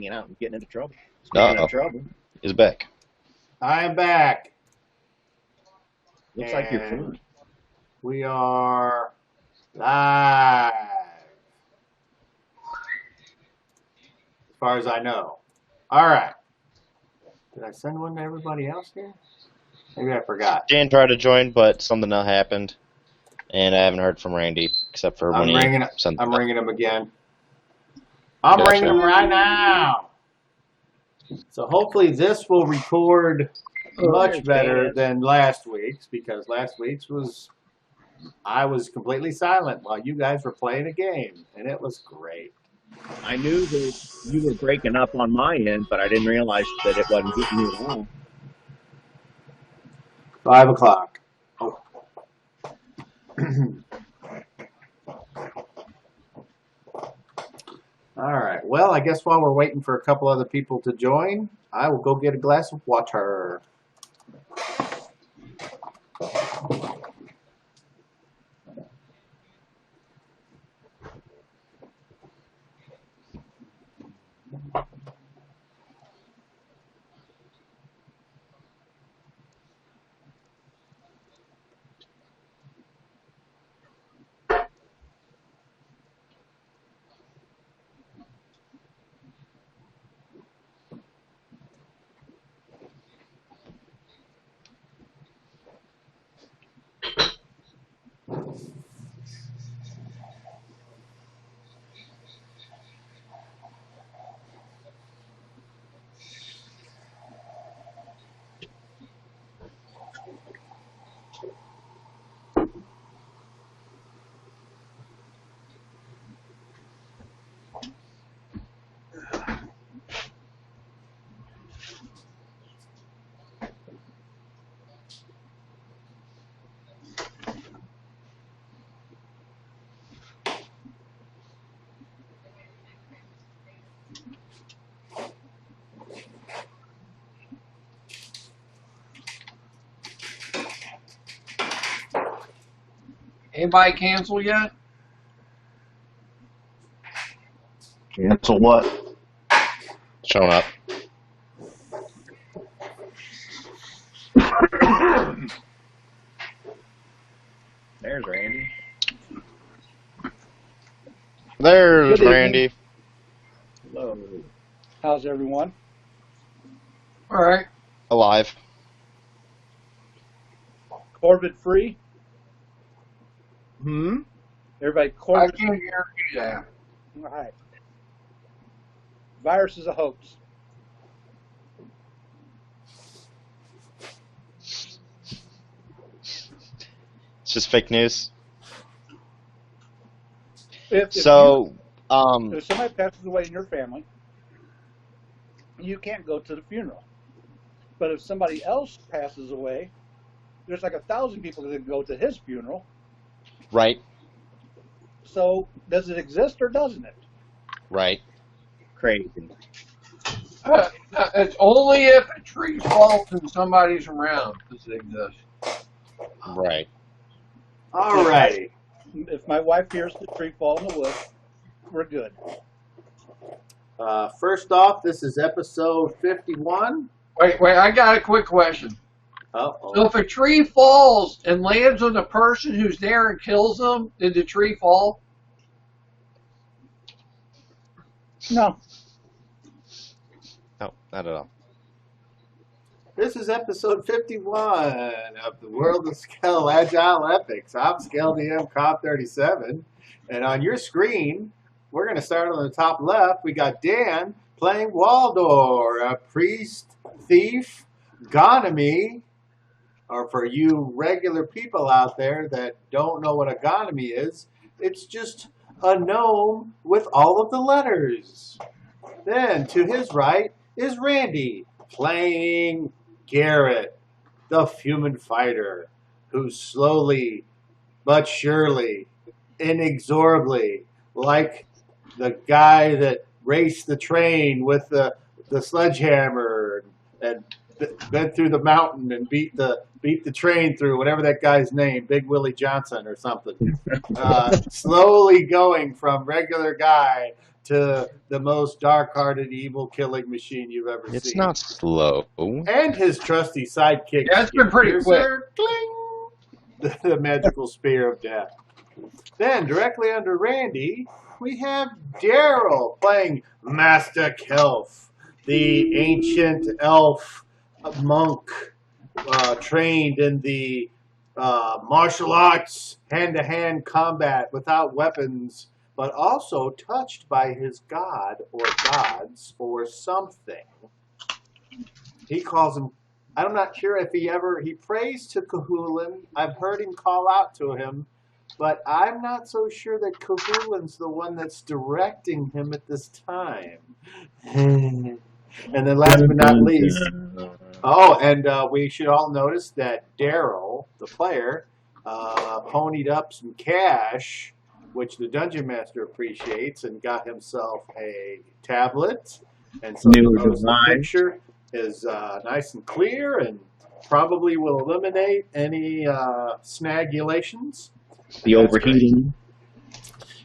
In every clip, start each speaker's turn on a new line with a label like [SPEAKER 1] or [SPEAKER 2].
[SPEAKER 1] getting into trouble. Speaking of trouble,
[SPEAKER 2] Is back.
[SPEAKER 3] I am back.
[SPEAKER 1] looks like you're
[SPEAKER 3] And
[SPEAKER 1] fine.
[SPEAKER 3] we are live. As far as I know. All right. Did I send one to everybody else here? Maybe I forgot.
[SPEAKER 2] Dan tried to join, but something else happened, and I haven't heard from Randy except for when he sent.
[SPEAKER 3] I'm ringing him again. I'm
[SPEAKER 2] Gotcha.
[SPEAKER 3] ringing him right now. So hopefully this will record much better than last week's, because last week's I was completely silent while you guys were playing a game, and it was great.
[SPEAKER 1] I knew that you were breaking up on my end, but I didn't realize that it wasn't getting you at all.
[SPEAKER 3] 5 o'clock. Oh. All right. Well, I guess while we're waiting for a couple other people to join, I will go get a glass of water.
[SPEAKER 4] Anybody cancel yet?
[SPEAKER 5] Cancel what?
[SPEAKER 2] Showing up.
[SPEAKER 1] There's Randy.
[SPEAKER 2] There's
[SPEAKER 6] Good evening.
[SPEAKER 2] Randy.
[SPEAKER 1] Hello.
[SPEAKER 6] How's everyone?
[SPEAKER 4] All right.
[SPEAKER 2] Alive.
[SPEAKER 6] Corbett free?
[SPEAKER 3] Hmm?
[SPEAKER 6] Everybody
[SPEAKER 4] I
[SPEAKER 6] Corbett?
[SPEAKER 4] can't guarantee that.
[SPEAKER 6] All right. Virus is a hoax.
[SPEAKER 2] It's just fake news.
[SPEAKER 6] If
[SPEAKER 2] So,
[SPEAKER 6] if somebody passes away in your family, you can't go to the funeral. But if somebody else passes away, there's like 1,000 people that go to his funeral.
[SPEAKER 2] right,
[SPEAKER 6] So does it exist or doesn't it?
[SPEAKER 2] right.
[SPEAKER 1] Crazy.
[SPEAKER 4] It's only if a tree falls and somebody's around does it exist.
[SPEAKER 2] Right.
[SPEAKER 3] All righty.
[SPEAKER 6] If my wife hears the tree fall in the woods, we're good.
[SPEAKER 3] First off, this is episode 51.
[SPEAKER 4] Wait, I got a quick question.
[SPEAKER 3] Uh-oh.
[SPEAKER 4] So if a tree falls and lands on the person who's there and kills them, did the tree fall?
[SPEAKER 6] No.
[SPEAKER 2] No, not at all.
[SPEAKER 3] This is episode 51 of the World of Skell-Agile Epics. I'm Skell-DM Cobb 37, and on your screen, we're going to start on the top left. We got Dan playing Waldor, a priest, thief, gonomy, or for you regular people out there that don't know what a gonomy is, it's just a gnome with all of the letters. Then to his right is Randy playing Garrett, the human fighter, who slowly but surely, inexorably, like the guy that raced the train with the sledgehammer and bent through the mountain and beat the train through, whatever that guy's name, Big Willie Johnson or something. Slowly going from regular guy to the most dark-hearted, evil killing machine you've ever seen.
[SPEAKER 2] It's not slow.
[SPEAKER 3] And his trusty sidekick.
[SPEAKER 4] Yeah, it's been pretty quick.
[SPEAKER 3] Cling! The magical spear of death. Then, directly under Randy, we have Daryl playing Master Kelf, the ancient elf monk trained in the martial arts, hand-to-hand combat without weapons, but also touched by his god or gods or something. He calls him, I'm not sure if he prays to Cahulan. I've heard him call out to him, but I'm not so sure that Cahulan's the one that's directing him at this time. And then last but not least, we should all notice that Daryl, the player, ponied up some cash, which the Dungeon Master appreciates, and got himself a tablet. And so the picture is nice and clear and probably will eliminate any snagulations.
[SPEAKER 1] The overheating.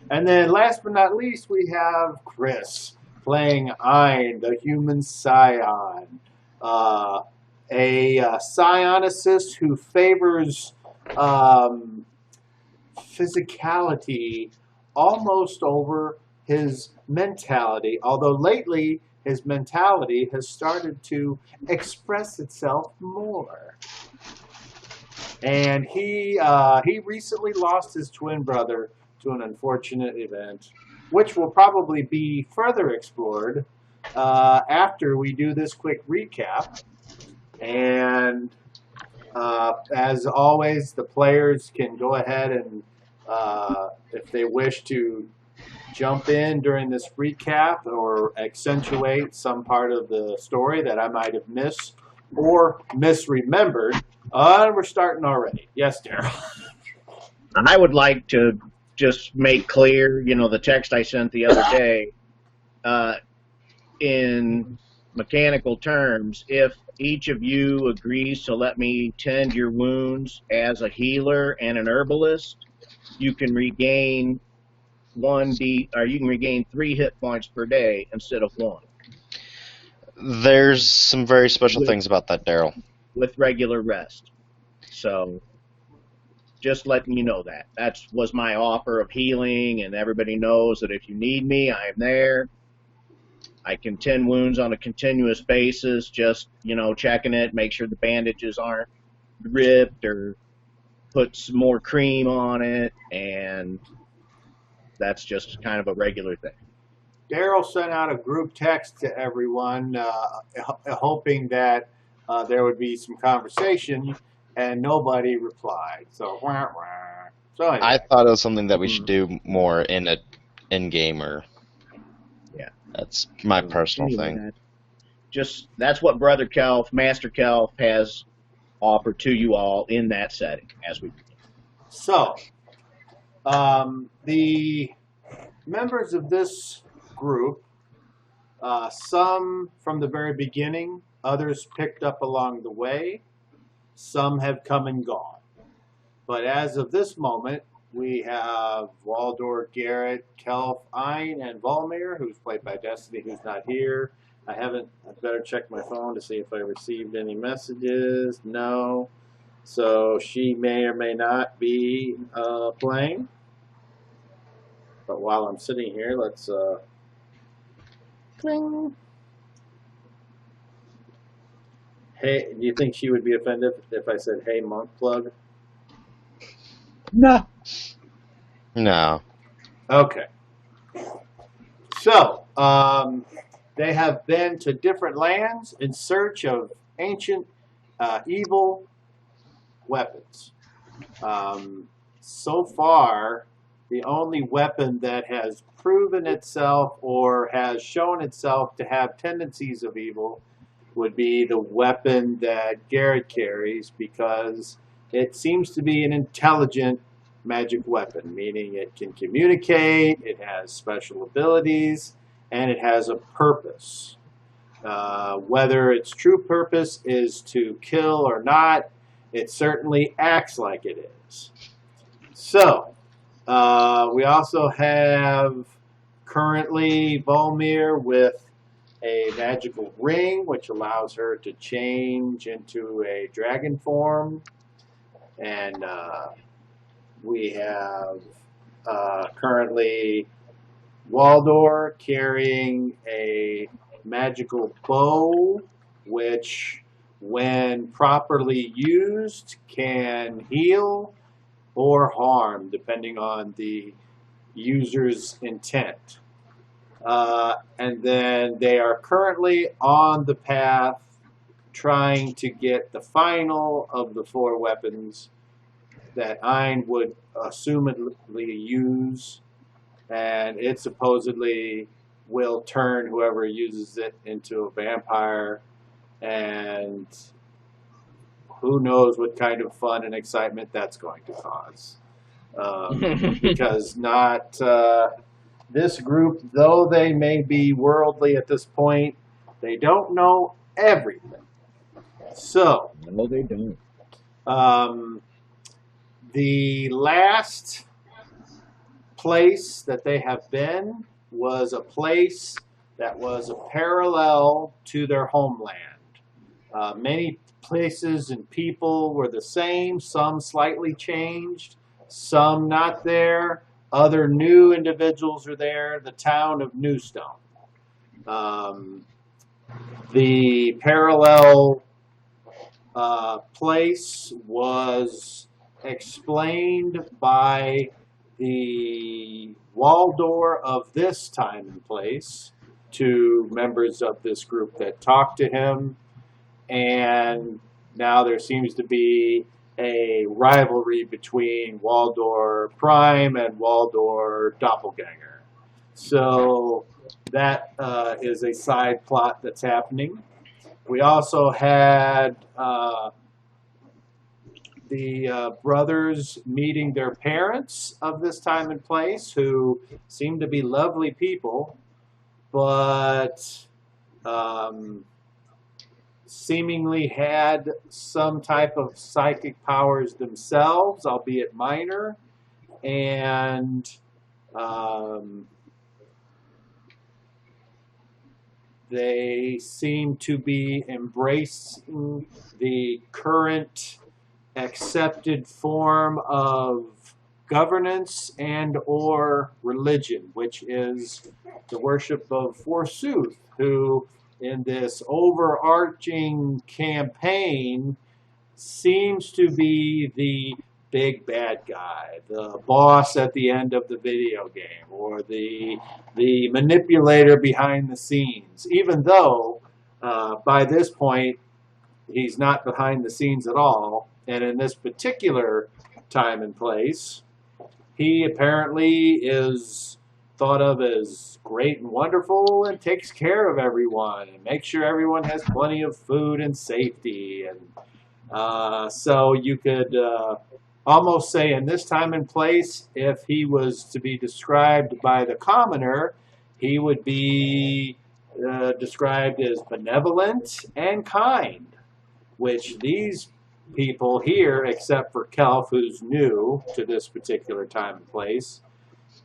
[SPEAKER 3] And then last but not least, we have Chris playing Ein, the human scion. A psionicist who favors physicality almost over his mentality, although lately his mentality has started to express itself more. And he recently lost his twin brother to an unfortunate event, which will probably be further explored after we do this quick recap. And as always, the players can go ahead and, if they wish to jump in during this recap or accentuate some part of the story that I might have missed or misremembered. We're starting already. Yes, Daryl.
[SPEAKER 1] I would like to just make clear, the text I sent the other day, in mechanical terms, if each of you agrees to let me tend your wounds as a healer and an herbalist, you can regain you can regain 3 hit points per day instead of 1.
[SPEAKER 2] There's some very special things about that, Daryl.
[SPEAKER 1] With regular rest. So, just letting you know that. That was my offer of healing, and everybody knows that if you need me, I am there. I can tend wounds on a continuous basis, just, checking it, make sure the bandages aren't ripped, or put some more cream on it, and that's just kind of a regular thing.
[SPEAKER 3] Daryl sent out a group text to everyone, hoping that there would be some conversation, and nobody replied. So anyway.
[SPEAKER 2] I thought it was something that we should do more in game, or
[SPEAKER 1] yeah,
[SPEAKER 2] that's my personal thing.
[SPEAKER 1] That's what Brother Kelf, Master Kelf, has offered to you all in that setting as we begin.
[SPEAKER 3] So, the members of this group, some from the very beginning, others picked up along the way, some have come and gone. But as of this moment, we have Waldor, Garrett, Kelf, Ein, and Volmir, who's played by Destiny, who's not here. I better check my phone to see if I received any messages. No. So she may or may not be playing. But while I'm sitting here, let's cling. Hey, do you think she would be offended if I said, "Hey, monk plug"?
[SPEAKER 6] No.
[SPEAKER 2] No.
[SPEAKER 3] Okay. So, they have been to different lands in search of ancient evil weapons. So far, the only weapon that has proven itself or has shown itself to have tendencies of evil would be the weapon that Garrett carries, because it seems to be an intelligent magic weapon, meaning it can communicate, it has special abilities, and it has a purpose. Whether its true purpose is to kill or not, it certainly acts like it is. So, we also have currently Volmir with a magical ring, which allows her to change into a dragon form. And we have currently Waldor carrying a magical bow, which, when properly used, can heal or harm, depending on the user's intent. And then they are currently on the path trying to get the final of the 4 weapons that Ein would assumedly use, and it supposedly will turn whoever uses it into a vampire, and who knows what kind of fun and excitement that's going to cause. Because not this group, though they may be worldly at this point, they don't know everything. So,
[SPEAKER 1] No, they don't.
[SPEAKER 3] the last place that they have been was a place that was a parallel to their homeland. Many places and people were the same, some slightly changed, some not there, other new individuals are there, the town of Newstone. The parallel place was explained by the Waldor of this time and place to members of this group that talked to him, and now there seems to be a rivalry between Waldor Prime and Waldor Doppelganger. So that is a side plot that's happening. We also had the brothers meeting their parents of this time and place, who seem to be lovely people, but seemingly had some type of psychic powers themselves, albeit minor, and they seem to be embracing the current accepted form of governance and or religion, which is the worship of Forsooth, who in this overarching campaign seems to be the big bad guy, the boss at the end of the video game, or the manipulator behind the scenes, even though by this point he's not behind the scenes at all. And in this particular time and place, he apparently is thought of as great and wonderful and takes care of everyone and makes sure everyone has plenty of food and safety. And so you could almost say in this time and place, if he was to be described by the commoner, he would be described as benevolent and kind, which these people here, except for Kelf, who's new to this particular time and place,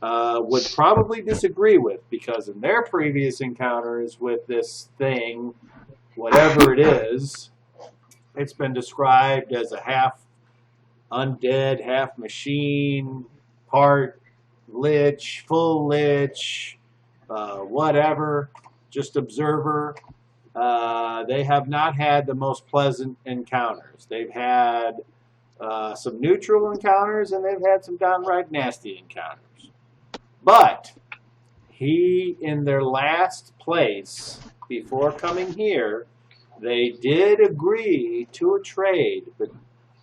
[SPEAKER 3] would probably disagree with, because in their previous encounters with this thing, whatever it is, it's been described as a half undead, half machine, part lich, full lich, whatever, just observer. They have not had the most pleasant encounters. They've had some neutral encounters, and they've had some downright nasty encounters. But he, in their last place, before coming here, they did agree to a trade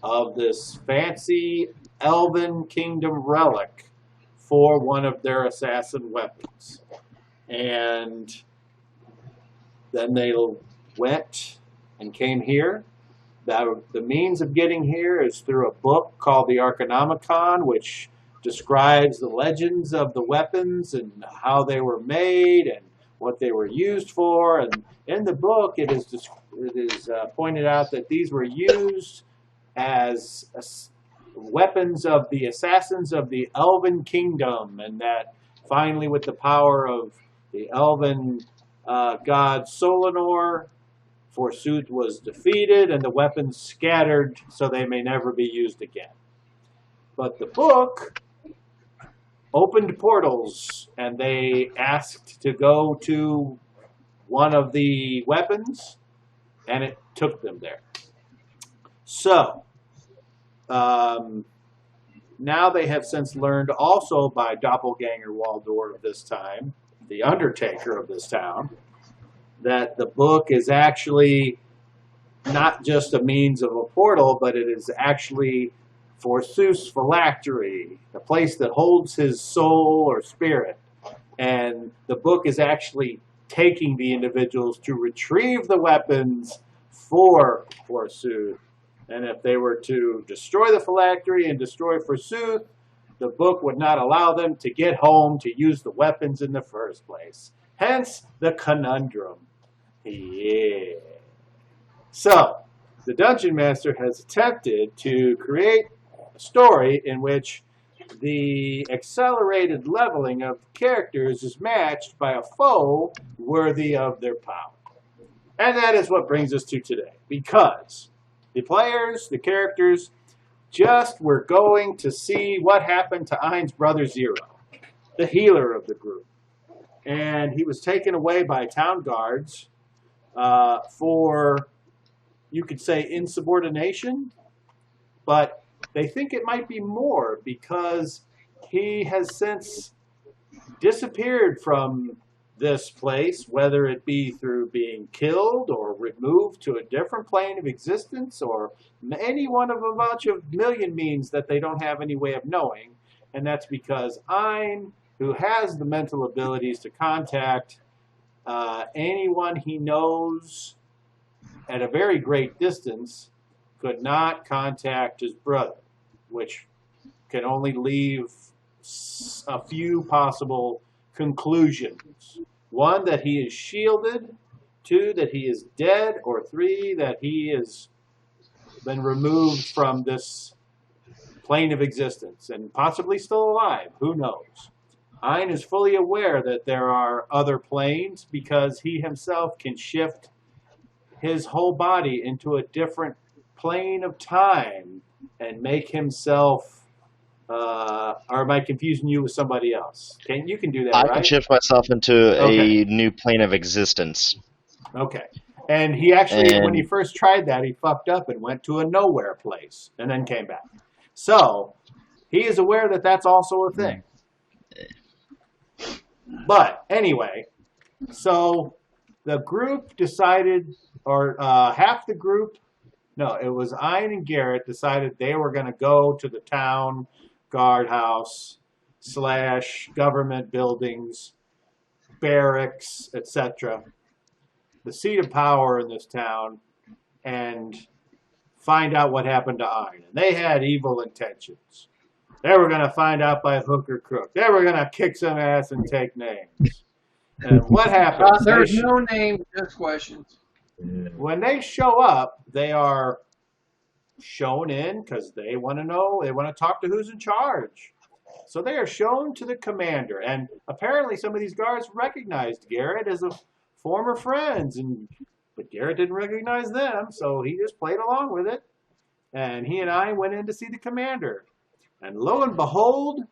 [SPEAKER 3] of this fancy Elven Kingdom relic for one of their assassin weapons. And then they went and came here. The means of getting here is through a book called the Arcanomicon, which describes the legends of the weapons and how they were made and what they were used for. And in the book, it is pointed out that these were used as weapons of the assassins of the Elven Kingdom, and that finally, with the power of the elven god Solanor, forsooth was defeated and the weapons scattered so they may never be used again. But the book opened portals and they asked to go to one of the weapons and it took them there. So, now they have since learned also by Doppelganger Waldor of this time, the Undertaker of this town, that the book is actually not just a means of a portal, but it is actually forsooth's phylactery, the place that holds his soul or spirit. And the book is actually taking the individuals to retrieve the weapons for forsooth. And if they were to destroy the phylactery and destroy forsooth, the book would not allow them to get home to use the weapons in the first place. Hence the conundrum. Yeah. So, the Dungeon Master has attempted to create a story in which the accelerated leveling of the characters is matched by a foe worthy of their power. And that is what brings us to today. Because the players, the characters, just were going to see what happened to Ein's brother Zero, the healer of the group. And he was taken away by town guards for, you could say, insubordination. But they think it might be more because he has since disappeared from this place, whether it be through being killed or removed to a different plane of existence or any one of a bunch of million means that they don't have any way of knowing. And that's because Ein, who has the mental abilities to contact anyone he knows at a very great distance, could not contact his brother, which can only leave a few possible conclusions. 1, that he is shielded. 2, that he is dead. Or 3, that he has been removed from this plane of existence and possibly still alive. Who knows? Ein is fully aware that there are other planes because he himself can shift his whole body into a different plane of time and make himself or am I confusing you with somebody else? You can do that, right?
[SPEAKER 2] I can shift myself into a new plane of existence.
[SPEAKER 3] Okay. And he actually, when he first tried that, he fucked up and went to a nowhere place and then came back. So, he is aware that that's also a thing. But, anyway, so the group decided, or half the group, no, it was Ein and Garrett decided they were going to go to the town guardhouse / government buildings, barracks, etc., the seat of power in this town, and find out what happened to Ein. And they had evil intentions. They were going to find out by hook or crook. They were going to kick some ass and take names. And what happens?
[SPEAKER 4] There's no name, just questions.
[SPEAKER 3] When they show up, they are shown in because they want to know, they want to talk to who's in charge. So they are shown to the commander. And apparently some of these guards recognized Garrett as a former friends, but Garrett didn't recognize them, so he just played along with it. And he and I went in to see the commander. And lo and behold,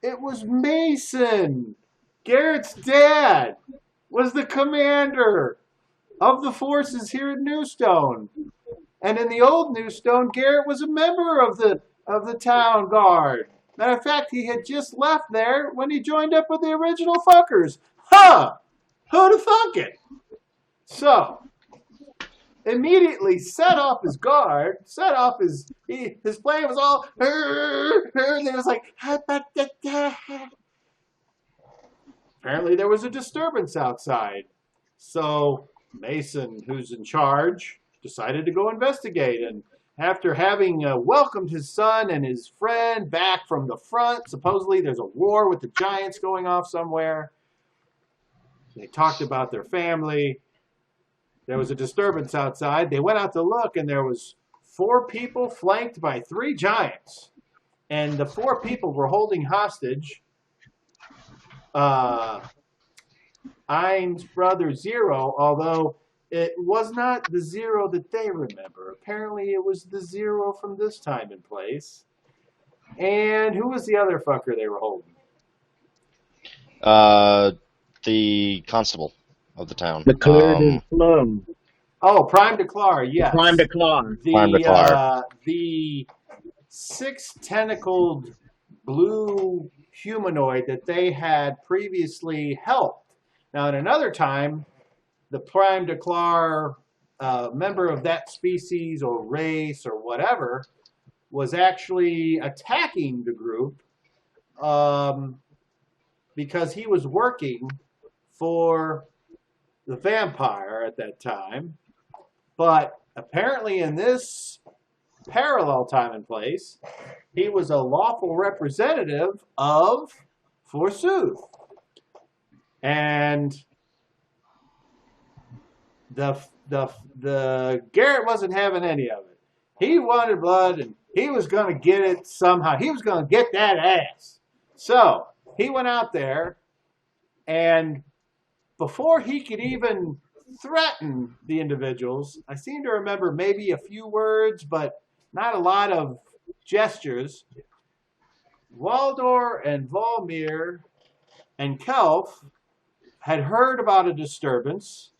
[SPEAKER 3] it was Mason. Garrett's dad was the commander of the forces here at Newstone. And in the old Newstone, Garrett was a member of the town guard. Matter of fact, he had just left there when he joined up with the original fuckers. Huh! Who'd have thunk it? So, immediately set off his guard, set off his plane was all, and it was like, apparently there was a disturbance outside. So, Mason, who's in charge, decided to go investigate. And after having welcomed his son and his friend back from the front, supposedly there's a war with the giants going off somewhere. They talked about their family. There was a disturbance outside. They went out to look, and there was 4 people flanked by 3 giants. And the 4 people were holding hostage Ein's brother Zero, although it was not the Zero that they remember. Apparently, it was the Zero from this time and place. And who was the other fucker they were holding?
[SPEAKER 2] The constable of the town.
[SPEAKER 1] The Clear Plum.
[SPEAKER 3] Oh, Prime Declar, yes.
[SPEAKER 1] Prime Declar.
[SPEAKER 2] Prime Declar.
[SPEAKER 3] The six-tentacled blue humanoid that they had previously helped. Now, at another time, the Prime Declar member of that species or race or whatever was actually attacking the group because he was working for the vampire at that time. But apparently in this parallel time and place, he was a lawful representative of Forsooth. And the Garrett wasn't having any of it. He wanted blood, and he was going to get it somehow. He was going to get that ass. So he went out there, and before he could even threaten the individuals, I seem to remember maybe a few words, but not a lot of gestures. Waldor and Volmir and Kelf had heard about a disturbance,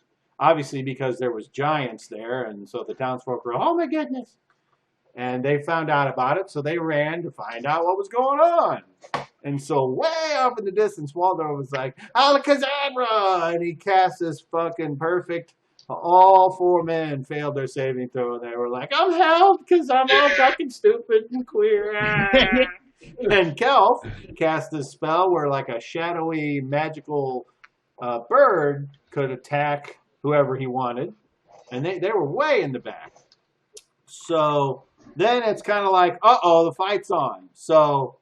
[SPEAKER 3] obviously because there was giants there, and so the townsfolk were, oh my goodness. And they found out about it, so they ran to find out what was going on. And so way off in the distance, Waldor was like, Alakazabra! And he cast this fucking perfect. All four men failed their saving throw, and they were like, I'm held because I'm all fucking stupid and queer. And Kelf cast this spell where like a shadowy magical bird could attack whoever he wanted. And they were way in the back. So then it's kind of like, uh-oh, the fight's on. So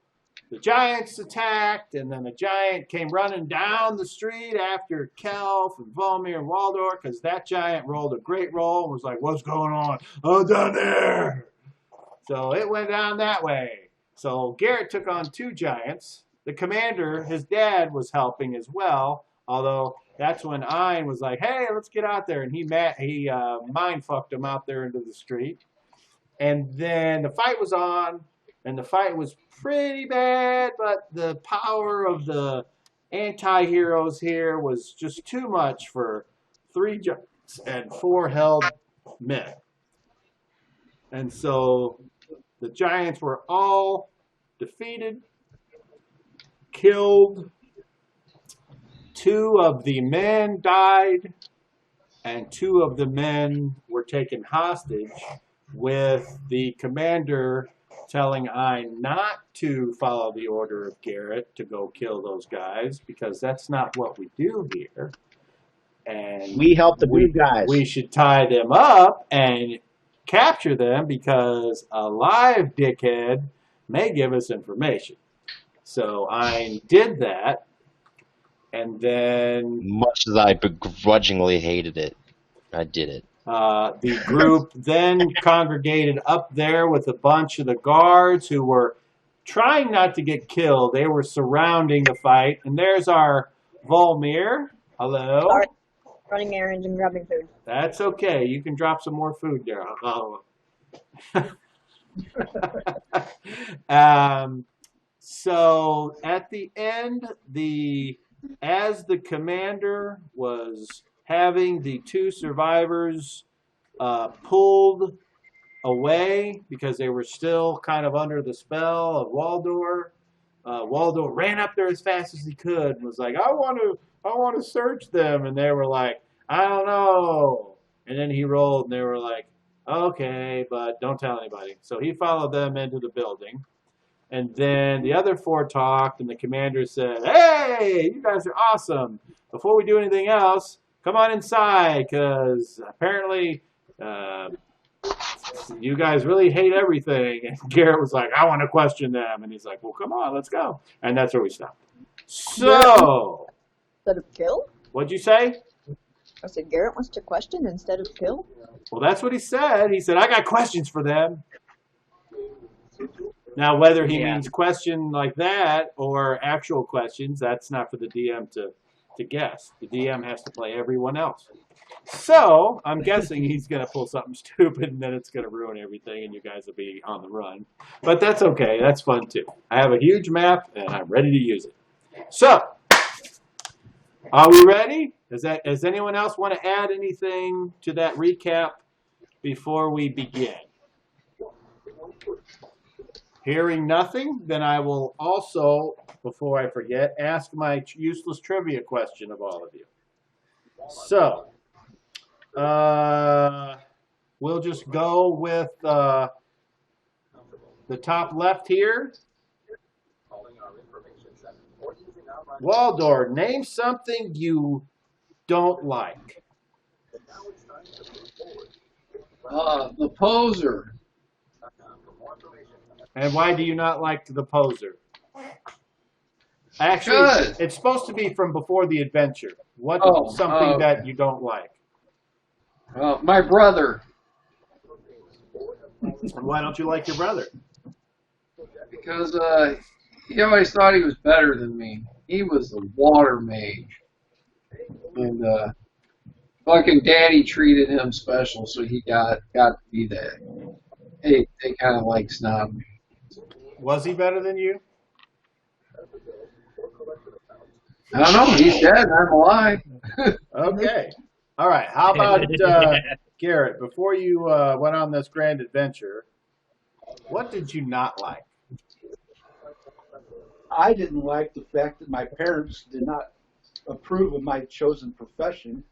[SPEAKER 3] the giants attacked, and then the giant came running down the street after Kelf and Volmir and Waldor, because that giant rolled a great roll and was like, what's going on? Oh, down there. So it went down that way. So Garrett took on two giants. The commander, his dad, was helping as well, although that's when Ein was like, hey, let's get out there. And he mind-fucked him out there into the street. And then the fight was on, and the fight was pretty bad, but the power of the anti-heroes here was just too much for 3 giants and 4 held men. And so the giants were all defeated, killed. 2 of the men died, and 2 of the men were taken hostage, with the commander telling Ein not to follow the order of Garrett to go kill those guys, because that's not what we do here. And
[SPEAKER 1] we help the good guys.
[SPEAKER 3] We should tie them up and capture them, because a live dickhead may give us information. So Ein did that, and then...
[SPEAKER 2] Much as I begrudgingly hated it, I did it.
[SPEAKER 3] The group then congregated up there with a bunch of the guards who were trying not to get killed. They were surrounding the fight. And there's our Volmir. Hello.
[SPEAKER 7] Sorry. Running errands and grabbing food.
[SPEAKER 3] That's okay. You can drop some more food there. So at the end, as the commander was having the 2 survivors pulled away because they were still kind of under the spell of Waldor. Waldor ran up there as fast as he could and was like, I want to search them. And they were like, I don't know. And then he rolled, and they were like, okay, but don't tell anybody. So he followed them into the building. And then the other 4 talked, and the commander said, hey, you guys are awesome. Before we do anything else, come on inside, because apparently you guys really hate everything. And Garrett was like, I want to question them. And he's like, well, come on, let's go. And that's where we stopped. So.
[SPEAKER 7] Instead of kill?
[SPEAKER 3] What'd you say?
[SPEAKER 7] I said Garrett wants to question instead of kill.
[SPEAKER 3] Well, that's what he said. He said, I got questions for them. Now, whether he
[SPEAKER 1] Yeah.
[SPEAKER 3] means question like that or actual questions, that's not for the DM to guess. The DM has to play everyone else. So I'm guessing he's going to pull something stupid, and then it's going to ruin everything, and you guys will be on the run. But that's okay. That's fun, too. I have a huge map, and I'm ready to use it. So, are we ready? Does anyone else want to add anything to that recap before we begin? Hearing nothing, then I will also, before I forget, ask my useless trivia question of all of you. So, we'll just go with the top left here. Waldor, name something you don't like.
[SPEAKER 4] The poser.
[SPEAKER 3] And why do you not like the poser? Actually,
[SPEAKER 4] Good.
[SPEAKER 3] it's supposed to be from before the adventure. What something that you don't like?
[SPEAKER 4] My brother.
[SPEAKER 3] Why don't you like your brother?
[SPEAKER 4] Because he always thought he was better than me. He was the water mage. And fucking daddy treated him special, so he got to be that. They kind of like snob me.
[SPEAKER 3] Was he better than you?
[SPEAKER 4] I don't know. He's dead and I'm alive.
[SPEAKER 3] Okay. All right. How about Garrett? Before you went on this grand adventure, what did you not like?
[SPEAKER 6] I didn't like the fact that my parents did not approve of my chosen profession,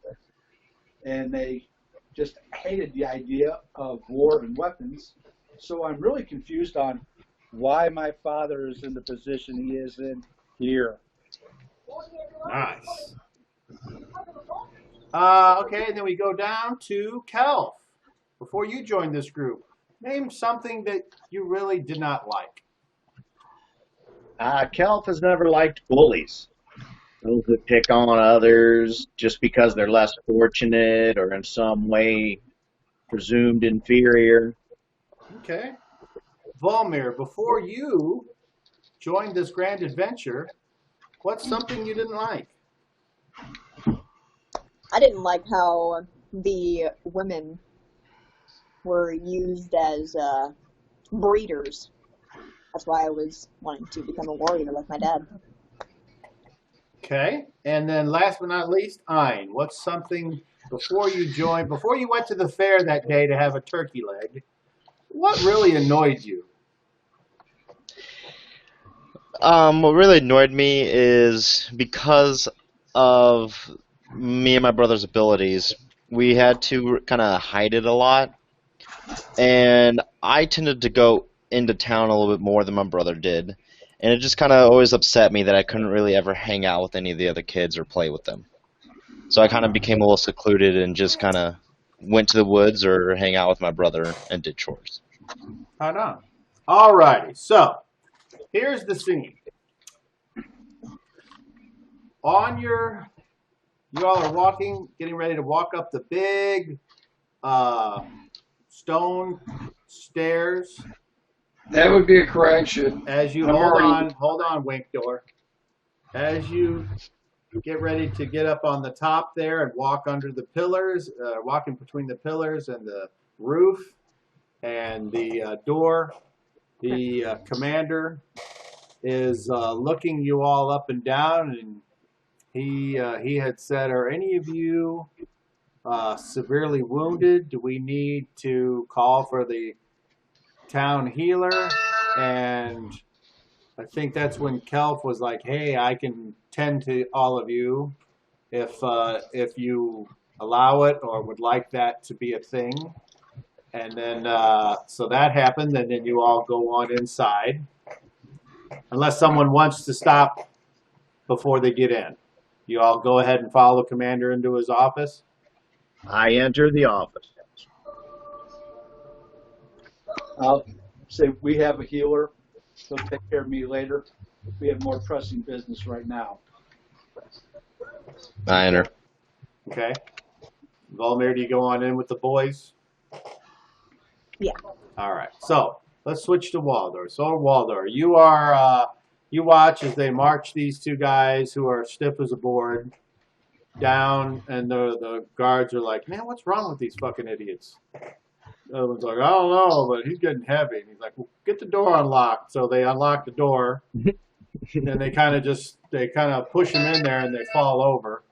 [SPEAKER 6] and they just hated the idea of war and weapons. So I'm really confused on why my father is in the position he is in here.
[SPEAKER 3] Nice. Okay, and then we go down to Kelf. Before you joined this group, name something that you really did not like.
[SPEAKER 1] Kelp has never liked bullies. Those that pick on others just because they're less fortunate or in some way presumed inferior.
[SPEAKER 3] Okay. Volmir, before you joined this grand adventure, what's something you didn't like?
[SPEAKER 7] I didn't like how the women were used as breeders. That's why I was wanting to become a warrior like my dad.
[SPEAKER 3] Okay. And then last but not least, Ein. What's something before you went to the fair that day to have a turkey leg, what really annoyed you?
[SPEAKER 2] What really annoyed me is because of me and my brother's abilities, we had to kind of hide it a lot, and I tended to go into town a little bit more than my brother did, and it just kind of always upset me that I couldn't really ever hang out with any of the other kids or play with them. So I kind of became a little secluded and just kind of went to the woods or hang out with my brother and did chores.
[SPEAKER 3] Right on. All righty. So here's the scene. You all are walking, getting ready to walk up the big stone stairs.
[SPEAKER 4] That would be a correction.
[SPEAKER 3] As you hold on, Wink Door. As you get ready to get up on the top there and walk under the pillars, walking between the pillars and the roof and the door, the commander is looking you all up and down, and he had said, "Are any of you severely wounded? Do we need to call for the town healer?" And I think that's when Kelf was like, "Hey, I can tend to all of you if you allow it or would like that to be a thing." And then so that happened, and then you all go on inside, unless someone wants to stop before they get in. You all go ahead and follow the commander into his office.
[SPEAKER 1] I enter the office.
[SPEAKER 6] I'll say we have a healer. He'll take care of me later. We have more pressing business right now.
[SPEAKER 2] I enter.
[SPEAKER 3] Okay. Volmir, do you go on in with the boys?
[SPEAKER 7] Yeah.
[SPEAKER 3] All right. So let's switch to Waldor. So Waldor, you are you watch as they march these two guys who are stiff as a board down, and the guards are like, man, what's wrong with these fucking idiots? The other one's like, I don't know, but he's getting heavy. And he's like, well, get the door unlocked. So they unlock the door, and they kind of push him in there, and they fall over.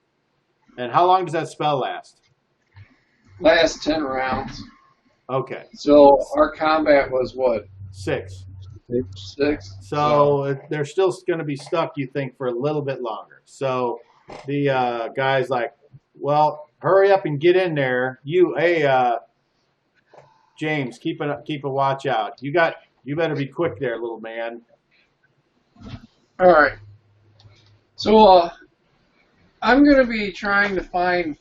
[SPEAKER 3] And how long does that spell last?
[SPEAKER 4] Last 10 rounds.
[SPEAKER 3] Okay.
[SPEAKER 4] So our combat was what?
[SPEAKER 3] 6.
[SPEAKER 4] 6.
[SPEAKER 3] So they're still going to be stuck, you think, for a little bit longer. So the guy's like, well, hurry up and get in there. James, keep a watch out. You better be quick there, little man.
[SPEAKER 4] All right. So I'm going to be trying to find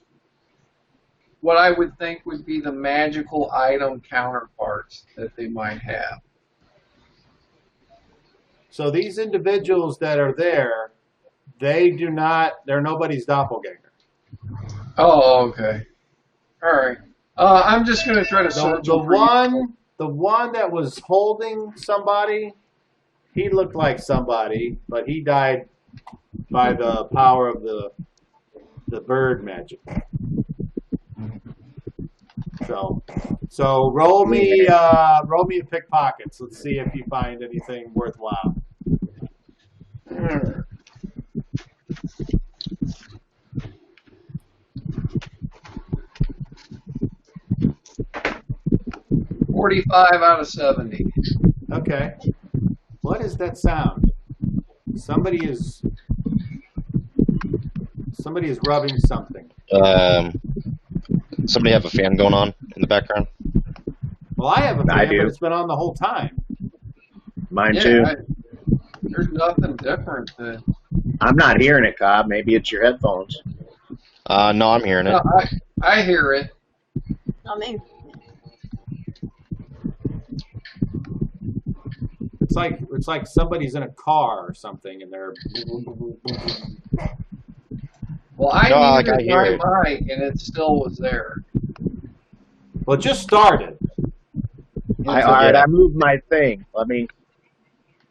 [SPEAKER 4] what I would think would be the magical item counterparts that they might have.
[SPEAKER 3] So these individuals that are there, they're nobody's doppelganger.
[SPEAKER 4] Oh, okay. All right. I'm just going to try to search
[SPEAKER 3] The one that was holding somebody, he looked like somebody, but he died by the power of the bird magic. So roll me a pickpockets. Let's see if you find anything worthwhile.
[SPEAKER 4] All right. 45 out of 70.
[SPEAKER 3] Okay. What is that sound? Somebody is rubbing something.
[SPEAKER 2] Somebody have a fan going on in the background?
[SPEAKER 3] Well, I have a
[SPEAKER 1] I
[SPEAKER 3] fan,
[SPEAKER 1] do.
[SPEAKER 3] but it's been on the whole time.
[SPEAKER 1] Mine too.
[SPEAKER 4] There's nothing different.
[SPEAKER 1] I'm not hearing it, Cobb. Maybe it's your headphones.
[SPEAKER 2] No, I'm hearing it.
[SPEAKER 4] No, I hear it.
[SPEAKER 7] Not me.
[SPEAKER 3] It's like somebody's in a car or something, and they're.
[SPEAKER 4] Well, I
[SPEAKER 2] No,
[SPEAKER 4] muted
[SPEAKER 2] I hear
[SPEAKER 4] my mic, and it still was there.
[SPEAKER 3] Well, it just started.
[SPEAKER 1] All right, I moved my thing. Let me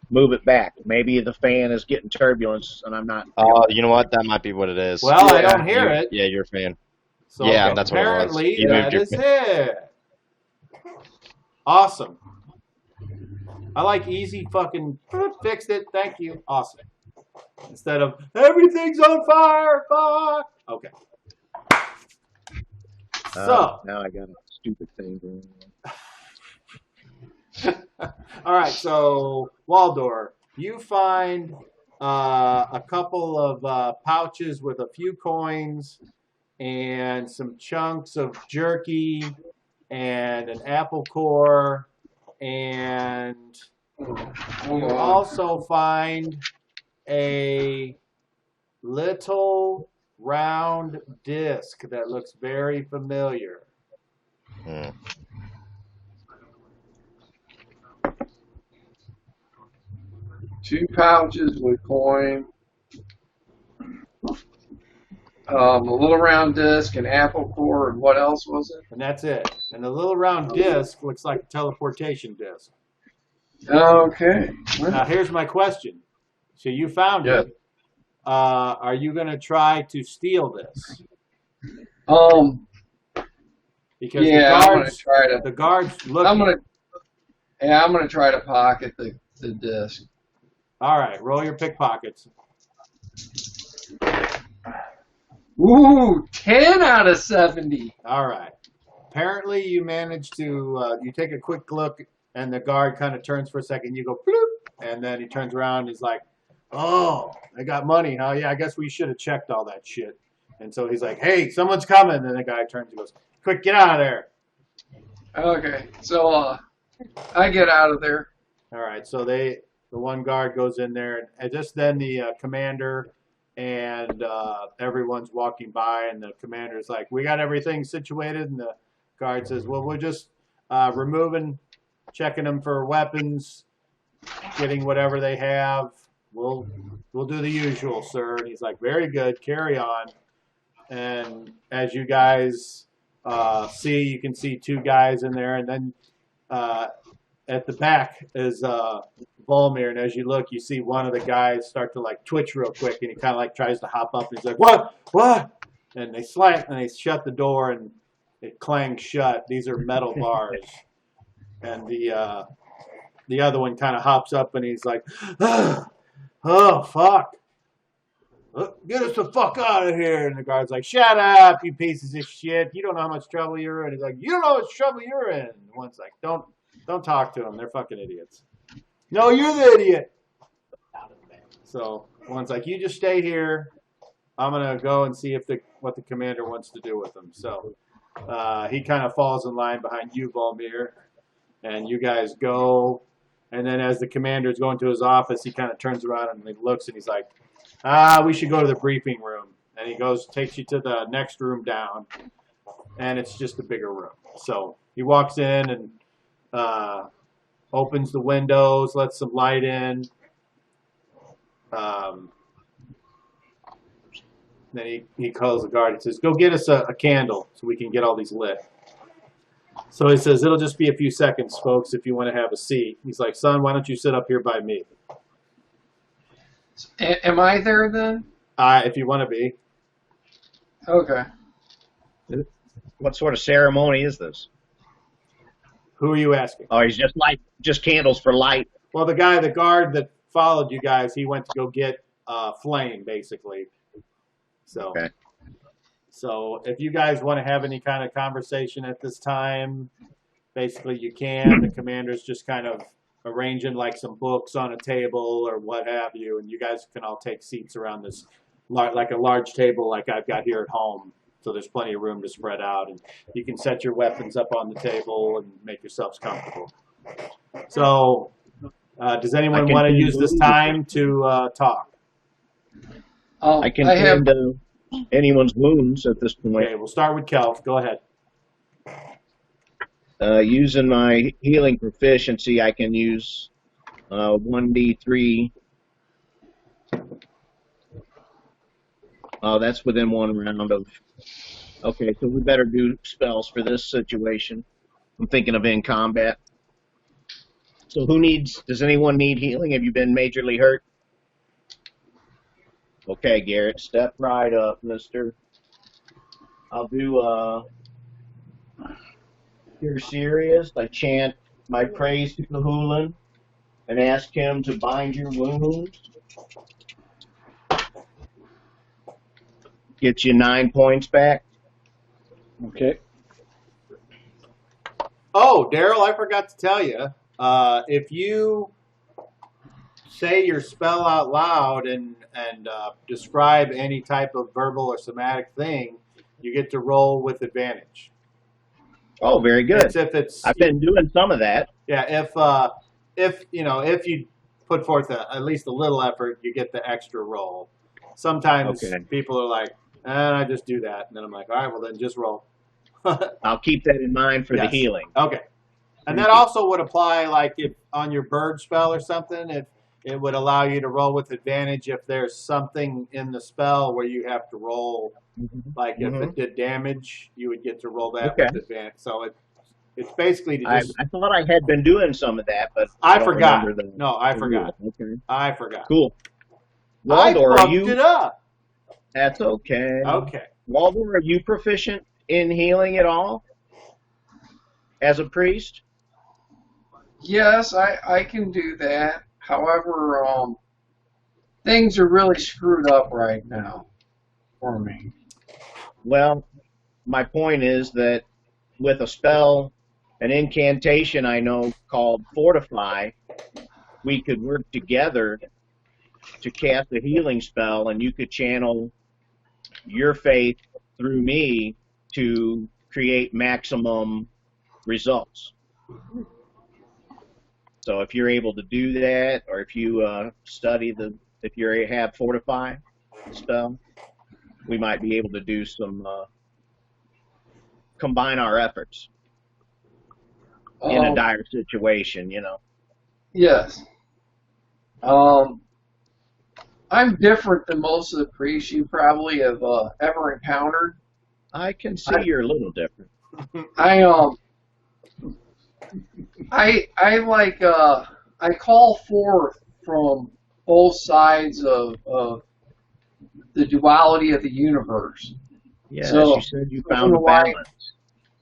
[SPEAKER 1] move it back. Maybe the fan is getting turbulence, and I'm not.
[SPEAKER 2] You know what? That might be what it is.
[SPEAKER 3] Well, I don't hear it.
[SPEAKER 2] Yeah, you're a fan.
[SPEAKER 3] So
[SPEAKER 2] Yeah, that's what it was.
[SPEAKER 3] apparently
[SPEAKER 2] You moved
[SPEAKER 3] that
[SPEAKER 2] your
[SPEAKER 3] is it. Awesome. I like easy fucking fixed it. Thank you. Awesome. Instead of everything's on fire. Fuck. Okay. So
[SPEAKER 1] now I got a stupid thing going on.
[SPEAKER 3] all right. So Waldor, you find a couple of pouches with a few coins and some chunks of jerky and an apple core, and you also find a little round disc that looks very familiar.
[SPEAKER 2] Hmm.
[SPEAKER 4] 2 pouches with coin. A little round disc, an apple core, and what else was it?
[SPEAKER 3] And that's it. And the little round disc looks like a teleportation disc.
[SPEAKER 4] Okay.
[SPEAKER 3] Now here's my question. So you found
[SPEAKER 4] Yeah.
[SPEAKER 3] it. Are you going to try to steal this? Because
[SPEAKER 4] Yeah, I'm gonna try to.
[SPEAKER 3] the guards look.
[SPEAKER 4] I'm gonna try to pocket the disc.
[SPEAKER 3] All right, roll your pickpockets.
[SPEAKER 4] Ooh, 10 out of 70.
[SPEAKER 3] All right. Apparently, you managed to. You take a quick look, and the guard kind of turns for a second. You go, bloop, and then he turns around. And he's like, "Oh, I got money, huh? Yeah, I guess we should have checked all that shit." And so he's like, "Hey, someone's coming." And then the guy turns and goes, "Quick, get out of there!"
[SPEAKER 4] Okay, so I get out of there.
[SPEAKER 3] All right. So the one guard goes in there, and just then the commander and everyone's walking by, and the commander's like, "We got everything situated," and the guard says, "Well, we're just checking them for weapons, getting whatever they have. We'll do the usual, sir." And he's like, "Very good, carry on." And as you guys see, you can see 2 guys in there, and then at the back is Volmir, and as you look, you see one of the guys start to like twitch real quick, and he kind of like tries to hop up, and he's like, "What?" And they slam, and they shut the door, and it clangs shut. These are metal bars, and the other one kind of hops up, and he's like, "Oh fuck! Get us the fuck out of here!" And the guard's like, "Shut up, you pieces of shit! You don't know how much trouble you're in." He's like, "You don't know how much trouble you're in." And one's like, "Don't talk to them. They're fucking idiots." "No, you're the idiot." So one's like, "You just stay here. I'm gonna go and see if what the commander wants to do with them." So he kind of falls in line behind you, Volmir, and you guys go. And then as the commander's going to his office, he kind of turns around and he looks and he's like, "We should go to the briefing room." And he takes you to the next room down, and it's just a bigger room. So he walks in and opens the windows, lets some light in. Then he calls the guard and says, "Go get us a candle so we can get all these lit." So he says, "It'll just be a few seconds, folks, if you want to have a seat." He's like, "Son, why don't you sit up here by me?"
[SPEAKER 4] Am I there then?
[SPEAKER 3] If you want to be.
[SPEAKER 4] Okay.
[SPEAKER 1] What sort of ceremony is this?
[SPEAKER 3] Who are you asking?
[SPEAKER 1] Oh, he's just candles for light.
[SPEAKER 3] Well, the guard that followed you guys, he went to go get flame, basically. So,
[SPEAKER 1] Okay.
[SPEAKER 3] So if you guys want to have any kind of conversation at this time, basically you can. The commander's just kind of arranging like some books on a table or what have you, and you guys can all take seats around this, like a large table like I've got here at home. So there's plenty of room to spread out, and you can set your weapons up on the table and make yourselves comfortable. So does anyone want to use this time to talk?
[SPEAKER 1] I can tend to anyone's wounds at this point.
[SPEAKER 3] Okay, we'll start with Kelv. Go ahead.
[SPEAKER 1] Using my healing proficiency, I can use 1d3. Oh, that's within one round of... Okay, so we better do spells for this situation. I'm thinking of in combat. So does anyone need healing? Have you been majorly hurt? Okay, Garrett, step right up, mister. I'll do, you're serious? I chant my praise to Cahulan and ask him to bind your wounds. Get you 9 points back.
[SPEAKER 6] Okay.
[SPEAKER 3] Oh, Daryl, I forgot to tell you. If you say your spell out loud and describe any type of verbal or somatic thing, you get to roll with advantage.
[SPEAKER 1] Oh, very good. I've been doing some of that.
[SPEAKER 3] Yeah, if you put forth at least a little effort, you get the extra roll. Sometimes people are like, I just do that, and then I'm like, all right, well then just roll.
[SPEAKER 1] I'll keep that in mind for the healing.
[SPEAKER 3] Okay. And that also would apply, like, if on your bird spell or something, if it would allow you to roll with advantage if there's something in the spell where you have to roll. Like, if it did damage, you would get to roll that with advantage. So it's basically to just...
[SPEAKER 1] I thought I had been doing some of that, but
[SPEAKER 3] I forgot. No, I forgot.
[SPEAKER 1] Okay.
[SPEAKER 3] I forgot.
[SPEAKER 1] Cool.
[SPEAKER 3] Waldor, I fucked it up.
[SPEAKER 1] That's okay.
[SPEAKER 3] Okay.
[SPEAKER 1] Waldor, are you proficient in healing at all as a priest?
[SPEAKER 4] Yes, I can do that. However, things are really screwed up right now for me.
[SPEAKER 1] Well, my point is that with a spell, an incantation I know called Fortify, we could work together to cast a healing spell, and you could channel your faith through me to create maximum results. So if you're able to do that, or if you if you have Fortify spell, we might be able to do some, combine our efforts in a dire situation, you know.
[SPEAKER 4] Yes. I'm different than most of the priests you probably have ever encountered.
[SPEAKER 1] I can see you're a little different.
[SPEAKER 4] I call forth from both sides of the duality of the universe.
[SPEAKER 1] Yes,
[SPEAKER 4] So,
[SPEAKER 1] you said you
[SPEAKER 4] from
[SPEAKER 1] found
[SPEAKER 4] the
[SPEAKER 1] a
[SPEAKER 4] light,
[SPEAKER 1] balance.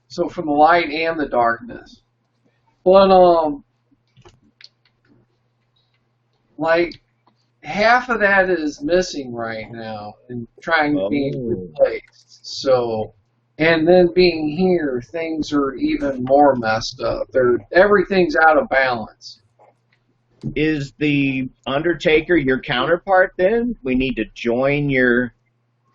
[SPEAKER 4] so from the light and the darkness. But like half of that is missing right now and trying to be
[SPEAKER 1] Oh.
[SPEAKER 4] replaced. So, and then being here, things are even more messed up. Everything's out of balance.
[SPEAKER 1] Is the Undertaker your counterpart then? We need to join your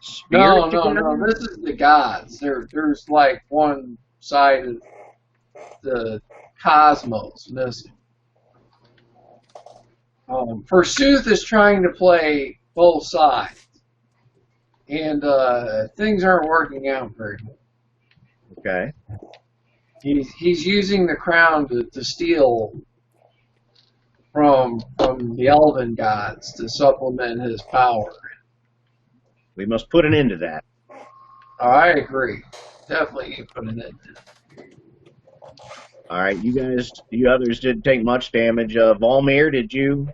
[SPEAKER 1] spirit together?
[SPEAKER 4] No. This is the gods. There's like one side of the cosmos missing. Forsooth is trying to play both sides, and things aren't working out very well.
[SPEAKER 1] Okay.
[SPEAKER 4] He's using the crown to steal from the elven gods to supplement his power.
[SPEAKER 1] We must put an end to that.
[SPEAKER 4] Oh, I agree. Definitely you put it in.
[SPEAKER 1] All right, you others didn't take much damage. Volmir, did you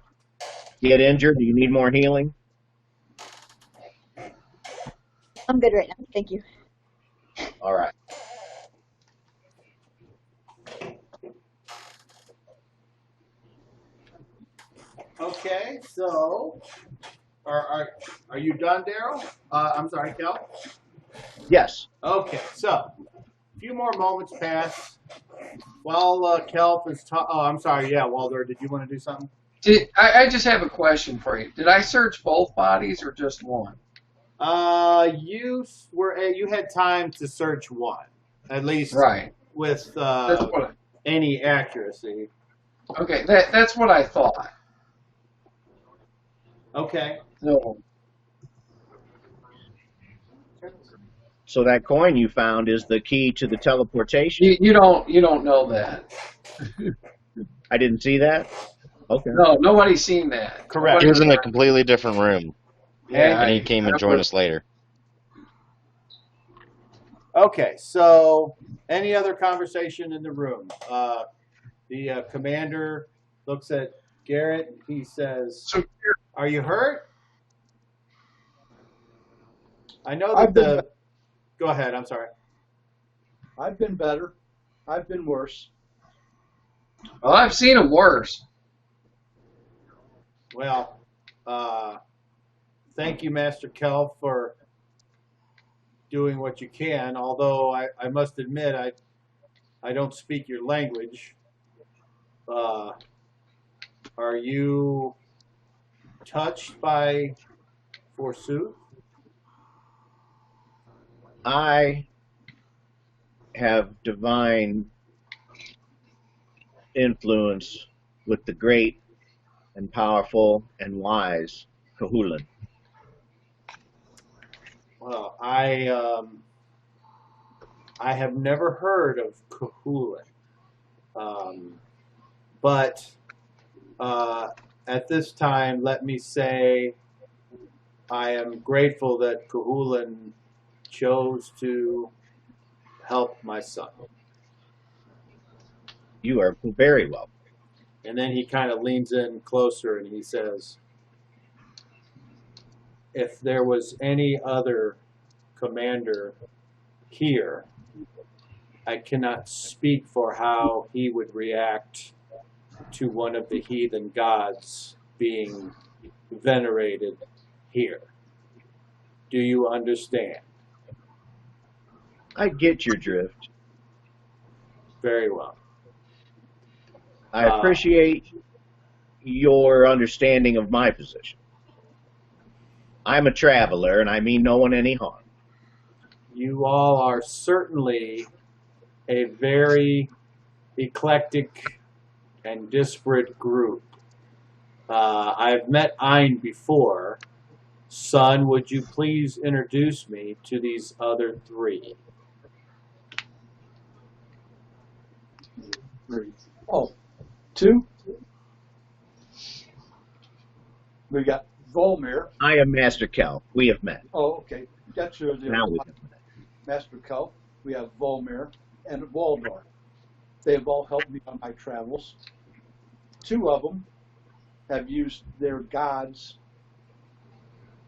[SPEAKER 1] get injured? Do you need more healing?
[SPEAKER 7] I'm good right now. Thank you.
[SPEAKER 1] All right.
[SPEAKER 3] Okay, so are you done, Daryl? I'm sorry, Kel.
[SPEAKER 1] Yes.
[SPEAKER 3] Okay, so a few more moments pass while Kelp is talking. Oh, I'm sorry. Yeah, Walter, did you want to do something?
[SPEAKER 4] I just have a question for you. Did I search both bodies or just one?
[SPEAKER 3] You had time to search one, at least
[SPEAKER 4] Right.
[SPEAKER 3] with
[SPEAKER 4] That's what
[SPEAKER 3] any accuracy.
[SPEAKER 4] okay, that's what I thought.
[SPEAKER 3] Okay.
[SPEAKER 1] So that coin you found is the key to the teleportation.
[SPEAKER 4] You don't know that.
[SPEAKER 1] I didn't see that. Okay.
[SPEAKER 4] No, nobody's seen that.
[SPEAKER 3] Correct.
[SPEAKER 2] He was in a completely different room,
[SPEAKER 4] Yeah,
[SPEAKER 2] and he came and joined us later.
[SPEAKER 3] Okay, so any other conversation in the room? The commander looks at Garrett. He says,
[SPEAKER 4] So,
[SPEAKER 3] "Are you hurt?" I know
[SPEAKER 6] I've
[SPEAKER 3] that
[SPEAKER 6] been
[SPEAKER 3] the. Go ahead. I'm sorry.
[SPEAKER 6] I've been better. I've been worse.
[SPEAKER 4] well, I've seen them worse.
[SPEAKER 3] Well, thank you, Master Kel, for doing what you can. Although I must admit I don't speak your language. Are you touched by Forsooth?
[SPEAKER 1] I have divine influence with the great and powerful and wise Cahulan.
[SPEAKER 3] Well, I have never heard of Cahulan, but at this time, let me say I am grateful that Cahulan chose to help my son.
[SPEAKER 1] You are very welcome.
[SPEAKER 3] And then he kind of leans in closer and he says, if there was any other commander here, I cannot speak for how he would react to one of the heathen gods being venerated here. Do you understand?
[SPEAKER 1] I get your drift.
[SPEAKER 3] Very well.
[SPEAKER 1] I appreciate your understanding of my position. I'm a traveler, and I mean no one any harm.
[SPEAKER 3] You all are certainly a very eclectic and disparate group. I've met Ein before. Son, would you please introduce me to these other three?
[SPEAKER 6] Oh, two. We got Volmir.
[SPEAKER 1] I am Master Kel. We have met.
[SPEAKER 6] Oh, okay. That's your.
[SPEAKER 1] Now we have met.
[SPEAKER 6] Master Kel. We have Volmir and Waldor. They have all helped me on my travels. 2 of them have used their gods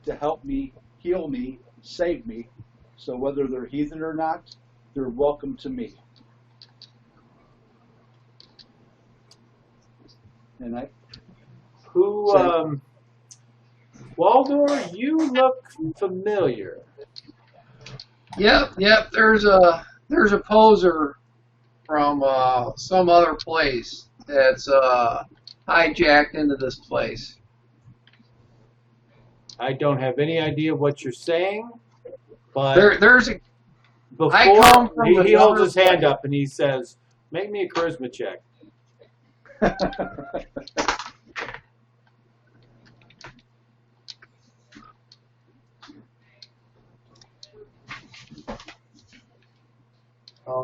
[SPEAKER 6] to help me, heal me, save me. So whether they're heathen or not, they're welcome to me. And
[SPEAKER 3] Waldor, you look familiar.
[SPEAKER 4] Yep. There's a poser from some other place that's hijacked into this place.
[SPEAKER 3] I don't have any idea what you're saying, but
[SPEAKER 4] There's a
[SPEAKER 3] before
[SPEAKER 4] I come from
[SPEAKER 3] he holds
[SPEAKER 4] another
[SPEAKER 3] his hand
[SPEAKER 4] place.
[SPEAKER 3] up and he says, "Make me a charisma check."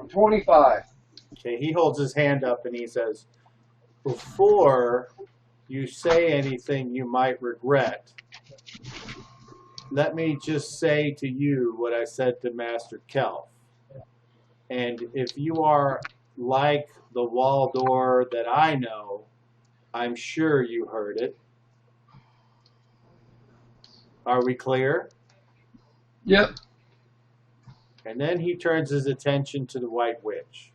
[SPEAKER 4] 25.
[SPEAKER 3] Okay, he holds his hand up and he says, "Before you say anything you might regret, let me just say to you what I said to Master Kelf. And if you are like the Waldor that I know, I'm sure you heard it. Are we clear?"
[SPEAKER 4] Yep.
[SPEAKER 3] And then he turns his attention to the White Witch.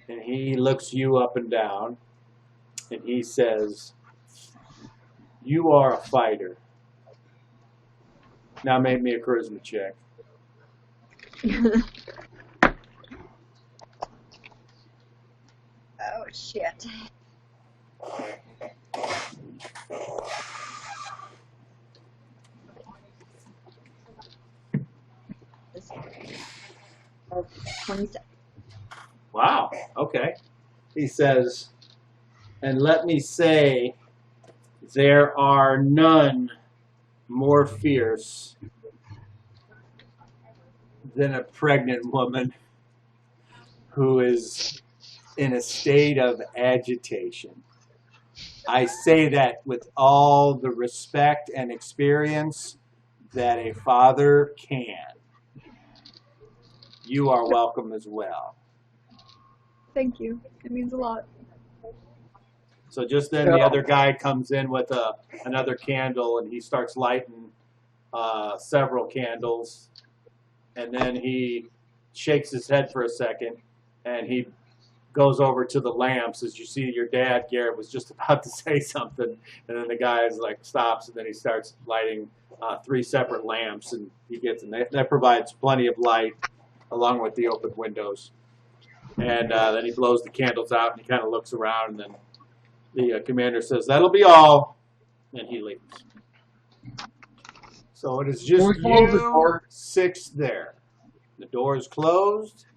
[SPEAKER 3] And he looks you up and down, and he says, "You are a fighter. Now make me a charisma check."
[SPEAKER 7] Oh, shit. This- 27.
[SPEAKER 3] Wow, okay. He says, "And let me say, there are none more fierce than a pregnant woman who is in a state of agitation. I say that with all the respect and experience that a father can. You are welcome as well."
[SPEAKER 7] Thank you. It means a lot.
[SPEAKER 3] So just then the other guy comes in with another candle, and he starts lighting several candles, and then he shakes his head for a second, and he goes over to the lamps. As you see, your dad, Garrett, was just about to say something, and then the guy is like stops, and then he starts lighting 3 separate lamps, and he gets, and that provides plenty of light along with the open windows. And then he blows the candles out, and he kind of looks around, and then the commander says, "That'll be all," and he leaves. So it is just
[SPEAKER 4] Can we close the
[SPEAKER 3] you
[SPEAKER 4] door?
[SPEAKER 3] 6 there. The door is closed,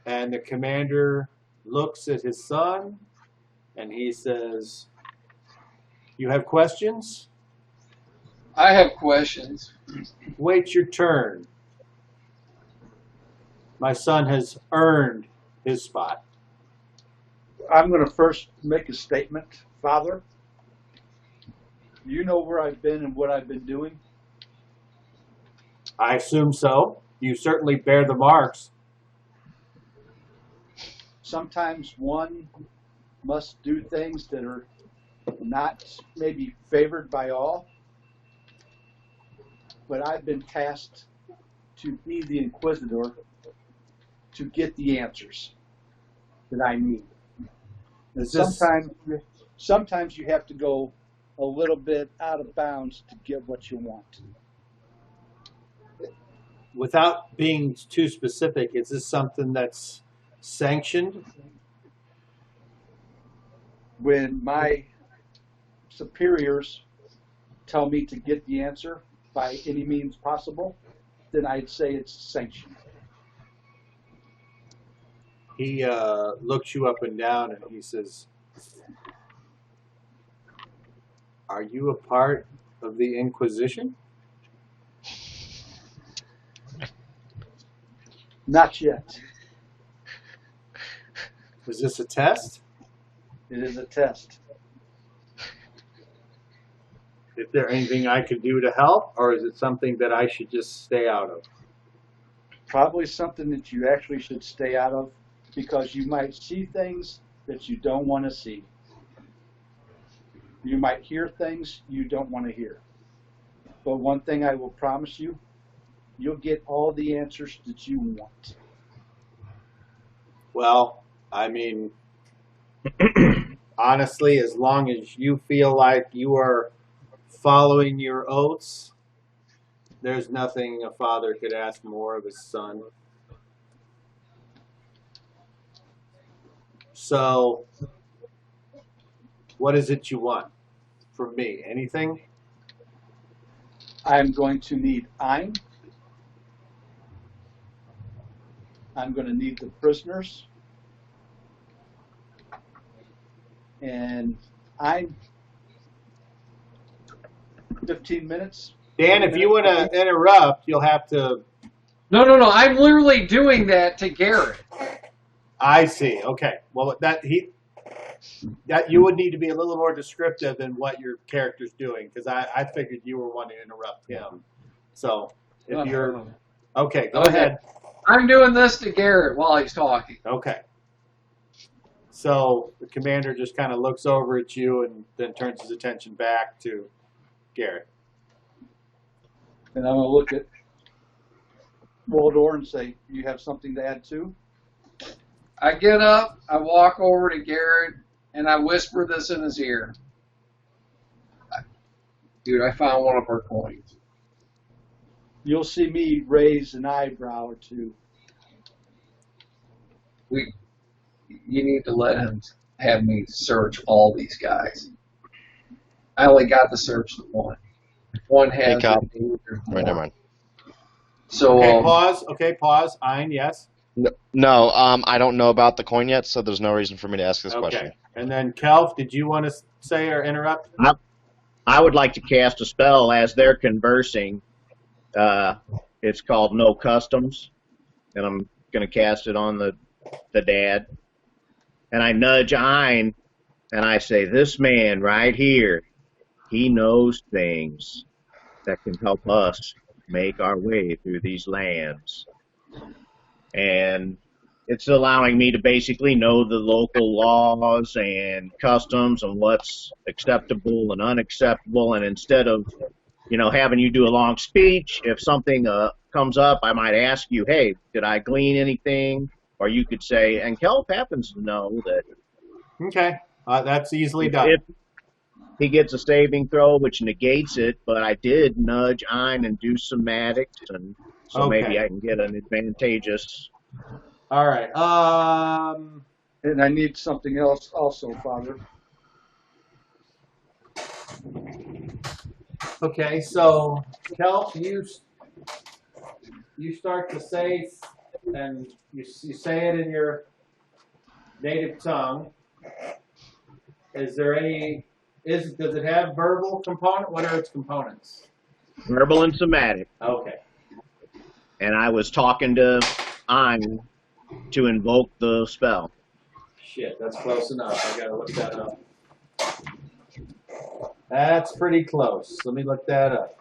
[SPEAKER 3] and the commander looks at his son, and he says, "You have questions?
[SPEAKER 4] I have questions.
[SPEAKER 3] Wait your turn. My son has earned his spot."
[SPEAKER 6] I'm going to first make a statement, Father. You know where I've been and what I've been doing.
[SPEAKER 3] "I assume so. You certainly bear the marks."
[SPEAKER 6] Sometimes one must do things that are not maybe favored by all, but I've been tasked to be the Inquisitor to get the answers that I need. And sometimes you have to go a little bit out of bounds to get what you want.
[SPEAKER 3] Without being too specific, is this something that's sanctioned?
[SPEAKER 6] When my superiors tell me to get the answer by any means possible, then I'd say it's sanctioned.
[SPEAKER 3] He looks you up and down, and he says, "Are you a part of the Inquisition?"
[SPEAKER 6] Not yet.
[SPEAKER 3] "Is this a test?"
[SPEAKER 6] It is a test.
[SPEAKER 3] "Is there anything I can do to help, or is it something that I should just stay out of?"
[SPEAKER 6] probably something that you actually should stay out of because you might see things that you don't want to see. You might hear things you don't want to hear. But one thing I will promise you, you'll get all the answers that you want.
[SPEAKER 3] Well, I mean, honestly, as long as you feel like you are following your oaths, there's nothing a father could ask more of his son. So, what is it you want from me? Anything?
[SPEAKER 6] I'm going to need Ein. I'm going to need the prisoners. And I'm 15 minutes.
[SPEAKER 3] Dan, if you want to interrupt, you'll have to.
[SPEAKER 4] No. I'm literally doing that to Garrett.
[SPEAKER 3] I see. Okay. Well, that you would need to be a little more descriptive in what your character's doing because I figured you were wanting to interrupt him. So if you're okay, go ahead.
[SPEAKER 4] I'm doing this to Garrett while he's talking.
[SPEAKER 3] Okay. So the commander just kind of looks over at you and then turns his attention back to Garrett.
[SPEAKER 6] And I'm going to look at Waldor and say, you have something to add too?
[SPEAKER 4] I get up, I walk over to Garrett, and I whisper this in his ear. Dude, I found one of our coins.
[SPEAKER 6] You'll see me raise an eyebrow or two.
[SPEAKER 4] You need to let him have me search all these guys. I only got to search the one. If one has
[SPEAKER 2] Cop.
[SPEAKER 4] it,
[SPEAKER 2] Right, never mind.
[SPEAKER 4] So
[SPEAKER 3] Okay, pause. Okay, pause. Ein, yes.
[SPEAKER 2] No, I don't know about the coin yet, so there's no reason for me to ask this question.
[SPEAKER 3] Okay. And then Kelf, did you want to say or interrupt?
[SPEAKER 1] I would like to cast a spell as they're conversing. It's called No Customs, and I'm going to cast it on the dad. And I nudge Ein, and I say, this man right here, he knows things that can help us make our way through these lands. And it's allowing me to basically know the local laws and customs and what's acceptable and unacceptable. And instead of, having you do a long speech, if something comes up, I might ask you, hey, did I glean anything? Or you could say, and Kelp happens to know that.
[SPEAKER 3] Okay, that's easily done.
[SPEAKER 1] If he gets a saving throw, which negates it, but I did nudge Ein and do somatics, and so
[SPEAKER 3] Okay.
[SPEAKER 1] maybe I can get an advantageous.
[SPEAKER 3] All right.
[SPEAKER 6] And I need something else also, Father.
[SPEAKER 3] Okay, so Kelp, you start to say, and you say it in your native tongue. Does it have verbal component? What are its components?
[SPEAKER 1] Verbal and somatic.
[SPEAKER 3] Okay.
[SPEAKER 1] And I was talking to Ein to invoke the spell.
[SPEAKER 3] Shit, that's close enough. I gotta look that up. That's pretty close. Let me look that up.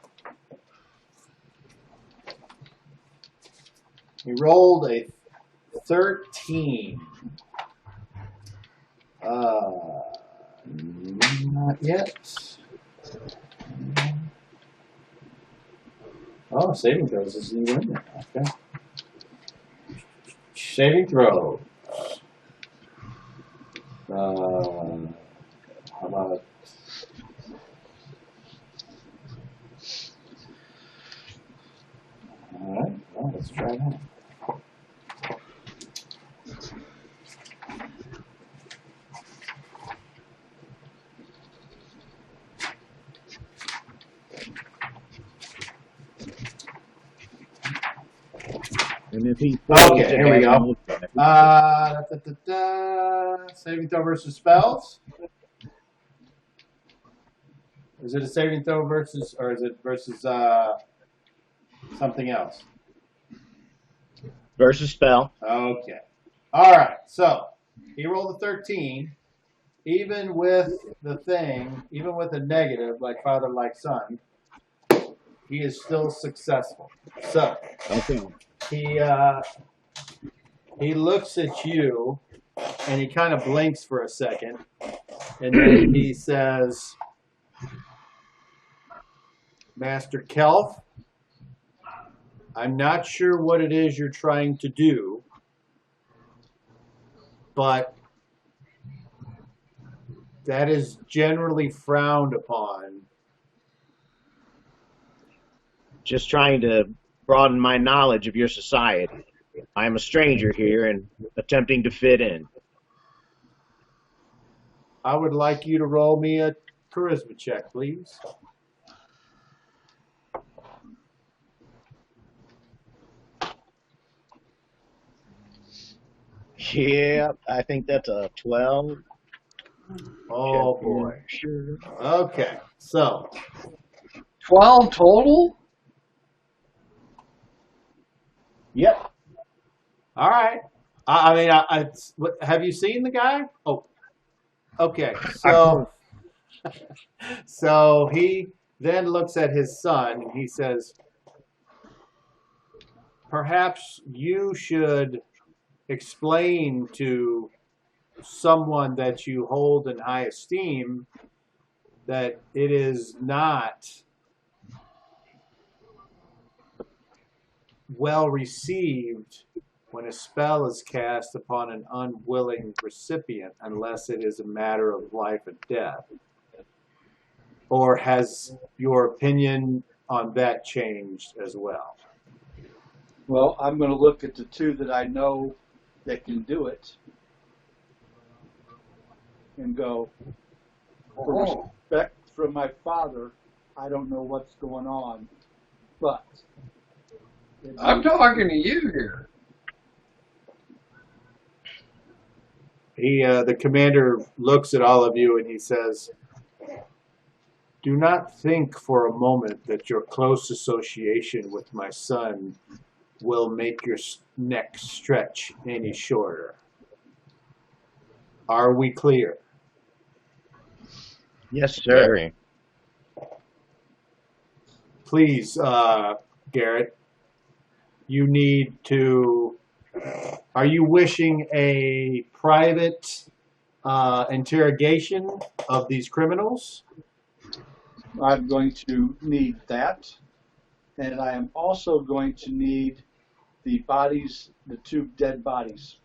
[SPEAKER 3] He rolled a 13. Not yet. Oh, saving throws isn't even in there. Okay. Saving throws. How about all right, well, let's try that.
[SPEAKER 1] And if he
[SPEAKER 3] Okay, here we go. Saving throw versus spells. Is it a saving throw versus, or is it versus something else?
[SPEAKER 1] Versus spell.
[SPEAKER 3] Okay. All right. So he rolled a 13. Even with the thing, even with a negative, like father, like son, he is still successful. So
[SPEAKER 1] Okay.
[SPEAKER 3] he looks at you, and he kind of blinks for a second, and then he says, Master Kelf, I'm not sure what it is you're trying to do, but that is generally frowned upon.
[SPEAKER 1] Just trying to broaden my knowledge of your society. I am a stranger here and attempting to fit in.
[SPEAKER 3] I would like you to roll me a charisma check, please.
[SPEAKER 1] Yeah, I think that's a 12.
[SPEAKER 3] Oh boy.
[SPEAKER 1] Sure.
[SPEAKER 3] Okay, so
[SPEAKER 4] 12 total?
[SPEAKER 1] Yep.
[SPEAKER 3] all right. Have you seen the guy? Oh, okay. So he then looks at his son and he says, perhaps you should explain to someone that you hold in high esteem that it is not well received when a spell is cast upon an unwilling recipient unless it is a matter of life and death. Or has your opinion on that changed as well?
[SPEAKER 6] Well, I'm going to look at the two that I know that can do it and go, for respect from my father, I don't know what's going on, but
[SPEAKER 4] I'm talking to you here.
[SPEAKER 3] The commander looks at all of you and he says, do not think for a moment that your close association with my son will make your neck stretch any shorter. Are we clear?
[SPEAKER 1] Yes, sir.
[SPEAKER 2] Very.
[SPEAKER 3] Please, Garrett, you need to... Are you wishing a private interrogation of these criminals?
[SPEAKER 6] I'm going to need that. And I am also going to need the bodies, the two dead bodies.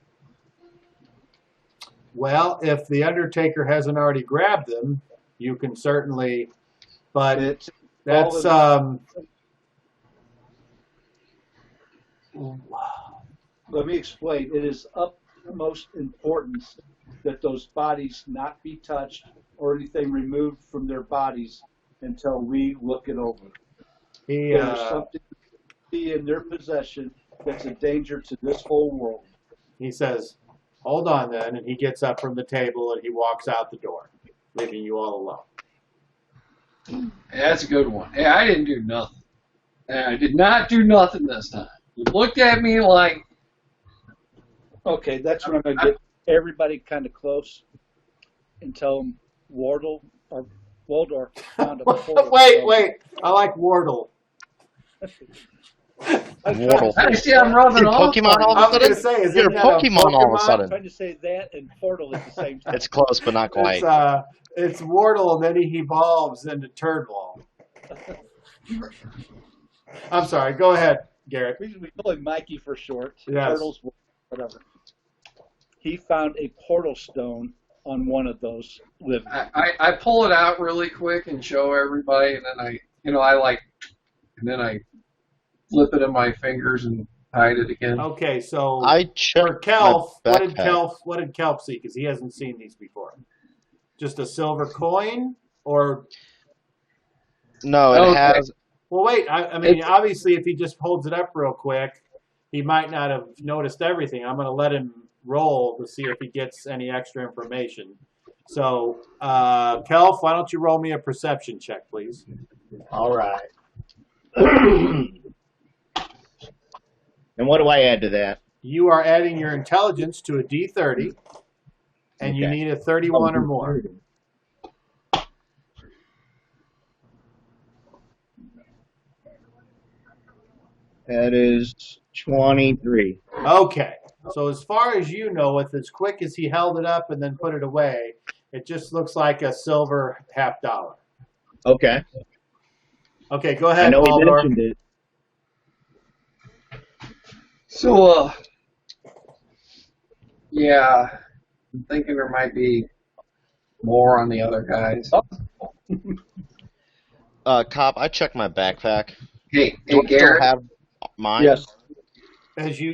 [SPEAKER 3] Well, if the Undertaker hasn't already grabbed them, you can certainly, but that's,
[SPEAKER 6] let me explain. It is utmost importance that those bodies not be touched or anything removed from their bodies until we look it over. There's something be in their possession that's a danger to this whole world.
[SPEAKER 3] He says, hold on then, and he gets up from the table and he walks out the door, leaving you all alone.
[SPEAKER 4] Yeah, that's a good one. Hey, I didn't do nothing. I did not do nothing this time. You looked at me like...
[SPEAKER 6] Okay, that's when I'm going to get everybody kind of close and tell them Wardle or Waldorf found a portal.
[SPEAKER 3] Wait, I like Wardle.
[SPEAKER 2] Wardle.
[SPEAKER 4] I see I'm rubbing
[SPEAKER 2] You're
[SPEAKER 4] off.
[SPEAKER 2] Pokemon all
[SPEAKER 3] I
[SPEAKER 2] of
[SPEAKER 3] was
[SPEAKER 2] a
[SPEAKER 3] going to
[SPEAKER 2] sudden?
[SPEAKER 3] say, is
[SPEAKER 2] You're
[SPEAKER 3] it
[SPEAKER 2] a Pokemon all of a
[SPEAKER 6] I'm
[SPEAKER 2] sudden.
[SPEAKER 6] trying to say that and portal at the same time.
[SPEAKER 2] It's close, but not quite.
[SPEAKER 3] It's Wardle, and then he evolves into Turdball. I'm sorry, go ahead, Garrett.
[SPEAKER 6] We call him Mikey for short.
[SPEAKER 3] Yes.
[SPEAKER 6] Turtles, whatever. He found a portal stone on one of those living.
[SPEAKER 4] I pull it out really quick and show everybody, and then I flip it in my fingers and hide it again.
[SPEAKER 3] Okay, so
[SPEAKER 2] I
[SPEAKER 3] for
[SPEAKER 2] checked
[SPEAKER 3] Kelf,
[SPEAKER 2] my
[SPEAKER 3] what did
[SPEAKER 2] backpack.
[SPEAKER 3] Kelf see? Because he hasn't seen these before. Just a silver coin, or
[SPEAKER 2] No, it
[SPEAKER 4] Okay.
[SPEAKER 2] has.
[SPEAKER 3] well, wait. I mean, obviously, if he just holds it up real quick, he might not have noticed everything. I'm going to let him roll to see if he gets any extra information. So, Kelf, why don't you roll me a perception check, please?
[SPEAKER 1] All right. And what do I add to that?
[SPEAKER 3] You are adding your intelligence to a D30, and you
[SPEAKER 1] Okay.
[SPEAKER 3] need a 31 or more.
[SPEAKER 1] That is 23.
[SPEAKER 3] Okay. So as far as you know, with as quick as he held it up and then put it away, it just looks like a silver $50.
[SPEAKER 1] Okay.
[SPEAKER 3] Okay, go
[SPEAKER 1] I
[SPEAKER 3] ahead,
[SPEAKER 1] know he
[SPEAKER 3] Waldorf.
[SPEAKER 1] mentioned it.
[SPEAKER 4] So, yeah, I'm thinking there might be more on the other guys.
[SPEAKER 2] Cop, I checked my backpack.
[SPEAKER 4] Hey,
[SPEAKER 2] Do I still
[SPEAKER 4] Garrett.
[SPEAKER 2] have mine?
[SPEAKER 6] Yes.
[SPEAKER 3] As you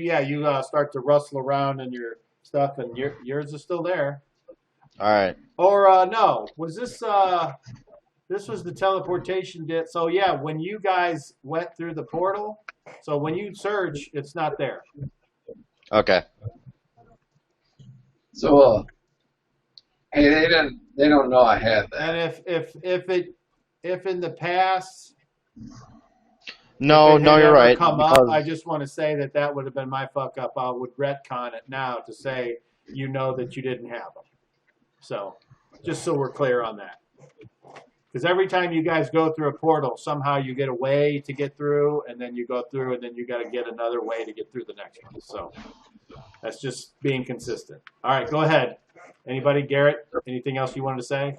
[SPEAKER 3] start to rustle around in your stuff, and yours is still there.
[SPEAKER 2] All right.
[SPEAKER 3] Or no, was this this was the teleportation bit? So yeah, when you guys went through the portal, so when you search, it's not there.
[SPEAKER 2] Okay.
[SPEAKER 4] So, hey, they don't know I had that.
[SPEAKER 3] And if in the past
[SPEAKER 2] No,
[SPEAKER 3] if it
[SPEAKER 2] no,
[SPEAKER 3] had
[SPEAKER 2] you're
[SPEAKER 3] ever
[SPEAKER 2] right.
[SPEAKER 3] come up, I
[SPEAKER 2] Because
[SPEAKER 3] just want to say that would have been my fuck up. I would retcon it now to say you know that you didn't have them. So, just so we're clear on that. Because every time you guys go through a portal, somehow you get a way to get through, and then you go through, and then you got to get another way to get through the next one. So, that's just being consistent. All right, go ahead. Anybody, Garrett? Anything else you wanted to say?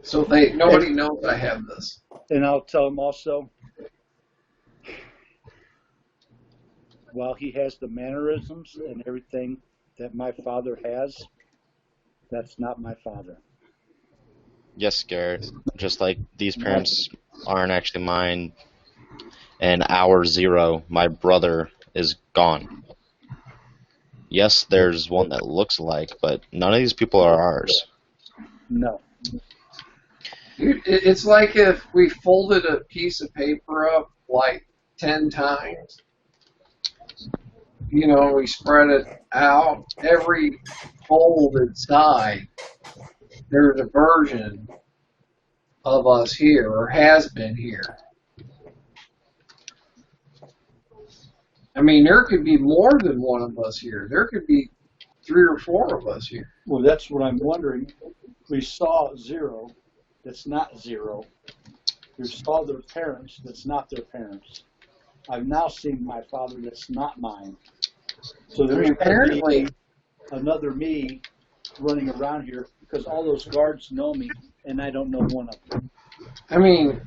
[SPEAKER 4] So nobody knows I have this.
[SPEAKER 6] And I'll tell him also, while he has the mannerisms and everything that my father has, that's not my father.
[SPEAKER 2] yes, Garrett. Just like these parents aren't actually mine, and hour 0, my brother is gone. Yes, there's one that looks alike, but none of these people are ours.
[SPEAKER 6] No.
[SPEAKER 4] Dude, it's like if we folded a piece of paper up like 10 times. You know, we spread it out. Every folded side, there's a version of us here, or has been here. I mean, there could be more than one of us here. There could be 3 or 4 of us here.
[SPEAKER 6] Well, that's what I'm wondering. We saw 0 that's not 0. We saw their parents that's not their parents. I've now seen my father that's not mine. So there's
[SPEAKER 4] Apparently,
[SPEAKER 6] another me running around here because all those guards know me and I don't know one of them.
[SPEAKER 4] I mean,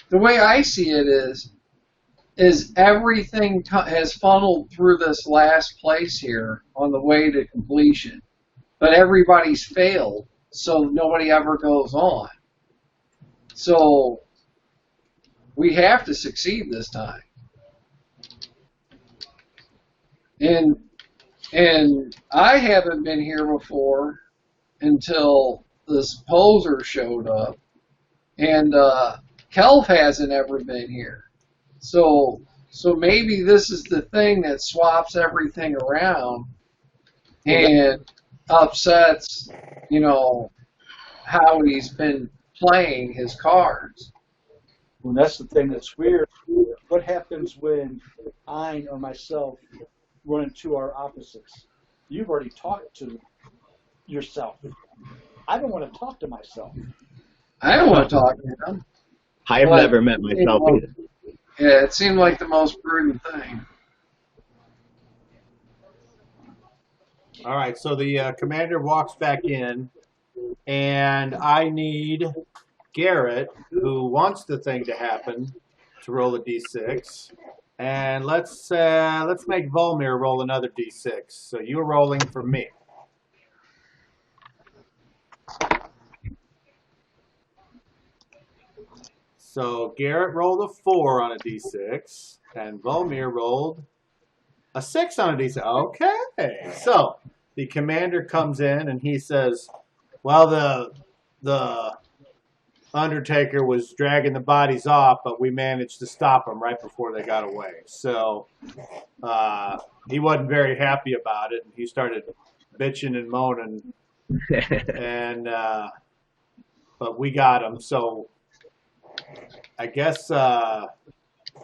[SPEAKER 4] the way I see it is everything has funneled through this last place here on the way to completion, but everybody's failed, so nobody ever goes on. So we have to succeed this time. And I haven't been here before until this poser showed up, and Kelv hasn't ever been here. So maybe this is the thing that swaps everything around and upsets, you know, how he's been playing his cards.
[SPEAKER 6] Well, that's the thing that's weird. What happens when I or myself run into our opposites? You've already talked to yourself. I don't want to talk to myself.
[SPEAKER 4] I don't want to talk to him.
[SPEAKER 1] I have
[SPEAKER 4] But,
[SPEAKER 1] never met myself either.
[SPEAKER 4] Yeah, it seemed like the most prudent thing.
[SPEAKER 3] All right, so the commander walks back in, and I need Garrett, who wants the thing to happen, to roll a d6. And let's make Volmir roll another d6. So you're rolling for me. So Garrett rolled a 4 on a d6, and Volmir rolled a 6 on a d6. Okay, so the commander comes in and he says, "Well, the Undertaker was dragging the bodies off, but we managed to stop them right before they got away. So he wasn't very happy about it, and he started bitching and moaning. And but we got him. So I guess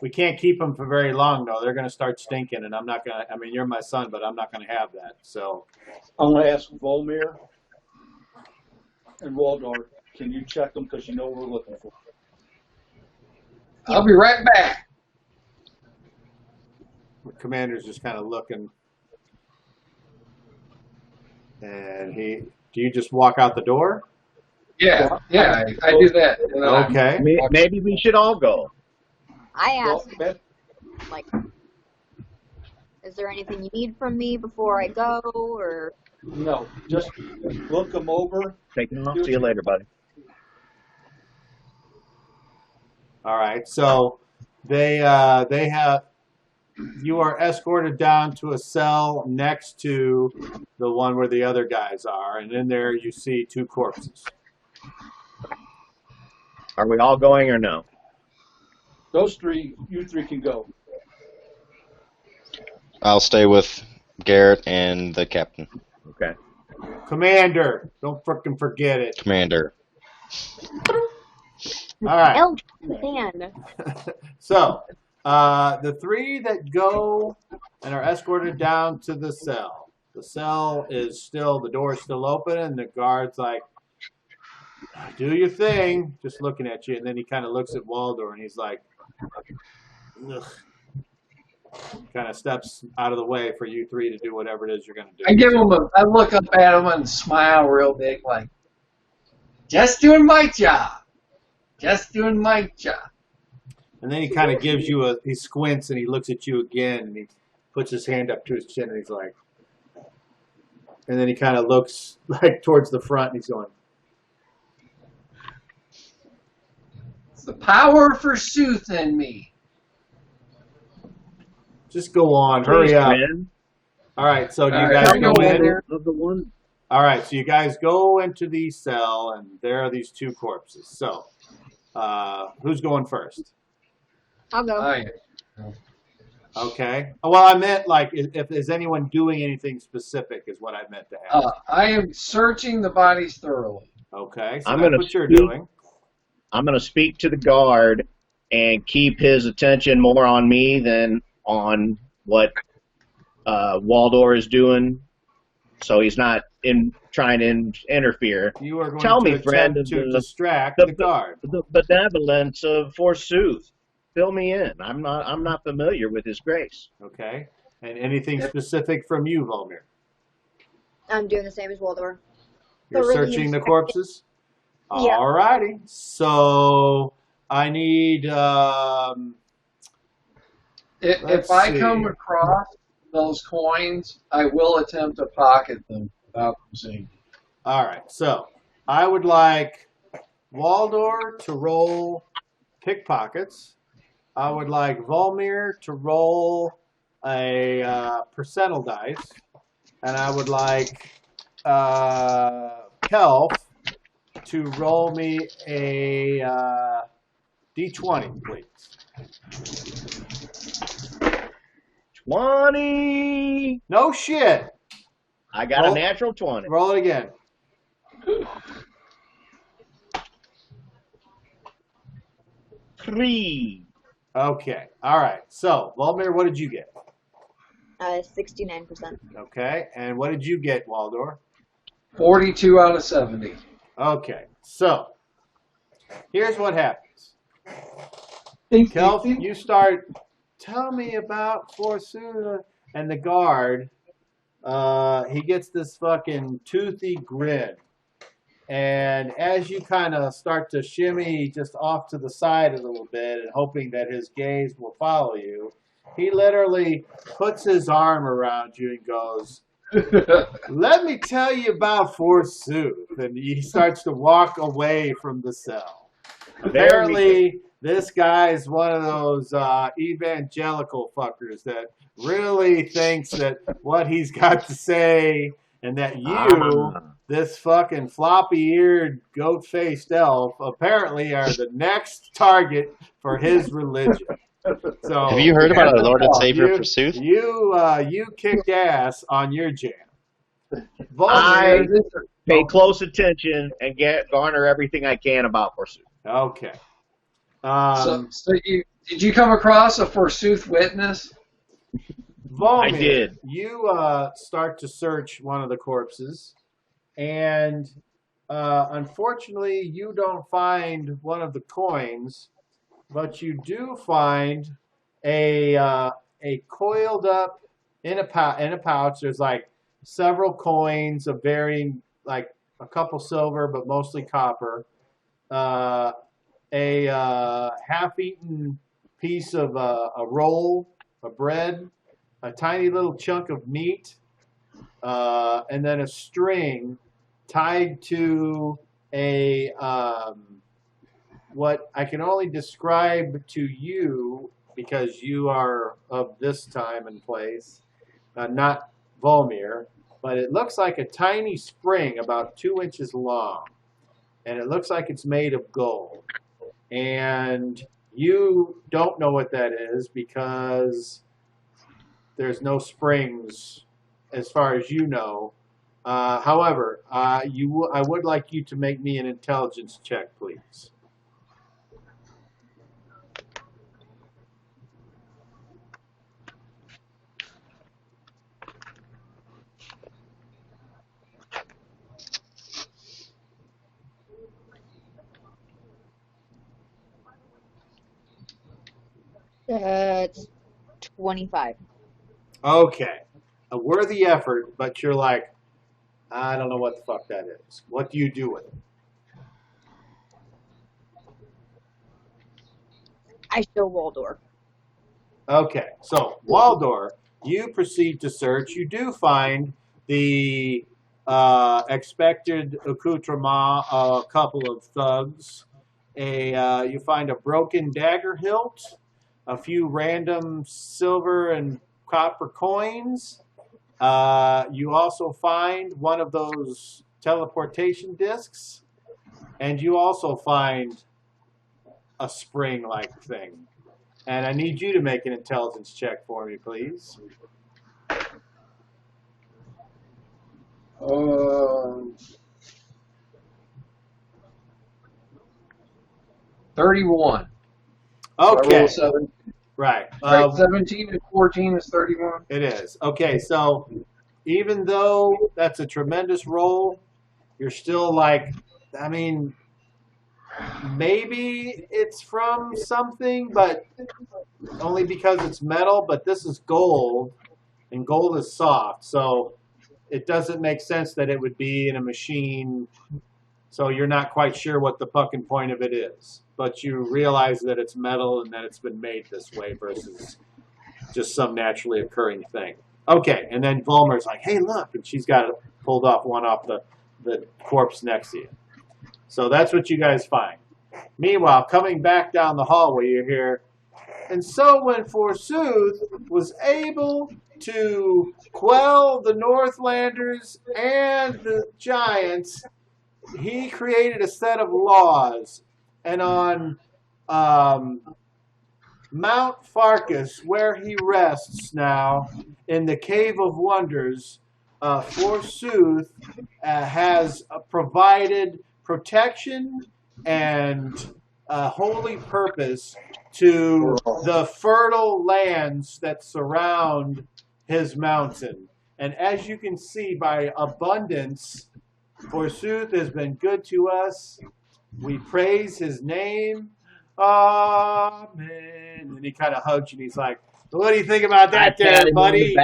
[SPEAKER 3] we can't keep them for very long, though. They're going to start stinking, and I'm not going to. I mean, you're my son, but I'm not going to have that. So
[SPEAKER 6] I'm going to ask Volmir and Waldorf, can you check them because you know what we're looking for?
[SPEAKER 4] I'll be right back.
[SPEAKER 3] commander's just kind of looking. And do you just walk out the door?
[SPEAKER 4] Yeah, I do that. And then
[SPEAKER 3] Okay.
[SPEAKER 1] Maybe we should all go.
[SPEAKER 7] I
[SPEAKER 6] Well,
[SPEAKER 7] asked,
[SPEAKER 6] Beth,
[SPEAKER 7] like, is there anything you need from me before I go, or?
[SPEAKER 6] no, just look them over.
[SPEAKER 1] Take it off. See you later, buddy.
[SPEAKER 3] All right. So they have. You are escorted down to a cell next to the one where the other guys are, and in there you see 2 corpses.
[SPEAKER 1] Are we all going or no?
[SPEAKER 6] Those three, you three can go.
[SPEAKER 2] I'll stay with Garrett and the captain.
[SPEAKER 1] Okay.
[SPEAKER 3] Commander, don't frickin' forget it.
[SPEAKER 2] Commander.
[SPEAKER 3] All right.
[SPEAKER 7] El man.
[SPEAKER 3] So, the 3 that go and are escorted down to the cell. The cell is still, the door is still open, and the guard's like, do your thing, just looking at you. And then he kind of looks at Waldor, and he's like, ugh. Kind of steps out of the way for you 3 to do whatever it is you're going to do.
[SPEAKER 4] I look up at him and smile real big, like, just doing my job. Just doing my job.
[SPEAKER 3] And then he kind of gives you he squints and he looks at you again, and he puts his hand up to his chin, and he's like, and then he kind of looks like towards the front, and he's going,
[SPEAKER 4] It's the power of forsooth in me.
[SPEAKER 3] just go on, hurry up. All right, so do you guys go in?
[SPEAKER 1] Of the one.
[SPEAKER 3] All right, so you guys go into the cell, and there are these 2 corpses. So, who's going first?
[SPEAKER 7] I'll go.
[SPEAKER 4] Oh, yeah.
[SPEAKER 3] Okay. Well, I meant like, if is anyone doing anything specific is what I meant to ask.
[SPEAKER 4] I am searching the bodies thoroughly.
[SPEAKER 3] Okay, so
[SPEAKER 1] I'm
[SPEAKER 3] that's
[SPEAKER 1] gonna
[SPEAKER 3] what you're
[SPEAKER 1] speak.
[SPEAKER 3] doing.
[SPEAKER 1] I'm going to speak to the guard and keep his attention more on me than on what Waldor is doing, so he's not trying to interfere.
[SPEAKER 3] You are going
[SPEAKER 1] Tell
[SPEAKER 3] to
[SPEAKER 1] me,
[SPEAKER 3] attempt
[SPEAKER 1] friend,
[SPEAKER 3] to
[SPEAKER 1] the-
[SPEAKER 3] distract
[SPEAKER 1] the-
[SPEAKER 3] the guard.
[SPEAKER 1] The benevolence of Forsooth. Fill me in. I'm not familiar with his grace.
[SPEAKER 3] Okay. And anything specific from you, Volmir?
[SPEAKER 7] I'm doing the same as Waldor.
[SPEAKER 3] You're
[SPEAKER 7] Thoroughly
[SPEAKER 3] searching the
[SPEAKER 7] inspecting.
[SPEAKER 3] corpses?
[SPEAKER 7] Yeah.
[SPEAKER 3] All righty. So I need,
[SPEAKER 4] If
[SPEAKER 3] Let's
[SPEAKER 4] I
[SPEAKER 3] see.
[SPEAKER 4] come across those coins, I will attempt to pocket them without them seeing.
[SPEAKER 3] all right. So I would like Waldor to roll pickpockets. I would like Volmir to roll a percentile dice. And I would like Kelf to roll me a D20, please.
[SPEAKER 1] 20.
[SPEAKER 3] No shit.
[SPEAKER 1] I got
[SPEAKER 3] Roll-
[SPEAKER 1] a natural 20.
[SPEAKER 3] Roll it again.
[SPEAKER 1] 3.
[SPEAKER 3] Okay. All right. So, Volmir, what did you get?
[SPEAKER 7] 69%.
[SPEAKER 3] Okay. And what did you get, Waldor?
[SPEAKER 4] 42 out of 70.
[SPEAKER 3] Okay. So, here's what happens.
[SPEAKER 6] Think,
[SPEAKER 3] Kelf,
[SPEAKER 6] think.
[SPEAKER 3] you start, tell me about Forsooth. And the guard, he gets this fucking toothy grin. And as you kind of start to shimmy just off to the side a little bit and hoping that his gaze will follow you, he literally puts his arm around you and goes, let me tell you about Forsooth. And he starts to walk away from the cell. Apparently, this guy is one of those evangelical fuckers that really thinks that what he's got to say, and that you, this fucking floppy-eared, goat-faced elf, apparently are the next target for his religion. So,
[SPEAKER 2] Have you heard about our Lord and Savior
[SPEAKER 3] you,
[SPEAKER 2] Forsooth?
[SPEAKER 3] you kicked ass on your jam.
[SPEAKER 1] I
[SPEAKER 3] Volmir,
[SPEAKER 1] pay close attention and garner everything I can about Forsooth.
[SPEAKER 3] okay.
[SPEAKER 4] So did you come across a forsooth witness?
[SPEAKER 3] Volmir,
[SPEAKER 1] I did.
[SPEAKER 3] You start to search one of the corpses, and unfortunately, you don't find one of the coins, but you do find a a coiled up in a pouch. There's like several coins of varying, like a couple silver, but mostly copper. A half-eaten piece of a roll of bread, a tiny little chunk of meat, and then a string tied to a what I can only describe to you because you are of this time and place, not Volmir, but it looks like a tiny spring about 2 inches long, and it looks like it's made of gold. And you don't know what that is because there's no springs as far as you know. However, I would like you to make me an intelligence check, please.
[SPEAKER 7] It's 25.
[SPEAKER 3] Okay. A worthy effort, but you're like, I don't know what the fuck that is. What do you do with it?
[SPEAKER 7] I show Waldor.
[SPEAKER 3] Okay. So, Waldor, you proceed to search. You do find the expected accoutrement, a couple of thugs. You find a broken dagger hilt, a few random silver and copper coins. You also find one of those teleportation discs, and you also find a spring-like thing. And I need you to make an intelligence check for me, please.
[SPEAKER 4] 31.
[SPEAKER 3] Okay.
[SPEAKER 4] So I roll 7.
[SPEAKER 3] Right.
[SPEAKER 4] Right, 17 and 14 is 31.
[SPEAKER 3] It is. Okay, so even though that's a tremendous roll, you're still like, I mean, maybe it's from something, but only because it's metal, but this is gold, and gold is soft, so it doesn't make sense that it would be in a machine, so you're not quite sure what the fucking point of it is. But you realize that it's metal and that it's been made this way versus just some naturally occurring thing. Okay, and then Volmer's like, hey, look, and she's got it pulled off the corpse next to you. So that's what you guys find. Meanwhile, coming back down the hallway, you hear, and so when Forsooth was able to quell the Northlanders and the giants, he created a set of laws. And on Mount Farkas, where he rests now, in the Cave of Wonders, Forsooth has provided protection and holy purpose to the fertile lands that surround his mountain. And as you can see, by abundance, Forsooth has been good to us. We praise his name. Amen. And he kind of hugs you and he's like, what do you think about that there, buddy?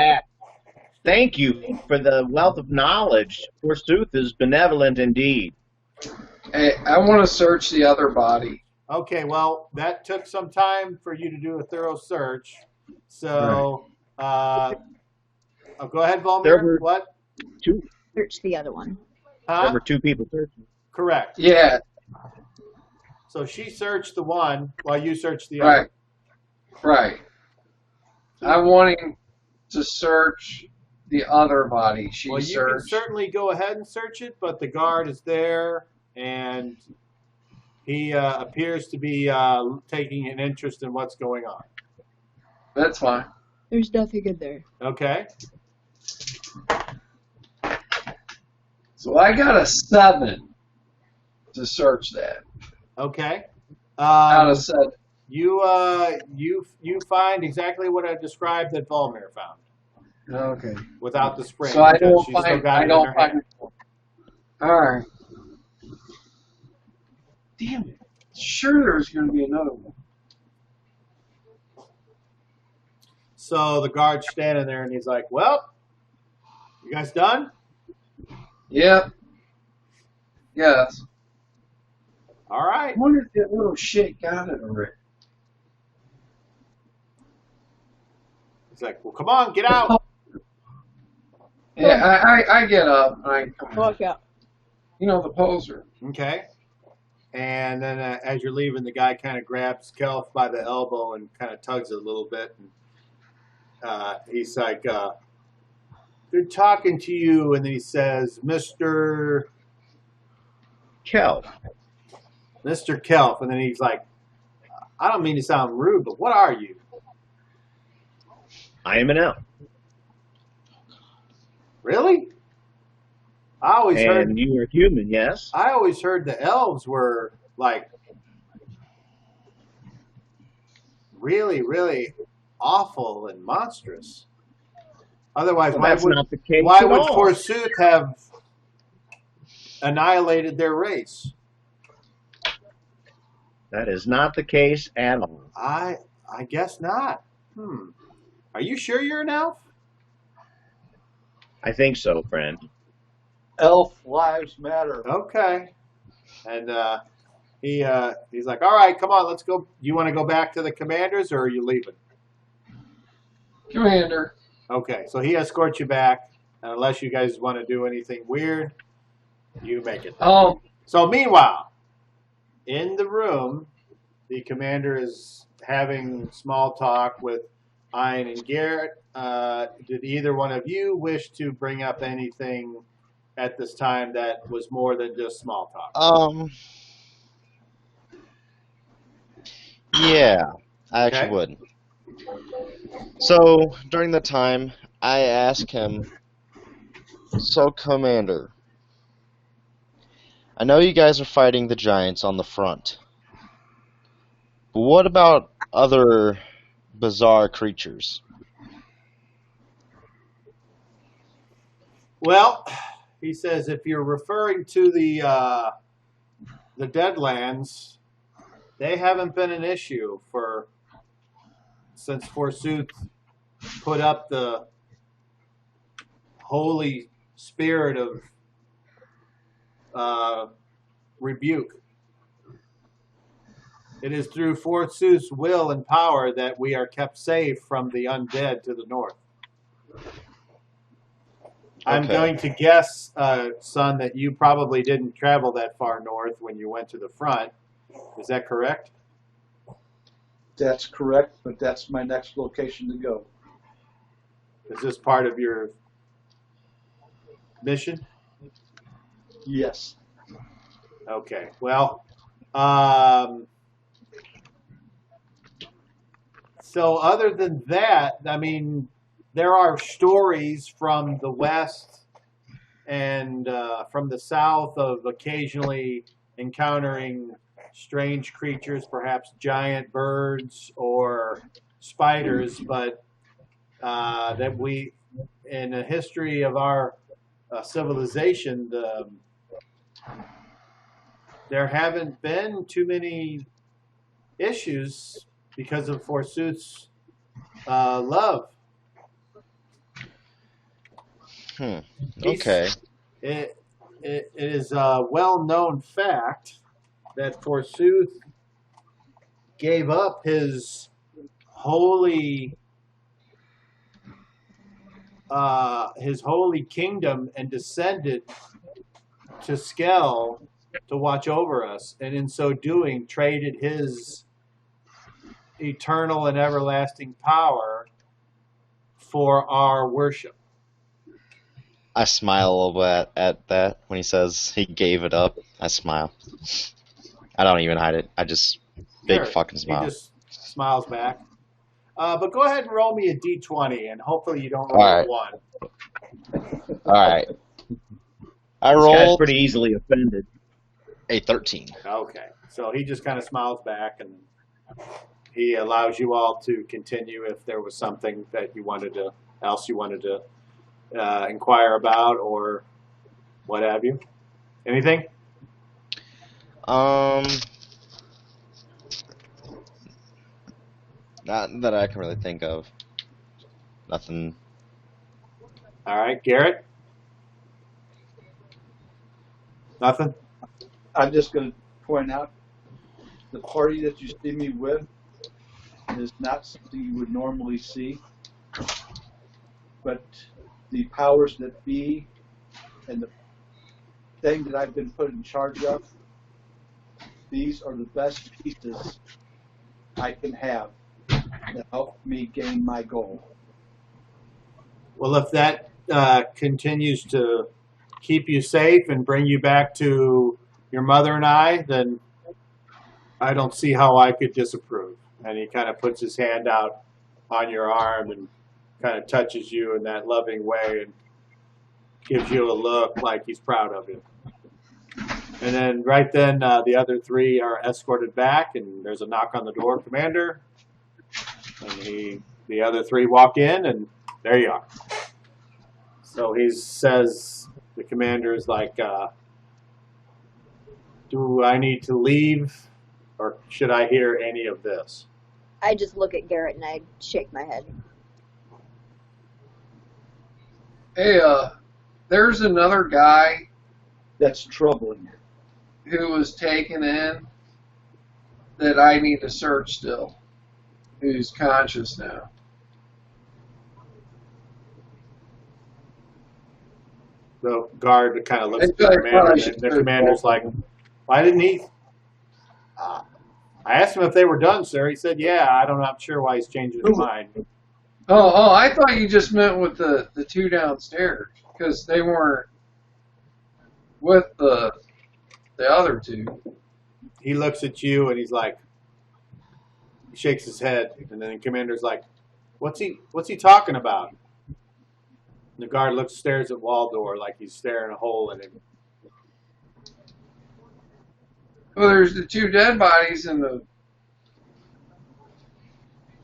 [SPEAKER 1] Thank you for the wealth of knowledge. Forsooth is benevolent indeed.
[SPEAKER 4] Hey, I want to search the other body.
[SPEAKER 3] Okay, well, that took some time for you to do a thorough search. So, go ahead, Volmir. What?
[SPEAKER 7] Search the other one.
[SPEAKER 1] There were 2 people searching.
[SPEAKER 3] Correct.
[SPEAKER 4] Yeah.
[SPEAKER 3] So she searched the one while you searched the other.
[SPEAKER 4] Right. I'm wanting to search the other body.
[SPEAKER 3] Well, you can certainly go ahead and search it, but the guard is there, and he appears to be taking an interest in what's going on.
[SPEAKER 4] That's fine.
[SPEAKER 7] There's nothing in there.
[SPEAKER 3] Okay.
[SPEAKER 4] So I got a 7 to search that.
[SPEAKER 3] Okay.
[SPEAKER 4] Out of 7.
[SPEAKER 3] You find exactly what I described that Volmir found.
[SPEAKER 4] Okay.
[SPEAKER 3] Without the spring.
[SPEAKER 4] So I don't find. I don't find. All right. Damn it! Sure, there's going to be another one.
[SPEAKER 3] So the guard's standing there, and he's like, "Well, you guys done?"
[SPEAKER 4] Yep. Yes.
[SPEAKER 3] All right.
[SPEAKER 4] I wonder if that little shit got it already.
[SPEAKER 3] He's like, "Well, come on, get out."
[SPEAKER 4] Yeah, I get up and I come
[SPEAKER 7] Look
[SPEAKER 4] out.
[SPEAKER 7] out.
[SPEAKER 4] You know, the poser.
[SPEAKER 3] Okay. And then as you're leaving, the guy kind of grabs Kelf by the elbow and kind of tugs it a little bit. And he's like, "Good talking to you." And then he says, Mr.
[SPEAKER 1] Kelf.
[SPEAKER 3] Kelf. And then he's like, "I don't mean to sound rude, but what are you?"
[SPEAKER 1] I am an elf.
[SPEAKER 3] Really? I always heard.
[SPEAKER 1] And you are human, yes?
[SPEAKER 3] I always heard the elves were like really, really awful and monstrous. Otherwise,
[SPEAKER 1] Well,
[SPEAKER 3] why
[SPEAKER 1] that's
[SPEAKER 3] would
[SPEAKER 1] not the case
[SPEAKER 3] why
[SPEAKER 1] at
[SPEAKER 3] would
[SPEAKER 1] all.
[SPEAKER 3] Forsooth have annihilated their race?
[SPEAKER 1] That is not the case at all.
[SPEAKER 3] I guess not. Are you sure you're an elf?
[SPEAKER 1] I think so, friend.
[SPEAKER 6] Elf lives matter.
[SPEAKER 3] Okay. And he's like, "All right, come on, let's go. You want to go back to the commanders, or are you leaving?"
[SPEAKER 4] Commander.
[SPEAKER 3] Okay, so he escorts you back, and unless you guys want to do anything weird, you make it. So meanwhile, in the room, the commander is having small talk with Ian and Garrett. Did either one of you wish to bring up anything at this time that was more than just small talk?
[SPEAKER 2] Yeah, I actually
[SPEAKER 3] Okay.
[SPEAKER 2] would. So during the time, I asked him, "So, Commander, I know you guys are fighting the giants on the front, but what about other bizarre creatures?"
[SPEAKER 3] Well, he says if you're referring to the Deadlands, they haven't been an issue since Forsooth put up the holy spirit of rebuke. It is through Forsooth's will and power that we are kept safe from the undead to the north. I'm
[SPEAKER 2] Okay.
[SPEAKER 3] going to guess, son, that you probably didn't travel that far north when you went to the front. Is that correct?
[SPEAKER 6] That's correct, but that's my next location to go.
[SPEAKER 3] Is this part of your mission?
[SPEAKER 6] Yes.
[SPEAKER 3] Okay. Well, so other than that, I mean, there are stories from the west and from the south of occasionally encountering strange creatures, perhaps giant birds or spiders, but that we, in the history of our civilization, there haven't been too many issues because of Forsooth's love.
[SPEAKER 2] Okay.
[SPEAKER 3] It is a well-known fact that Forsooth gave up his holy kingdom and descended to Skell to watch over us, and in so doing traded his eternal and everlasting power for our worship.
[SPEAKER 2] I smile a little bit at that when he says he gave it up. I smile. I don't even hide it. I just big
[SPEAKER 3] Sure.
[SPEAKER 2] fucking smile.
[SPEAKER 3] He just smiles back. But go ahead and roll me a d20, and hopefully you don't roll
[SPEAKER 2] All right.
[SPEAKER 3] a 1.
[SPEAKER 2] All right. I
[SPEAKER 1] This guy's
[SPEAKER 2] rolled
[SPEAKER 1] pretty easily offended.
[SPEAKER 2] a 13.
[SPEAKER 3] Okay. So he just kind of smiles back, and he allows you all to continue if there was something that you wanted to inquire about or what have you. Anything?
[SPEAKER 2] Not that I can really think of. Nothing.
[SPEAKER 3] All right, Garrett? Nothing?
[SPEAKER 6] I'm just going to point out the party that you see me with is not something you would normally see, but the powers that be and the thing that I've been put in charge of, these are the best pieces I can have to help me gain my goal.
[SPEAKER 3] Well, if that continues to keep you safe and bring you back to your mother and I, then I don't see how I could disapprove. And he kind of puts his hand out on your arm and kind of touches you in that loving way and gives you a look like he's proud of you. And then right then, the other three are escorted back, and there's a knock on the door, Commander. And the other three walk in, and there you are. So he says, the commander is like, do I need to leave, or should I hear any of this?
[SPEAKER 7] I just look at Garrett and I shake my head.
[SPEAKER 4] Hey, there's another guy
[SPEAKER 6] That's troubling.
[SPEAKER 4] who was taken in that I need to search still, who's conscious now.
[SPEAKER 3] The guard kind of looks at the
[SPEAKER 4] I
[SPEAKER 3] commander,
[SPEAKER 4] probably
[SPEAKER 3] and
[SPEAKER 4] should
[SPEAKER 3] the
[SPEAKER 4] search
[SPEAKER 3] commander's
[SPEAKER 4] both
[SPEAKER 3] like,
[SPEAKER 4] of them.
[SPEAKER 3] why didn't he? I asked him if they were done, sir. He said, yeah, I'm not sure why he's changing his mind.
[SPEAKER 4] Oh, I thought you just meant with the two downstairs, because they weren't with the other two.
[SPEAKER 3] He looks at you and he's like, he shakes his head, and then the commander's like, what's he talking about? And the guard stares at Waldor like he's staring a hole in him.
[SPEAKER 4] Well, there's the two dead bodies and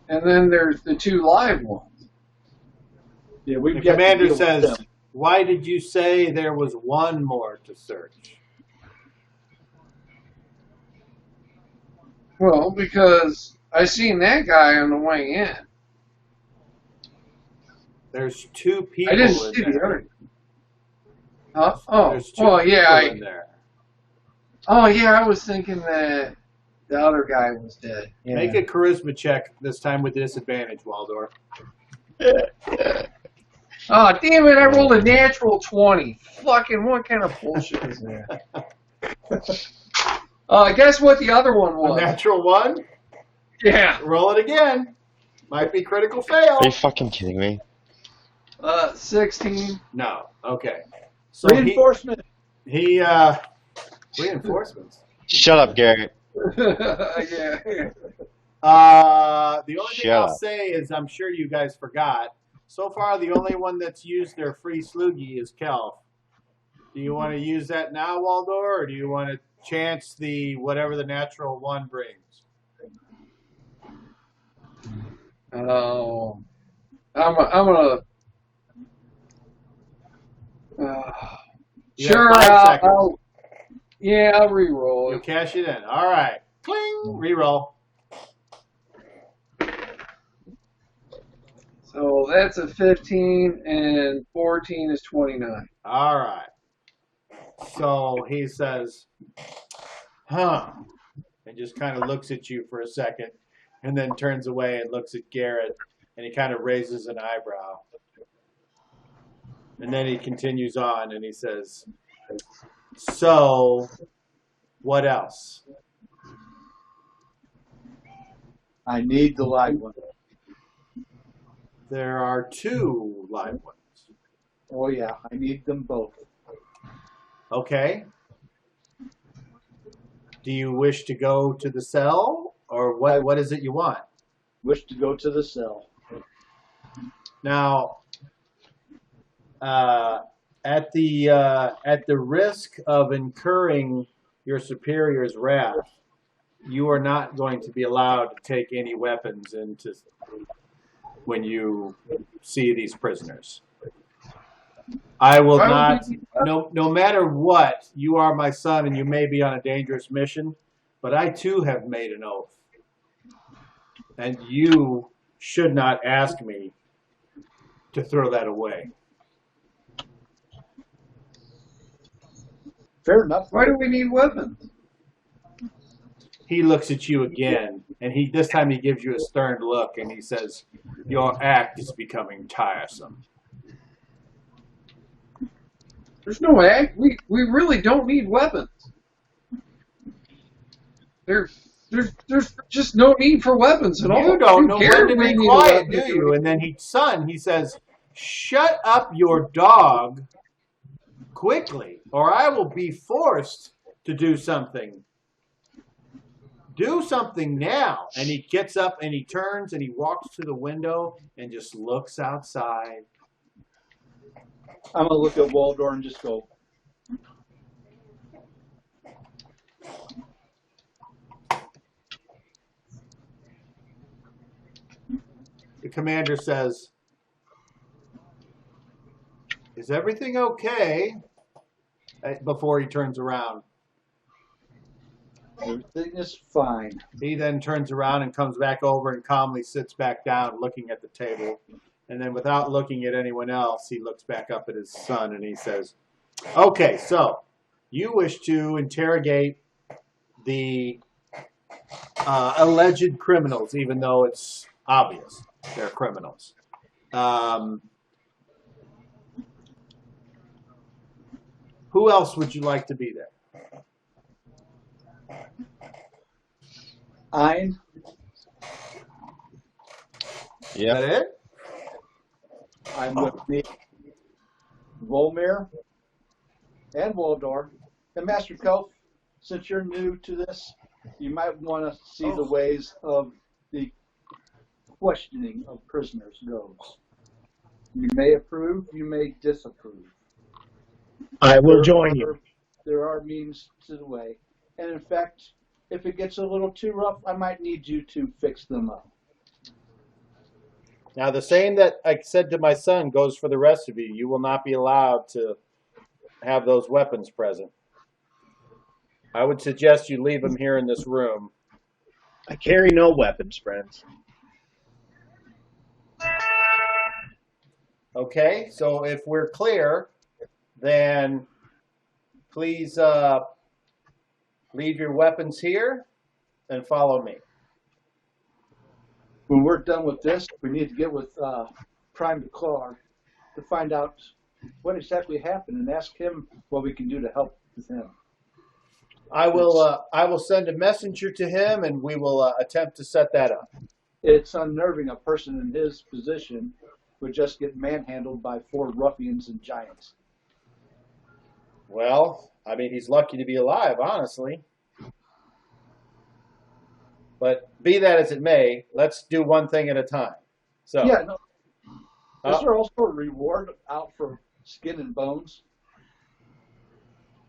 [SPEAKER 4] then there's the two live ones.
[SPEAKER 6] Yeah, we
[SPEAKER 3] The commander says, why did you say there was one more to search?
[SPEAKER 4] Well, because I seen that guy on the way in.
[SPEAKER 3] There's two people
[SPEAKER 4] I didn't
[SPEAKER 3] in
[SPEAKER 4] see the
[SPEAKER 3] there.
[SPEAKER 4] other. Huh? Oh,
[SPEAKER 3] There's two
[SPEAKER 4] well, yeah.
[SPEAKER 3] people in there.
[SPEAKER 4] I was thinking that the other guy was dead. Yeah.
[SPEAKER 3] Make a charisma check, this time with disadvantage, Waldor.
[SPEAKER 4] Oh, damn it, I rolled a natural 20. Fucking, what kind of bullshit is that? Guess what the other one
[SPEAKER 3] A
[SPEAKER 4] was?
[SPEAKER 3] natural one?
[SPEAKER 4] Yeah.
[SPEAKER 3] Roll it again. Might be critical fail.
[SPEAKER 2] Are you fucking kidding me?
[SPEAKER 4] 16.
[SPEAKER 3] No. Okay. So
[SPEAKER 6] reinforcement.
[SPEAKER 3] He reinforcements.
[SPEAKER 2] Shut up, Garrett.
[SPEAKER 4] Yeah.
[SPEAKER 3] The only thing
[SPEAKER 2] Shut
[SPEAKER 3] I'll
[SPEAKER 2] up.
[SPEAKER 3] say is I'm sure you guys forgot. So far, the only one that's used their free sloogie is Kelf. Do you want to use that now, Waldor, or do you want to chance the whatever the natural one brings?
[SPEAKER 4] Oh. I'm gonna.
[SPEAKER 3] You have
[SPEAKER 4] Sure,
[SPEAKER 3] 5 seconds.
[SPEAKER 4] I'll re-roll
[SPEAKER 3] You'll
[SPEAKER 4] it.
[SPEAKER 3] cash it in. All right. Cling. Reroll.
[SPEAKER 4] So that's a 15, and 14 is 29.
[SPEAKER 3] All right. So he says, huh, and just kind of looks at you for a second, and then turns away and looks at Garrett, and he kind of raises an eyebrow. And then he continues on, and he says, so, what else?
[SPEAKER 6] I need the live one.
[SPEAKER 3] There are 2 live ones.
[SPEAKER 6] Oh yeah, I need them both.
[SPEAKER 3] Okay. Do you wish to go to the cell, or what is it you want?
[SPEAKER 6] Wish to go to the cell.
[SPEAKER 3] Now, at the risk of incurring your superior's wrath, you are not going to be allowed to take any weapons into when you see these prisoners. I will not, no matter what, you are my son and you may be on a dangerous mission, but I too have made an oath. And you should not ask me to throw that away.
[SPEAKER 6] Fair enough.
[SPEAKER 4] Why do we need weapons?
[SPEAKER 3] He looks at you again, and this time he gives you a stern look, and he says, "Your act is becoming tiresome."
[SPEAKER 4] There's no act. We really don't need weapons. There's just no need for weapons at all.
[SPEAKER 3] You don't know when to
[SPEAKER 4] we
[SPEAKER 3] be
[SPEAKER 4] need a
[SPEAKER 3] quiet,
[SPEAKER 4] weapon.
[SPEAKER 3] do you? And then he says, "Shut up your dog quickly, or I will be forced to do something. Do something now." And he gets up and he turns and he walks to the window and just looks outside.
[SPEAKER 6] I'm going to look at Waldor and just go,
[SPEAKER 3] The commander says, "Is everything okay?" Before he turns around.
[SPEAKER 6] everything is fine.
[SPEAKER 3] He then turns around and comes back over and calmly sits back down looking at the table. And then without looking at anyone else, he looks back up at his son and he says, "Okay, so you wish to interrogate the alleged criminals, even though it's obvious they're criminals. Who else would you like to be there?"
[SPEAKER 6] Ein,
[SPEAKER 3] Is that it?
[SPEAKER 6] I'm with me, Volmir, and Waldor. And Master Kof, since you're new to this, you might want to see the ways of the questioning of prisoners goes. You may approve, you may disapprove.
[SPEAKER 1] I will join you.
[SPEAKER 6] There are means to the way. And in fact, if it gets a little too rough, I might need you to fix them up.
[SPEAKER 3] Now, the same that I said to my son goes for the rest of you. You will not be allowed to have those weapons present. I would suggest you leave them here in this room.
[SPEAKER 1] I carry no weapons, friends.
[SPEAKER 3] Okay, so if we're clear, then please leave your weapons here and follow me.
[SPEAKER 6] When we're done with this, we need to get with Prime DeClar to find out what exactly happened and ask him what we can do to help with him.
[SPEAKER 3] I will send a messenger to him, and we will attempt to set that up.
[SPEAKER 6] It's unnerving a person in his position would just get manhandled by 4 ruffians and giants.
[SPEAKER 3] Well, I mean, he's lucky to be alive, honestly. But be that as it may, let's do one thing at a time. So,
[SPEAKER 6] Yeah, no. Is there also a reward out for skin and bones?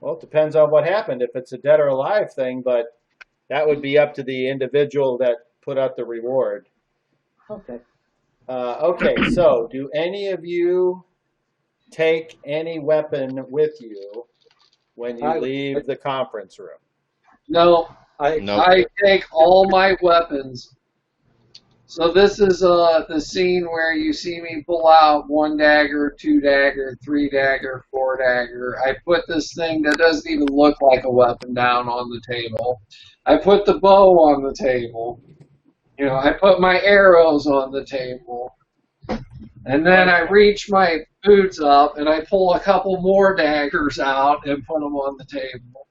[SPEAKER 3] well, it depends on what happened, if it's a dead or alive thing, but that would be up to the individual that put out the reward.
[SPEAKER 6] Okay.
[SPEAKER 3] Okay, so do any of you take any weapon with you when you leave the conference room?
[SPEAKER 4] No,
[SPEAKER 2] Nope.
[SPEAKER 4] I take all my weapons. So this is the scene where you see me pull out 1 dagger, 2 dagger, 3 dagger, 4 dagger. I put this thing that doesn't even look like a weapon down on the table. I put the bow on the table. You know, I put my arrows on the table. And then I reach my boots up and I pull a couple more daggers out and put them on the table.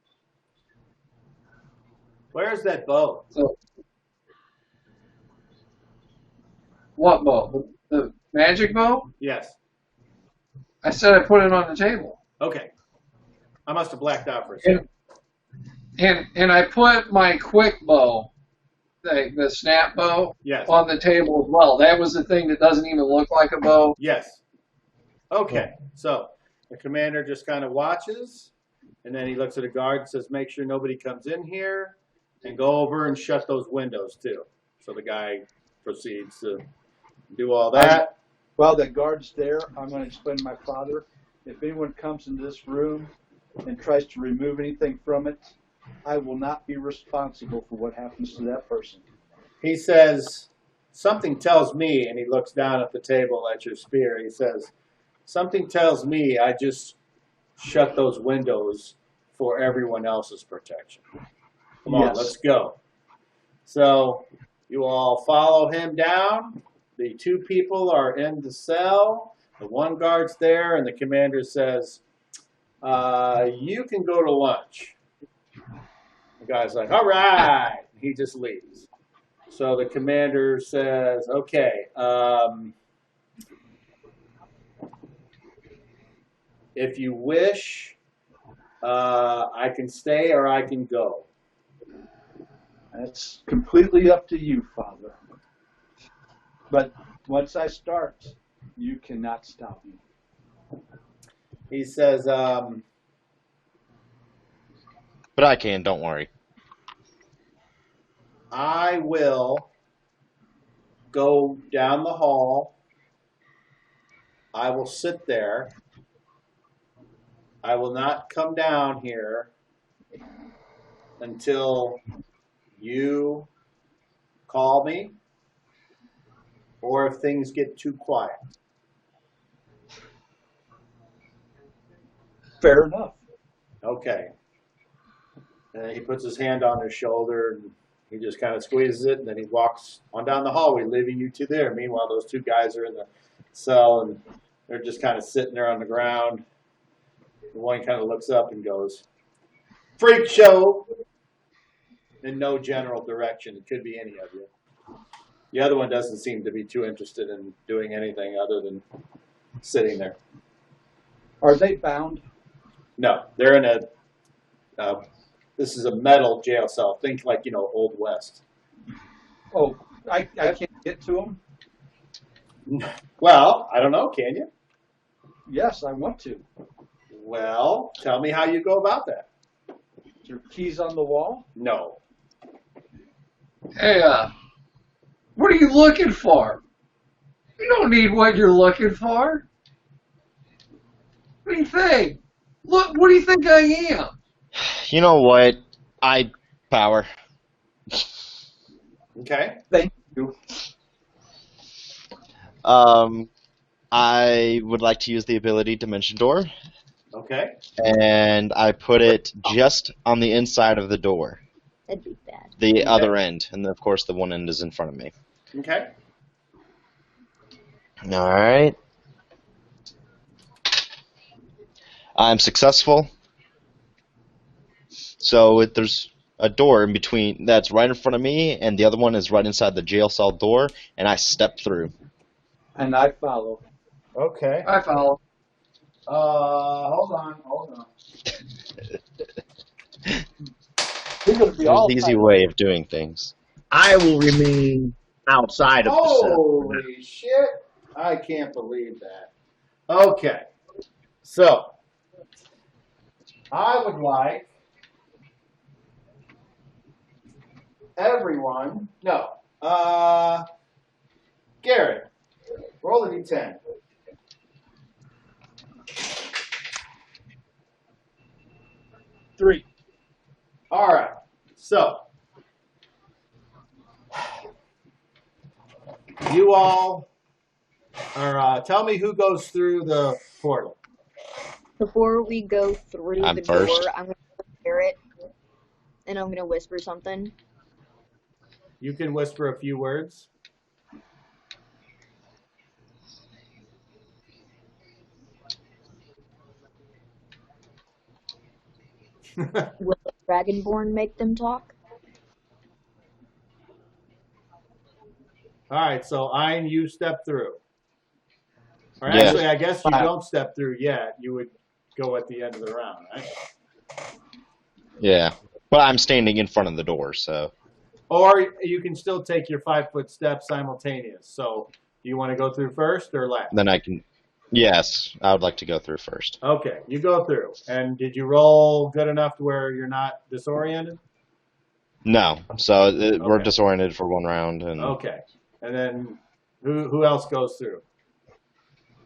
[SPEAKER 3] Where's that bow?
[SPEAKER 4] So, what bow? The magic bow?
[SPEAKER 3] Yes.
[SPEAKER 4] I said I put it on the table.
[SPEAKER 3] Okay. I must have blacked out for a second.
[SPEAKER 4] And I put my quick bow, the snap bow,
[SPEAKER 3] Yes.
[SPEAKER 4] on the table as well. That was the thing that doesn't even look like a bow.
[SPEAKER 3] Yes. Okay. So the commander just kind of watches, and then he looks at a guard and says, "Make sure nobody comes in here, and go over and shut those windows too." So the guy proceeds to do all that.
[SPEAKER 6] While the guard's there, I'm going to explain to my father, if anyone comes into this room and tries to remove anything from it, I will not be responsible for what happens to that person.
[SPEAKER 3] He says, something tells me, and he looks down at the table at your spear, he says, something tells me I just shut those windows for everyone else's protection. Come on,
[SPEAKER 6] Yes.
[SPEAKER 3] let's go. So you all follow him down. The two people are in the cell. The one guard's there, and the commander says, you can go to lunch. The guy's like, all right. He just leaves. So the commander says, okay, if you wish, I can stay or I can go.
[SPEAKER 6] That's completely up to you, Father. But once I start, you cannot stop me.
[SPEAKER 3] He says,
[SPEAKER 2] But I can, don't worry.
[SPEAKER 3] I will go down the hall. I will sit there. I will not come down here until you call me or if things get too quiet.
[SPEAKER 6] Fair enough.
[SPEAKER 3] Okay. And he puts his hand on his shoulder and he just kind of squeezes it, and then he walks on down the hallway, leaving you two there. Meanwhile, those two guys are in the cell and they're just kind of sitting there on the ground. The one kind of looks up and goes, freak show, in no general direction. It could be any of you. The other one doesn't seem to be too interested in doing anything other than sitting there.
[SPEAKER 6] Are they bound?
[SPEAKER 3] No, they're in a, this is a metal jail cell. Think like, Old West.
[SPEAKER 6] Oh, I can't get to them?
[SPEAKER 3] Well, I don't know, can you?
[SPEAKER 6] Yes, I want to.
[SPEAKER 3] Well, tell me how you go about that.
[SPEAKER 6] Is there keys on the wall?
[SPEAKER 3] No.
[SPEAKER 4] Hey, what are you looking for? You don't need what you're looking for. What do you think? Look, what do you think I am?
[SPEAKER 2] You know what? Power.
[SPEAKER 3] Okay.
[SPEAKER 6] Thank you.
[SPEAKER 2] I would like to use the ability Dimension Door,
[SPEAKER 3] Okay.
[SPEAKER 2] and I put it just on the inside of the door,
[SPEAKER 7] That'd be bad.
[SPEAKER 2] the other end, and of course the one end is in front of me.
[SPEAKER 3] Okay.
[SPEAKER 2] All right. I'm successful. So there's a door in between that's right in front of me, and the other one is right inside the jail cell door, and I step through.
[SPEAKER 6] And I follow.
[SPEAKER 3] Okay.
[SPEAKER 4] I follow.
[SPEAKER 3] Hold on.
[SPEAKER 6] We're going to be
[SPEAKER 2] There's
[SPEAKER 6] all
[SPEAKER 2] an easy
[SPEAKER 6] tight.
[SPEAKER 2] way of doing things.
[SPEAKER 1] I will remain outside of the cell.
[SPEAKER 3] Holy shit. I can't believe that. Okay. So, I would like everyone, Garrett, roll a d10.
[SPEAKER 6] Three.
[SPEAKER 3] All right. So, you all are, tell me who goes through the portal.
[SPEAKER 7] Before we go through
[SPEAKER 2] I'm
[SPEAKER 7] the
[SPEAKER 2] first.
[SPEAKER 7] door, I'm going to hear it, and I'm going to whisper something.
[SPEAKER 3] You can whisper a few words.
[SPEAKER 7] Will the Dragonborn make them talk?
[SPEAKER 3] All right, so Ein, you step through. Or
[SPEAKER 2] Yes.
[SPEAKER 3] actually, I guess you don't step through yet. You would go at the end of the round, right?
[SPEAKER 2] Yeah. But I'm standing in front of the door, so.
[SPEAKER 3] Or you can still take your 5-foot step simultaneous. So, do you want to go through first or last?
[SPEAKER 2] Then I can. Yes, I would like to go through first.
[SPEAKER 3] Okay, you go through. And did you roll good enough to where you're not disoriented?
[SPEAKER 2] No. So we're
[SPEAKER 3] Okay.
[SPEAKER 2] disoriented for one round. And
[SPEAKER 3] Okay. And then who else goes through?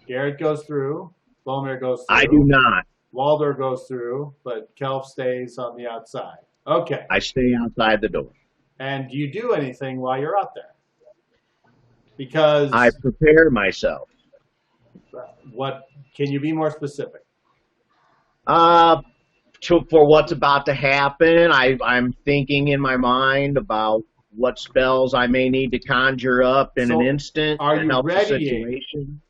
[SPEAKER 3] Garrett goes through. Bomir goes through.
[SPEAKER 1] I do not.
[SPEAKER 3] Walder goes through, but Kelf stays on the outside. Okay.
[SPEAKER 1] I stay outside the door.
[SPEAKER 3] And do you do anything while you're out there? Because
[SPEAKER 1] I prepare myself.
[SPEAKER 3] what can you be more specific?
[SPEAKER 1] Uh, for what's about to happen, I'm thinking in my mind about what spells I may need to conjure up in an
[SPEAKER 3] So,
[SPEAKER 1] instant
[SPEAKER 3] are
[SPEAKER 1] to
[SPEAKER 3] you
[SPEAKER 1] help the
[SPEAKER 3] readying?
[SPEAKER 1] situation.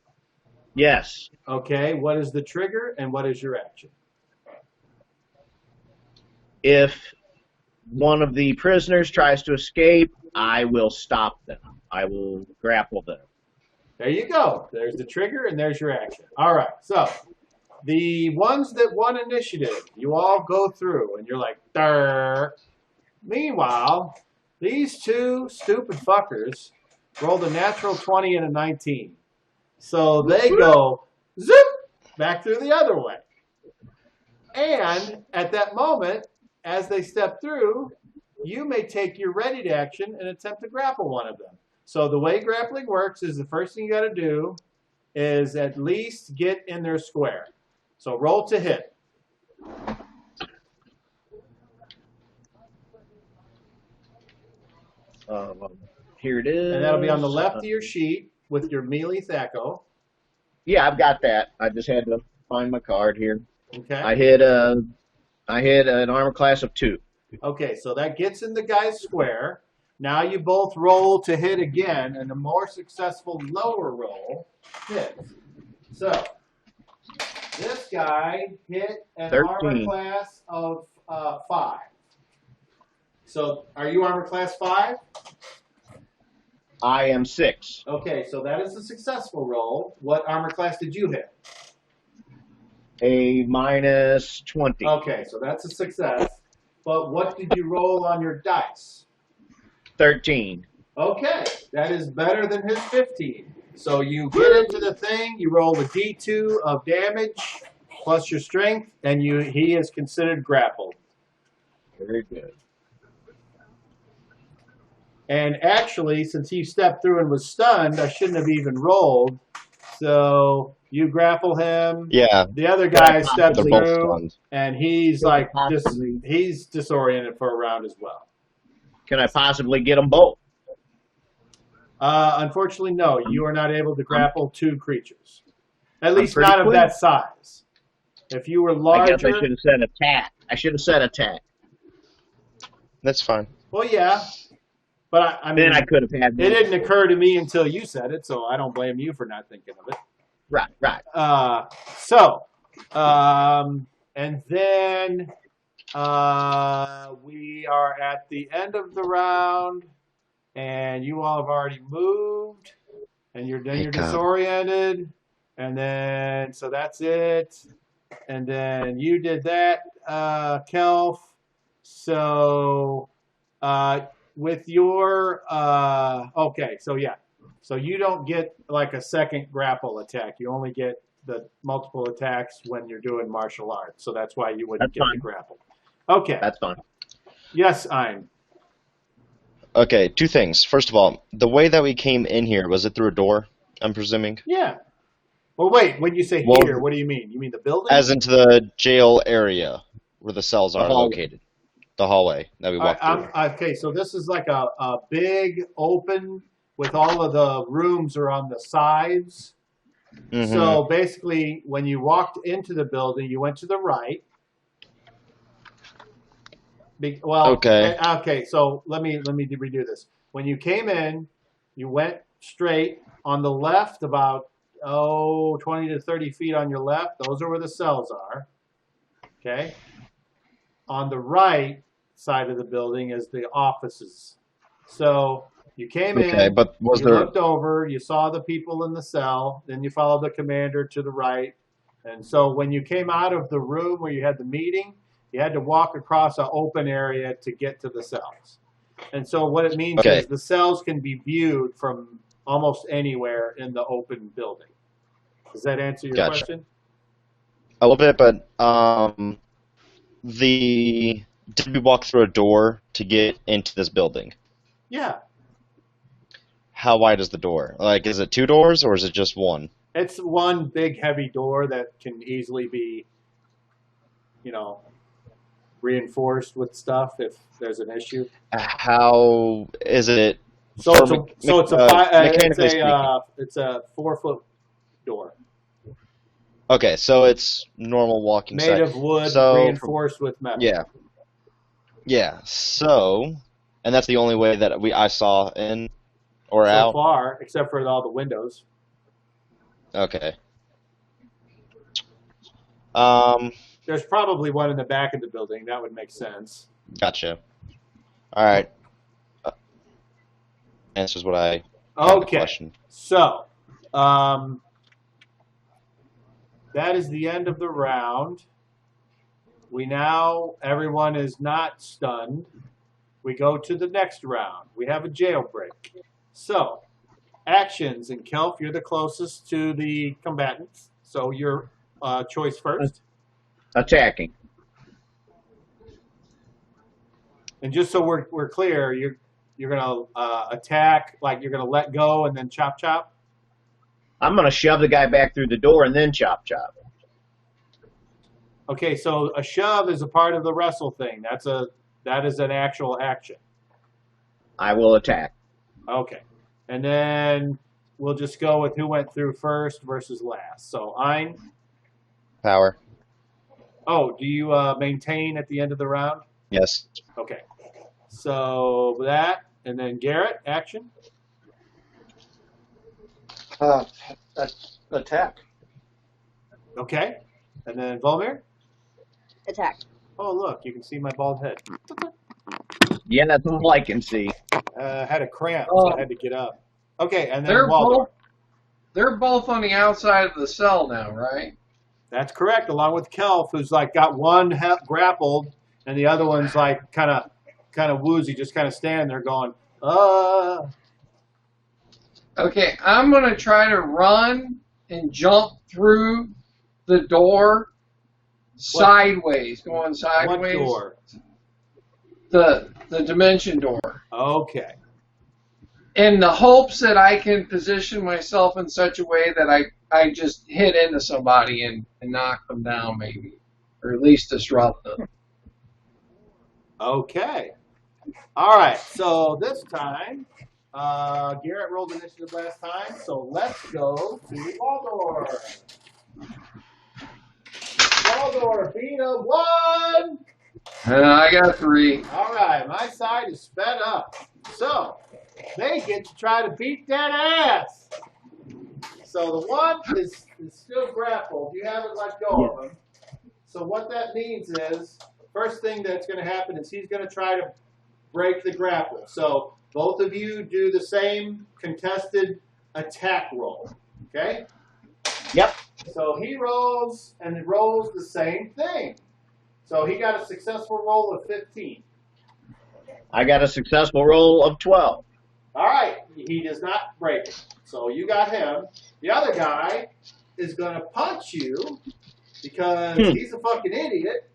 [SPEAKER 1] Yes.
[SPEAKER 3] Okay, what is the trigger and what is your action?
[SPEAKER 1] If one of the prisoners tries to escape, I will stop them. I will grapple them.
[SPEAKER 3] There you go. There's the trigger and there's your action. All right, so the ones that won initiative, you all go through and you're like, Durr. Meanwhile, these two stupid fuckers rolled a natural 20 and a 19. So they go zip back through the other way. And at that moment, as they step through, you may take your ready to action and attempt to grapple one of them. So the way grappling works is the first thing you got to do is at least get in their square. So roll to hit.
[SPEAKER 1] Here it is.
[SPEAKER 3] And that'll be on the left of your sheet with your melee Thaco.
[SPEAKER 1] Yeah, I've got that. I just had to find my card here.
[SPEAKER 3] Okay.
[SPEAKER 1] I hit an armor class of 2.
[SPEAKER 3] Okay, so that gets in the guy's square. Now you both roll to hit again, and a more successful lower roll hits. So this guy hit an
[SPEAKER 1] 13.
[SPEAKER 3] armor class of 5. So are you armor class 5?
[SPEAKER 1] I am 6.
[SPEAKER 3] Okay, so that is a successful roll. What armor class did you hit?
[SPEAKER 1] A minus 20.
[SPEAKER 3] Okay, so that's a success. But what did you roll on your dice?
[SPEAKER 1] 13.
[SPEAKER 3] Okay, that is better than his 15. So you get into the thing, you roll a d2 of damage plus your strength, and he is considered grappled.
[SPEAKER 1] Very good.
[SPEAKER 3] And actually, since he stepped through and was stunned, I shouldn't have even rolled. So you grapple him.
[SPEAKER 2] Yeah,
[SPEAKER 3] The other guy steps
[SPEAKER 2] they're both
[SPEAKER 3] through,
[SPEAKER 2] stunned.
[SPEAKER 3] and he's like he's disoriented for a round as well.
[SPEAKER 1] Can I possibly get them both?
[SPEAKER 3] Unfortunately, no. You are not able to grapple 2 creatures. At least
[SPEAKER 1] pretty
[SPEAKER 3] not of
[SPEAKER 1] quick.
[SPEAKER 3] that size. If you were
[SPEAKER 1] I guess I
[SPEAKER 3] larger,
[SPEAKER 1] should have said attack. I should have said attack.
[SPEAKER 2] That's fine.
[SPEAKER 3] well, yeah. But I mean,
[SPEAKER 1] Then I could have had.
[SPEAKER 3] it didn't occur to me until you said it, so I don't blame you for not thinking of it.
[SPEAKER 1] Right.
[SPEAKER 3] And then we are at the end of the round, and you all have already moved, and you're disoriented, and then so that's it, and then you did that, Kelf. So with your okay, so yeah. So you don't get like a second grapple attack. You only get the multiple attacks when you're doing martial arts. So that's why you wouldn't
[SPEAKER 1] That's
[SPEAKER 3] get
[SPEAKER 1] fine.
[SPEAKER 3] the grapple. Okay.
[SPEAKER 1] That's fine.
[SPEAKER 3] Yes, I'm.
[SPEAKER 2] Okay, 2 things. First of all, the way that we came in here, was it through a door, I'm presuming?
[SPEAKER 3] Yeah. Well, wait. When you say
[SPEAKER 2] Well,
[SPEAKER 3] here, what do you mean? You mean the building?
[SPEAKER 2] As into the jail area where the cells are
[SPEAKER 1] hallway.
[SPEAKER 2] located. The hallway that we walked through.
[SPEAKER 3] Okay, so this is like a big open with all of the rooms are on the sides.
[SPEAKER 2] Mhm.
[SPEAKER 3] So basically, when you walked into the building, you went to the right.
[SPEAKER 2] Okay.
[SPEAKER 3] Okay. So let me redo this. When you came in, you went straight on the left, about 20 to 30 feet on your left. Those are where the cells are. Okay. On the right side of the building is the offices. So you came
[SPEAKER 2] Okay,
[SPEAKER 3] in,
[SPEAKER 2] but was
[SPEAKER 3] you
[SPEAKER 2] there...
[SPEAKER 3] looked over, you saw the people in the cell, then you followed the commander to the right. And so when you came out of the room where you had the meeting, you had to walk across an open area to get to the cells. And so what it means is the cells can be viewed from almost anywhere in the open building. Does that answer your question?
[SPEAKER 2] A little bit, but did we walk through a door to get into this building?
[SPEAKER 3] Yeah.
[SPEAKER 2] How wide is the door? Like, is it 2 doors or is it just one?
[SPEAKER 3] It's one big heavy door that can easily be, reinforced with stuff if there's an issue.
[SPEAKER 2] How is it
[SPEAKER 3] So
[SPEAKER 2] mechanically speaking.
[SPEAKER 3] it's a 4-foot door
[SPEAKER 2] Okay, so it's normal walking
[SPEAKER 3] made
[SPEAKER 2] side.
[SPEAKER 3] of wood,
[SPEAKER 2] So
[SPEAKER 3] reinforced with metal.
[SPEAKER 2] yeah. So, and that's the only way that I saw in or
[SPEAKER 3] So
[SPEAKER 2] out.
[SPEAKER 3] far, except for all the windows.
[SPEAKER 2] Okay.
[SPEAKER 3] There's probably one in the back of the building. That would make sense.
[SPEAKER 2] Gotcha. All right. Answers what I
[SPEAKER 3] Okay.
[SPEAKER 2] questioned.
[SPEAKER 3] So, that is the end of the round. Everyone is not stunned. We go to the next round. We have a jailbreak. So, actions, and Kelf, you're the closest to the combatants. So, your choice first.
[SPEAKER 1] Attacking.
[SPEAKER 3] And just so we're clear, you're gonna attack, like you're gonna let go and then chop chop.
[SPEAKER 1] I'm going to shove the guy back through the door and then chop chop.
[SPEAKER 3] Okay, so a shove is a part of the wrestle thing. That is an actual action.
[SPEAKER 1] I will attack.
[SPEAKER 3] Okay, and then we'll just go with who went through first versus last. So Ein.
[SPEAKER 2] Power.
[SPEAKER 3] Oh, do you maintain at the end of the round?
[SPEAKER 2] Yes.
[SPEAKER 3] Okay. So that, and then Garrett, action.
[SPEAKER 6] Attack.
[SPEAKER 3] Okay. And then Volmir.
[SPEAKER 7] Attack.
[SPEAKER 3] Oh, look, you can see my bald head.
[SPEAKER 1] Yeah, that's all I can see.
[SPEAKER 3] Had a cramp, so I had to get up. Okay, and then
[SPEAKER 4] They're
[SPEAKER 3] Waldorf.
[SPEAKER 4] they're both on the outside of the cell now, right?
[SPEAKER 3] That's correct, along with Kelf, who's like got one grappled, and the other one's like kind of woozy, just kind of standing there going,
[SPEAKER 4] Okay, I'm going to try to run and jump through the door sideways, going sideways.
[SPEAKER 3] What door?
[SPEAKER 4] The dimension door.
[SPEAKER 3] Okay.
[SPEAKER 4] In the hopes that I can position myself in such a way that I just hit into somebody and knock them down, maybe. Or at least disrupt them.
[SPEAKER 3] Okay. All right, so this time, Garrett rolled initiative last time, so let's go to Waldorf. Waldorf beat a 1.
[SPEAKER 4] I got 3.
[SPEAKER 3] All right, my side is sped up. So, they get to try to beat that ass. So the 1 is still grappled. You haven't let go of him. So what that means is, first thing that's going to happen is he's going to try to break the grapple. So both of you do the same contested attack roll. Okay?
[SPEAKER 1] Yep.
[SPEAKER 3] So he rolls, and it rolls the same thing. So he got a successful roll of 15.
[SPEAKER 1] I got a successful roll of 12.
[SPEAKER 3] All right, he does not break it. So you got him. The other guy is going to punch you because he's a fucking idiot.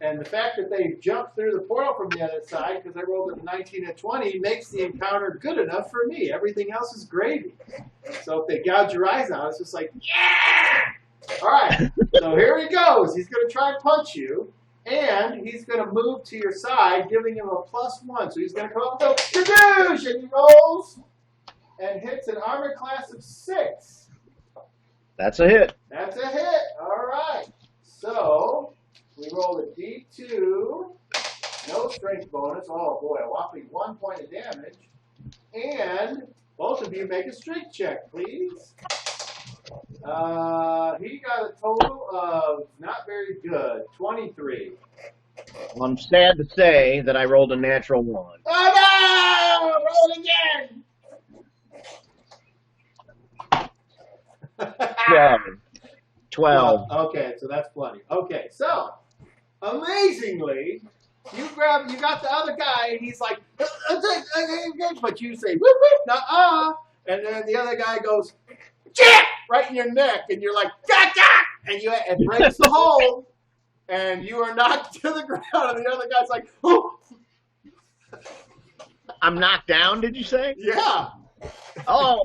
[SPEAKER 3] And the fact that they jumped through the portal from the other side, because I rolled a 19 and 20, makes the encounter good enough for me. Everything else is gravy. So if they gouge your eyes out, it's just like, yeah! All right, so here he goes. He's going to try and punch you. And he's going to move to your side, giving him a +1. So he's going to come up and go, kadoosh! And he rolls and hits an armor class of 6.
[SPEAKER 1] That's a hit.
[SPEAKER 3] That's a hit. All right. So we roll a D2. No strength bonus. Oh, boy, a whopping 1 point of damage. And both of you make a strength check, please. He got a total of not very good, 23.
[SPEAKER 1] Well, I'm sad to say that I rolled a natural 1.
[SPEAKER 3] Oh no! Roll again.
[SPEAKER 1] 12.
[SPEAKER 3] Okay, so that's plenty. Okay, so amazingly, you got the other guy, and he's like, but you say, whoop whoop, nuh-uh, and then the other guy goes, jab, right in your neck, and you're like, gotcha, and it breaks the hold, and you are knocked to the ground, and the other guy's like, oh.
[SPEAKER 1] I'm knocked down, did you say?
[SPEAKER 3] Yeah.
[SPEAKER 1] Oh.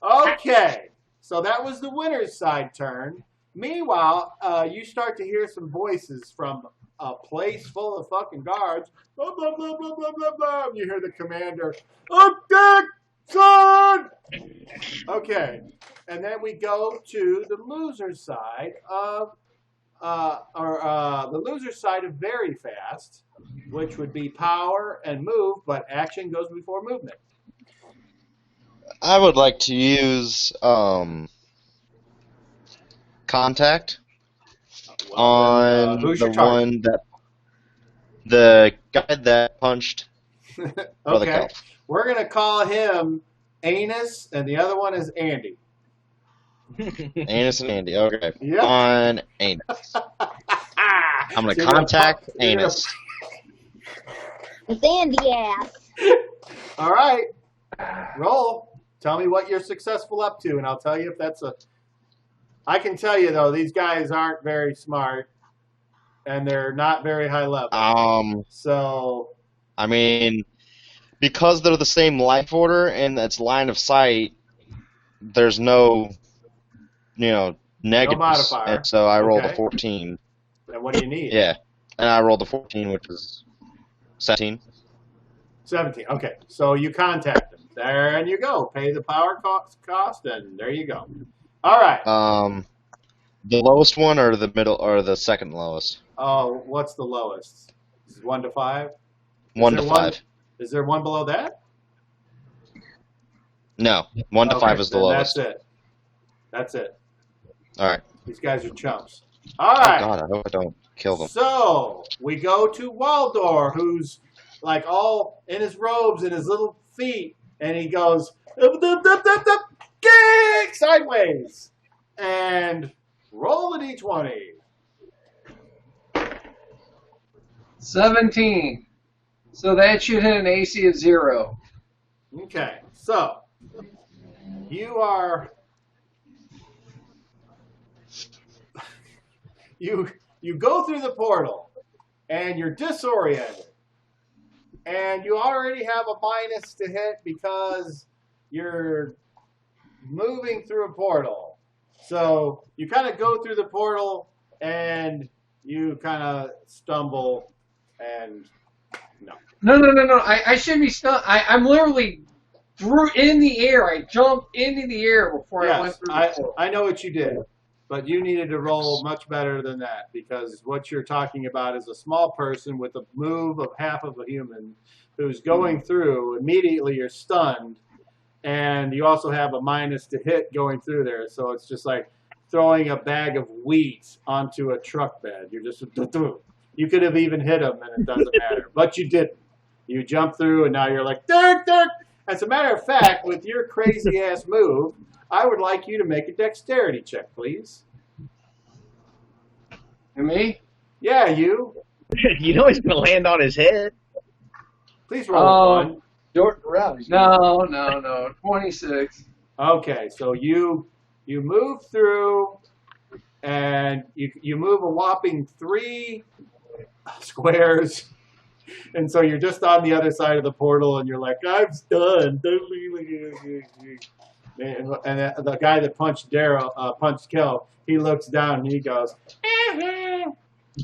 [SPEAKER 3] Okay, so that was the winner's side turn. Meanwhile, you start to hear some voices from a place full of fucking guards. Blah, blah, blah, blah, blah, blah, blah. And you hear the commander, "Objection!" Okay. And then we go to the loser side of, the loser side of very fast, which would be power and move, but action goes before movement.
[SPEAKER 2] I would like to use contact on
[SPEAKER 3] who's
[SPEAKER 2] the
[SPEAKER 3] your target?
[SPEAKER 2] one that the guy that punched Brother
[SPEAKER 3] Okay.
[SPEAKER 2] Kelf.
[SPEAKER 3] We're going to call him Anus, and the other one is Andy.
[SPEAKER 2] Anus and Andy. Okay.
[SPEAKER 3] Yep.
[SPEAKER 2] On Anus. I'm going to contact Anus.
[SPEAKER 7] It's Andy ass.
[SPEAKER 3] All right. Roll. Tell me what you're successful up to, and I'll tell you if that's a... I can tell you, though, these guys aren't very smart, and they're not very high level. So...
[SPEAKER 2] I mean, because they're the same life order and it's line of sight, there's no, negatives.
[SPEAKER 3] modifier.
[SPEAKER 2] And so I rolled
[SPEAKER 3] Okay.
[SPEAKER 2] a 14.
[SPEAKER 3] And what do you need?
[SPEAKER 2] Yeah. And I rolled a 14, which is 17.
[SPEAKER 3] 17. Okay. So you contact them. There you go. Pay the power cost, and there you go. All right.
[SPEAKER 2] The lowest one or the middle or the second lowest?
[SPEAKER 3] Oh, what's the lowest? Is it 1 to 5?
[SPEAKER 2] 1 to 5.
[SPEAKER 3] Is there one below that?
[SPEAKER 2] No, 1 to 5 is the
[SPEAKER 3] then
[SPEAKER 2] lowest.
[SPEAKER 3] That's it.
[SPEAKER 2] All right.
[SPEAKER 3] These guys are chumps. All
[SPEAKER 2] Oh
[SPEAKER 3] right.
[SPEAKER 2] God, I hope I don't kill them.
[SPEAKER 3] So we go to Waldor, who's like all in his robes and his little feet, and he goes kick sideways and roll a d20.
[SPEAKER 4] 17. So that should hit an AC of 0.
[SPEAKER 3] Okay, so you are you go through the portal and you're disoriented, and you already have a minus to hit because you're moving through a portal. So you kind of go through the portal and you kind of stumble and
[SPEAKER 4] No. I should be stunned. I'm literally in the air. I jumped into the air before I went
[SPEAKER 3] yes,
[SPEAKER 4] through the portal.
[SPEAKER 3] I know what you did, but you needed to roll much better than that, because what you're talking about is a small person with a move of half of a human who's going through. Immediately you're stunned, and you also have a minus to hit going through there, so it's just like throwing a bag of wheat onto a truck bed. You're just... You could have even hit him, and it doesn't matter, but you didn't. You jump through, and now you're like, dirk, dirk. As a matter of fact, with your crazy-ass move, I would like you to make a dexterity check, please.
[SPEAKER 4] And me?
[SPEAKER 3] Yeah, you.
[SPEAKER 1] You know he's going to land on his head.
[SPEAKER 3] Please roll one.
[SPEAKER 6] Jordan around.
[SPEAKER 4] No. 26.
[SPEAKER 3] Okay, so you move through, and you move a whopping 3 squares. And so you're just on the other side of the portal, and you're like, I'm stunned. And the guy that punched Kel, he looks down and he goes,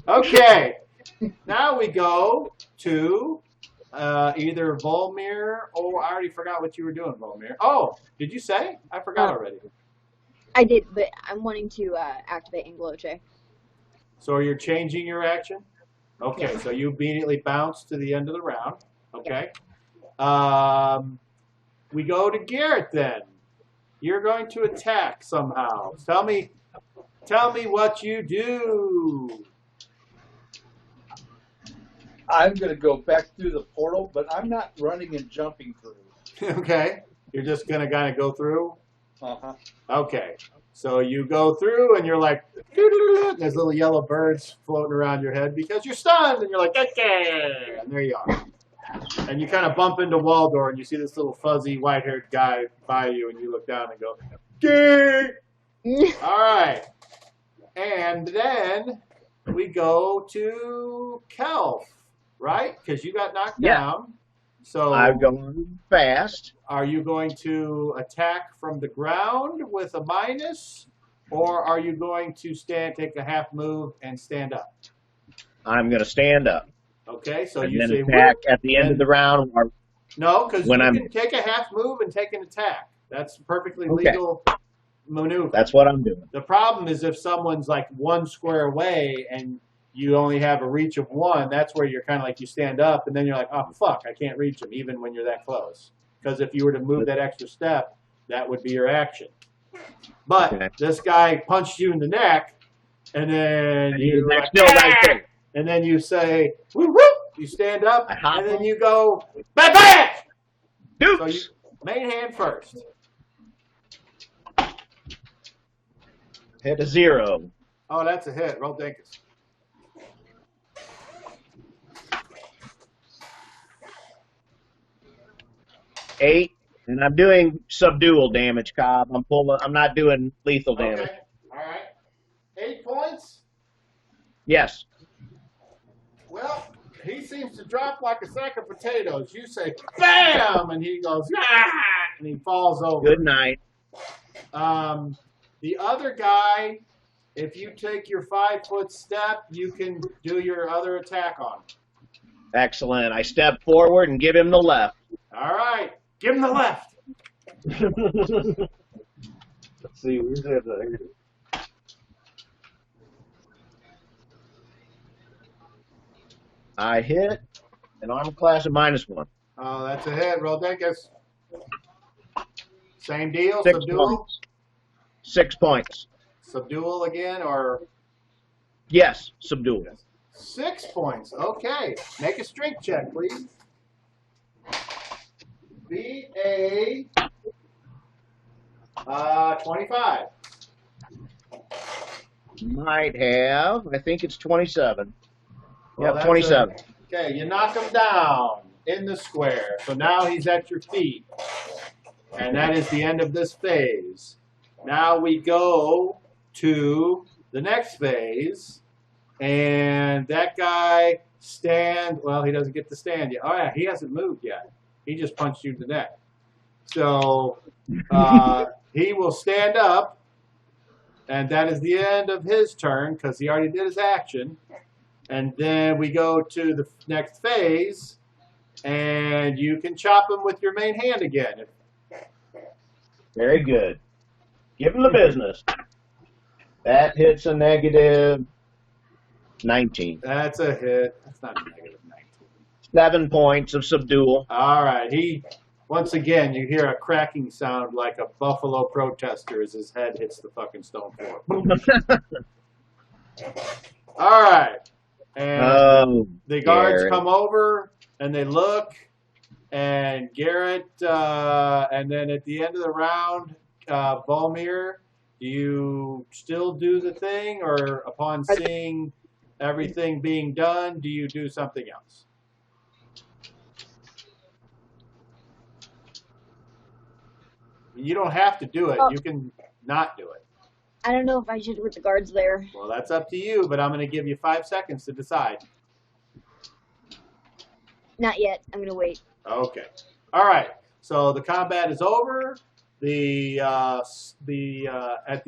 [SPEAKER 3] okay. Now we go to either Volmir or I already forgot what you were doing, Volmir. Oh, did you say? I forgot already.
[SPEAKER 7] I did, but I'm wanting to activate Angloche.
[SPEAKER 3] So you're changing your action? Okay, so you immediately bounce to the end of the round. Okay. We go to Garrett then. You're going to attack somehow. Tell me what you do.
[SPEAKER 6] I'm going to go back through the portal, but I'm not running and jumping through.
[SPEAKER 3] Okay. You're just going to kind of go through?
[SPEAKER 6] Uh-huh.
[SPEAKER 3] Okay. So you go through and you're like, and there's little yellow birds floating around your head because you're stunned, and you're like, okay, and there you are. And you kind of bump into Waldor, and you see this little fuzzy white-haired guy by you, and you look down and go, gay! All right. And then we go to Kelf, right? Because you got knocked down. So
[SPEAKER 1] I'm going fast.
[SPEAKER 3] are you going to attack from the ground with a minus, or are you going to take a half move and stand up?
[SPEAKER 1] I'm going to stand up
[SPEAKER 3] Okay, so
[SPEAKER 1] and
[SPEAKER 3] you
[SPEAKER 1] then
[SPEAKER 3] say
[SPEAKER 1] attack
[SPEAKER 3] whoop,
[SPEAKER 1] at the end of
[SPEAKER 3] and
[SPEAKER 1] the round. Or
[SPEAKER 3] no, because you
[SPEAKER 1] when I'm
[SPEAKER 3] can take a half move and take an attack. That's perfectly
[SPEAKER 1] okay,
[SPEAKER 3] legal maneuver.
[SPEAKER 1] that's what I'm doing.
[SPEAKER 3] The problem is if someone's like one square away and you only have a reach of one, that's where you're kind of like you stand up and then you're like, oh, fuck, I can't reach him even when you're that close. Because if you were to move that extra step, that would be your action. But
[SPEAKER 1] Okay.
[SPEAKER 3] this guy punched you in the neck and then you're
[SPEAKER 1] They're
[SPEAKER 3] like,
[SPEAKER 1] still right there.
[SPEAKER 3] and then you say, whoop, whoop, you stand up
[SPEAKER 1] I hop
[SPEAKER 3] and then
[SPEAKER 1] him.
[SPEAKER 3] you go, bam, bam! So you,
[SPEAKER 1] Dukes.
[SPEAKER 3] main hand first.
[SPEAKER 1] Hit a 0.
[SPEAKER 3] Oh, that's a hit. Roll dinkus.
[SPEAKER 1] Eight, and I'm doing subdual damage, Cobb. I'm not doing lethal damage.
[SPEAKER 3] Okay. All right. 8 points.
[SPEAKER 1] Yes.
[SPEAKER 3] Well, he seems to drop like a sack of potatoes. You say, bam! And he goes, ah! And he falls over.
[SPEAKER 1] Good night.
[SPEAKER 3] The other guy, if you take your 5-foot step, you can do your other attack on him.
[SPEAKER 1] Excellent. I step forward and give him the left.
[SPEAKER 3] All right. Give him the left.
[SPEAKER 5] Let's see, where's that? Here it is.
[SPEAKER 1] I hit an armor class of -1.
[SPEAKER 3] Oh, that's a hit. Roll dinkus. Same deal.
[SPEAKER 1] 6
[SPEAKER 3] Subdual.
[SPEAKER 1] points. 6 points.
[SPEAKER 3] Subdual again, or
[SPEAKER 1] Yes, subdual.
[SPEAKER 3] 6 points. Okay. Make a strength check, please. Beat a 25.
[SPEAKER 1] Might have. I think it's 27.
[SPEAKER 3] Well,
[SPEAKER 1] Yep,
[SPEAKER 3] that's
[SPEAKER 1] 27.
[SPEAKER 3] Okay, you knock him down in the square. So now he's at your feet. And that is the end of this phase. Now we go to the next phase. And that guy stands. Well, he doesn't get to stand yet. Oh, yeah, he hasn't moved yet. He just punched you in the neck. So he will stand up. And that is the end of his turn because he already did his action. And then we go to the next phase, and you can chop him with your main hand again.
[SPEAKER 1] Very good. Give him the business. That hits a -19.
[SPEAKER 3] That's a hit. That's not a -19.
[SPEAKER 1] 7 points of subdual.
[SPEAKER 3] All right. Once again, you hear a cracking sound like a buffalo protester as his head hits the fucking stone floor. All right. And the guards
[SPEAKER 1] Garrett.
[SPEAKER 3] come over and they look, and Garrett, and then at the end of the round, Volmir, do you still do the thing, or upon seeing everything being done, do you do something else? You don't have to do it.
[SPEAKER 7] Oh.
[SPEAKER 3] You can not do it.
[SPEAKER 7] I don't know if I should with the guards there.
[SPEAKER 3] Well, that's up to you, but I'm going to give you 5 seconds to decide.
[SPEAKER 7] Not yet. I'm gonna wait.
[SPEAKER 3] Okay. All right. So the combat is over. At the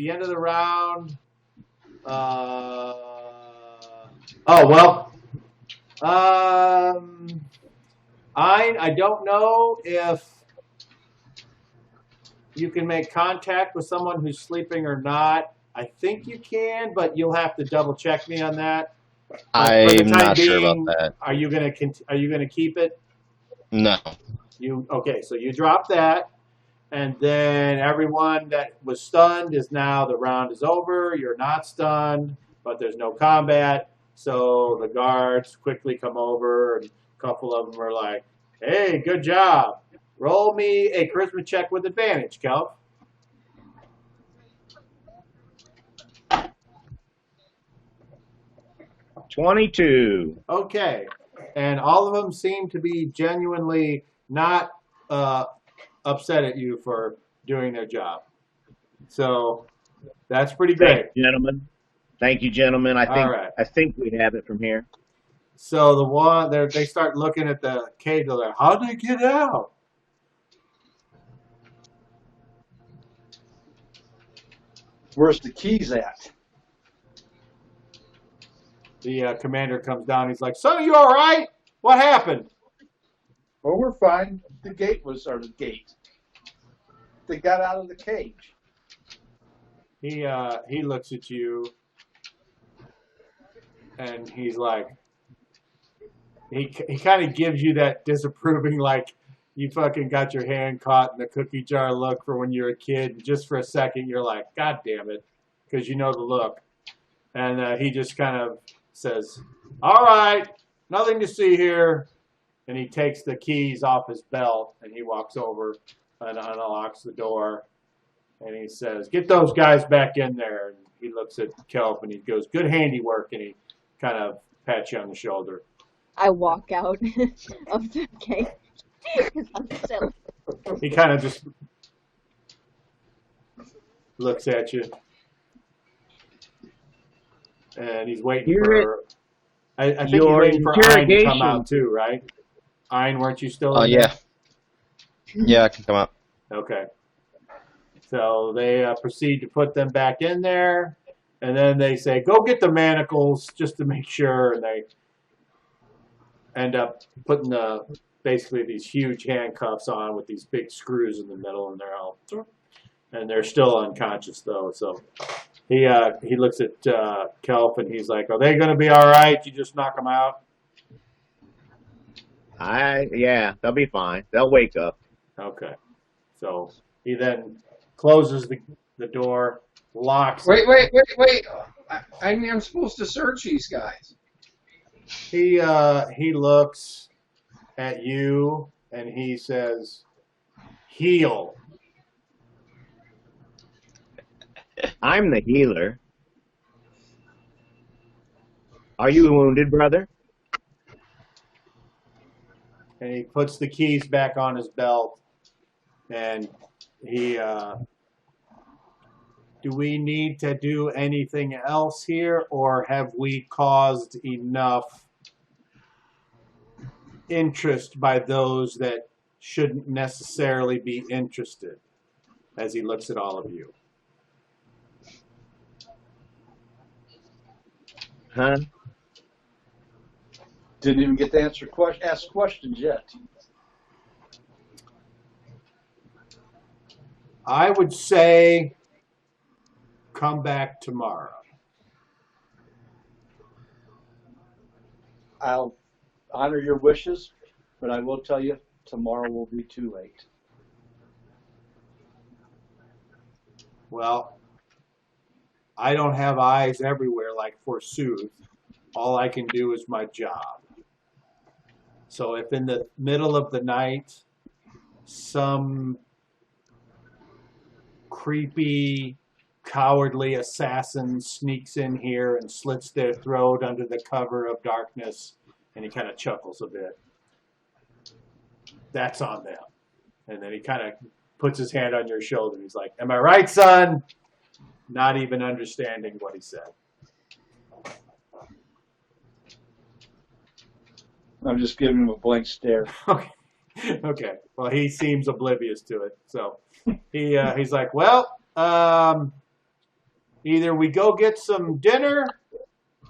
[SPEAKER 3] end of the round. I don't know if you can make contact with someone who's sleeping or not. I think you can, but you'll have to double check me on that. But for the
[SPEAKER 2] I'm
[SPEAKER 3] time
[SPEAKER 2] not sure
[SPEAKER 3] being,
[SPEAKER 2] about that.
[SPEAKER 3] Are you gonna keep it?
[SPEAKER 2] No.
[SPEAKER 3] Okay, so you drop that, and then everyone that was stunned is now the round is over. You're not stunned, but there's no combat. So the guards quickly come over, and a couple of them are like, "Hey, good job. Roll me a charisma check with advantage, Kelp."
[SPEAKER 1] $22.
[SPEAKER 3] Okay, and all of them seem to be genuinely not upset at you for doing their job. So that's pretty great.
[SPEAKER 1] Thank you, gentlemen. Thank you, gentlemen. I
[SPEAKER 3] All
[SPEAKER 1] think we have it from here.
[SPEAKER 3] So the one they start looking at the cage. They're like, "How'd they get out?"
[SPEAKER 5] Where's the keys at?
[SPEAKER 3] The commander comes down. He's like, "So you all right? What happened?"
[SPEAKER 6] Well, we're fine. The gate. They got out of the cage.
[SPEAKER 3] He looks at you, and he's like, he kind of gives you that disapproving, like you fucking got your hand caught in the cookie jar look for when you're a kid. Just for a second, you're like, God damn it, because you know the look. And he just kind of says, "All right, nothing to see here." And he takes the keys off his belt and he walks over and unlocks the door. And he says, "Get those guys back in there." And he looks at Kelp and he goes, "Good handiwork." And he kind of pats you on the shoulder.
[SPEAKER 7] I walk out of the cage. I'm silly.
[SPEAKER 3] He kind of just looks at you. And he's waiting for... I think he's waiting for Ein to come out too, right? Ein, weren't you still in
[SPEAKER 2] yeah. Yeah, I can come out.
[SPEAKER 3] Okay. So they proceed to put them back in there. And then they say, "Go get the manacles," just to make sure. And they end up putting basically these huge handcuffs on with these big screws in the middle, and they're still unconscious though. So he looks at Kelp and he's like, "Are they going to be all right? You just knock them out?"
[SPEAKER 1] Yeah, they'll be fine. They'll wake up.
[SPEAKER 3] Okay. So he then closes the door, locks.
[SPEAKER 4] Wait. I'm supposed to search these guys.
[SPEAKER 3] He looks at you and he says, "Heal."
[SPEAKER 1] I'm the healer. Are you wounded, brother?
[SPEAKER 3] And he puts the keys back on his belt. And he, do we need to do anything else here, or have we caused enough interest by those that shouldn't necessarily be interested? As he looks at all of you.
[SPEAKER 1] Huh?
[SPEAKER 6] Didn't even get to ask questions yet.
[SPEAKER 3] I would say come back tomorrow.
[SPEAKER 6] I'll honor your wishes, but I will tell you, tomorrow will be too late.
[SPEAKER 3] Well, I don't have eyes everywhere like forsooth. All I can do is my job. So if in the middle of the night some creepy, cowardly assassin sneaks in here and slits their throat under the cover of darkness, and he kind of chuckles a bit, that's on them. And then he kind of puts his hand on your shoulder. He's like, "Am I right, son?" Not even understanding what he said.
[SPEAKER 6] I'm just giving him a blank stare.
[SPEAKER 3] Okay. Well, he seems oblivious to it. So he's like, "Well, either we go get some dinner,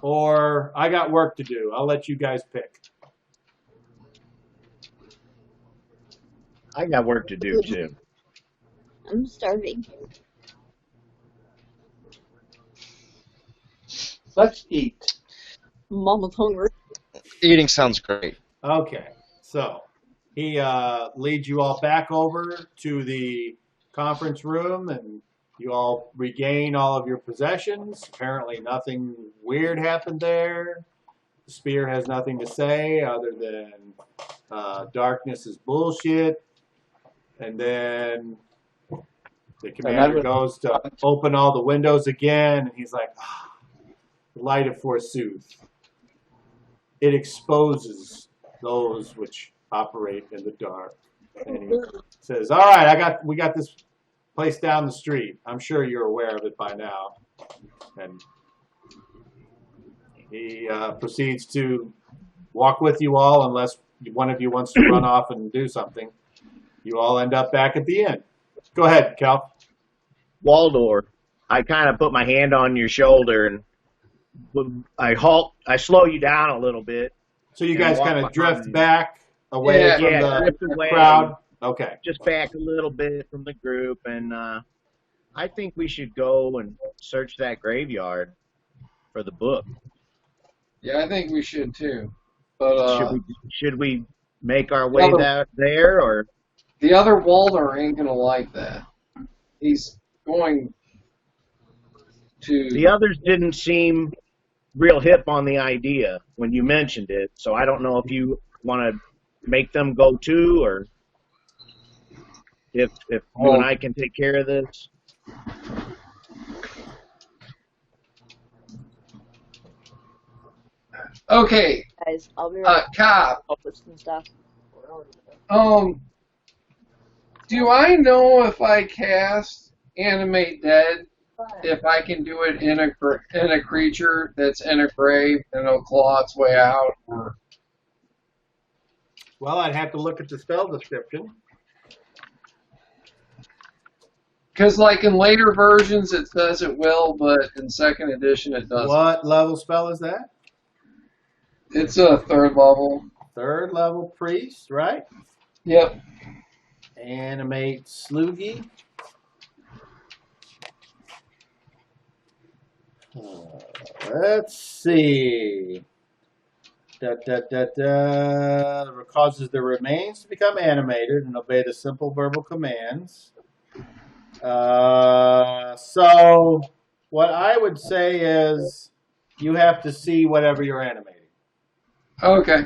[SPEAKER 3] or I got work to do. I'll let you guys pick."
[SPEAKER 1] I got work to do too.
[SPEAKER 7] I'm starving.
[SPEAKER 6] Let's eat.
[SPEAKER 7] Mama's hungry.
[SPEAKER 2] Eating sounds great.
[SPEAKER 3] Okay. So he leads you all back over to the conference room, and you all regain all of your possessions. Apparently nothing weird happened there. The spear has nothing to say other than darkness is bullshit. And then the commander goes to open all the windows again, and he's like, "Light of forsooth. It exposes those which operate in the dark." And he says, "All right, we got this place down the street. I'm sure you're aware of it by now." And he proceeds to walk with you all, unless one of you wants to run off and do something. You all end up back at the inn. Go ahead, Cal.
[SPEAKER 1] Waldor, I kind of put my hand on your shoulder and I slow you down a little bit.
[SPEAKER 3] So you
[SPEAKER 1] And
[SPEAKER 3] guys
[SPEAKER 1] walk
[SPEAKER 3] kind of
[SPEAKER 1] behind
[SPEAKER 3] drift
[SPEAKER 1] you.
[SPEAKER 3] back away
[SPEAKER 4] Yeah.
[SPEAKER 3] from
[SPEAKER 1] Yeah,
[SPEAKER 3] the
[SPEAKER 1] drift away.
[SPEAKER 3] crowd. Okay.
[SPEAKER 1] Just back a little bit from the group, and I think we should go and search that graveyard for the book.
[SPEAKER 4] Yeah, I think we should too. But
[SPEAKER 1] Should we make our way there, or
[SPEAKER 4] the other Waldner ain't gonna like that. He's going to.
[SPEAKER 1] the others didn't seem real hip on the idea when you mentioned it, so I don't know if you want to make them go too, or if you and I can take care of this.
[SPEAKER 4] Okay,
[SPEAKER 7] Guys, I'll be right
[SPEAKER 4] Cobb.
[SPEAKER 7] back with some stuff.
[SPEAKER 4] Do I know if I cast Animate Dead, if I can do it in a creature that's in a grave and it'll claw its way out? Or...
[SPEAKER 3] Well, I'd have to look at the spell description.
[SPEAKER 4] Because, like, in later versions it says it will, but in second edition it doesn't.
[SPEAKER 3] What level spell is that?
[SPEAKER 4] It's a third level.
[SPEAKER 3] Third level priest, right?
[SPEAKER 4] Yep.
[SPEAKER 3] Animate Sloogie. Let's see. Causes the remains to become animated and obey the simple verbal commands. So what I would say is you have to see whatever you're animating.
[SPEAKER 4] Okay.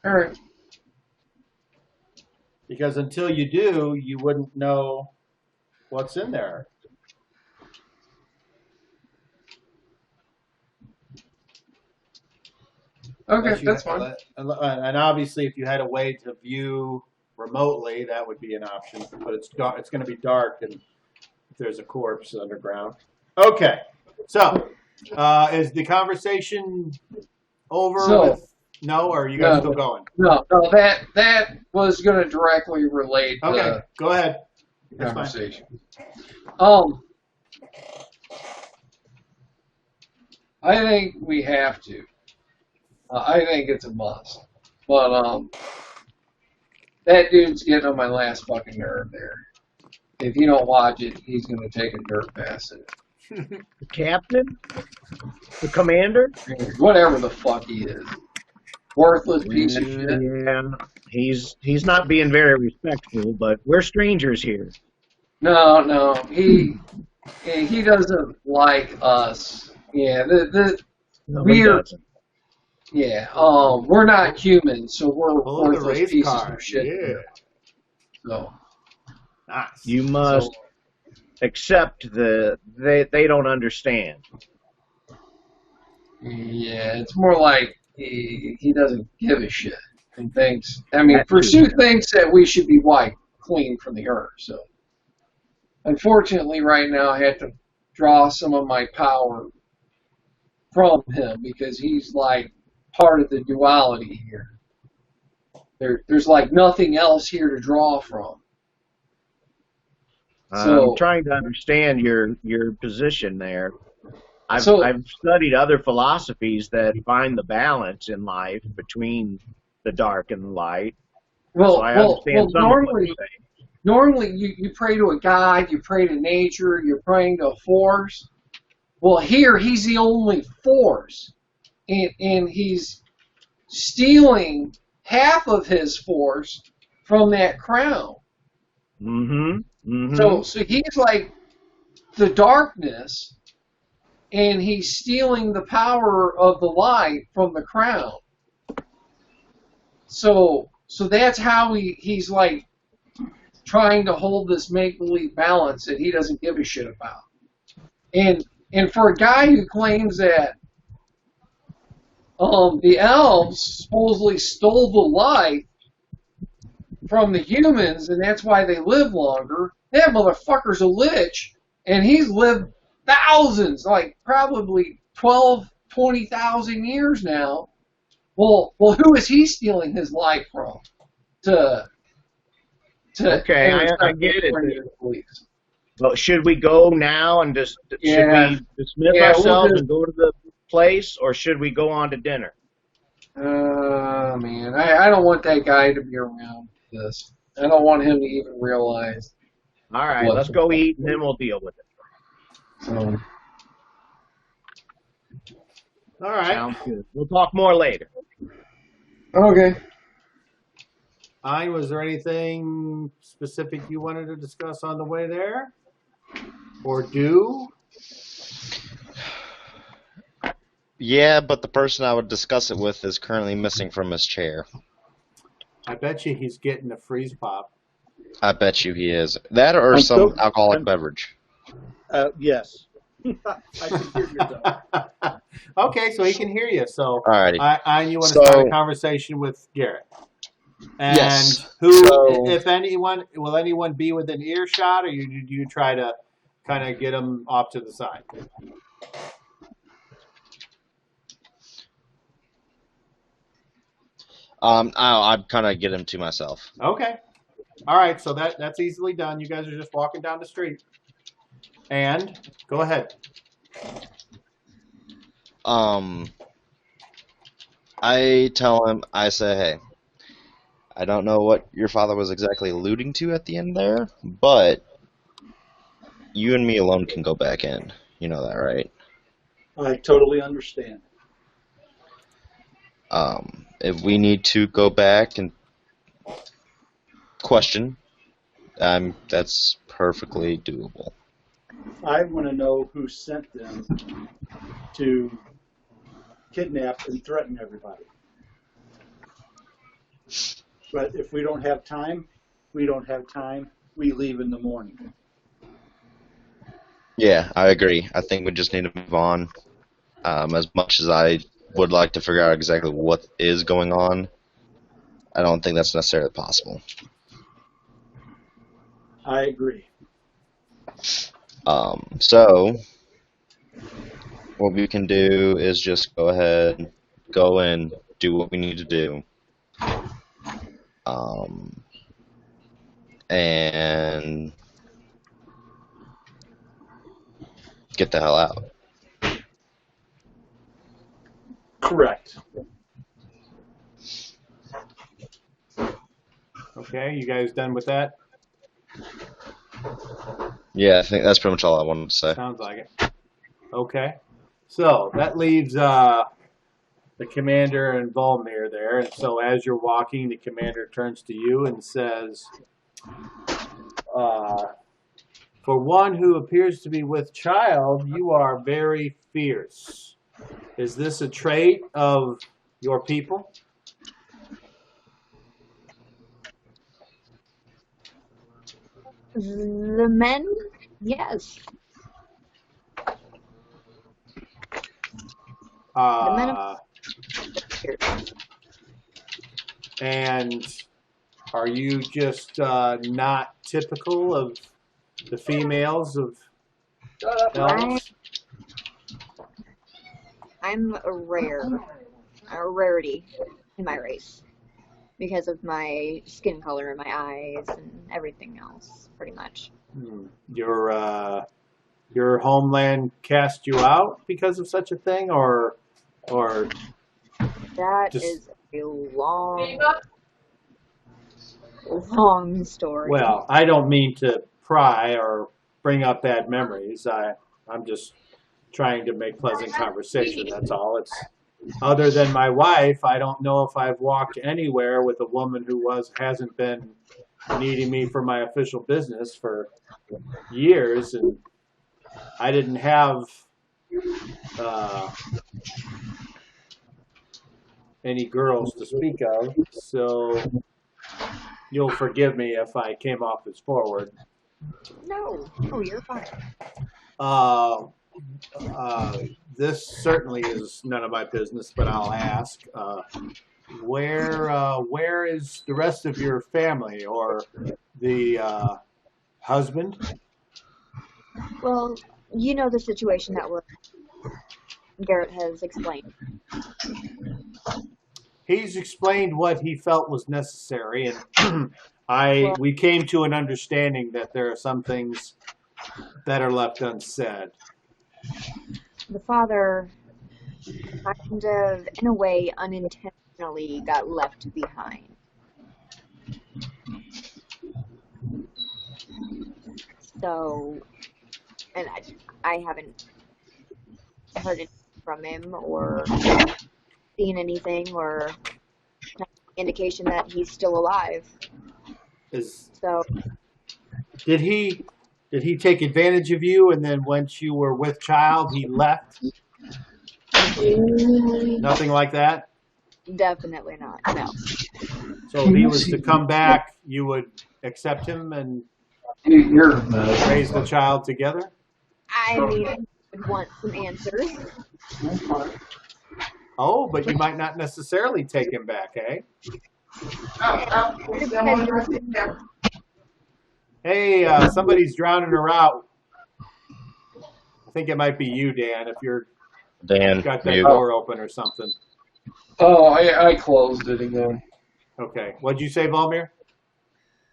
[SPEAKER 4] All right.
[SPEAKER 3] Because until you do, you wouldn't know what's in there.
[SPEAKER 4] Okay, that's fine.
[SPEAKER 3] And obviously, if you had a way to view remotely, that would be an option. But it's dark, it's going to be dark, and if there's a corpse underground. Okay, so is the conversation over with? No, or are you guys still going?
[SPEAKER 4] No, that was going to directly relate
[SPEAKER 3] Okay,
[SPEAKER 4] to
[SPEAKER 3] go ahead.
[SPEAKER 4] the
[SPEAKER 3] That's
[SPEAKER 4] conversation. I think we have to. I think it's a must. But that dude's getting on my last fucking nerve there. If you don't watch it, he's going to take a dirt pass at it.
[SPEAKER 1] The captain? The commander?
[SPEAKER 4] Whatever the fuck he is. Worthless piece of shit.
[SPEAKER 1] Yeah, he's not being very respectful, but we're strangers here.
[SPEAKER 4] No, he doesn't like us. Yeah,
[SPEAKER 1] No, he doesn't.
[SPEAKER 4] yeah, we're not human, so we're
[SPEAKER 3] Oh, the
[SPEAKER 4] worthless
[SPEAKER 3] race
[SPEAKER 4] pieces
[SPEAKER 3] card.
[SPEAKER 4] of shit.
[SPEAKER 3] Yeah.
[SPEAKER 4] So
[SPEAKER 3] Nice.
[SPEAKER 1] You must accept they don't understand.
[SPEAKER 4] yeah, it's more like he doesn't give a shit and thinks. I mean, Pursuit thinks that we should be wiped clean from the earth. So, unfortunately, right now I have to draw some of my power from him because he's like part of the duality here. There's like nothing else here to draw from.
[SPEAKER 1] I'm trying to understand your position there. I've studied other philosophies that find the balance in life between the dark and the light.
[SPEAKER 4] Well,
[SPEAKER 1] so I understand some of what you're saying.
[SPEAKER 4] Normally you pray to a god, you pray to nature, you're praying to a force. Well, here he's the only force, and he's stealing half of his force from that crown.
[SPEAKER 1] Mm-hmm. Mm-hmm.
[SPEAKER 4] So he's like the darkness, and he's stealing the power of the light from the crown. So that's how he's like trying to hold this make-believe balance that he doesn't give a shit about. And for a guy who claims that the elves supposedly stole the light from the humans and that's why they live longer, that motherfucker's a lich, and he's lived thousands, like probably 12, 20,000 years now. Well, who is he stealing his light from?
[SPEAKER 1] Okay, I get it. Well, should we go now and should we dismiss ourselves and go to the place, or should we go on to dinner?
[SPEAKER 4] Man, I don't want that guy to be around this. I don't want him to even realize.
[SPEAKER 1] All right,
[SPEAKER 4] What?
[SPEAKER 1] let's go eat, and then we'll deal with it.
[SPEAKER 4] So,
[SPEAKER 3] All right.
[SPEAKER 1] Sounds good. We'll talk more later.
[SPEAKER 4] okay.
[SPEAKER 3] Was there anything specific you wanted to discuss on the way there? Or do?
[SPEAKER 2] Yeah, but the person I would discuss it with is currently missing from his chair.
[SPEAKER 3] I bet you he's getting a freeze pop.
[SPEAKER 2] I bet you he is. That or some alcoholic beverage.
[SPEAKER 6] Yes. I can hear you, though.
[SPEAKER 3] Okay, so he can hear you. So,
[SPEAKER 2] Alrighty.
[SPEAKER 3] you want to start a conversation with Garrett? And
[SPEAKER 2] Yes.
[SPEAKER 3] who,
[SPEAKER 2] So-
[SPEAKER 3] if anyone, will anyone be within earshot, or do you try to kind of get them off to the side?
[SPEAKER 2] I'd kind of get him to myself.
[SPEAKER 3] Okay. All right, so that's easily done. You guys are just walking down the street. And go ahead.
[SPEAKER 2] I tell him, I say, hey, I don't know what your father was exactly alluding to at the end there, but you and me alone can go back in. You know that, right?
[SPEAKER 6] I totally understand.
[SPEAKER 2] If we need to go back and question, that's perfectly doable.
[SPEAKER 6] I want to know who sent them to kidnap and threaten everybody. But if we don't have time, we don't have time. We leave in the morning.
[SPEAKER 2] Yeah, I agree. I think we just need to move on. As much as I would like to figure out exactly what is going on, I don't think that's necessarily possible.
[SPEAKER 6] I agree.
[SPEAKER 2] So what we can do is just go ahead, go in, do what we need to do, and get the hell out.
[SPEAKER 6] Correct.
[SPEAKER 3] Okay, you guys done with that?
[SPEAKER 2] Yeah, I think that's pretty much all I wanted to say.
[SPEAKER 3] Sounds like it. Okay. So that leaves the commander and Volmir there. And so as you're walking, the commander turns to you and says, for one who appears to be with child, you are very fierce. Is this a trait of your people?
[SPEAKER 7] The men, yes. The men of
[SPEAKER 3] And are you just not typical of the females of elves?
[SPEAKER 7] I'm a rarity in my race because of my skin color and my eyes and everything else, pretty much.
[SPEAKER 3] Your homeland cast you out because of such a thing, or
[SPEAKER 7] That
[SPEAKER 3] just-
[SPEAKER 7] is a long story.
[SPEAKER 3] well, I don't mean to pry or bring up bad memories. I'm just trying to make pleasant conversation. That's all. It's other than my wife, I don't know if I've walked anywhere with a woman who hasn't been needing me for my official business for years, and I didn't have any girls to speak of, so you'll forgive me if I came off as forward.
[SPEAKER 7] No, you're fine.
[SPEAKER 3] This certainly is none of my business, but I'll ask. Where is the rest of your family, or the husband?
[SPEAKER 7] Well, you know the situation that Garrett has explained.
[SPEAKER 3] He's explained what he felt was necessary, and we came to an understanding that there are some things that are left unsaid.
[SPEAKER 7] The father kind of, in a way, unintentionally got left behind. So, and I haven't heard it from him or seen anything or indication that he's still alive. So,
[SPEAKER 3] Did he take advantage of you, and then once you were with child, he left? Nothing like that?
[SPEAKER 7] definitely not. No.
[SPEAKER 3] So if he was to come back, you would accept him and
[SPEAKER 4] You're
[SPEAKER 3] raise the child together?
[SPEAKER 7] I mean, I would want some answers.
[SPEAKER 3] Oh, but you might not necessarily take him back, eh? Hey, somebody's drowning her out. I think it might be you, Dan, if you're
[SPEAKER 2] Dan,
[SPEAKER 3] got that
[SPEAKER 2] mute.
[SPEAKER 3] door open or something.
[SPEAKER 4] Oh, I closed it again.
[SPEAKER 3] Okay. What'd you say, Valmir?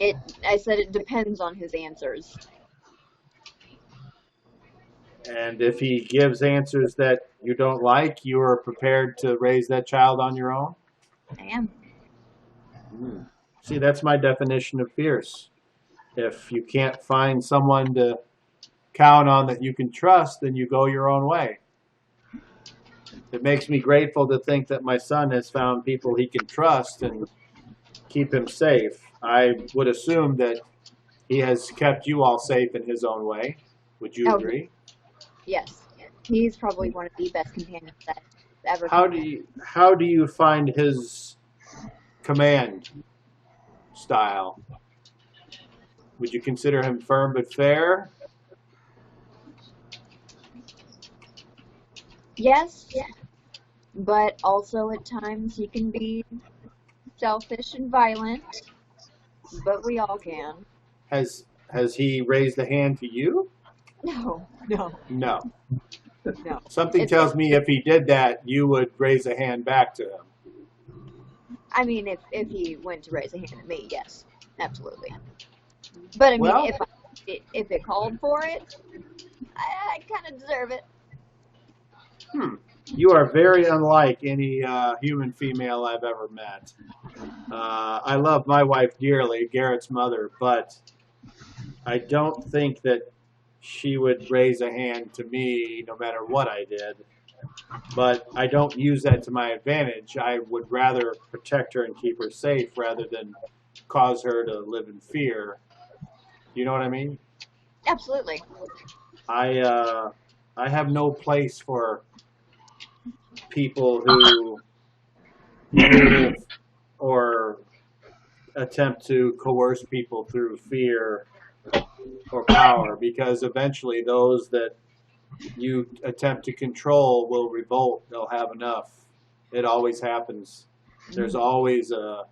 [SPEAKER 7] I said it depends on his answers.
[SPEAKER 3] And if he gives answers that you don't like, you are prepared to raise that child on your own?
[SPEAKER 7] I am.
[SPEAKER 3] See, that's my definition of fierce. If you can't find someone to count on that you can trust, then you go your own way. It makes me grateful to think that my son has found people he can trust and keep him safe. I would assume that he has kept you all safe in his own way. Would you agree?
[SPEAKER 7] Yes. He's probably one of the best companions that ever.
[SPEAKER 3] How do you find his command style? Would you consider him firm but fair?
[SPEAKER 7] Yes, but also at times he can be selfish and violent. But we all can.
[SPEAKER 3] Has he raised a hand to you?
[SPEAKER 7] No.
[SPEAKER 3] No.
[SPEAKER 7] No.
[SPEAKER 3] Something tells me if he did that, you would raise a hand back to him.
[SPEAKER 7] I mean, if he went to raise a hand at me, yes, absolutely. But I mean,
[SPEAKER 3] Well,
[SPEAKER 7] if it called for it, I kind of deserve it.
[SPEAKER 3] You are very unlike any human female I've ever met. I love my wife dearly, Garrett's mother, but I don't think that she would raise a hand to me no matter what I did. But I don't use that to my advantage. I would rather protect her and keep her safe rather than cause her to live in fear. You know what I mean?
[SPEAKER 7] Absolutely.
[SPEAKER 3] I have no place for people who move or attempt to coerce people through fear or power, because eventually those that you attempt to control will revolt. They'll have enough. It always happens. There's always a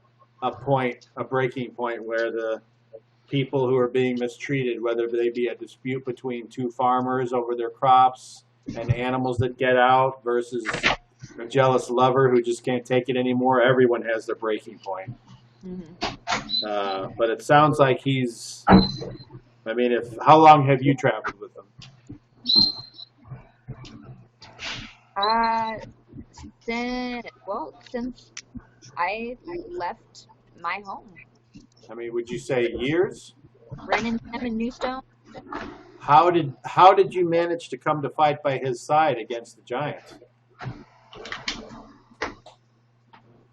[SPEAKER 3] breaking point where the people who are being mistreated, whether they be a dispute between two farmers over their crops and animals that get out versus a jealous lover who just can't take it anymore, everyone has their breaking point. But it sounds like he's, I mean, how long have you traveled with him?
[SPEAKER 7] Since I left my home.
[SPEAKER 3] I mean, would you say years?
[SPEAKER 7] Ran into him in Newstone.
[SPEAKER 3] How did you manage to come to fight by his side against the giants?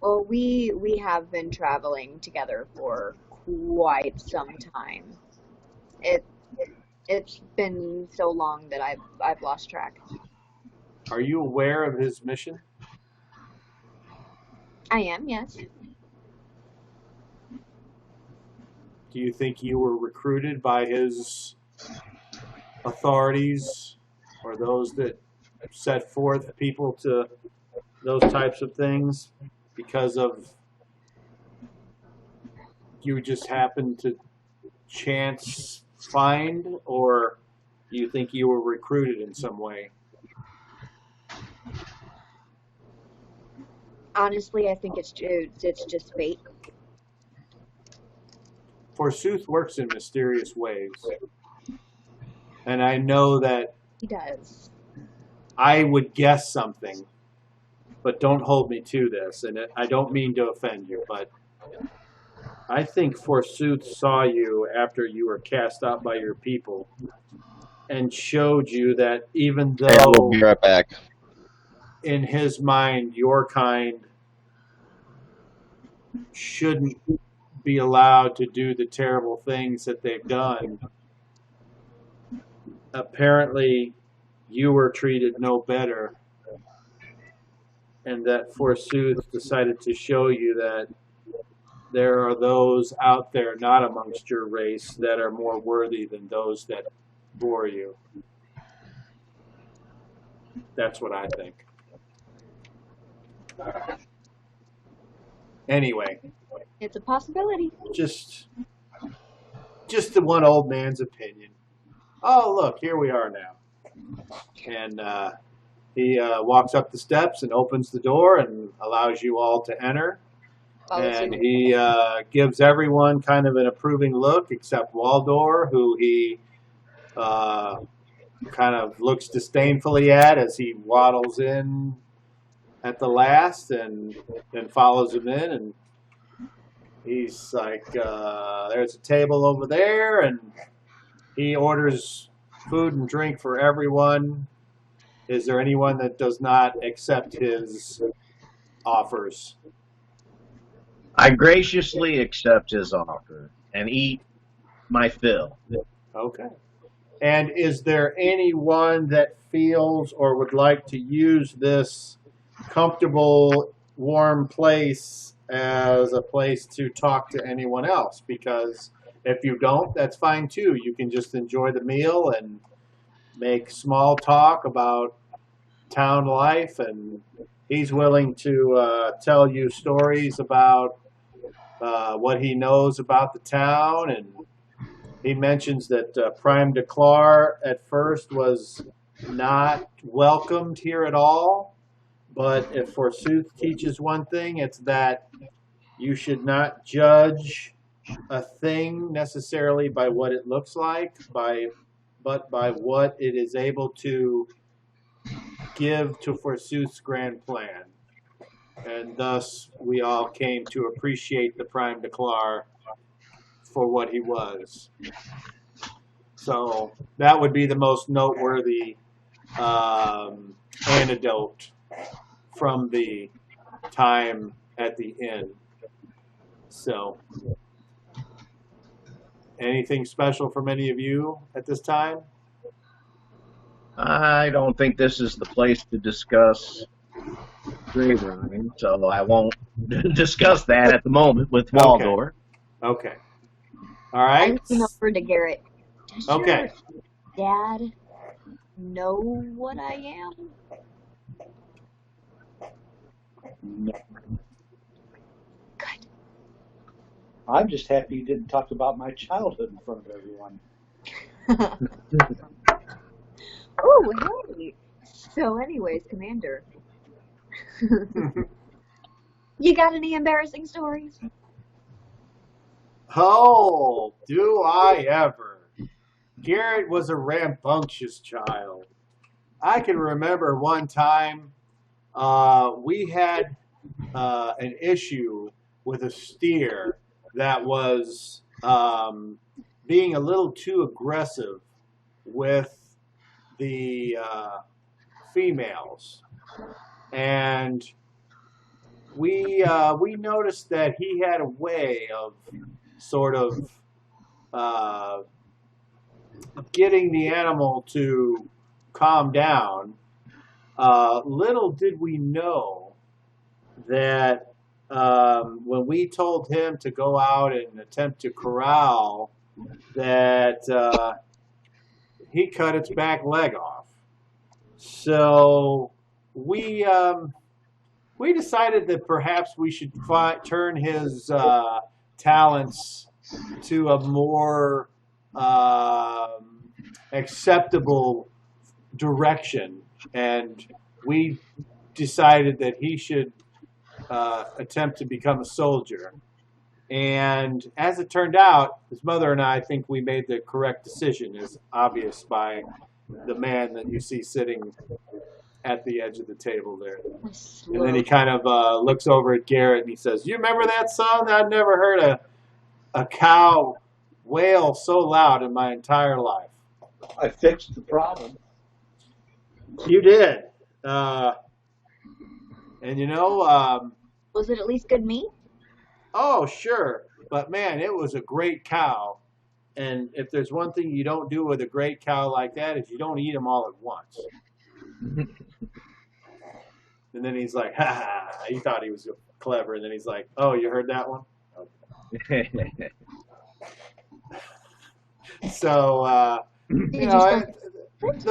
[SPEAKER 7] Well, we have been traveling together for quite some time. It's been so long that I've lost track.
[SPEAKER 3] Are you aware of his mission?
[SPEAKER 7] I am, yes.
[SPEAKER 3] Do you think you were recruited by his authorities or those that set forth people to those types of things because of you just happened to chance find, or do you think you were recruited in some way?
[SPEAKER 7] Honestly, I think it's just fate.
[SPEAKER 3] Forsooth works in mysterious ways. And I know that
[SPEAKER 7] He does.
[SPEAKER 3] I would guess something, but don't hold me to this. And I don't mean to offend you, but I think Forsooth saw you after you were cast out by your people and showed you that even
[SPEAKER 2] Hey, I will
[SPEAKER 3] though
[SPEAKER 2] be right back.
[SPEAKER 3] in his mind your kind shouldn't be allowed to do the terrible things that they've done, apparently you were treated no better, and that Forsooth decided to show you that there are those out there not amongst your race that are more worthy than those that bore you. That's what I think. Anyway,
[SPEAKER 7] It's a possibility.
[SPEAKER 3] just the one old man's opinion. Oh, look, here we are now. And he walks up the steps and opens the door and allows you all to enter.
[SPEAKER 7] Follows
[SPEAKER 3] And
[SPEAKER 7] you.
[SPEAKER 3] he gives everyone kind of an approving look except Waldor, who he kind of looks disdainfully at as he waddles in at the last and then follows him in. And he's like, there's a table over there. And he orders food and drink for everyone. Is there anyone that does not accept his offers?
[SPEAKER 1] I graciously accept his offer and eat my fill.
[SPEAKER 3] Okay. And is there anyone that feels or would like to use this comfortable, warm place as a place to talk to anyone else? Because if you don't, that's fine too. You can just enjoy the meal and make small talk about town life, and he's willing to tell you stories about what he knows about the town. And he mentions that Prime Declar at first was not welcomed here at all, but if Forsooth teaches one thing, it's that you should not judge a thing necessarily by what it looks like, but by what it is able to give to Forsooth's grand plan. And thus, we all came to appreciate the Prime Declar for what he was. So that would be the most noteworthy anecdote from the time at the inn. So, anything special from any of you at this time?
[SPEAKER 1] I don't think this is the place to discuss grave robbing, so I won't discuss that at the moment with Waldor.
[SPEAKER 3] Okay. All right.
[SPEAKER 7] I lean over to Garrett. Does
[SPEAKER 3] Okay.
[SPEAKER 7] your dad know what I am? Good.
[SPEAKER 6] I'm just happy you didn't talk about my childhood in front of everyone.
[SPEAKER 7] Oh, hey. So anyways, Commander. You got any embarrassing stories?
[SPEAKER 3] Oh, do I ever. Garrett was a rambunctious child. I can remember one time we had an issue with a steer that was being a little too aggressive with the females. And we noticed that he had a way of sort of getting the animal to calm down. Little did we know that when we told him to go out and attempt to corral, that he cut its back leg off. So we decided that perhaps we should turn his talents to a more acceptable direction, and we decided that he should attempt to become a soldier. And as it turned out, his mother and I think we made the correct decision, as obvious by the man that you see sitting at the edge of the table there. And then he kind of looks over at Garrett and he says, "You remember that song? I'd never heard a cow wail so loud in my entire life."
[SPEAKER 6] I fixed the problem.
[SPEAKER 3] You did. And
[SPEAKER 7] Was it at least good meat?
[SPEAKER 3] oh, sure. But man, it was a great cow. And if there's one thing you don't do with a great cow like that is you don't eat them all at once. And then he's like, "Ha ha." He thought he was clever. And then he's like, "Oh, you heard that one?" Okay. So, the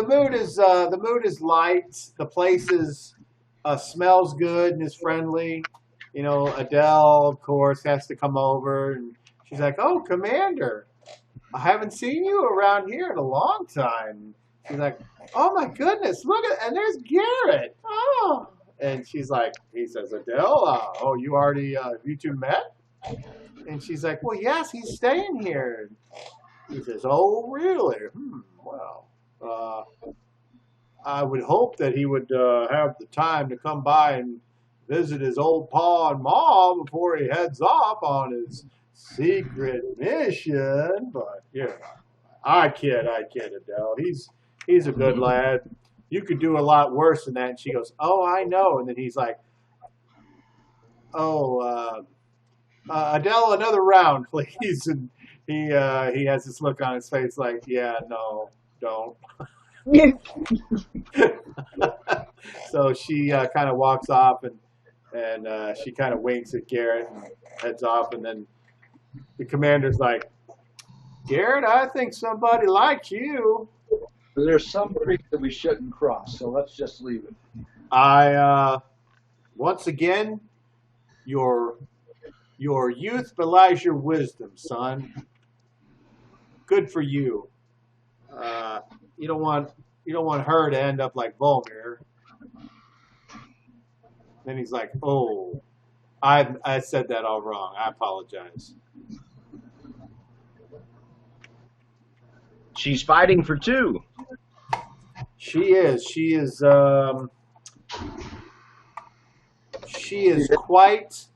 [SPEAKER 3] mood is light. The place smells good and is friendly. Adele, of course, has to come over, and she's like, "Oh, Commander, I haven't seen you around here in a long time." She's like, "Oh my goodness, look and there's Garrett." Oh, and he says, "Adele, oh, you two met?" And she's like, "Well, yes, he's staying here." He says, "Oh, really? Well, I would hope that he would have the time to come by and visit his old pa and ma before he heads off on his secret mission." But I kid, Adele. He's a good lad. You could do a lot worse than that. And she goes, "Oh, I know." And then he's like, "Oh, Adele, another round, please." And he has this look on his face like, "Yeah, no, don't." So she kind of walks off and she kind of winks at Garrett and heads off. And then the commander's like, "Garrett, I think somebody likes you."
[SPEAKER 6] There's some creek that we shouldn't cross, so let's just leave it.
[SPEAKER 3] Once again, your youth belies your wisdom, son. Good for you. You don't want her to end up like Volmir. Then he's like, "Oh, I said that all wrong. I apologize."
[SPEAKER 1] She's fighting for two.
[SPEAKER 3] She is quite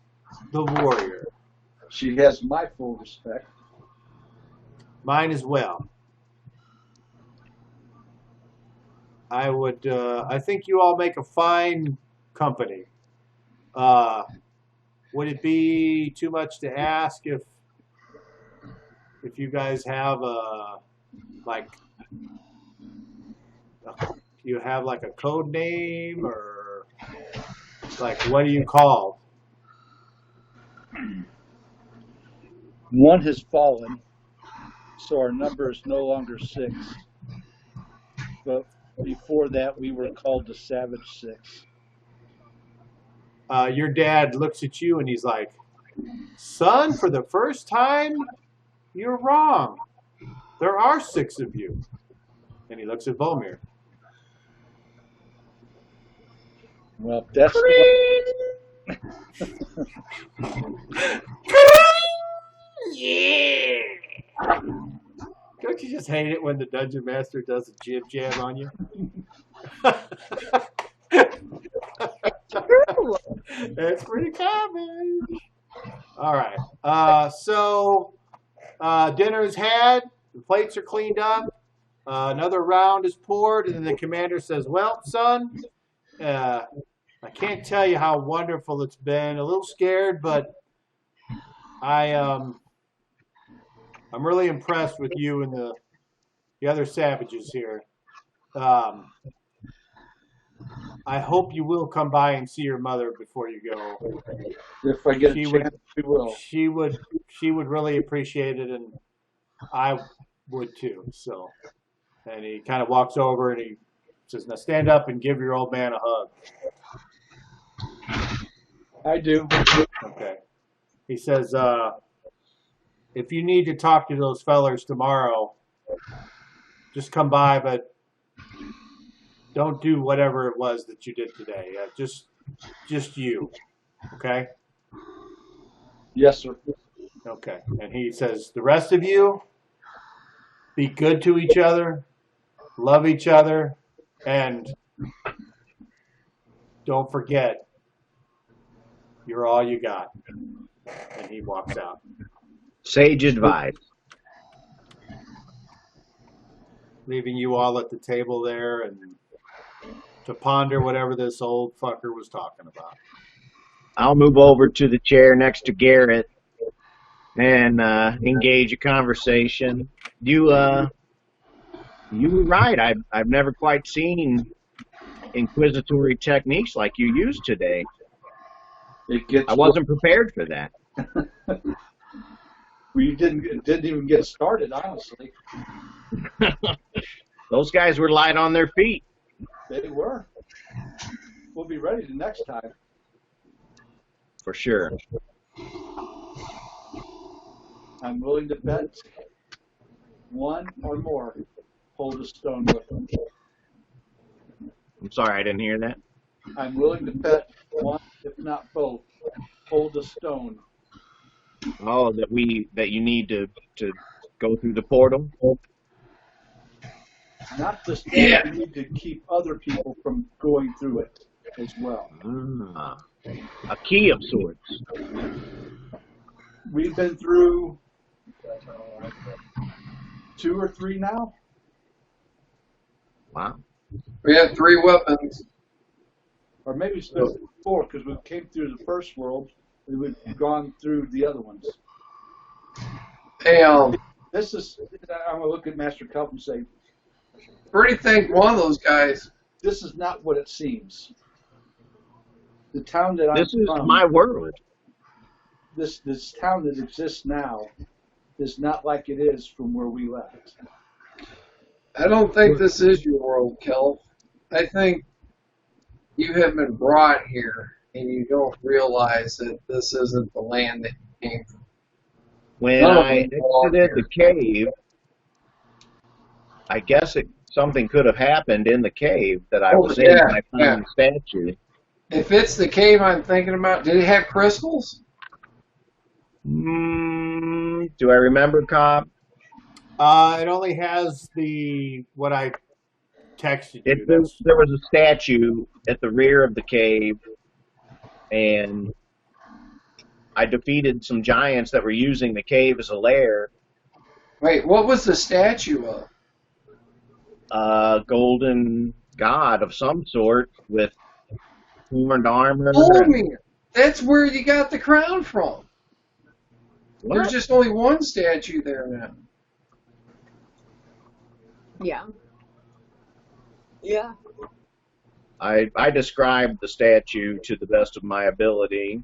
[SPEAKER 3] the warrior.
[SPEAKER 6] She has my full respect.
[SPEAKER 3] Mine as well. I think you all make a fine company. Would it be too much to ask if you guys have you have like a code name, or like what are you called?
[SPEAKER 6] One has fallen, so our number is no longer 6. But before that, we were called the Savage 6.
[SPEAKER 3] Your dad looks at you and he's like, "Son, for the first time, you're wrong. There are 6 of you." And he looks at Volmir.
[SPEAKER 6] Well, that's
[SPEAKER 3] Yeah. Don't you just hate it when the dungeon master does a jib jab on you? That's pretty common. All right. So dinner's had. The plates are cleaned up. Another round is poured, and then the commander says, "Well, son, I can't tell you how wonderful it's been. A little scared, but I'm really impressed with you and the other savages here. I hope you will come by and see your mother before you go.
[SPEAKER 6] if I get a chance, we will.
[SPEAKER 3] She would really appreciate it, and I would too." So, and he kind of walks over and he says, "Now stand up and give your old man a hug."
[SPEAKER 6] I do.
[SPEAKER 3] Okay. He says, "If you need to talk to those fellers tomorrow, just come by, but don't do whatever it was that you did today. Just you. Okay?"
[SPEAKER 6] Yes, sir.
[SPEAKER 3] Okay. And he says, "The rest of you, be good to each other, love each other, and don't forget, you're all you got. And he walks out.
[SPEAKER 1] Sage advice.
[SPEAKER 3] Leaving you all at the table there and to ponder whatever this old fucker was talking about.
[SPEAKER 1] I'll move over to the chair next to Garrett and engage a conversation. You were right. I've never quite seen inquisitory techniques like you used today. I wasn't prepared for that.
[SPEAKER 6] We didn't even get started, honestly.
[SPEAKER 1] Those guys were light on their feet.
[SPEAKER 6] They were. We'll be ready the next time.
[SPEAKER 1] For sure.
[SPEAKER 6] I'm willing to bet one or more hold a stone with them.
[SPEAKER 1] I'm sorry, I didn't hear that.
[SPEAKER 6] I'm willing to bet one, if not both, hold a stone.
[SPEAKER 1] Oh, that you need to go through the portal?
[SPEAKER 6] Not the stone, you need to keep other people from going through it as well.
[SPEAKER 1] Ah, a key of sorts.
[SPEAKER 6] We've been through 2 or 3 now.
[SPEAKER 1] Wow.
[SPEAKER 4] We have 3 weapons.
[SPEAKER 6] Or maybe it's been 4 because we came through the first world and we've gone through the other ones.
[SPEAKER 4] Hey,
[SPEAKER 6] This is, I'm going to look at Master Kelp and say,
[SPEAKER 4] where do you think one of those guys?
[SPEAKER 6] this is not what it seems. The town that I'm
[SPEAKER 1] This is
[SPEAKER 6] from,
[SPEAKER 1] my world.
[SPEAKER 6] this town that exists now is not like it is from where we left.
[SPEAKER 4] I don't think this is your world, Kel. I think you have been brought here and you don't realize that this isn't the land that you came from.
[SPEAKER 1] When
[SPEAKER 4] None of
[SPEAKER 1] I
[SPEAKER 4] them belong
[SPEAKER 1] exited
[SPEAKER 4] here.
[SPEAKER 1] the cave, I guess something could have happened in the cave that I was in when I found the statue.
[SPEAKER 4] If it's the cave I'm thinking about, did it have crystals?
[SPEAKER 1] Do I remember, Cobb?
[SPEAKER 3] It only has what I texted you.
[SPEAKER 1] There was a statue at the rear of the cave, and I defeated some giants that were using the cave as a lair.
[SPEAKER 4] Wait, what was the statue of?
[SPEAKER 1] A golden god of some sort with horned armor.
[SPEAKER 4] Boromir. That's where you got the crown from.
[SPEAKER 1] What?
[SPEAKER 4] There's just only one statue there now.
[SPEAKER 7] Yeah. Yeah.
[SPEAKER 1] I described the statue to the best of my ability,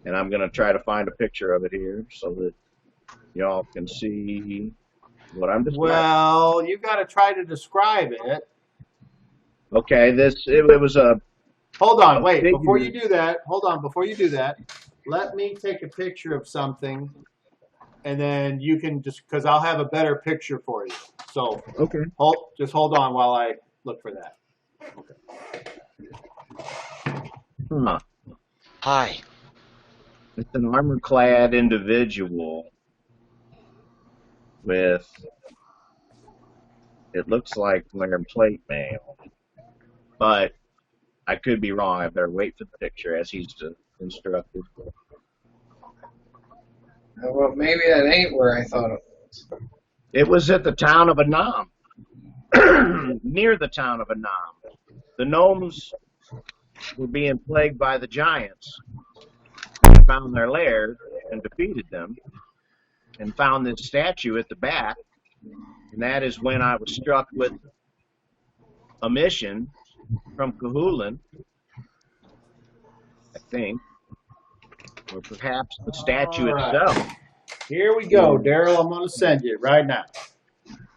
[SPEAKER 1] and I'm going to try to find a picture of it here so that y'all can see what I'm describing.
[SPEAKER 3] Well, you got to try to describe it.
[SPEAKER 1] Okay, it was a...
[SPEAKER 3] Hold on, wait.
[SPEAKER 1] figure.
[SPEAKER 3] Before you do that, let me take a picture of something, and then you can just, because I'll have a better picture for you. So
[SPEAKER 1] Okay.
[SPEAKER 3] just hold on while I look for that.
[SPEAKER 1] Huh.
[SPEAKER 2] Hi.
[SPEAKER 1] It's an armor-clad individual with, it looks like wearing plate mail, but I could be wrong. I better wait for the picture as he's instructed.
[SPEAKER 4] Well, maybe that ain't where I thought it was.
[SPEAKER 1] It was at the town of Anam, near the town of Anam. The gnomes were being plagued by the giants. I found their lair and defeated them, and found this statue at the back, and that is when I was struck with a mission from Cahulan, I think, or perhaps the statue
[SPEAKER 3] All right.
[SPEAKER 1] itself.
[SPEAKER 3] Here we go, Daryl. I'm going to send you right now.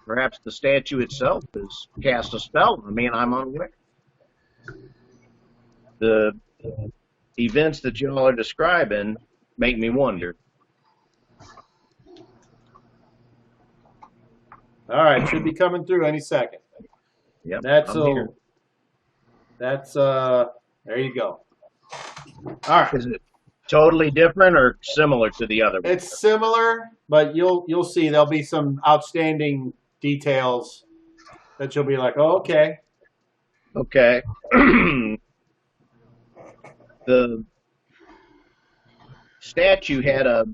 [SPEAKER 1] Perhaps the statue itself has cast a spell on me, and I'm unaware. The events that y'all are describing make me wonder.
[SPEAKER 3] All right, should be coming through any second.
[SPEAKER 1] Yep,
[SPEAKER 3] That's
[SPEAKER 1] I'm here.
[SPEAKER 3] there you go. All right.
[SPEAKER 1] Is it totally different or similar to the other one?
[SPEAKER 3] It's similar, but you'll see there'll be some outstanding details that you'll be like, oh, okay.
[SPEAKER 1] Okay. The statue had a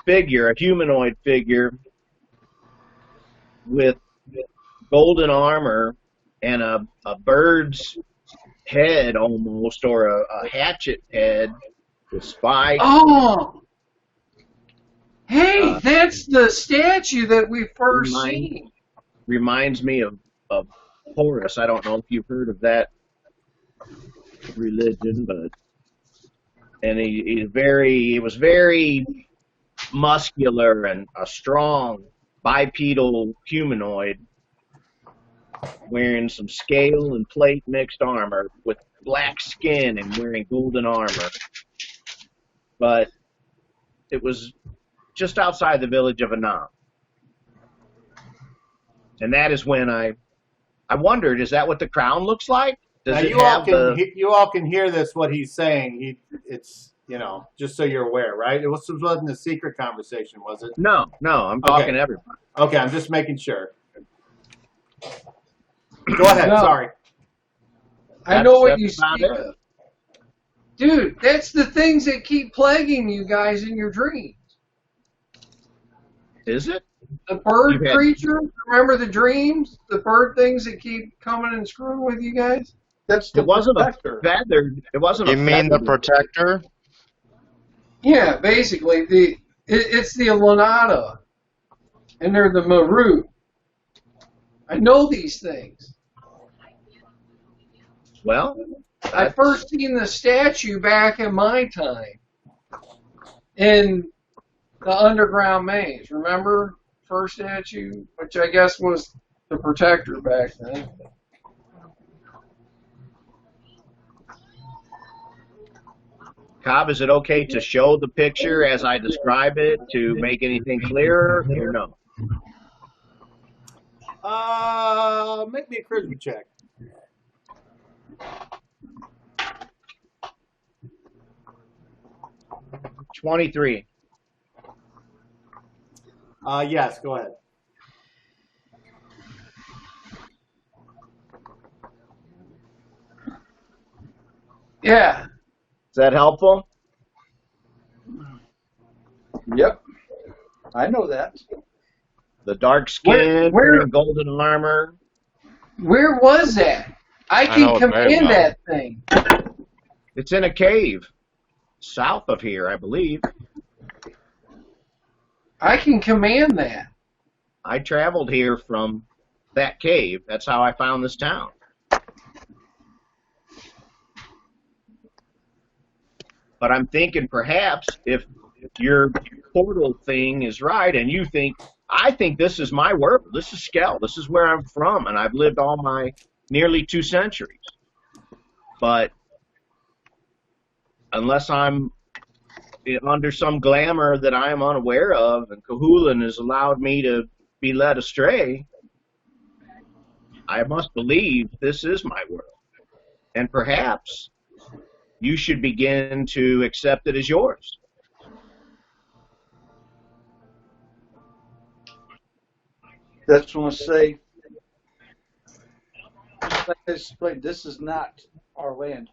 [SPEAKER 1] figure, a humanoid figure with golden armor and a bird's head almost, or a hatchet head with spikes.
[SPEAKER 4] Oh, hey,
[SPEAKER 1] Uh,
[SPEAKER 4] that's the statue that we first
[SPEAKER 1] remind,
[SPEAKER 4] seen.
[SPEAKER 1] reminds me of Horus. I don't know if you've heard of that religion, but and he was very muscular and a strong bipedal humanoid wearing some scale and plate mixed armor with black skin and wearing golden armor. But it was just outside the village of Anam. And that is when I wondered, is that what the crown looks like? Does
[SPEAKER 3] Now
[SPEAKER 1] it
[SPEAKER 3] you all
[SPEAKER 1] have
[SPEAKER 3] can
[SPEAKER 1] the...
[SPEAKER 3] you all can hear this what he's saying. It's just so you're aware, right? It wasn't a secret conversation, was it?
[SPEAKER 1] No, I'm talking to everybody.
[SPEAKER 3] Okay, I'm just making sure. Go ahead.
[SPEAKER 4] No.
[SPEAKER 3] Sorry.
[SPEAKER 4] I know what
[SPEAKER 1] That's
[SPEAKER 4] you
[SPEAKER 1] about
[SPEAKER 4] speak
[SPEAKER 1] it.
[SPEAKER 4] of. Dude, that's the things that keep plaguing you guys in your dreams.
[SPEAKER 1] Is it?
[SPEAKER 4] The bird
[SPEAKER 1] You had-
[SPEAKER 4] creature, remember the dreams? The bird things that keep coming and screwing with you guys?
[SPEAKER 6] That's the
[SPEAKER 1] It wasn't
[SPEAKER 6] protector.
[SPEAKER 1] a feathered. It wasn't
[SPEAKER 2] You
[SPEAKER 1] a
[SPEAKER 2] mean the
[SPEAKER 1] feathered-
[SPEAKER 2] protector?
[SPEAKER 4] Yeah, basically, it's the Lanada, and they're the Marut. I know these things.
[SPEAKER 1] Well,
[SPEAKER 4] I first seen the statue back in my time in the underground maze. Remember first statue, which I guess was the protector back then.
[SPEAKER 1] Cobb, is it okay to show the picture as I describe it to make anything clearer, or no?
[SPEAKER 3] Make me a charisma check.
[SPEAKER 1] $23.
[SPEAKER 3] Yes, go ahead.
[SPEAKER 4] Yeah.
[SPEAKER 1] Is that helpful?
[SPEAKER 6] Yep. I know that.
[SPEAKER 1] The dark skin,
[SPEAKER 4] Where-
[SPEAKER 1] wearing golden armor.
[SPEAKER 4] Where was that? I
[SPEAKER 2] know
[SPEAKER 4] can
[SPEAKER 2] it very
[SPEAKER 4] command
[SPEAKER 2] well.
[SPEAKER 4] that thing.
[SPEAKER 1] It's in a cave south of here, I believe.
[SPEAKER 4] I can command that.
[SPEAKER 1] I traveled here from that cave. That's how I found this town. But I'm thinking perhaps if your portal thing is right and you think, I think this is my world. This is Skell. This is where I'm from, and I've lived all my nearly 2 centuries. But unless I'm under some glamour that I am unaware of, and Cahulan has allowed me to be led astray, I must believe this is my world. And perhaps you should begin to accept it as yours.
[SPEAKER 6] That's when I say, like I explained, this is not our land.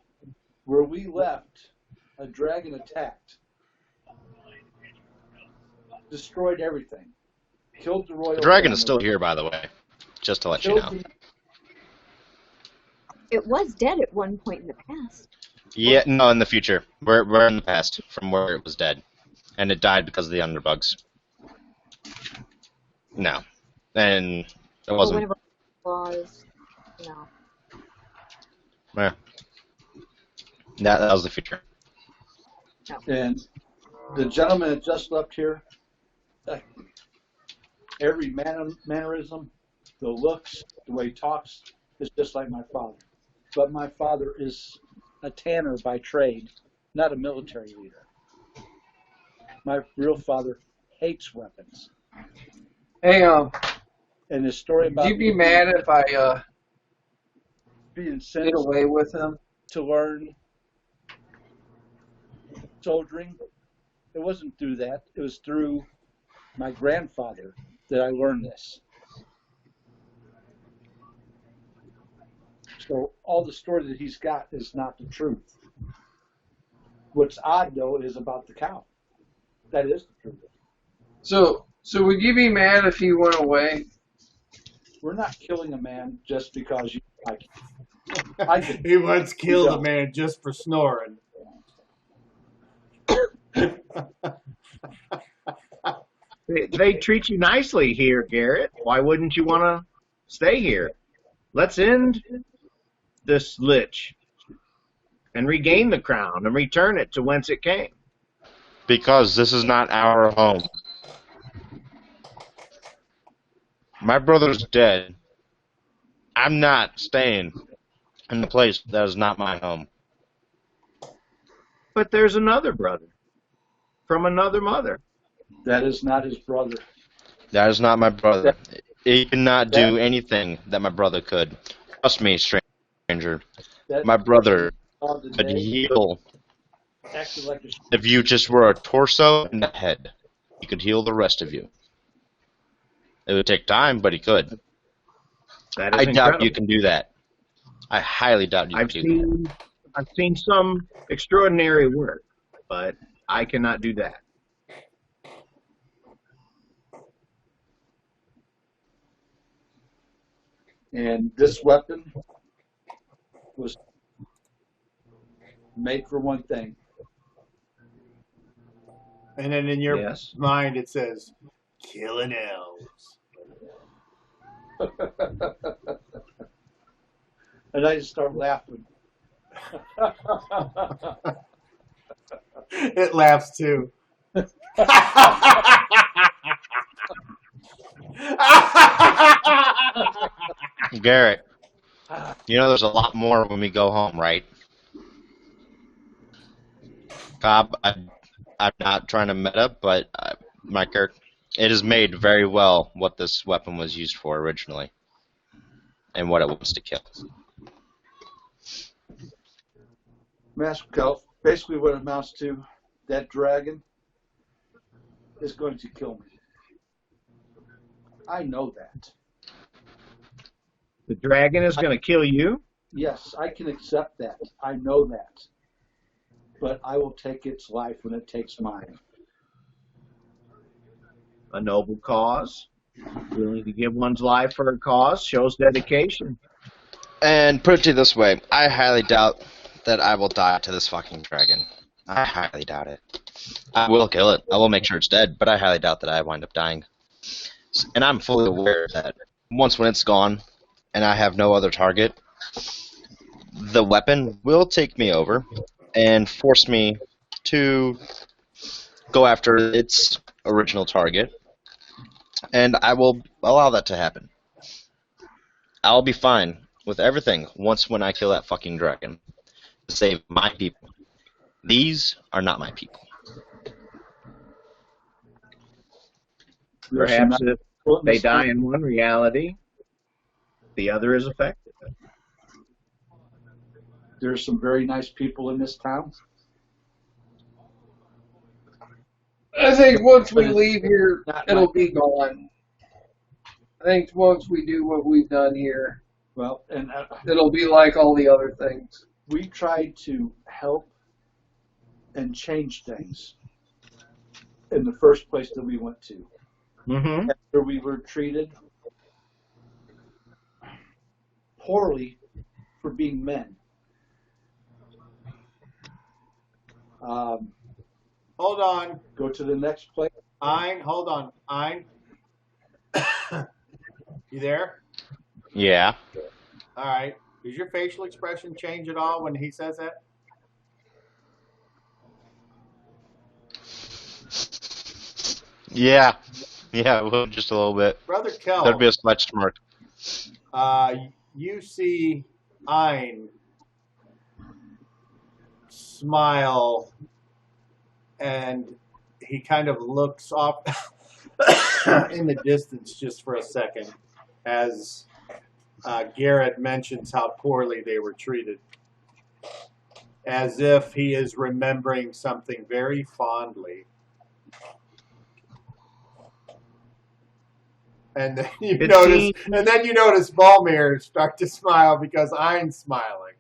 [SPEAKER 6] Where we left, a dragon attacked, destroyed everything, killed the royal.
[SPEAKER 2] The dragon is
[SPEAKER 6] family,
[SPEAKER 2] still here, by the way, just to let you
[SPEAKER 6] killed
[SPEAKER 2] know.
[SPEAKER 6] the-
[SPEAKER 7] It was dead at one point in the past.
[SPEAKER 2] Yeah, no, in the future. We're in the past from where it was dead, and it died because of the underbugs. No, and it
[SPEAKER 7] Or
[SPEAKER 2] wasn't.
[SPEAKER 7] whenever was, no.
[SPEAKER 2] Yeah. That was the future.
[SPEAKER 6] And the gentleman that just left here, every mannerism, the looks, the way he talks, is just like my father. But my father is a tanner by trade, not a military leader. My real father hates weapons.
[SPEAKER 4] Hey,
[SPEAKER 6] And his story
[SPEAKER 4] would
[SPEAKER 6] about
[SPEAKER 4] you be mad if I
[SPEAKER 6] being sent
[SPEAKER 4] did away with him?
[SPEAKER 6] to learn soldiering, it wasn't through that. It was through my grandfather that I learned this. So all the story that he's got is not the truth. What's odd, though, is about the cow. That is the truth.
[SPEAKER 4] So would you be mad if he went away?
[SPEAKER 6] We're not killing a man just because you like him.
[SPEAKER 3] He once killed a
[SPEAKER 6] don't.
[SPEAKER 3] man just for snoring.
[SPEAKER 1] They treat you nicely here, Garrett. Why wouldn't you want to stay here? Let's end this lich and regain the crown and return it to whence it came.
[SPEAKER 2] Because this is not our home. My brother's dead. I'm not staying in the place that is not my home.
[SPEAKER 1] But there's another brother from another mother.
[SPEAKER 6] That is not his brother.
[SPEAKER 2] That is not my brother. He cannot do anything that my brother could. Trust me, stranger.
[SPEAKER 6] That
[SPEAKER 2] My brother
[SPEAKER 6] on
[SPEAKER 2] could
[SPEAKER 6] today
[SPEAKER 2] heal.
[SPEAKER 6] acted like a
[SPEAKER 2] If you just were a torso and a head, he could heal the rest of you. It would take time, but he could.
[SPEAKER 1] That is
[SPEAKER 2] I doubt
[SPEAKER 1] incredible.
[SPEAKER 2] you can do that. I highly doubt you
[SPEAKER 1] I've
[SPEAKER 2] can do that.
[SPEAKER 1] seen some extraordinary work, but I cannot do that.
[SPEAKER 6] And this weapon was made for one thing.
[SPEAKER 3] And then in your
[SPEAKER 1] Yes.
[SPEAKER 3] mind it says, killing elves.
[SPEAKER 6] And I just start laughing.
[SPEAKER 3] It laughs too.
[SPEAKER 2] Garrett, you know there's a lot more when we go home, right? Cobb, I'm not trying to meta, but my character, it is made very well what this weapon was used for originally, and what it wants to kill.
[SPEAKER 6] Master Kelp, basically what it amounts to, that dragon is going to kill me. I know that.
[SPEAKER 1] The dragon is going to kill you?
[SPEAKER 6] Yes, I can accept that. I know that. But I will take its life when it takes mine.
[SPEAKER 1] A noble cause. Willing to give one's life for a cause shows dedication.
[SPEAKER 2] And put it to you this way, I highly doubt that I will die to this fucking dragon. I highly doubt it. I will kill it. I will make sure it's dead, but I highly doubt that I wind up dying. And I'm fully aware that once when it's gone, and I have no other target, the weapon will take me over and force me to go after its original target, and I will allow that to happen. I'll be fine with everything once when I kill that fucking dragon to save my people. These are not my people.
[SPEAKER 1] Perhaps if they die in one reality, the other is affected.
[SPEAKER 6] There's some very nice people in this town.
[SPEAKER 4] I think once we
[SPEAKER 6] But it's
[SPEAKER 4] leave here,
[SPEAKER 6] not
[SPEAKER 4] it'll
[SPEAKER 6] my-
[SPEAKER 4] be gone. I think once we do what we've done here,
[SPEAKER 6] Well, and
[SPEAKER 4] it'll be like all the other things.
[SPEAKER 6] we tried to help and change things in the first place that we went to.
[SPEAKER 1] Mm-hmm.
[SPEAKER 6] After we were treated poorly for being men.
[SPEAKER 3] Hold on.
[SPEAKER 6] Go to the next place.
[SPEAKER 3] Ein, hold on. Ein. You there?
[SPEAKER 2] Yeah.
[SPEAKER 3] All right. Does your facial expression change at all when he says that?
[SPEAKER 2] Yeah. Yeah, well, just a little bit.
[SPEAKER 3] Brother Kel,
[SPEAKER 2] That'd be a stretch mark.
[SPEAKER 3] you see Ein smile, and he kind of looks off in the distance just for a second as Garrett mentions how poorly they were treated, as if he is remembering something very fondly. And then you
[SPEAKER 1] It
[SPEAKER 3] notice,
[SPEAKER 1] seems-
[SPEAKER 3] and then you notice Volmir start to smile because I'm smiling.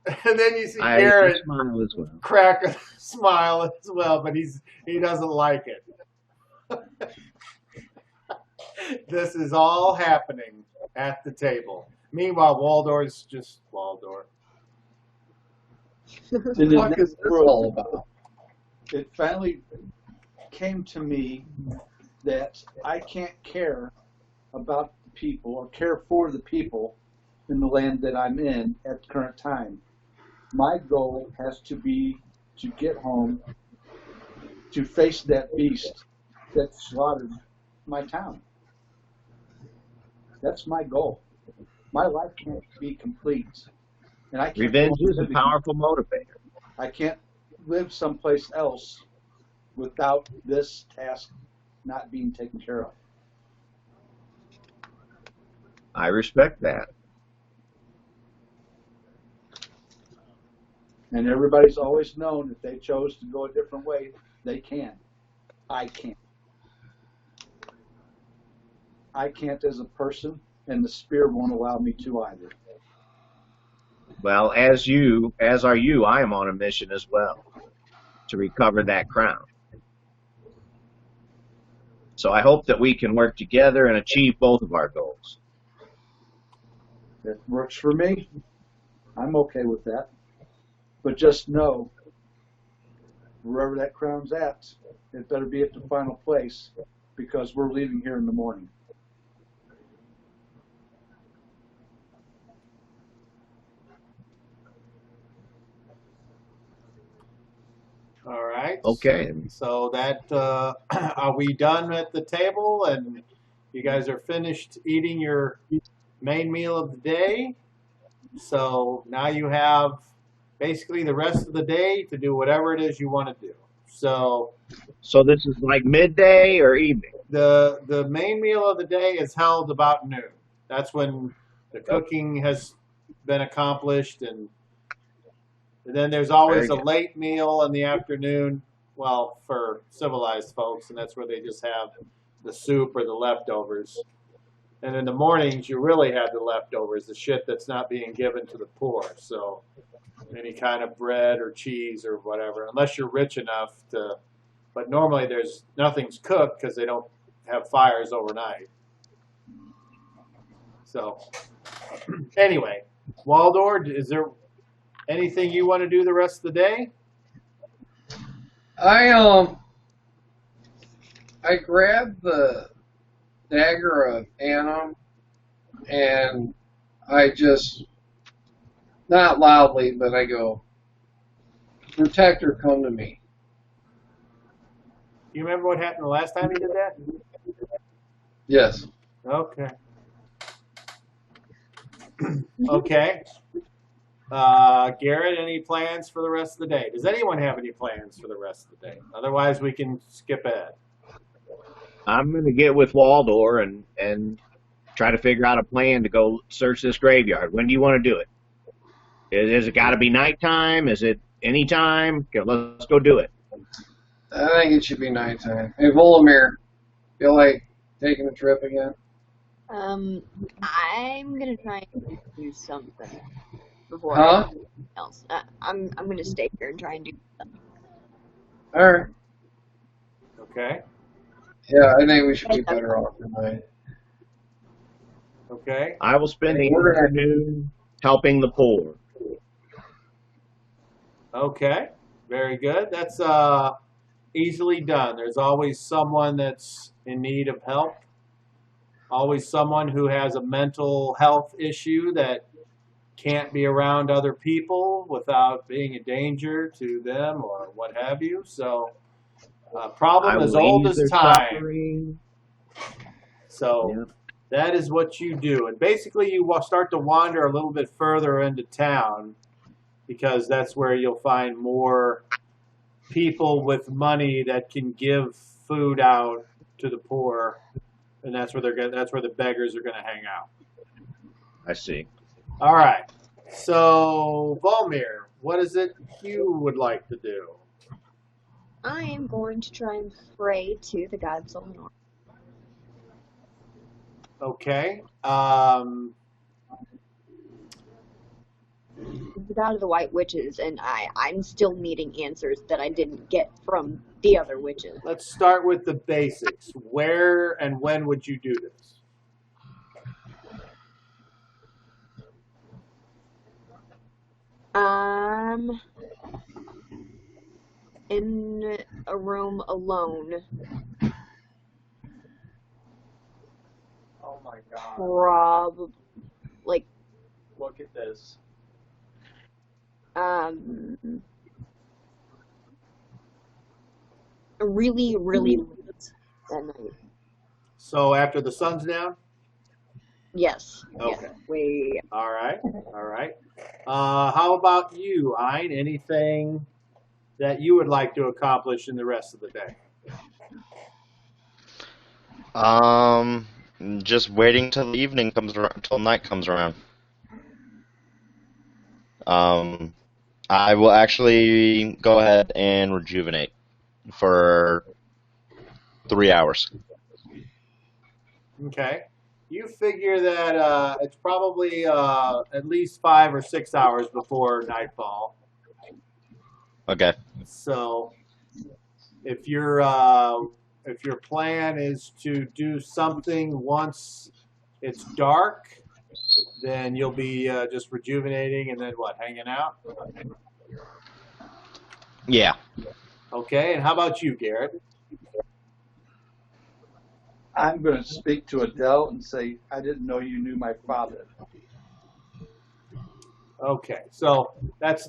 [SPEAKER 3] And then you see
[SPEAKER 1] I
[SPEAKER 3] Garrett
[SPEAKER 1] smile as well.
[SPEAKER 3] crack a smile as well, but he doesn't like it. This is all happening at the table. Meanwhile, Waldor's just Waldor.
[SPEAKER 6] And
[SPEAKER 4] What
[SPEAKER 6] then
[SPEAKER 4] the fuck is this all about?
[SPEAKER 6] it finally came to me that I can't care about the people or care for the people in the land that I'm in at the current time. My goal has to be to get home, to face that beast that slaughtered my town. That's my goal. My life can't be complete. And I can't
[SPEAKER 1] Revenge
[SPEAKER 6] go
[SPEAKER 1] is a
[SPEAKER 6] living-
[SPEAKER 1] powerful motivator.
[SPEAKER 6] I can't live someplace else without this task not being taken care of.
[SPEAKER 1] I respect that.
[SPEAKER 6] And everybody's always known if they chose to go a different way, they can. I can't. I can't as a person, and the spirit won't allow me to either.
[SPEAKER 1] Well, as are you, I am on a mission as well to recover that crown. So I hope that we can work together and achieve both of our goals.
[SPEAKER 6] It works for me. I'm okay with that. But just know, wherever that crown's at, it better be at the final place, because we're leaving here in the morning.
[SPEAKER 3] All right.
[SPEAKER 1] Okay.
[SPEAKER 3] So that are we done at the table, and you guys are finished eating your main meal of the day? So now you have basically the rest of the day to do whatever it is you want to do. So
[SPEAKER 1] So this is like midday or evening?
[SPEAKER 3] the main meal of the day is held about noon. That's when the cooking has been accomplished, and then there's always
[SPEAKER 1] Very
[SPEAKER 3] a
[SPEAKER 1] good.
[SPEAKER 3] late meal in the afternoon. Well, for civilized folks, and that's where they just have the soup or the leftovers. And in the mornings, you really have the leftovers, the shit that's not being given to the poor. So any kind of bread or cheese or whatever, unless you're rich enough to. But normally there's nothing's cooked because they don't have fires overnight. So anyway, Waldor, is there anything you want to do the rest of the day?
[SPEAKER 4] I grabbed the dagger of Annam, and I just, not loudly, but I go, "Protector, come to me."
[SPEAKER 3] Do you remember what happened the last time you did that?
[SPEAKER 4] Yes.
[SPEAKER 3] Okay. Okay. Garrett, any plans for the rest of the day? Does anyone have any plans for the rest of the day? Otherwise, we can skip ahead.
[SPEAKER 1] I'm going to get with Waldor and try to figure out a plan to go search this graveyard. When do you want to do it? Is it got to be nighttime? Is it any time? Okay, let's go do it.
[SPEAKER 4] I think it should be nighttime. Hey, Volomir, feel like taking a trip again?
[SPEAKER 7] I'm gonna try and do something before
[SPEAKER 4] Huh?
[SPEAKER 7] anything else. I'm gonna stay here and try and do something.
[SPEAKER 4] All right.
[SPEAKER 3] Okay.
[SPEAKER 4] Yeah, I think we should be better off tonight.
[SPEAKER 3] Okay.
[SPEAKER 1] I will spend the
[SPEAKER 4] We're gonna-
[SPEAKER 1] afternoon helping the poor.
[SPEAKER 3] Okay. Very good. That's easily done. There's always someone that's in need of help. Always someone who has a mental health issue that can't be around other people without being a danger to them or what have you. So, problem
[SPEAKER 1] I
[SPEAKER 3] as
[SPEAKER 1] will
[SPEAKER 3] old
[SPEAKER 1] ease
[SPEAKER 3] as
[SPEAKER 1] their
[SPEAKER 3] time.
[SPEAKER 1] suffering.
[SPEAKER 3] So
[SPEAKER 1] Yep.
[SPEAKER 3] that is what you do. And basically you will start to wander a little bit further into town because that's where you'll find more people with money that can give food out to the poor. And that's where that's where the beggars are going to hang out.
[SPEAKER 1] I see.
[SPEAKER 3] All right. So, Volmir, what is it you would like to do?
[SPEAKER 7] I am going to try and pray to the gods of the north.
[SPEAKER 3] Okay.
[SPEAKER 7] We got to the White Witches, and I'm still needing answers that I didn't get from the other witches.
[SPEAKER 3] Let's start with the basics. Where and when would you do this?
[SPEAKER 7] In a room alone.
[SPEAKER 5] Oh my god.
[SPEAKER 7] Probably, like,
[SPEAKER 5] Look at this.
[SPEAKER 7] really, really late at night.
[SPEAKER 3] So after the sun's down?
[SPEAKER 7] Yes.
[SPEAKER 3] Okay.
[SPEAKER 7] Yeah, way.
[SPEAKER 3] All right. All right. How about you, Ein? Anything that you would like to accomplish in the rest of the day?
[SPEAKER 2] Just waiting till the evening comes around, till night comes around. I will actually go ahead and rejuvenate for 3 hours.
[SPEAKER 3] Okay. You figure that it's probably at least 5 or 6 hours before nightfall.
[SPEAKER 2] Okay.
[SPEAKER 3] So if your plan is to do something once it's dark, then you'll be just rejuvenating and then what, hanging out?
[SPEAKER 2] Yeah.
[SPEAKER 3] Okay, and how about you, Garrett?
[SPEAKER 6] I'm going to speak to Adele and say, I didn't know you knew my father.
[SPEAKER 3] Okay, so that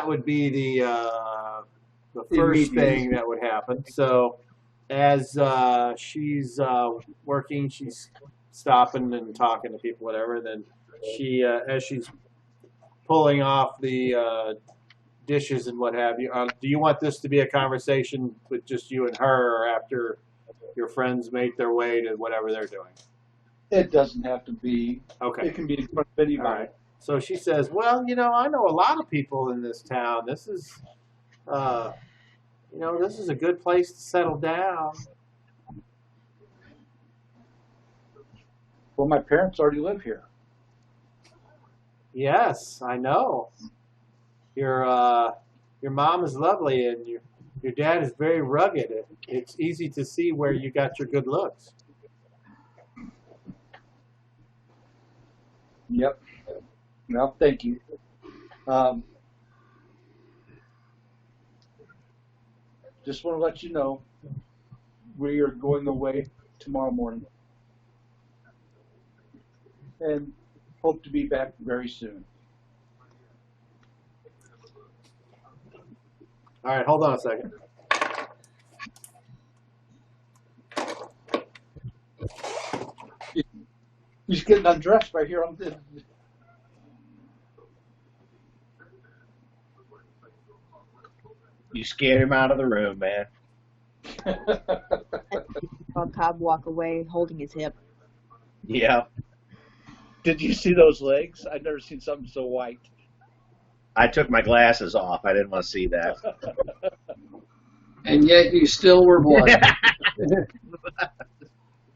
[SPEAKER 3] would be the first thing that would happen. So as she's working, she's stopping and talking to people, whatever. Then she, as she's pulling off the dishes and what have you, do you want this to be a conversation with just you and her, or after your friends make their way to whatever they're doing?
[SPEAKER 6] It doesn't have to be.
[SPEAKER 3] Okay.
[SPEAKER 6] It can be in front of anybody.
[SPEAKER 3] All right. So she says, well, I know a lot of people in this town. This is, this is a good place to settle down.
[SPEAKER 6] Well, my parents already live here.
[SPEAKER 3] Yes, I know. Your mom is lovely, and your dad is very rugged. It's easy to see where you got your good looks.
[SPEAKER 6] Yep. Well, thank you. Just want to let you know we are going away tomorrow morning, and hope to be back very soon.
[SPEAKER 3] All right, hold on a second.
[SPEAKER 6] He's getting undressed right here on the.
[SPEAKER 1] You scared him out of the room, man.
[SPEAKER 7] Saw Cobb walk away holding his hip.
[SPEAKER 1] Yeah.
[SPEAKER 6] Did you see those legs? I've never seen something so white.
[SPEAKER 1] I took my glasses off. I didn't want to see that.
[SPEAKER 4] And yet you still were blind.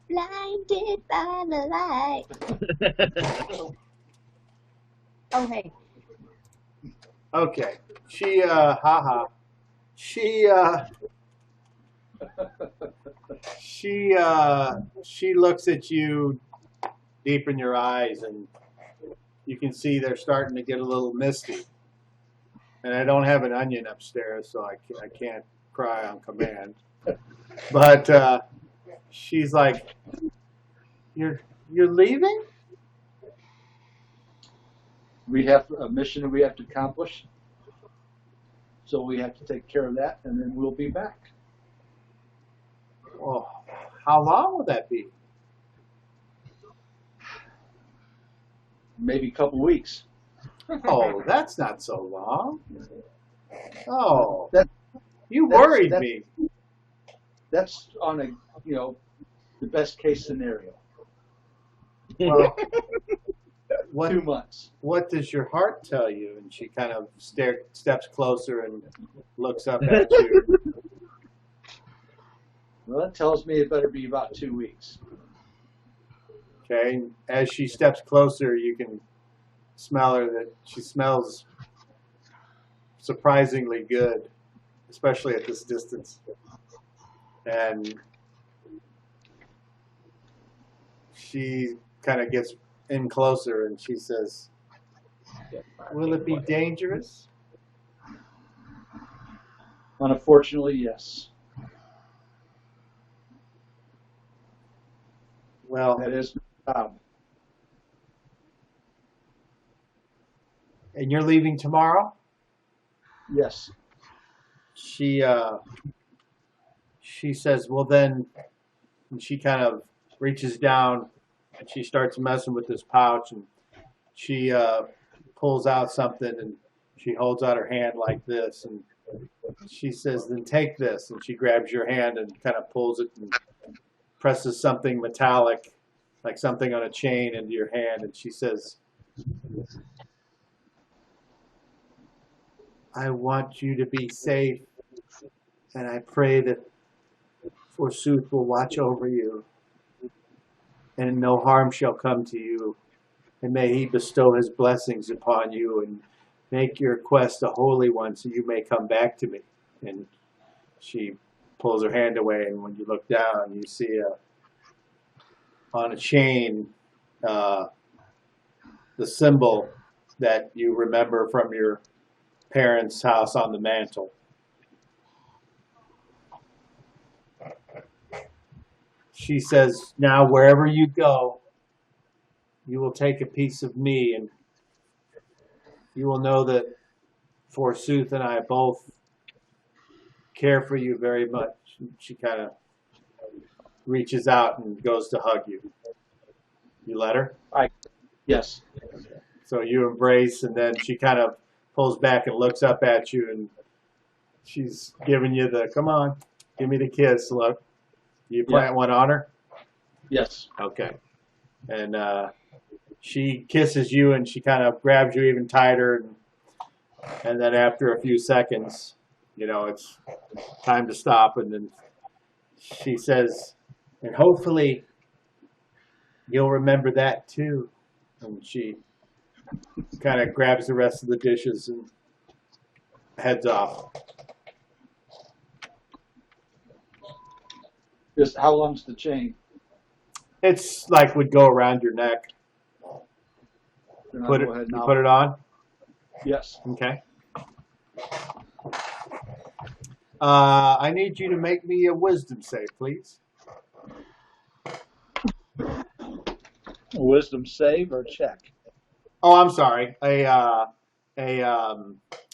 [SPEAKER 7] Blinded by the light. Oh, hey.
[SPEAKER 3] Okay. She, she looks at you deep in your eyes, and you can see they're starting to get a little misty. And I don't have an onion upstairs, so I can't cry on command. But she's like, "You're leaving?"
[SPEAKER 6] We have a mission we have to accomplish, so we have to take care of that, and then we'll be back.
[SPEAKER 3] Oh, how long will that be?
[SPEAKER 6] Maybe a couple weeks.
[SPEAKER 3] Oh, that's not so long. Oh,
[SPEAKER 6] That-
[SPEAKER 3] you
[SPEAKER 6] that's-
[SPEAKER 3] worried
[SPEAKER 6] that's-
[SPEAKER 3] me.
[SPEAKER 6] That's on a the best case scenario.
[SPEAKER 3] Well, what
[SPEAKER 6] 2 months.
[SPEAKER 3] what does your heart tell you? And she kind of steps closer and looks up at you.
[SPEAKER 6] Well, that tells me it better be about 2 weeks.
[SPEAKER 3] Okay. As she steps closer, you can smell her that she smells surprisingly good, especially at this distance. And she kind of gets in closer and she says, "Will it be dangerous?"
[SPEAKER 6] Unfortunately, yes.
[SPEAKER 3] Well,
[SPEAKER 6] That is my job.
[SPEAKER 3] and you're leaving tomorrow?
[SPEAKER 6] Yes.
[SPEAKER 3] She says, "Well then," and she kind of reaches down and she starts messing with this pouch and she pulls out something and she holds out her hand like this and she says, "Then take this," and she grabs your hand and kind of pulls it and presses something metallic, like something on a chain, into your hand, and she says, "I want you to be safe, and I pray that Forsooth will watch over you, and no harm shall come to you, and may he bestow his blessings upon you, and make your quest a holy one, so you may come back to me." And she pulls her hand away, and when you look down, you see on a chain the symbol that you remember from your parents' house on the mantle. She says, "Now wherever you go, you will take a piece of me, and you will know that Forsooth and I both care for you very much." She kind of reaches out and goes to hug you. You let her?
[SPEAKER 6] Yes.
[SPEAKER 3] So you embrace, and then she kind of pulls back and looks up at you, and she's giving you the, "Come on, give me the kiss" look. You plant one on her?
[SPEAKER 6] Yes.
[SPEAKER 3] Okay. And she kisses you, and she kind of grabs you even tighter, and then after a few seconds, it's time to stop, and then she says, "And hopefully you'll remember that too." And she kind of grabs the rest of the dishes and heads off.
[SPEAKER 6] Just how long's the chain?
[SPEAKER 3] It's like would go around your neck.
[SPEAKER 6] Then I'll
[SPEAKER 3] Put
[SPEAKER 6] go
[SPEAKER 3] it.
[SPEAKER 6] ahead
[SPEAKER 3] You
[SPEAKER 6] now.
[SPEAKER 3] put it on.
[SPEAKER 6] Yes.
[SPEAKER 3] Okay. I need you to make me a wisdom save, please.
[SPEAKER 6] Wisdom save or check?
[SPEAKER 3] Oh, I'm sorry.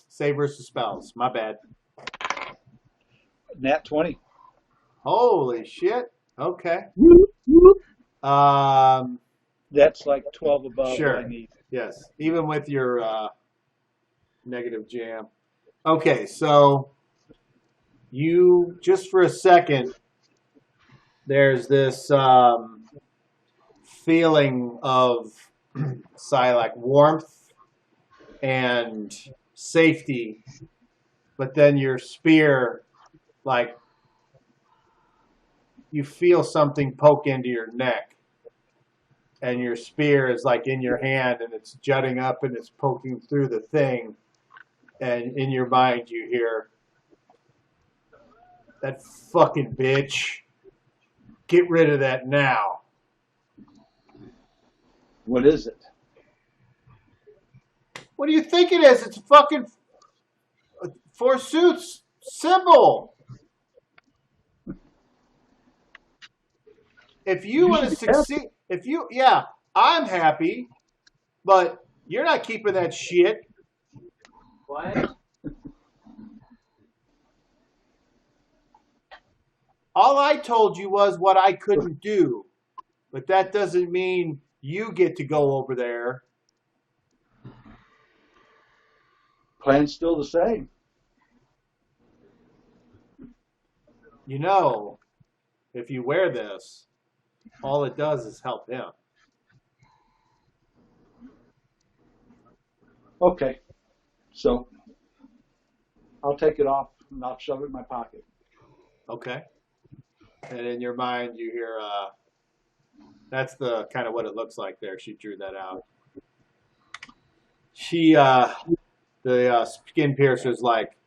[SPEAKER 3] Save versus spells. My bad.
[SPEAKER 6] Nat 20.
[SPEAKER 3] Holy shit. Okay.
[SPEAKER 6] That's like 12 above
[SPEAKER 3] Sure.
[SPEAKER 6] what I need.
[SPEAKER 3] Yes. Even with your negative jam. Okay, so you just for a second, there's this feeling of like warmth and safety, but then your spear, like you feel something poke into your neck, and your spear is like in your hand and it's jutting up and it's poking through the thing, and in your mind you hear, "That fucking bitch, get rid of that now."
[SPEAKER 6] What is it?
[SPEAKER 3] What do you think it is? It's a fucking Forsooth's symbol. If you want to
[SPEAKER 6] should be happy.
[SPEAKER 3] succeed, I'm happy, but you're not keeping that shit.
[SPEAKER 5] What?
[SPEAKER 3] All I told you was what I couldn't do, but that doesn't mean you get to go over there.
[SPEAKER 6] Plan's still the same.
[SPEAKER 3] If you wear this, all it does is help him.
[SPEAKER 6] Okay. So I'll take it off and I'll shove it in my pocket.
[SPEAKER 3] Okay. And in your mind, you hear, that's the kind of what it looks like there. She drew that out. The skin piercer's like,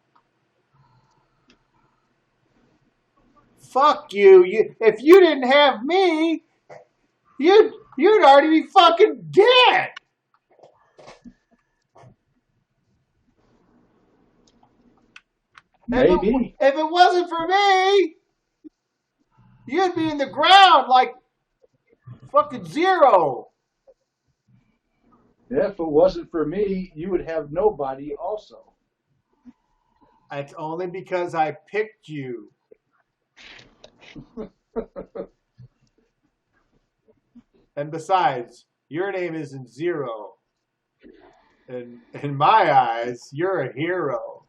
[SPEAKER 3] fuck you. If you didn't have me, you'd already be fucking dead.
[SPEAKER 6] Maybe.
[SPEAKER 3] If it wasn't for me, you'd be in the ground like fucking zero.
[SPEAKER 6] If it wasn't for me, you would have nobody also.
[SPEAKER 3] It's only because I picked you. And besides, your name isn't Zero. And in my eyes, you're a hero.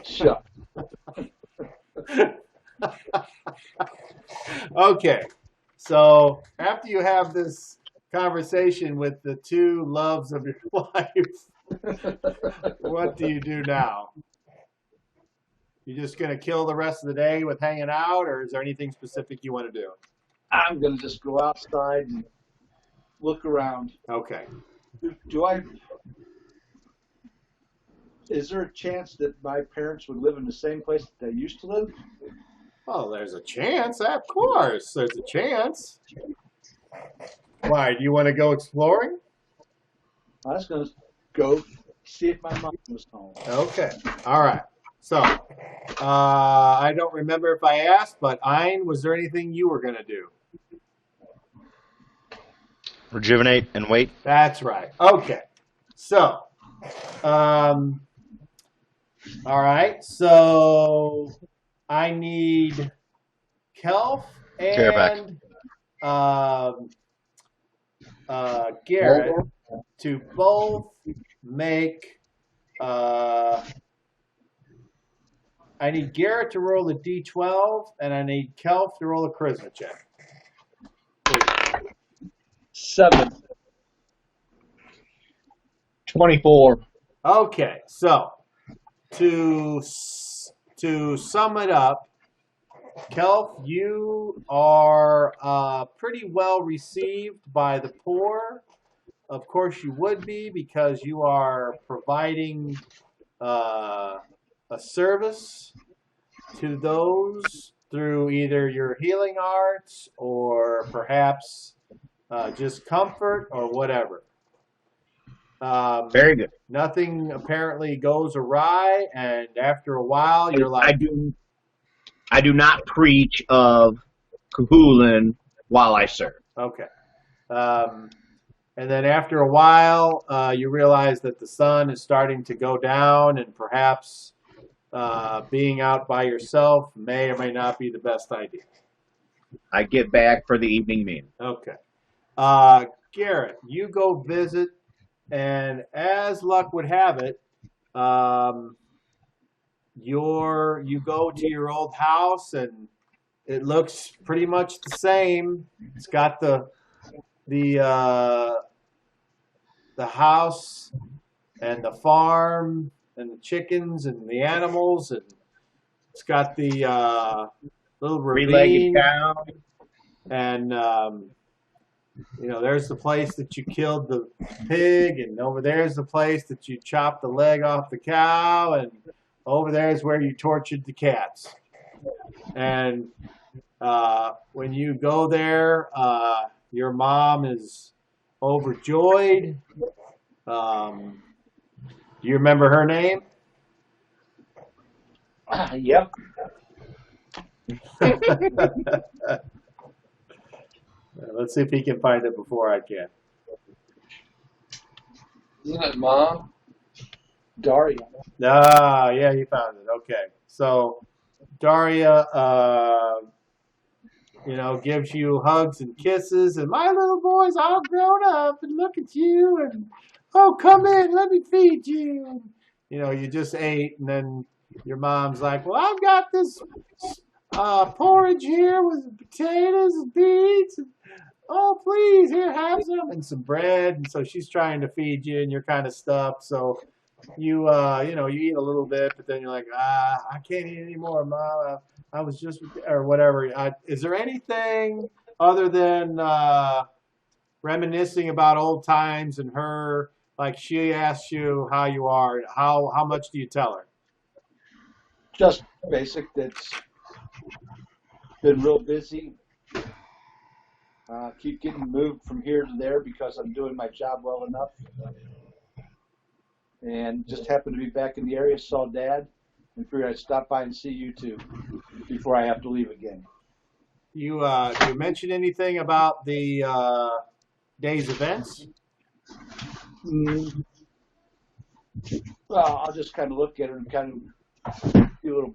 [SPEAKER 6] Shut.
[SPEAKER 3] Okay. So after you have this conversation with the two loves of your life, what do you do now? You just going to kill the rest of the day with hanging out, or is there anything specific you want to do?
[SPEAKER 6] I'm going to just go outside and look around.
[SPEAKER 3] Okay.
[SPEAKER 6] Is there a chance that my parents would live in the same place that they used to live?
[SPEAKER 3] Oh, there's a chance. Of course, there's a chance. Why? Do you want to go exploring?
[SPEAKER 6] I was going to go see if my mom was home.
[SPEAKER 3] Okay. All right. So, I don't remember if I asked, but Ein, was there anything you were going to do?
[SPEAKER 2] Rejuvenate and wait.
[SPEAKER 3] That's right. Okay. So, all right. So, I need Kelf and Garrett to both make. I need Garrett to roll a d12, and I need Kelf to roll a charisma check. Please.
[SPEAKER 6] 7.
[SPEAKER 5] 24.
[SPEAKER 3] Okay, so to sum it up, Kelf, you are pretty well received by the poor. Of course, you would be because you are providing a service to those through either your healing arts or perhaps just comfort or whatever.
[SPEAKER 1] Very good.
[SPEAKER 3] Nothing apparently goes awry, and after a while, you're like,
[SPEAKER 1] I do not preach of Kahulin while I serve.
[SPEAKER 3] okay. And then after a while, you realize that the sun is starting to go down, and perhaps being out by yourself may or may not be the best idea.
[SPEAKER 1] I get back for the evening meal.
[SPEAKER 3] Okay. Garrett, you go visit, and as luck would have it, you go to your old house, and it looks pretty much the same. It's got the house and the farm and the chickens and the animals, and it's got the little ravine,
[SPEAKER 1] cow.
[SPEAKER 3] and there's the place that you killed the pig, and over there's the place that you chopped the leg off the cow, and over there is where you tortured the cats. And when you go there, your mom is overjoyed. Do you remember her name?
[SPEAKER 6] Yep.
[SPEAKER 3] Let's see if he can find it before I can.
[SPEAKER 4] Isn't it Mom?
[SPEAKER 6] Daria.
[SPEAKER 3] Ah, yeah, he found it. Okay. So Daria, gives you hugs and kisses, and my little boy's all grown up, and look at you, and oh, come in, let me feed you. You just ate, and then your mom's like, well, I've got this porridge here with potatoes and beets, and oh, please, here, have some, and some bread. And so she's trying to feed you, and you're kind of stuffed. So you you eat a little bit, but then you're like, I can't eat anymore, Mom. I was just or whatever. Is there anything other than reminiscing about old times and her? Like she asks you how you are. How much do you tell her?
[SPEAKER 6] Just basic. That's been real busy. Keep getting moved from here to there because I'm doing my job well enough. And just happened to be back in the area, saw Dad, and figured I'd stop by and see you too before I have to leave again.
[SPEAKER 3] You mention anything about the day's events?
[SPEAKER 6] Mm, well, I'll just kind of look at her and kind of do a little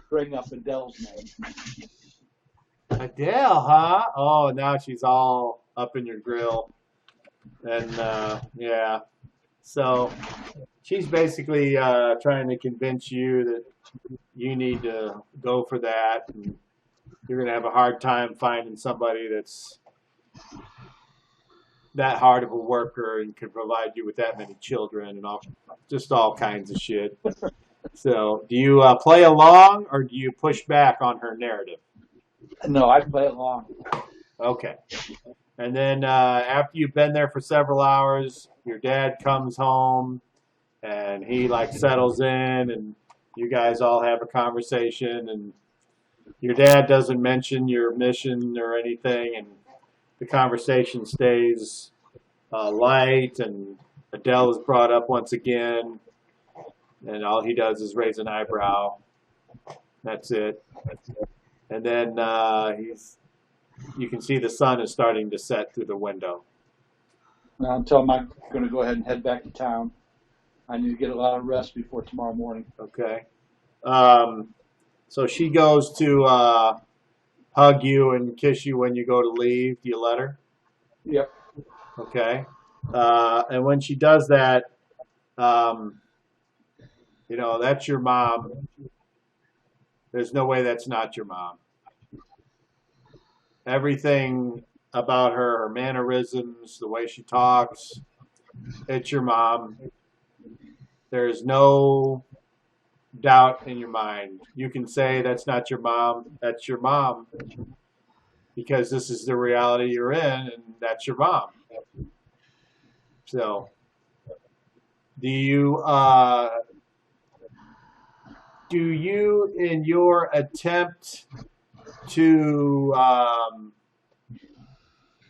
[SPEAKER 6] bring up Adele's name.
[SPEAKER 3] Adele, huh? Oh, now she's all up in your grill. And yeah, so she's basically trying to convince you that you need to go for that. And you're going to have a hard time finding somebody that's that hard of a worker and can provide you with that many children and all kinds of shit. So do you play along or do you push back on her narrative?
[SPEAKER 6] No, I play along.
[SPEAKER 3] Okay. And then after you've been there for several hours, your dad comes home and he like settles in and you guys all have a conversation and your dad doesn't mention your mission or anything and the conversation stays light and Adele is brought up once again and all he does is raise an eyebrow. That's it. And then you can see the sun is starting to set through the window.
[SPEAKER 6] Now, I'm telling him I'm going to go ahead and head back to town. I need to get a lot of rest before tomorrow morning.
[SPEAKER 3] Okay. So she goes to hug you and kiss you when you go to leave. Do you let her?
[SPEAKER 6] Yep.
[SPEAKER 3] Okay. And when she does that, that's your mom. There's no way that's not your mom. Everything about her mannerisms, the way she talks, it's your mom. There's no doubt in your mind. You can say that's not your mom. That's your mom because this is the reality you're in, and that's your mom. So, do you in your attempt to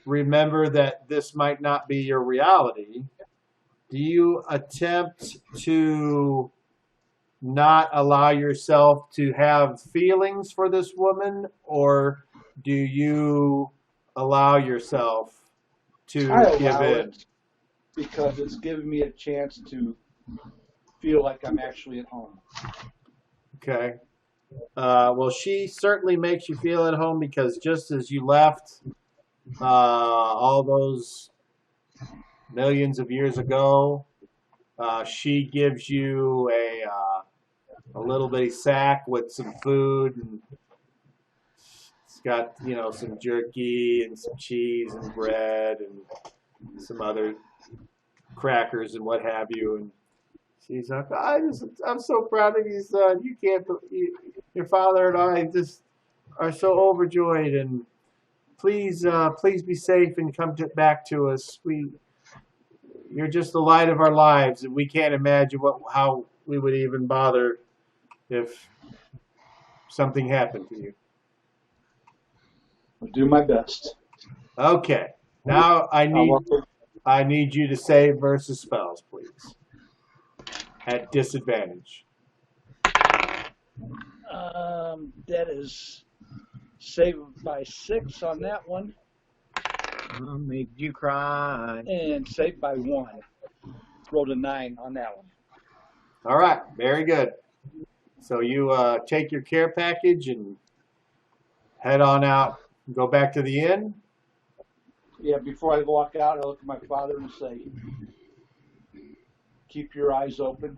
[SPEAKER 3] remember that this might not be your reality, do you attempt to not allow yourself to have feelings for this woman, or do you allow yourself to give in?
[SPEAKER 6] Because it's giving me a chance to feel like I'm actually at home.
[SPEAKER 3] Okay. Well, she certainly makes you feel at home because just as you left all those millions of years ago, she gives you a little bitty sack with some food, and it's got some jerky and some cheese and bread and some other crackers and what have you. And she's like, I'm so proud of you, son. You can't. Your father and I just are so overjoyed, and please be safe and come back to us. You're just the light of our lives, and we can't imagine how we would even bother if something happened to you.
[SPEAKER 6] I'll do my best.
[SPEAKER 3] Okay. Now I need you to save versus spells, please. At disadvantage.
[SPEAKER 6] That is saved by 6 on that one.
[SPEAKER 1] Made you cry.
[SPEAKER 6] And saved by 1. Rolled a 9 on that one.
[SPEAKER 3] All right. Very good. So you take your care package and head on out. Go back to the inn.
[SPEAKER 6] Yeah, before I walk out, I look at my father and say, keep your eyes open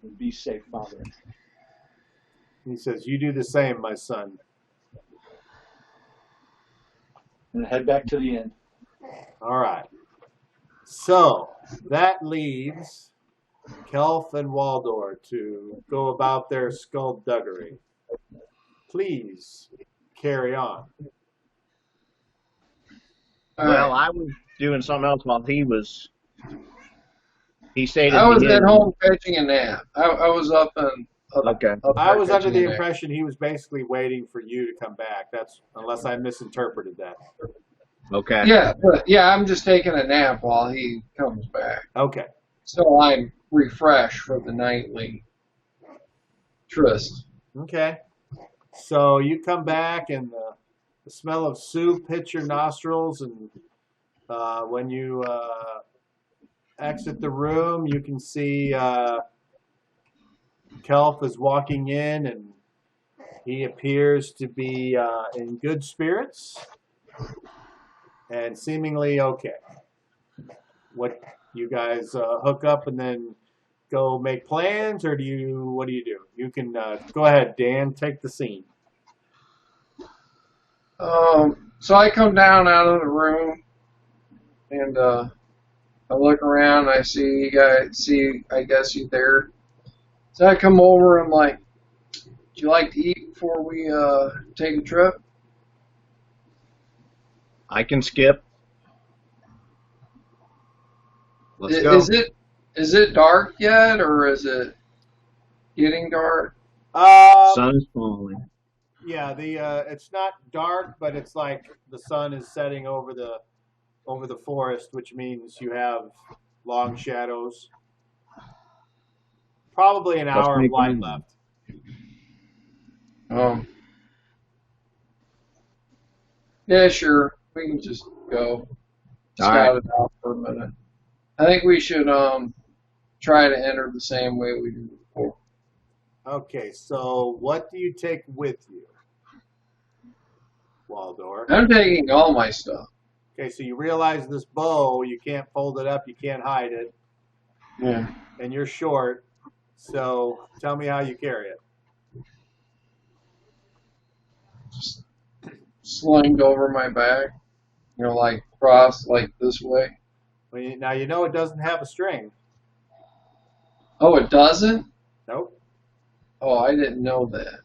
[SPEAKER 6] and be safe, Father.
[SPEAKER 3] He says, you do the same, my son.
[SPEAKER 6] And head back to the inn.
[SPEAKER 3] All right. So that leaves Kelf and Waldor to go about their skullduggery. Please carry on.
[SPEAKER 4] All
[SPEAKER 1] Well,
[SPEAKER 4] right.
[SPEAKER 1] I was doing something else while he stated
[SPEAKER 4] I was
[SPEAKER 1] he
[SPEAKER 4] at
[SPEAKER 1] didn't.
[SPEAKER 4] home catching a nap. I was up and
[SPEAKER 1] Okay.
[SPEAKER 4] up
[SPEAKER 3] I
[SPEAKER 4] there
[SPEAKER 3] was under
[SPEAKER 4] catching
[SPEAKER 3] the
[SPEAKER 4] a nap.
[SPEAKER 3] impression he was basically waiting for you to come back. That's unless I misinterpreted that.
[SPEAKER 1] Okay.
[SPEAKER 4] Yeah, but yeah, I'm just taking a nap while he comes back.
[SPEAKER 3] Okay.
[SPEAKER 4] So I'm refreshed for the nightly tryst.
[SPEAKER 3] Okay. So you come back and the smell of soup hits your nostrils, and when you exit the room, you can see Kelf is walking in, and he appears to be in good spirits and seemingly okay. What you guys hook up and then go make plans, or what do you do? You can go ahead, Dan, take the scene.
[SPEAKER 4] So I come down out of the room and I look around. I see you guys. I guess you there. So I come over. I'm like, "Do you like to eat before we take a trip?"
[SPEAKER 1] I can skip. Let's go.
[SPEAKER 4] Is it dark yet, or is it getting dark?
[SPEAKER 1] Sun's falling.
[SPEAKER 3] Yeah, it's not dark, but it's like the sun is setting over the forest, which means you have long shadows. Probably an hour of light left.
[SPEAKER 4] Yeah, sure. We can just go scout it out for a minute. I think we should try to enter the same way we did before.
[SPEAKER 3] Okay, so what do you take with you, Waldor?
[SPEAKER 4] I'm taking all my stuff.
[SPEAKER 3] Okay, so you realize this bow, you can't fold it up, you can't hide it,
[SPEAKER 4] Yeah.
[SPEAKER 3] and you're short, so tell me how you carry it.
[SPEAKER 4] Just slinged over my back. Like crossed like this way.
[SPEAKER 3] Well, now you know it doesn't have a string.
[SPEAKER 4] Oh, it doesn't?
[SPEAKER 3] Nope.
[SPEAKER 4] Oh, I didn't know that.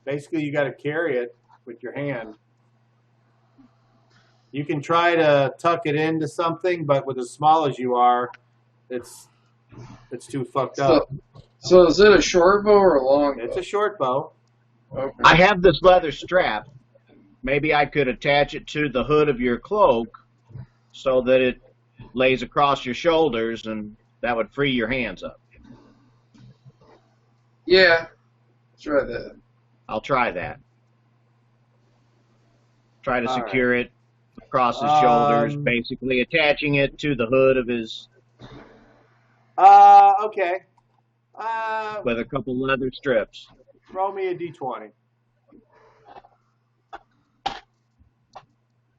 [SPEAKER 3] Basically, you got to carry it with your hand. You can try to tuck it into something, but with as small as you are, it's too fucked up.
[SPEAKER 4] So is it a short bow or a long bow?
[SPEAKER 3] It's a short bow.
[SPEAKER 4] Okay.
[SPEAKER 1] I have this leather strap. Maybe I could attach it to the hood of your cloak so that it lays across your shoulders, and that would free your hands up.
[SPEAKER 4] Yeah. Try that.
[SPEAKER 1] I'll try that. Try to
[SPEAKER 3] All
[SPEAKER 1] secure it across his shoulders, basically attaching it to the hood of his.
[SPEAKER 3] Okay.
[SPEAKER 1] With a couple leather strips.
[SPEAKER 3] Roll me a d20.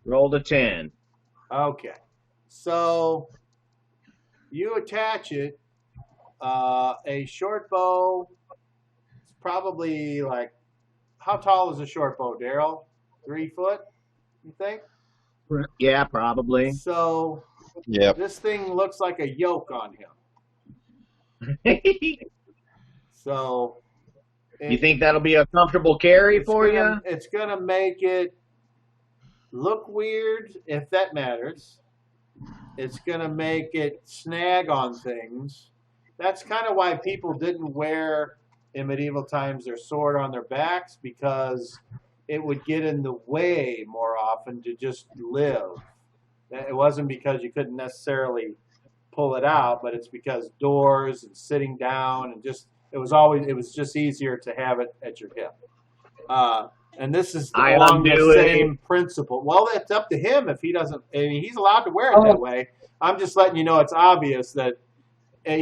[SPEAKER 1] Rolled a 10.
[SPEAKER 3] Okay. So you attach it. A short bow is probably like, how tall is a short bow, Daryl? 3 foot, you think?
[SPEAKER 1] Yeah, probably.
[SPEAKER 3] So
[SPEAKER 2] Yep.
[SPEAKER 3] this thing looks like a yoke on him. So
[SPEAKER 1] You think that'll be a comfortable carry for you?
[SPEAKER 3] It's gonna make it look weird, if that matters. It's gonna make it snag on things. That's kind of why people didn't wear in medieval times their sword on their backs, because it would get in the way more often to just live. It wasn't because you couldn't necessarily pull it out, but it's because doors and sitting down and just it was just easier to have it at your hip. And this is along the same principle. Well, that's up to him if he doesn't. I mean, he's allowed to wear it that way. I'm just letting you know it's obvious that if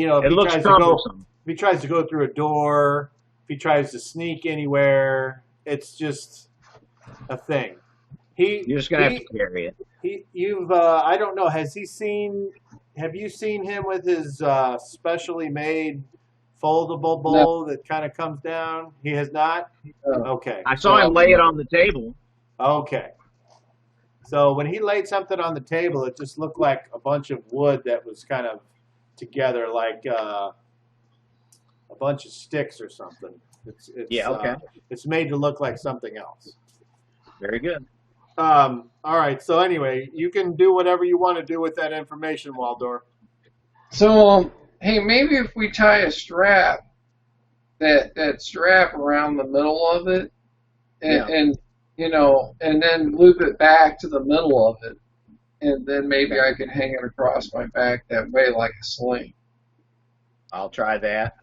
[SPEAKER 3] he tries to go through a door, if he tries to sneak anywhere, it's just a thing.
[SPEAKER 1] You're just gonna have to carry it.
[SPEAKER 3] I don't know. Have you seen him with his specially made foldable bowl that kind of comes down? He has not? Okay.
[SPEAKER 1] I saw him lay it on the table.
[SPEAKER 3] Okay. So when he laid something on the table, it just looked like a bunch of wood that was kind of together, like a bunch of sticks or something.
[SPEAKER 1] Yeah, okay.
[SPEAKER 3] It's made to look like something else.
[SPEAKER 1] Very good.
[SPEAKER 3] All right. So anyway, you can do whatever you want to do with that information, Waldor.
[SPEAKER 4] So, hey, maybe if we tie a strap, that strap around the middle of it, and and then loop it back to the middle of it, and then maybe I can hang it across my back that way like a sling.
[SPEAKER 1] I'll try that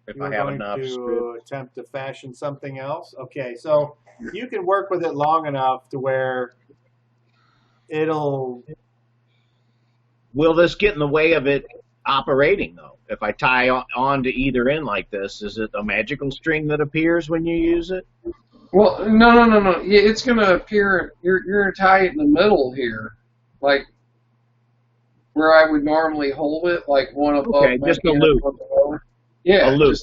[SPEAKER 1] if I have enough.
[SPEAKER 3] You're going to attempt to fashion something else? Okay, so you can work with it long enough to where it'll...
[SPEAKER 1] Will this get in the way of it operating, though? If I tie on to either end like this, is it a magical string that appears when you use it?
[SPEAKER 4] Well, no. Yeah, it's going to appear, you're going to tie it in the middle here, like where I would normally hold it, like one above
[SPEAKER 1] Okay,
[SPEAKER 4] my
[SPEAKER 1] just a
[SPEAKER 4] hand,
[SPEAKER 1] loop.
[SPEAKER 4] one below. Yeah,
[SPEAKER 1] A loop.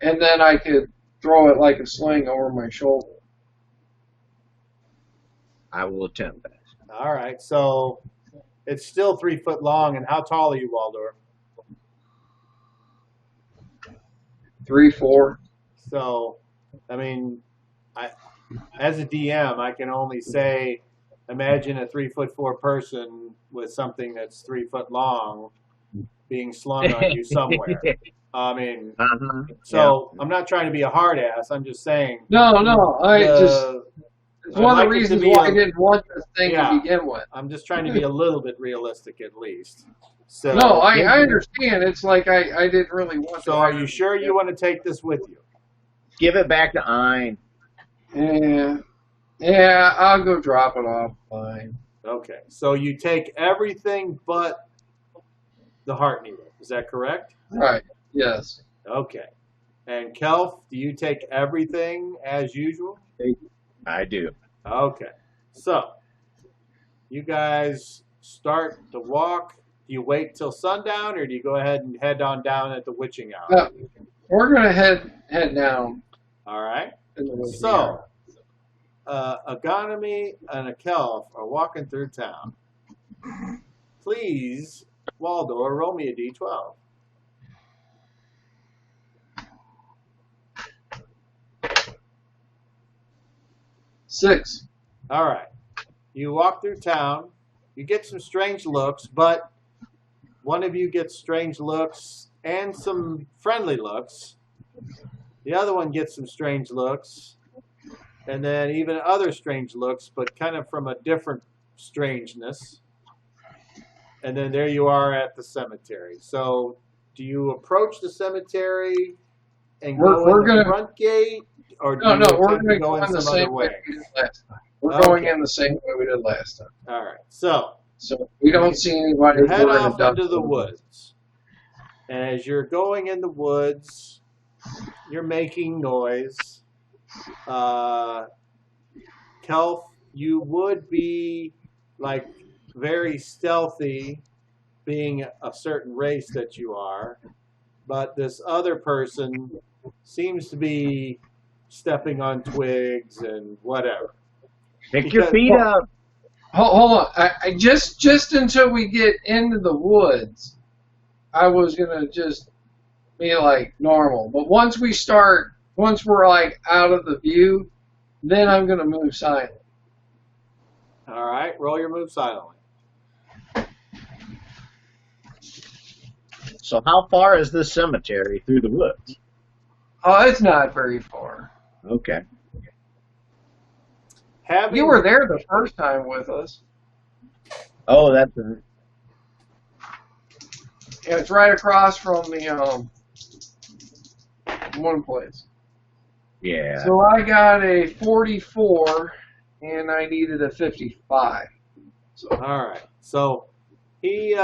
[SPEAKER 4] And then I could throw it like a sling over my shoulder.
[SPEAKER 1] I will attempt that.
[SPEAKER 3] All right, so it's still 3 foot long, and how tall are you, Waldor?
[SPEAKER 4] 3, 4.
[SPEAKER 3] So, I mean, as a DM, I can only say, imagine a 3'4" person with something that's 3 foot long being slung on you somewhere. I mean, so I'm not trying to be a hard ass. I'm just saying.
[SPEAKER 4] No, it's one of the reasons why I didn't want this thing to begin with.
[SPEAKER 3] I'm just trying to be a little bit realistic, at least. So,
[SPEAKER 4] no, I understand. It's like I didn't really want.
[SPEAKER 3] So, are you sure you want to take this with you?
[SPEAKER 1] Give it back to Ein.
[SPEAKER 4] Yeah, I'll go drop it off. Fine.
[SPEAKER 3] Okay, so you take everything but the heart needle. Is that correct?
[SPEAKER 4] Right. Yes.
[SPEAKER 3] Okay. And Kelf, do you take everything as usual?
[SPEAKER 1] I do.
[SPEAKER 3] Okay. So, you guys start to walk. Do you wait till sundown, or do you go ahead and head on down at the witching hour?
[SPEAKER 4] We're gonna head down.
[SPEAKER 3] All right.
[SPEAKER 4] So,
[SPEAKER 3] So, Agonomy and a Kelf are walking through town. Please, Waldor, roll me a d12.
[SPEAKER 4] Six.
[SPEAKER 3] All right. You walk through town. You get some strange looks, but one of you gets strange looks and some friendly looks. The other one gets some strange looks, and then even other strange looks, but kind of from a different strangeness. And then there you are at the cemetery. So, do you approach the cemetery and go in the front gate, or do you
[SPEAKER 4] we're going to
[SPEAKER 3] go in
[SPEAKER 4] the
[SPEAKER 3] some
[SPEAKER 4] same
[SPEAKER 3] other
[SPEAKER 4] way
[SPEAKER 3] way?
[SPEAKER 4] we did last time. We're going in the same way we did last time.
[SPEAKER 3] All right. So
[SPEAKER 4] we don't see anybody.
[SPEAKER 3] Head off into the woods. And as you're going in the woods, you're making noise. Kelf, you would be like very stealthy, being a certain race that you are, but this other person seems to be stepping on twigs and whatever.
[SPEAKER 1] Pick your feet up.
[SPEAKER 4] Hold on. I just until we get into the woods, I was gonna just be like normal. But once we're like out of the view, then I'm gonna move silent.
[SPEAKER 3] All right, roll your move silently.
[SPEAKER 1] So how far is this cemetery through the woods?
[SPEAKER 4] Oh, it's not very far.
[SPEAKER 1] Okay.
[SPEAKER 4] You were there the first time with us.
[SPEAKER 1] Oh, that's right.
[SPEAKER 4] Yeah, it's right across from the one place.
[SPEAKER 1] Yeah.
[SPEAKER 4] So I got a 44, and I needed a 55. So.
[SPEAKER 3] All right. So he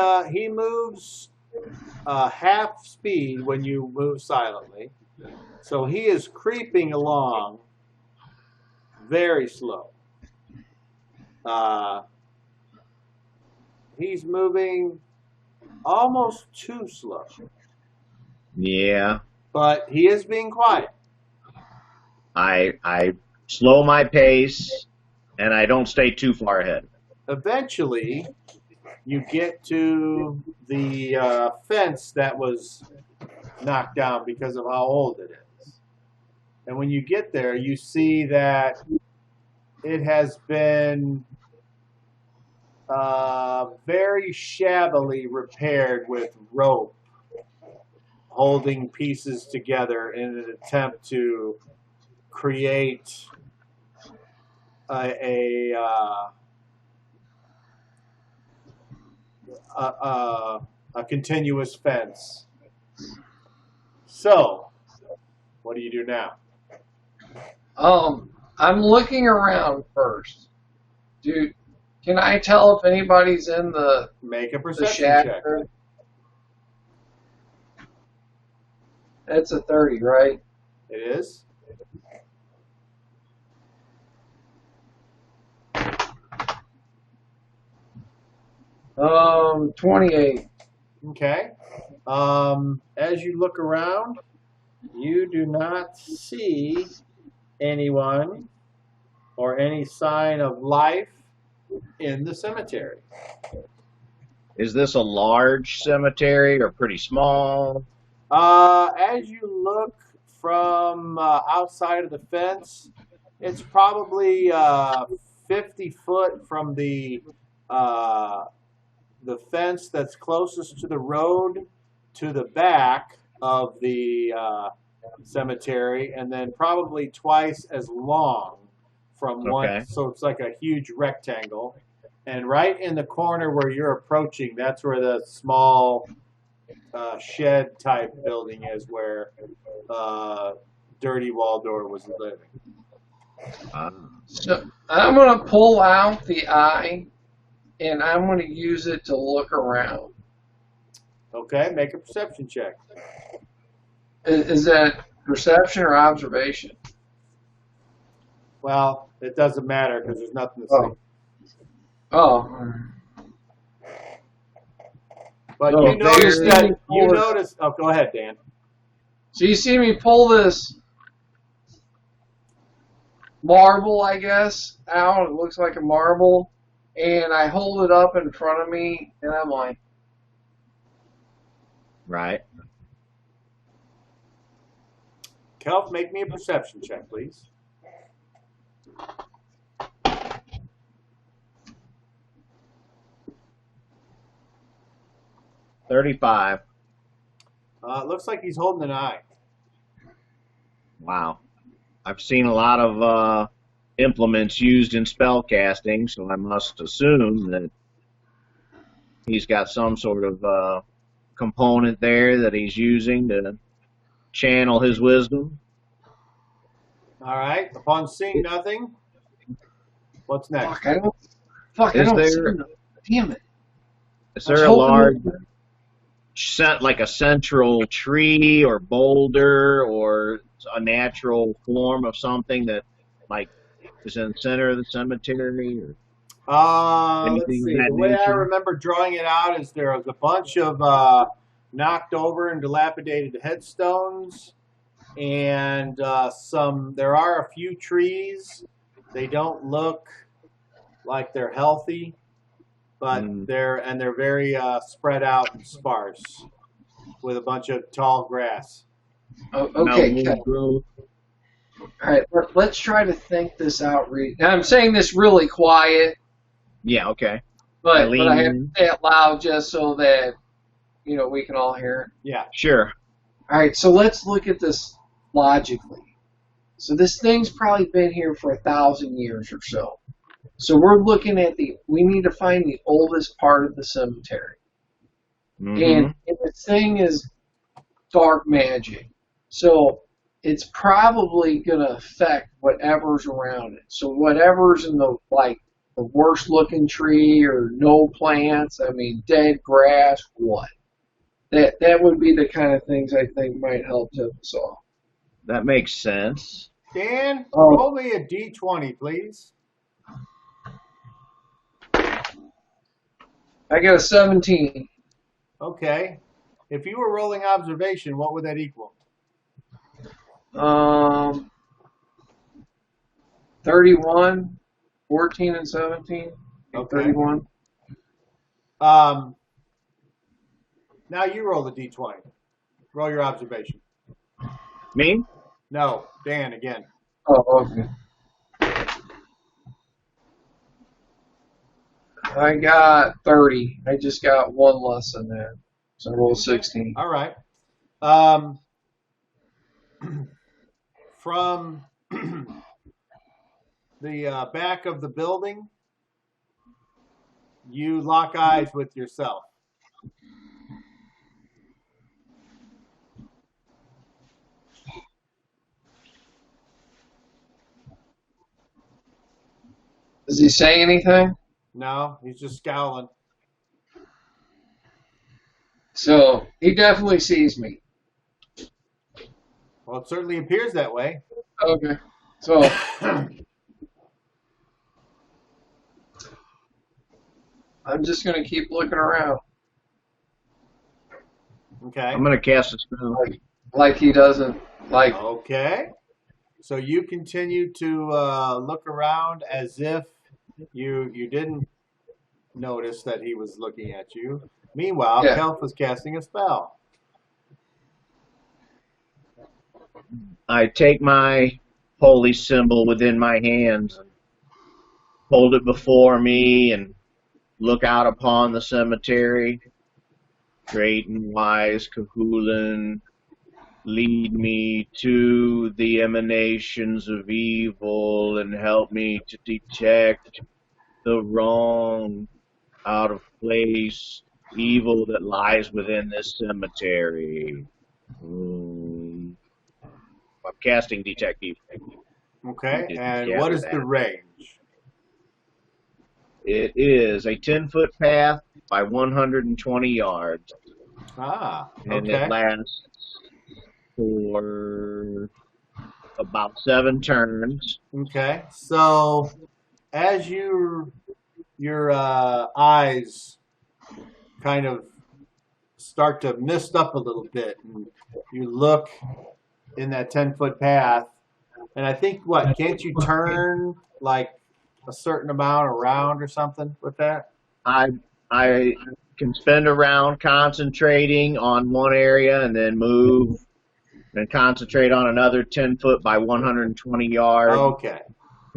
[SPEAKER 3] moves half speed when you move silently. So he is creeping along very slow. He's moving almost too slow.
[SPEAKER 1] Yeah.
[SPEAKER 3] But he is being quiet.
[SPEAKER 1] I slow my pace, and I don't stay too far ahead.
[SPEAKER 3] eventually you get to the fence that was knocked down because of how old it is. And when you get there, you see that it has been very shabbily repaired with rope, holding pieces together in an attempt to create a continuous fence. So, what do you do now?
[SPEAKER 4] I'm looking around first. Dude, can I tell if anybody's in the
[SPEAKER 3] Make a
[SPEAKER 4] the
[SPEAKER 3] perception
[SPEAKER 4] shack?
[SPEAKER 3] check.
[SPEAKER 4] That's a 30, right?
[SPEAKER 3] It is.
[SPEAKER 4] 28.
[SPEAKER 3] Okay. As you look around, you do not see anyone or any sign of life in the cemetery.
[SPEAKER 1] Is this a large cemetery or pretty small?
[SPEAKER 3] As you look from outside of the fence, it's probably 50 foot from the fence that's closest to the road to the back of the cemetery, and then probably twice as long from one.
[SPEAKER 1] Okay.
[SPEAKER 3] So it's like a huge rectangle. And right in the corner where you're approaching, that's where the small shed type building is where Dirty Waldor was living.
[SPEAKER 4] So I'm going to pull out the eye, and I'm going to use it to look around.
[SPEAKER 3] Okay, make a perception check.
[SPEAKER 4] Is that perception or observation?
[SPEAKER 3] Well, it doesn't matter because there's nothing to see.
[SPEAKER 4] Oh. Oh.
[SPEAKER 3] But
[SPEAKER 4] Oh,
[SPEAKER 3] you notice
[SPEAKER 4] there-
[SPEAKER 3] that you notice. Oh, go ahead, Dan.
[SPEAKER 4] So you see me pull this marble, I guess, out. It looks like a marble. And I hold it up in front of me, and I'm like,
[SPEAKER 1] Right.
[SPEAKER 3] Kelp, make me a perception check, please.
[SPEAKER 1] $35.
[SPEAKER 3] It looks like he's holding an eye.
[SPEAKER 1] Wow. I've seen a lot of implements used in spell casting, so I must assume that he's got some sort of component there that he's using to channel his wisdom.
[SPEAKER 3] All right. Upon seeing nothing, what's next?
[SPEAKER 4] fuck, I
[SPEAKER 1] Is
[SPEAKER 4] don't
[SPEAKER 1] there-
[SPEAKER 4] see them. Damn it.
[SPEAKER 1] Is
[SPEAKER 4] I was
[SPEAKER 1] there a
[SPEAKER 4] hoping
[SPEAKER 1] large,
[SPEAKER 4] that-
[SPEAKER 1] like a central tree or boulder or a natural form of something that, like, is in the center of the cemetery? Or
[SPEAKER 3] Let's
[SPEAKER 1] anything
[SPEAKER 3] see.
[SPEAKER 1] of that
[SPEAKER 3] The way I
[SPEAKER 1] nature?
[SPEAKER 3] remember drawing it out is there was a bunch of knocked over and dilapidated headstones, and there are a few trees. They don't look like they're healthy, but they're very spread out and sparse with a bunch of tall grass.
[SPEAKER 4] Oh, okay,
[SPEAKER 1] No,
[SPEAKER 4] Ken.
[SPEAKER 1] growth.
[SPEAKER 4] All right, let's try to think this out. Now, I'm saying this really quiet,
[SPEAKER 1] Yeah, okay.
[SPEAKER 4] but I
[SPEAKER 1] Eileen.
[SPEAKER 4] have to say it loud just so that we can all hear it.
[SPEAKER 3] Yeah.
[SPEAKER 1] Sure.
[SPEAKER 4] All right, so let's look at this logically. So this thing's probably been here for 1,000 years or so. So we're looking at we need to find the oldest part of the cemetery.
[SPEAKER 1] Mhm.
[SPEAKER 4] And the thing is dark magic. So it's probably going to affect whatever's around it. So whatever's in the worst looking tree or no plants, I mean dead grass, what? That would be the kind of things I think might help tip us off.
[SPEAKER 1] That makes sense.
[SPEAKER 3] Dan,
[SPEAKER 4] Oh.
[SPEAKER 3] roll me a d20, please.
[SPEAKER 4] I got a 17.
[SPEAKER 3] Okay. If you were rolling observation, what would that equal?
[SPEAKER 4] 31, 14, and 17.
[SPEAKER 3] Okay.
[SPEAKER 4] 31.
[SPEAKER 3] Now you roll the d20. Roll your observation.
[SPEAKER 1] Me?
[SPEAKER 3] No, Dan again.
[SPEAKER 4] Oh, okay. I got 30. I just got one less than that. So I rolled 16.
[SPEAKER 3] All right. From the back of the building, you lock eyes with yourself.
[SPEAKER 4] Does he say anything?
[SPEAKER 3] No, he's just scowling.
[SPEAKER 4] So he definitely sees me.
[SPEAKER 3] Well, it certainly appears that way.
[SPEAKER 4] Okay. So I'm just going to keep looking around
[SPEAKER 3] Okay.
[SPEAKER 1] I'm going to cast a spell.
[SPEAKER 4] like he doesn't like.
[SPEAKER 3] Okay. So you continue to look around as if you didn't notice that he was looking at you. Meanwhile,
[SPEAKER 4] Yeah.
[SPEAKER 3] Kelp was casting a spell.
[SPEAKER 1] I take my holy symbol within my hands and hold it before me and look out upon the cemetery. Great and wise Cahulan, lead me to the emanations of evil and help me to detect the wrong, out of place evil that lies within this cemetery. I'm casting Detect Evil.
[SPEAKER 3] Okay.
[SPEAKER 1] You didn't
[SPEAKER 3] And
[SPEAKER 1] gather
[SPEAKER 3] what is
[SPEAKER 1] that.
[SPEAKER 3] the range?
[SPEAKER 1] It is a 10-foot path by 120 yards,
[SPEAKER 3] Ah,
[SPEAKER 1] and
[SPEAKER 3] okay.
[SPEAKER 1] it lasts for about 7 turns.
[SPEAKER 3] Okay. So as your eyes kind of start to mist up a little bit, and you look in that 10-foot path, and I think can't you turn like a certain amount around or something with that?
[SPEAKER 1] I can spend a round concentrating on one area and then move and concentrate on another 10-foot by 120 yard
[SPEAKER 3] Okay.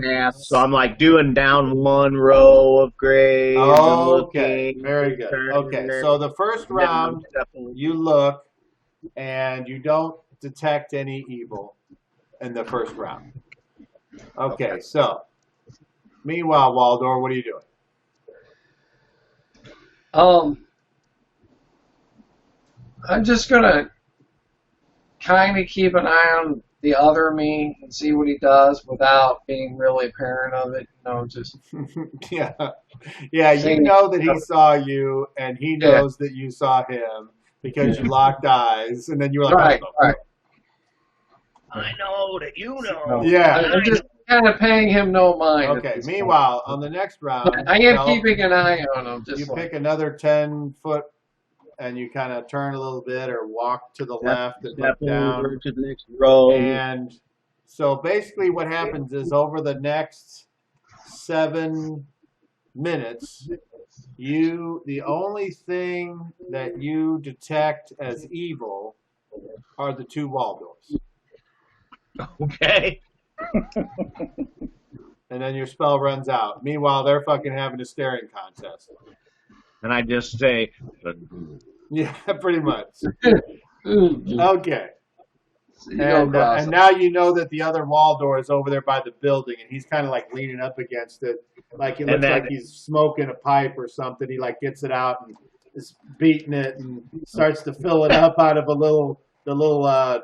[SPEAKER 1] path. So I'm like doing down one row of graves and
[SPEAKER 3] Okay.
[SPEAKER 1] looking.
[SPEAKER 3] Very good. Okay. So the first round, you look and you don't detect any evil in the first round. Okay. So meanwhile, Waldor, what are you doing?
[SPEAKER 4] I'm just gonna kind of keep an eye on the other me and see what he does without being really apparent of it. You know, just
[SPEAKER 3] Yeah. Yeah, you know that he saw you and he knows that you saw him because you locked eyes and then you were like,
[SPEAKER 4] right,
[SPEAKER 3] oh,
[SPEAKER 4] right.
[SPEAKER 1] I know that you know.
[SPEAKER 3] Yeah.
[SPEAKER 4] I'm just kind of paying him no mind. at
[SPEAKER 3] Okay.
[SPEAKER 4] this
[SPEAKER 3] Meanwhile, on the next round,
[SPEAKER 4] point. I am
[SPEAKER 3] Kel,
[SPEAKER 4] keeping an eye on him.
[SPEAKER 3] you
[SPEAKER 4] Just
[SPEAKER 3] pick another 10-foot and you kind of turn a little bit or walk to the left and
[SPEAKER 1] Step
[SPEAKER 3] look
[SPEAKER 1] over
[SPEAKER 3] down.
[SPEAKER 1] to the next row.
[SPEAKER 3] And so basically what happens is over the next 7 minutes, the only thing that you detect as evil are the 2 wall doors.
[SPEAKER 1] Okay.
[SPEAKER 3] And then your spell runs out. Meanwhile, they're fucking having a staring contest.
[SPEAKER 1] And I just say,
[SPEAKER 3] Yeah, pretty much.
[SPEAKER 4] Mm.
[SPEAKER 3] Okay.
[SPEAKER 4] So you don't cross
[SPEAKER 3] And
[SPEAKER 4] him.
[SPEAKER 3] now you know that the other wall door is over there by the building, and he's kind of like leaning up against it. Like it looks like he's smoking a pipe or something. He like gets it out and is beating it and starts to fill it up out of the little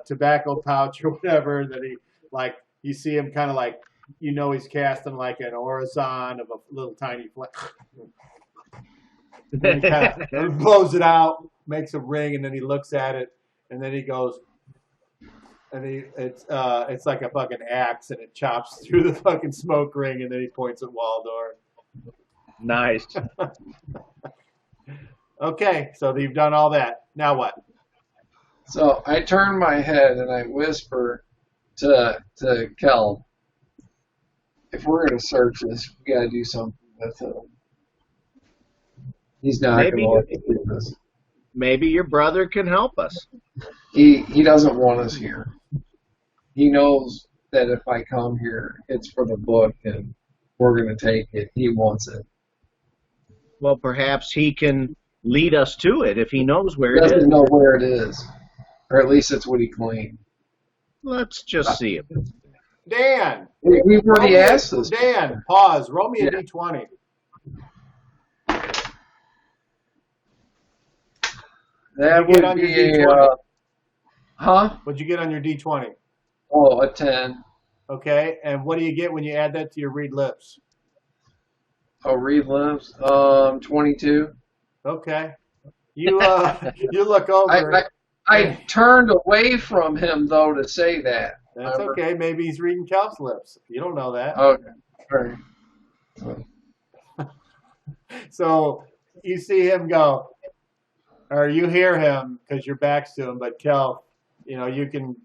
[SPEAKER 3] tobacco pouch or whatever. And then he like you see him kind of like he's casting like an orison of a little tiny flame. And he kind of blows it out, makes a ring, and then he looks at it, and then he goes, and it's like a fucking axe, and it chops through the fucking smoke ring, and then he points at Waldor.
[SPEAKER 1] nice.
[SPEAKER 3] Okay, so you've done all that. Now what?
[SPEAKER 4] So I turn my head and I whisper to Kel, if we're gonna search this, we gotta do something with him. He's not going
[SPEAKER 1] Maybe
[SPEAKER 4] to let us do this.
[SPEAKER 1] maybe your brother can help us.
[SPEAKER 4] He doesn't want us here. He knows that if I come here, it's for the book, and we're going to take it. He wants it.
[SPEAKER 1] Well, perhaps he can lead us to it if he knows where
[SPEAKER 4] He
[SPEAKER 1] it is.
[SPEAKER 4] doesn't know where it is, or at least it's what he claimed.
[SPEAKER 1] Let's just see him.
[SPEAKER 3] Dan.
[SPEAKER 4] We've already asked this.
[SPEAKER 3] Dan, pause. Roll me a d20.
[SPEAKER 4] That
[SPEAKER 3] What'd you get
[SPEAKER 4] would
[SPEAKER 3] on your
[SPEAKER 4] be
[SPEAKER 3] D20?
[SPEAKER 4] huh?
[SPEAKER 3] What'd you get on your d20?
[SPEAKER 4] Oh, a 10.
[SPEAKER 3] Okay, and what do you get when you add that to your read lips?
[SPEAKER 4] Oh, read lips. 22.
[SPEAKER 3] Okay. You you look over.
[SPEAKER 4] I turned away from him though to say that.
[SPEAKER 3] That's okay. Maybe he's reading Kelp's lips. You don't know that.
[SPEAKER 4] Okay. All right.
[SPEAKER 3] So you see him go, or you hear him because your back's to him, but Kelp, you can,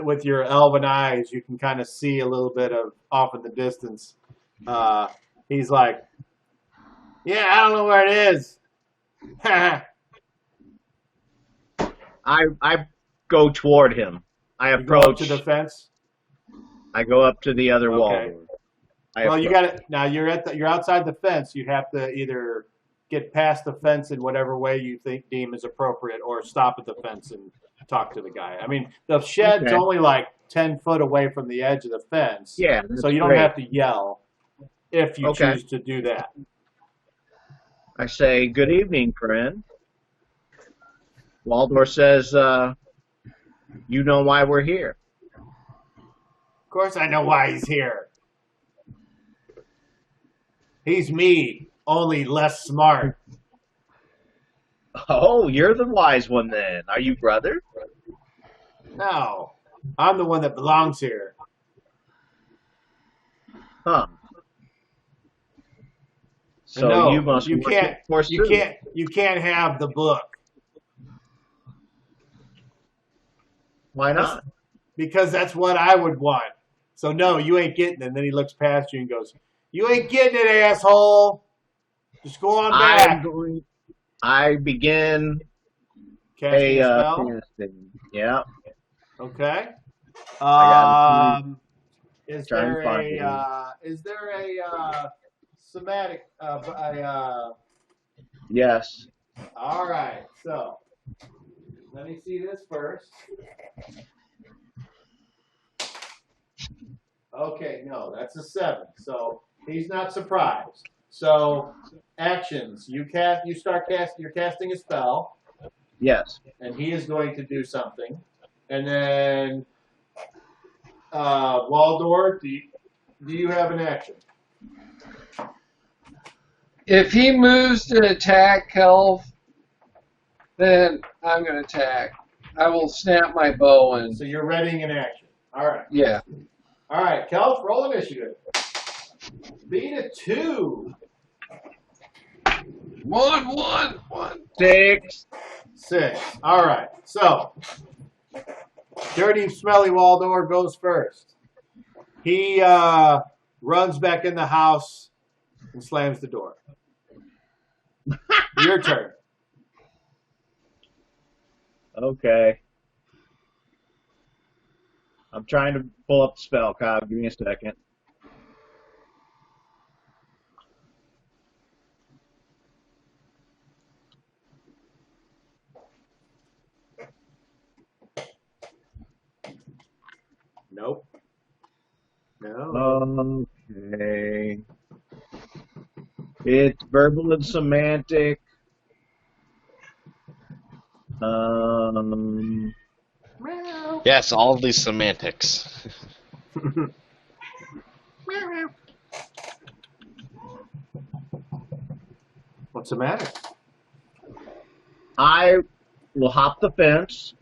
[SPEAKER 3] with your elven eyes, you can kind of see a little bit of off in the distance. He's like, yeah, I don't know where it is.
[SPEAKER 1] I go toward him. I
[SPEAKER 3] You go up
[SPEAKER 1] approach.
[SPEAKER 3] to the fence.
[SPEAKER 1] I go up to the other wall.
[SPEAKER 3] Okay.
[SPEAKER 1] I
[SPEAKER 3] Well, you
[SPEAKER 1] approach.
[SPEAKER 3] got it. Now you're outside the fence. You have to either get past the fence in whatever way you deem is appropriate, or stop at the fence and talk to the guy. I mean, the shed's
[SPEAKER 1] Okay.
[SPEAKER 3] only like 10 foot away from the edge of the fence.
[SPEAKER 1] Yeah,
[SPEAKER 3] So you don't
[SPEAKER 1] great.
[SPEAKER 3] have to yell if you
[SPEAKER 1] Okay.
[SPEAKER 3] choose to do that.
[SPEAKER 1] I say, good evening, friend. Waldor says, you know why we're here.
[SPEAKER 3] Of course, I know why he's here. He's me, only less smart.
[SPEAKER 1] Oh, you're the wise one then. Are you brother?
[SPEAKER 3] No, I'm the one that belongs here.
[SPEAKER 1] Huh. So
[SPEAKER 3] No,
[SPEAKER 1] you must
[SPEAKER 3] you
[SPEAKER 1] work
[SPEAKER 3] can't.
[SPEAKER 1] it for
[SPEAKER 3] You
[SPEAKER 1] Sue.
[SPEAKER 3] can't. You can't have the book
[SPEAKER 1] Why not?
[SPEAKER 3] because that's what I would want. So no, you ain't getting it. And then he looks past you and goes, "You ain't getting it, asshole. Just go on back."
[SPEAKER 1] I begin
[SPEAKER 3] Casting a
[SPEAKER 1] a
[SPEAKER 3] spell.
[SPEAKER 1] casting. Yeah.
[SPEAKER 3] Okay.
[SPEAKER 1] got
[SPEAKER 3] Is
[SPEAKER 1] Try and
[SPEAKER 3] there
[SPEAKER 1] find
[SPEAKER 3] a somatic?
[SPEAKER 1] Yes.
[SPEAKER 3] All right. So let me see this first. Okay, no, that's a 7. So he's not surprised. So actions. You're casting a spell,
[SPEAKER 1] Yes.
[SPEAKER 3] and he is going to do something. And then Waldor, do you have an action?
[SPEAKER 4] If he moves to attack Kelv, then I'm going to attack. I will snap my bow and
[SPEAKER 3] So you're readying an action. All right.
[SPEAKER 4] yeah.
[SPEAKER 3] All right, Kelf, roll initiative. Beat a 2.
[SPEAKER 4] 1.
[SPEAKER 1] 6.
[SPEAKER 3] 6. All right. So Dirty Smelly Waldor goes first. He runs back in the house and slams the door. Your turn.
[SPEAKER 1] Okay. I'm trying to pull up the spell, Kyle. Give me a second.
[SPEAKER 3] Nope. No.
[SPEAKER 1] Okay. It's verbal and semantic.
[SPEAKER 2] Yes, all of these semantics.
[SPEAKER 3] What's the matter?
[SPEAKER 1] I will hop the fence.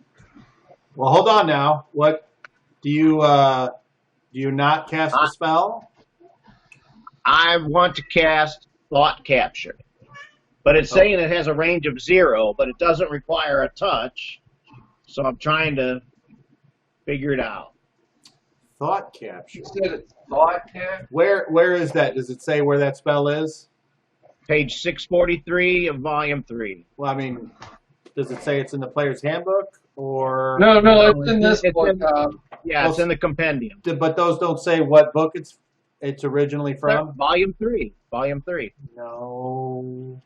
[SPEAKER 3] Well, hold on now. What do you not cast the spell?
[SPEAKER 1] I want to cast Thought Capture. But it's saying it has a range of 0, but it doesn't require a touch. So I'm trying to figure it out.
[SPEAKER 3] Thought capture.
[SPEAKER 4] You said it's thought cap?
[SPEAKER 3] Where is that? Does it say where that spell is?
[SPEAKER 1] Page 643 of Volume 3.
[SPEAKER 3] Well, I mean, does it say it's in the player's handbook or?
[SPEAKER 4] No,
[SPEAKER 1] No,
[SPEAKER 4] it's in this
[SPEAKER 1] it's
[SPEAKER 4] book.
[SPEAKER 1] Yeah, it's in the compendium.
[SPEAKER 3] But those don't say what book it's originally from.
[SPEAKER 1] Volume 3. Volume 3.
[SPEAKER 3] No.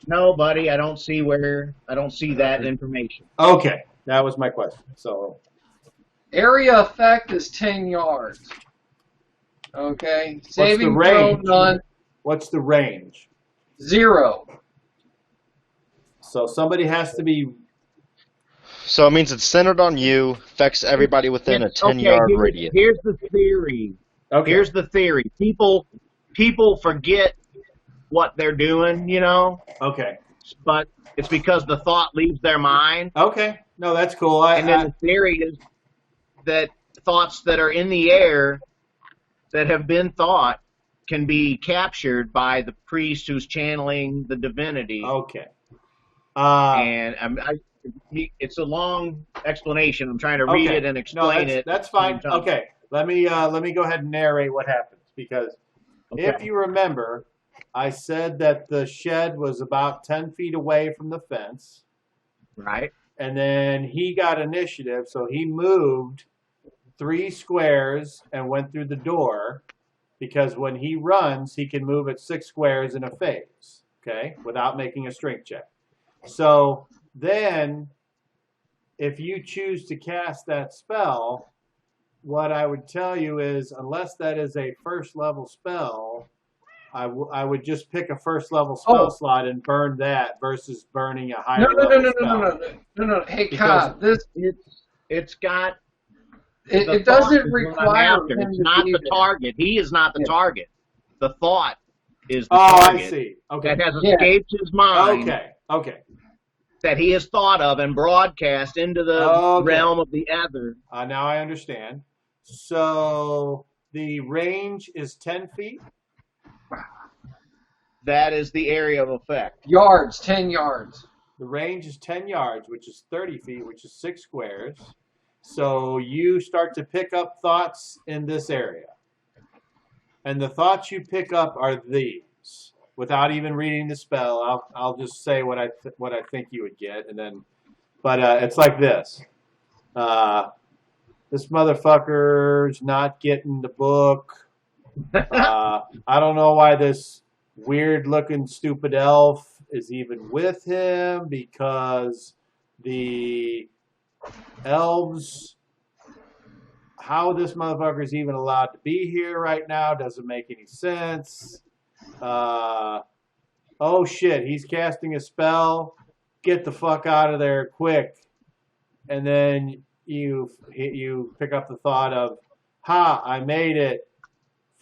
[SPEAKER 1] No, buddy, I don't see that information.
[SPEAKER 3] Okay, that was my question. So
[SPEAKER 4] Area effect is 10 yards. Okay. Saving throw,
[SPEAKER 3] range?
[SPEAKER 4] none.
[SPEAKER 3] what's the range?
[SPEAKER 4] 0.
[SPEAKER 3] So somebody has to be.
[SPEAKER 2] So it means it's centered on you, affects everybody within a 10-yard radius.
[SPEAKER 1] Here's the theory.
[SPEAKER 3] Okay.
[SPEAKER 1] Here's the theory. People forget what they're doing, you know,
[SPEAKER 3] Okay.
[SPEAKER 1] but it's because the thought leaves their mind.
[SPEAKER 3] Okay. No, that's cool.
[SPEAKER 1] And then the theory is that thoughts that are in the air that have been thought can be captured by the priest who's channeling the divinity.
[SPEAKER 3] Okay.
[SPEAKER 1] And it's a long explanation. I'm trying to read it and explain it.
[SPEAKER 3] That's fine. Okay. Let me go ahead and narrate what happens, because if you remember, I said that the shed was about 10 feet away from the fence.
[SPEAKER 1] Right.
[SPEAKER 3] And then he got initiative, so he moved 3 squares and went through the door, because when he runs, he can move at 6 squares in a phase, okay, without making a strength check. So then, if you choose to cast that spell, what I would tell you is, unless that is a first level spell, I would just pick a first level spell slot and burn that versus burning a higher level spell.
[SPEAKER 4] No. Hey, Kyle,
[SPEAKER 1] it's got.
[SPEAKER 4] It doesn't require him
[SPEAKER 1] It's
[SPEAKER 4] to
[SPEAKER 1] not
[SPEAKER 4] be
[SPEAKER 1] the
[SPEAKER 4] there.
[SPEAKER 1] target. He is not the target. The thought is the
[SPEAKER 3] Oh,
[SPEAKER 1] target.
[SPEAKER 3] I see. Okay.
[SPEAKER 1] That has escaped his mind.
[SPEAKER 3] Okay.
[SPEAKER 1] That he has thought of and broadcast into the realm of the other.
[SPEAKER 3] Now I understand. So the range is 10 feet?
[SPEAKER 1] That is the area of effect.
[SPEAKER 4] 10 yards.
[SPEAKER 3] The range is 10 yards, which is 30 feet, which is 6 squares. So you start to pick up thoughts in this area. And the thoughts you pick up are these. Without even reading the spell, I'll just say what I think you would get, and then, but it's like this. This motherfucker's not getting the book. I don't know why this weird-looking stupid elf is even with him, because the elves, how this motherfucker is even allowed to be here right now doesn't make any sense. Oh shit, he's casting a spell. Get the fuck out of there quick. And then you pick up the thought of, I made it.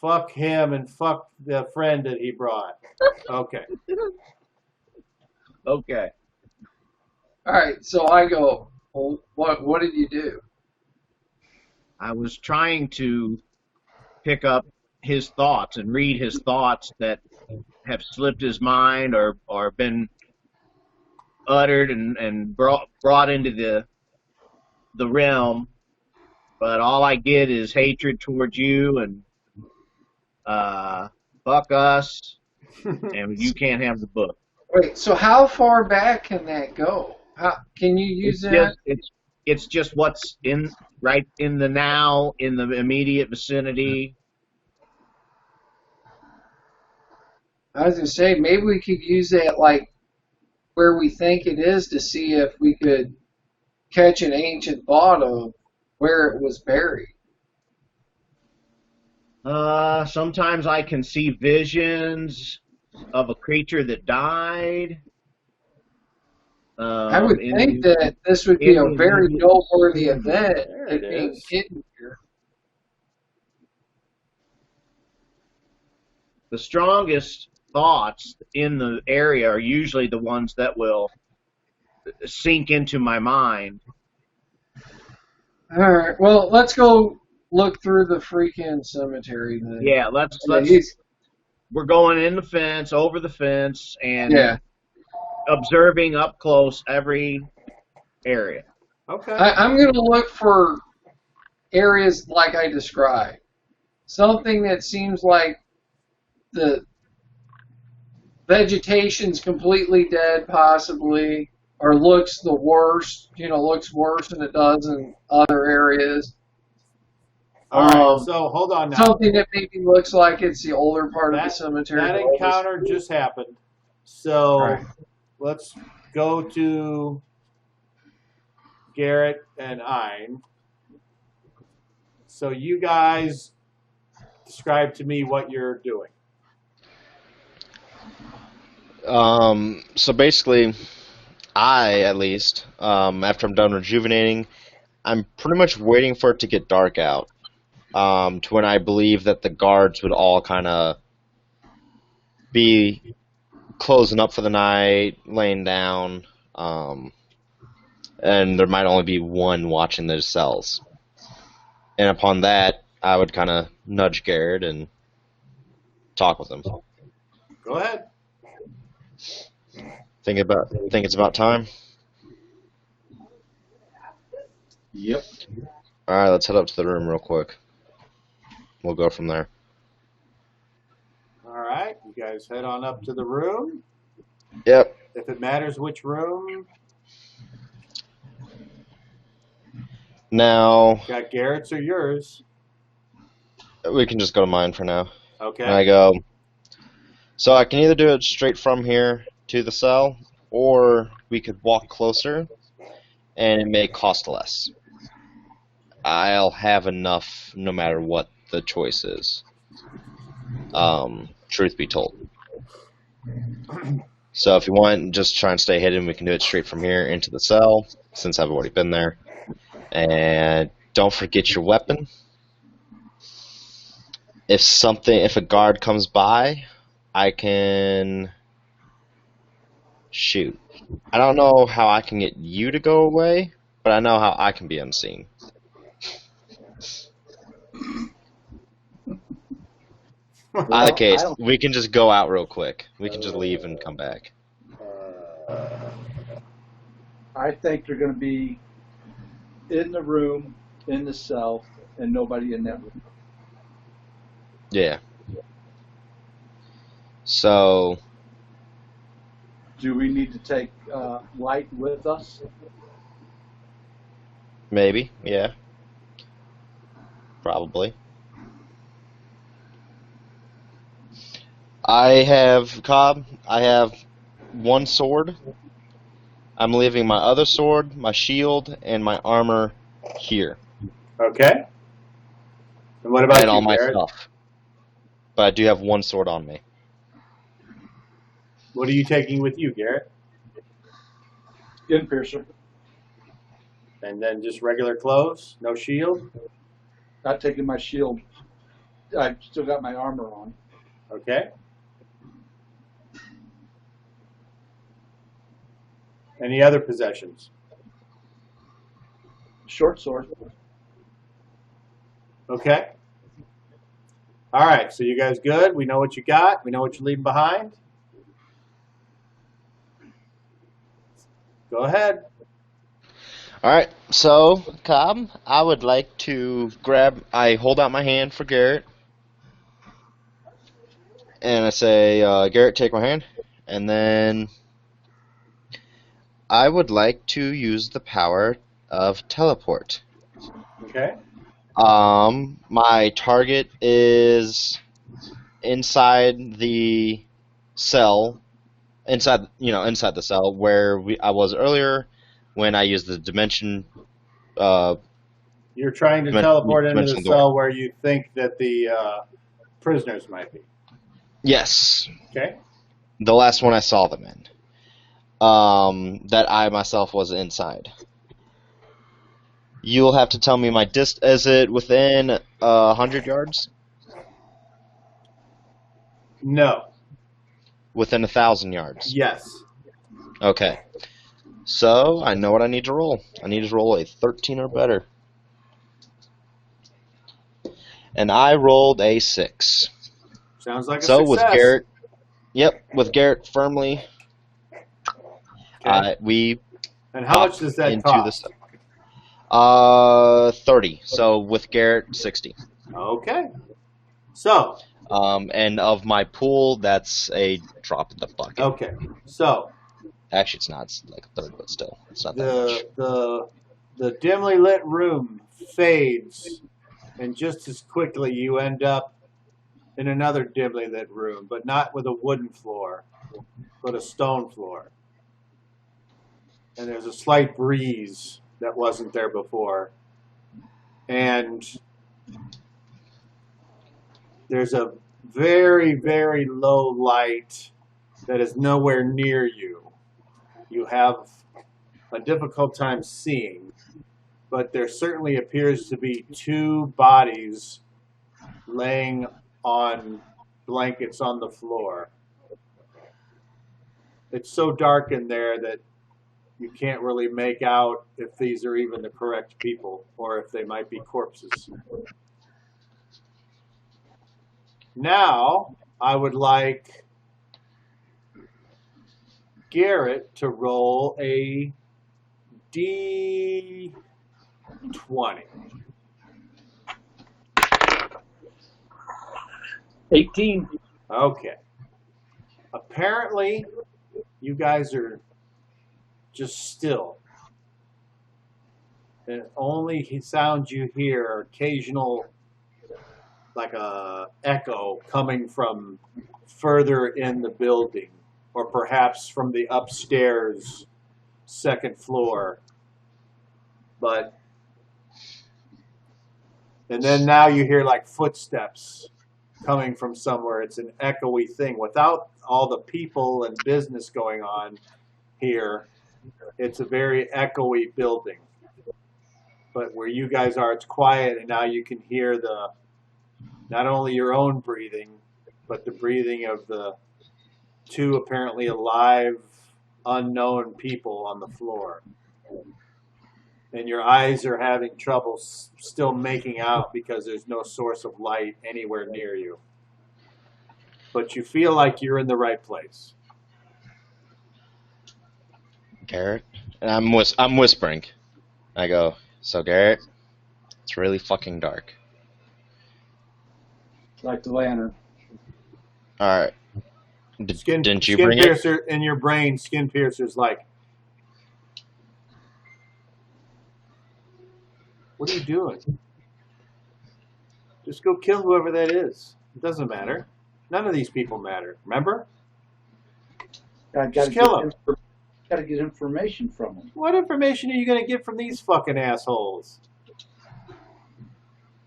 [SPEAKER 3] Fuck him and fuck the friend that he brought. Okay.
[SPEAKER 1] Okay.
[SPEAKER 4] All right, so I go, well, what did you do?
[SPEAKER 1] I was trying to pick up his thoughts and read his thoughts that have slipped his mind or been uttered and brought into the realm, but all I get is hatred towards you and fuck us, and you can't have the book.
[SPEAKER 4] Wait, so how far back can that go? How can you use that?
[SPEAKER 1] It's just what's right in the now, in the immediate vicinity.
[SPEAKER 4] I was going to say, maybe we could use that like where we think it is to see if we could catch an ancient thought of where it was buried.
[SPEAKER 1] Sometimes I can see visions of a creature that died.
[SPEAKER 4] I would think that this would be a very noteworthy event if being hidden here.
[SPEAKER 1] The strongest thoughts in the area are usually the ones that will sink into my mind.
[SPEAKER 4] All right, well, let's go look through the freaking cemetery then.
[SPEAKER 1] Yeah, let's we're going in the fence, over the fence, and observing up close every area.
[SPEAKER 3] Okay.
[SPEAKER 4] I'm going to look for areas like I described. Something that seems like the vegetation's completely dead, possibly, or looks the worst. Looks worse than it does in other areas.
[SPEAKER 3] All right, so hold on now.
[SPEAKER 4] Something that maybe looks like it's the older part of the cemetery.
[SPEAKER 3] That encounter just happened. So
[SPEAKER 4] Right.
[SPEAKER 3] let's go to Garrett and Ein. So you guys describe to me what you're doing.
[SPEAKER 2] So basically, at least, after I'm done rejuvenating, I'm pretty much waiting for it to get dark out. To when I believe that the guards would all kind of be closing up for the night, laying down, and there might only be one watching their cells. And upon that, I would kind of nudge Garrett and talk with him.
[SPEAKER 3] Go ahead.
[SPEAKER 2] Think it's about time.
[SPEAKER 5] Yep.
[SPEAKER 2] All right, let's head up to the room real quick. We'll go from there.
[SPEAKER 3] All right, you guys head on up to the room.
[SPEAKER 2] Yep.
[SPEAKER 3] If it matters which room.
[SPEAKER 2] Now,
[SPEAKER 3] Got Garrett's or yours?
[SPEAKER 2] we can just go to mine for now.
[SPEAKER 3] Okay.
[SPEAKER 2] And I go, so I can either do it straight from here to the cell, or we could walk closer, and it may cost less. I'll have enough no matter what the choice is. Truth be told. So if you want, just try and stay hidden. We can do it straight from here into the cell, since I've already been there. And don't forget your weapon. If a guard comes by, I can shoot. I don't know how I can get you to go away, but I know how I can be unseen. Either case, we can just go out real quick. We can just leave and come back.
[SPEAKER 6] I think they're going to be in the room, in the cell, and nobody in that room.
[SPEAKER 2] Yeah. So,
[SPEAKER 6] Do we need to take light with us?
[SPEAKER 2] maybe, yeah. Probably. I have one sword. I'm leaving my other sword, my shield, and my armor here.
[SPEAKER 3] Okay. And what about
[SPEAKER 2] and all
[SPEAKER 3] you,
[SPEAKER 2] my
[SPEAKER 3] Garrett?
[SPEAKER 2] stuff. But I do have one sword on me.
[SPEAKER 3] What are you taking with you, Garrett?
[SPEAKER 6] Skin piercer.
[SPEAKER 3] And then just regular clothes? No shield?
[SPEAKER 6] Not taking my shield. I've still got my armor on.
[SPEAKER 3] Okay. Any other possessions?
[SPEAKER 6] Short sword.
[SPEAKER 3] Okay. All right, so you guys good? We know what you got. We know what you're leaving behind. Go ahead.
[SPEAKER 2] All right, so, Cobb, I would like to I hold out my hand for Garrett. And I say, Garrett, take my hand. And then I would like to use the power of teleport.
[SPEAKER 3] Okay.
[SPEAKER 2] My target is inside the cell, inside the cell where I was earlier when I used the dimension.
[SPEAKER 3] You're trying to teleport into the cell where you think that the prisoners might be.
[SPEAKER 2] Yes.
[SPEAKER 3] Okay.
[SPEAKER 2] The last one I saw them in. That I myself was inside. You'll have to tell me my is it within 100 yards?
[SPEAKER 3] No.
[SPEAKER 2] Within 1,000 yards?
[SPEAKER 3] Yes.
[SPEAKER 2] Okay. So, I know what I need to roll. I need to roll a 13 or better. And I rolled a 6.
[SPEAKER 3] Sounds like a
[SPEAKER 2] so
[SPEAKER 3] success.
[SPEAKER 2] with Garrett firmly,
[SPEAKER 3] Okay.
[SPEAKER 2] we
[SPEAKER 3] And how much does that
[SPEAKER 2] into
[SPEAKER 3] cost?
[SPEAKER 2] 30. So with Garrett, 60.
[SPEAKER 3] Okay. So,
[SPEAKER 2] And of my pool, that's a drop in the bucket.
[SPEAKER 3] Okay. So
[SPEAKER 2] Actually, it's not. It's like a third, but still, it's not that much.
[SPEAKER 3] the dimly lit room fades, and just as quickly you end up in another dimly lit room, but not with a wooden floor, but a stone floor. And there's a slight breeze that wasn't there before. And there's a very, very low light that is nowhere near you. You have a difficult time seeing, but there certainly appears to be two bodies laying on blankets on the floor. It's so dark in there that you can't really make out if these are even the correct people or if they might be corpses. Now, I would like Garrett to roll a D20.
[SPEAKER 6] 18.
[SPEAKER 3] Okay. Apparently, you guys are just still. And only sounds you hear are occasional, like a echo coming from further in the building, or perhaps from the upstairs second floor. And then now you hear like footsteps coming from somewhere. It's an echoey thing. Without all the people and business going on here, it's a very echoey building. But where you guys are, it's quiet, and now you can hear not only your own breathing, but the breathing of the two apparently alive, unknown people on the floor. And your eyes are having trouble still making out because there's no source of light anywhere near you. But you feel like you're in the right place.
[SPEAKER 2] Garrett, and I'm whispering. I go, so Garrett, it's really fucking dark.
[SPEAKER 6] Like the lantern.
[SPEAKER 2] All right. Didn't you
[SPEAKER 3] Skin
[SPEAKER 2] bring
[SPEAKER 3] piercer in your brain? Skin piercer's like, what are you doing? Just go kill whoever that is. It doesn't matter. None of these people matter. Remember? Just kill them.
[SPEAKER 6] Got to get information from them.
[SPEAKER 3] What information are you going to get from these fucking assholes?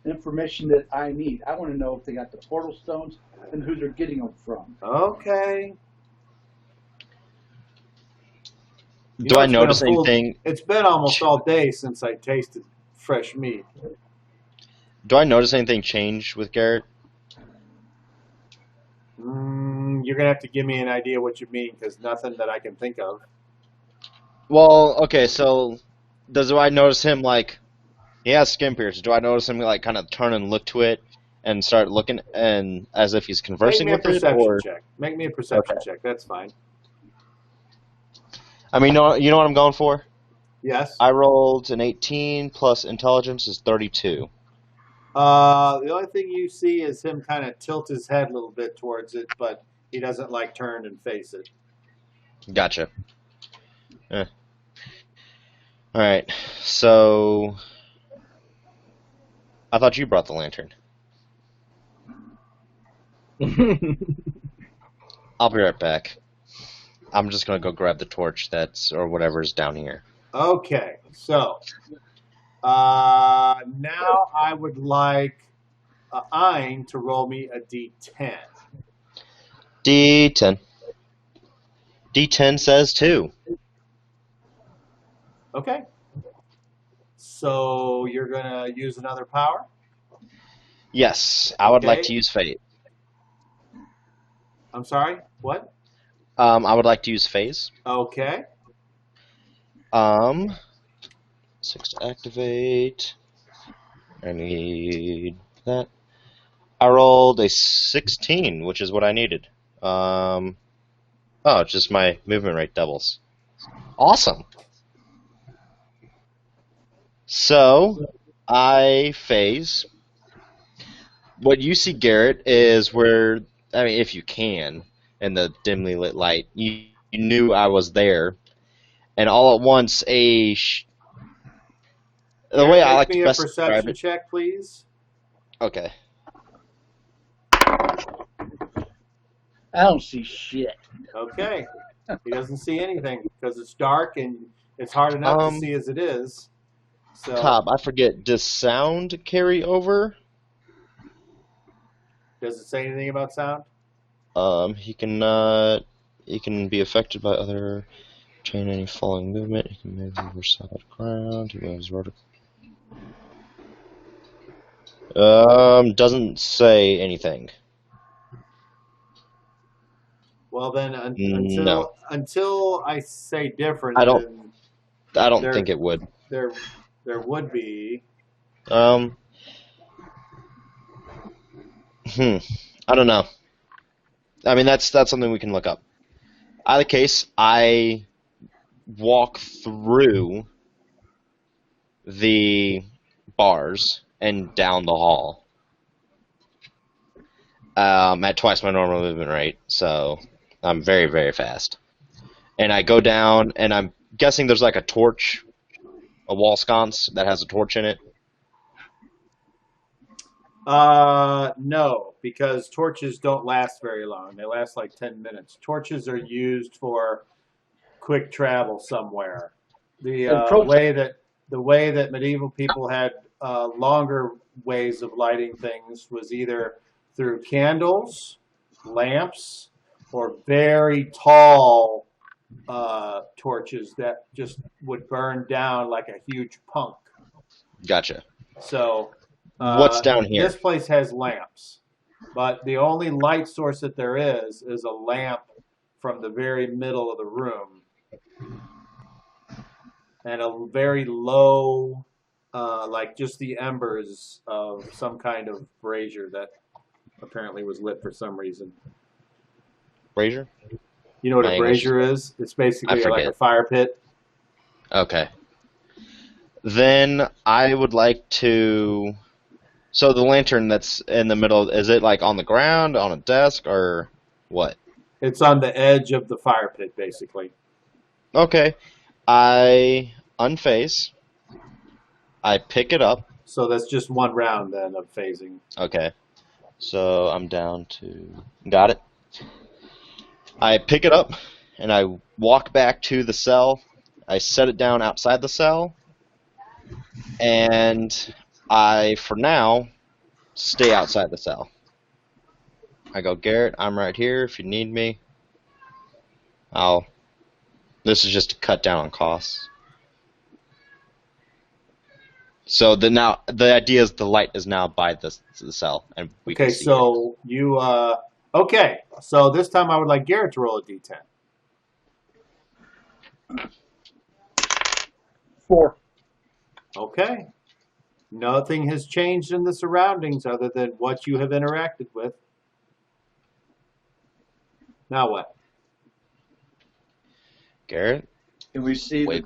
[SPEAKER 6] Information that I need. I want to know if they got the portal stones and who they're getting them from.
[SPEAKER 3] Okay.
[SPEAKER 2] Do I notice anything?
[SPEAKER 3] It's been almost all day since I tasted fresh meat.
[SPEAKER 2] Do I notice anything change with Garrett?
[SPEAKER 3] You're going to have to give me an idea what you mean, because nothing that I can think of.
[SPEAKER 2] Well, okay, so do I notice him, like, he has skin pierce. Do I notice him, like, kind of turn and look to it and start looking and as if he's conversing with it?
[SPEAKER 3] Make me a perception check. Make me a perception check. That's fine.
[SPEAKER 2] I mean, you know what I'm going for?
[SPEAKER 3] Yes.
[SPEAKER 2] I rolled an 18 plus intelligence is 32.
[SPEAKER 3] The only thing you see is him kind of tilt his head a little bit towards it, but he doesn't, like, turn and face it.
[SPEAKER 2] Gotcha. Alright, so I thought you brought the lantern. I'll be right back. I'm just gonna go grab the torch or whatever's down here.
[SPEAKER 3] Okay, so now I would like Ein to roll me a D10.
[SPEAKER 2] D10. D10 says 2.
[SPEAKER 3] Okay. So you're gonna use another power?
[SPEAKER 2] Yes, I would like
[SPEAKER 3] Okay.
[SPEAKER 2] to use Fate.
[SPEAKER 3] I'm sorry, what?
[SPEAKER 2] I would like to use Phase.
[SPEAKER 3] Okay.
[SPEAKER 2] 6 to activate. I need that. I rolled a 16, which is what I needed. Just my movement rate doubles. Awesome. So, I phase. what you see, Garrett, is where, I mean, if you can, in the dimly lit light, you knew I was there, and all at once, the
[SPEAKER 3] Garrett,
[SPEAKER 2] way I
[SPEAKER 3] make
[SPEAKER 2] like
[SPEAKER 3] me
[SPEAKER 2] to
[SPEAKER 3] a
[SPEAKER 2] best describe
[SPEAKER 3] perception
[SPEAKER 2] it.
[SPEAKER 3] check, please.
[SPEAKER 2] Okay.
[SPEAKER 6] I don't see shit.
[SPEAKER 3] Okay. He doesn't see anything because it's dark and it's hard enough to see as it is. So,
[SPEAKER 2] Cobb, I forget. Does sound carry over?
[SPEAKER 3] does it say anything about sound?
[SPEAKER 2] He can be affected by other chain any falling movement. He can move over solid ground. He moves vertical. Doesn't say anything.
[SPEAKER 3] Well, then
[SPEAKER 2] No.
[SPEAKER 3] until I say different,
[SPEAKER 2] I don't
[SPEAKER 3] there
[SPEAKER 2] think it would.
[SPEAKER 3] there would be.
[SPEAKER 2] I don't know. I mean, that's something we can look up. Either case, I walk through the bars and down the hall at twice my normal movement rate, so I'm very, very fast. And I go down, and I'm guessing there's like a torch, a wall sconce that has a torch in it.
[SPEAKER 3] No, because torches don't last very long. They last like 10 minutes. Torches are used for quick travel somewhere. The way that medieval people had longer ways of lighting things was either through candles, lamps, or very tall torches that just would burn down like a huge punk.
[SPEAKER 2] Gotcha.
[SPEAKER 3] So
[SPEAKER 2] What's down here?
[SPEAKER 3] this place has lamps, but the only light source that there is a lamp from the very middle of the room, and a very low, like just the embers of some kind of brazier that apparently was lit for some reason.
[SPEAKER 2] Brazier?
[SPEAKER 3] You know what
[SPEAKER 2] My
[SPEAKER 3] a
[SPEAKER 2] English
[SPEAKER 3] brazier is? It's basically
[SPEAKER 2] I
[SPEAKER 3] like
[SPEAKER 2] forget.
[SPEAKER 3] a fire pit.
[SPEAKER 2] Okay. Then I would like to... So the lantern that's in the middle, is it like on the ground, on a desk, or what?
[SPEAKER 3] It's on the edge of the fire pit, basically.
[SPEAKER 2] Okay. I unface. I pick it up.
[SPEAKER 3] So that's just one round then of phasing.
[SPEAKER 2] Okay. So I'm down to... Got it. I pick it up, and I walk back to the cell. I set it down outside the cell, and I, for now, stay outside the cell. I go, Garrett, I'm right here if you need me. This is just to cut down on costs. So the idea is the light is now by the cell, and we
[SPEAKER 3] Okay,
[SPEAKER 2] can see
[SPEAKER 3] so you, okay. So this time I would like Garrett to roll a d10.
[SPEAKER 6] 4.
[SPEAKER 3] Okay. Nothing has changed in the surroundings other than what you have interacted with. Now what?
[SPEAKER 2] Garrett?
[SPEAKER 6] Can we see
[SPEAKER 2] Wait.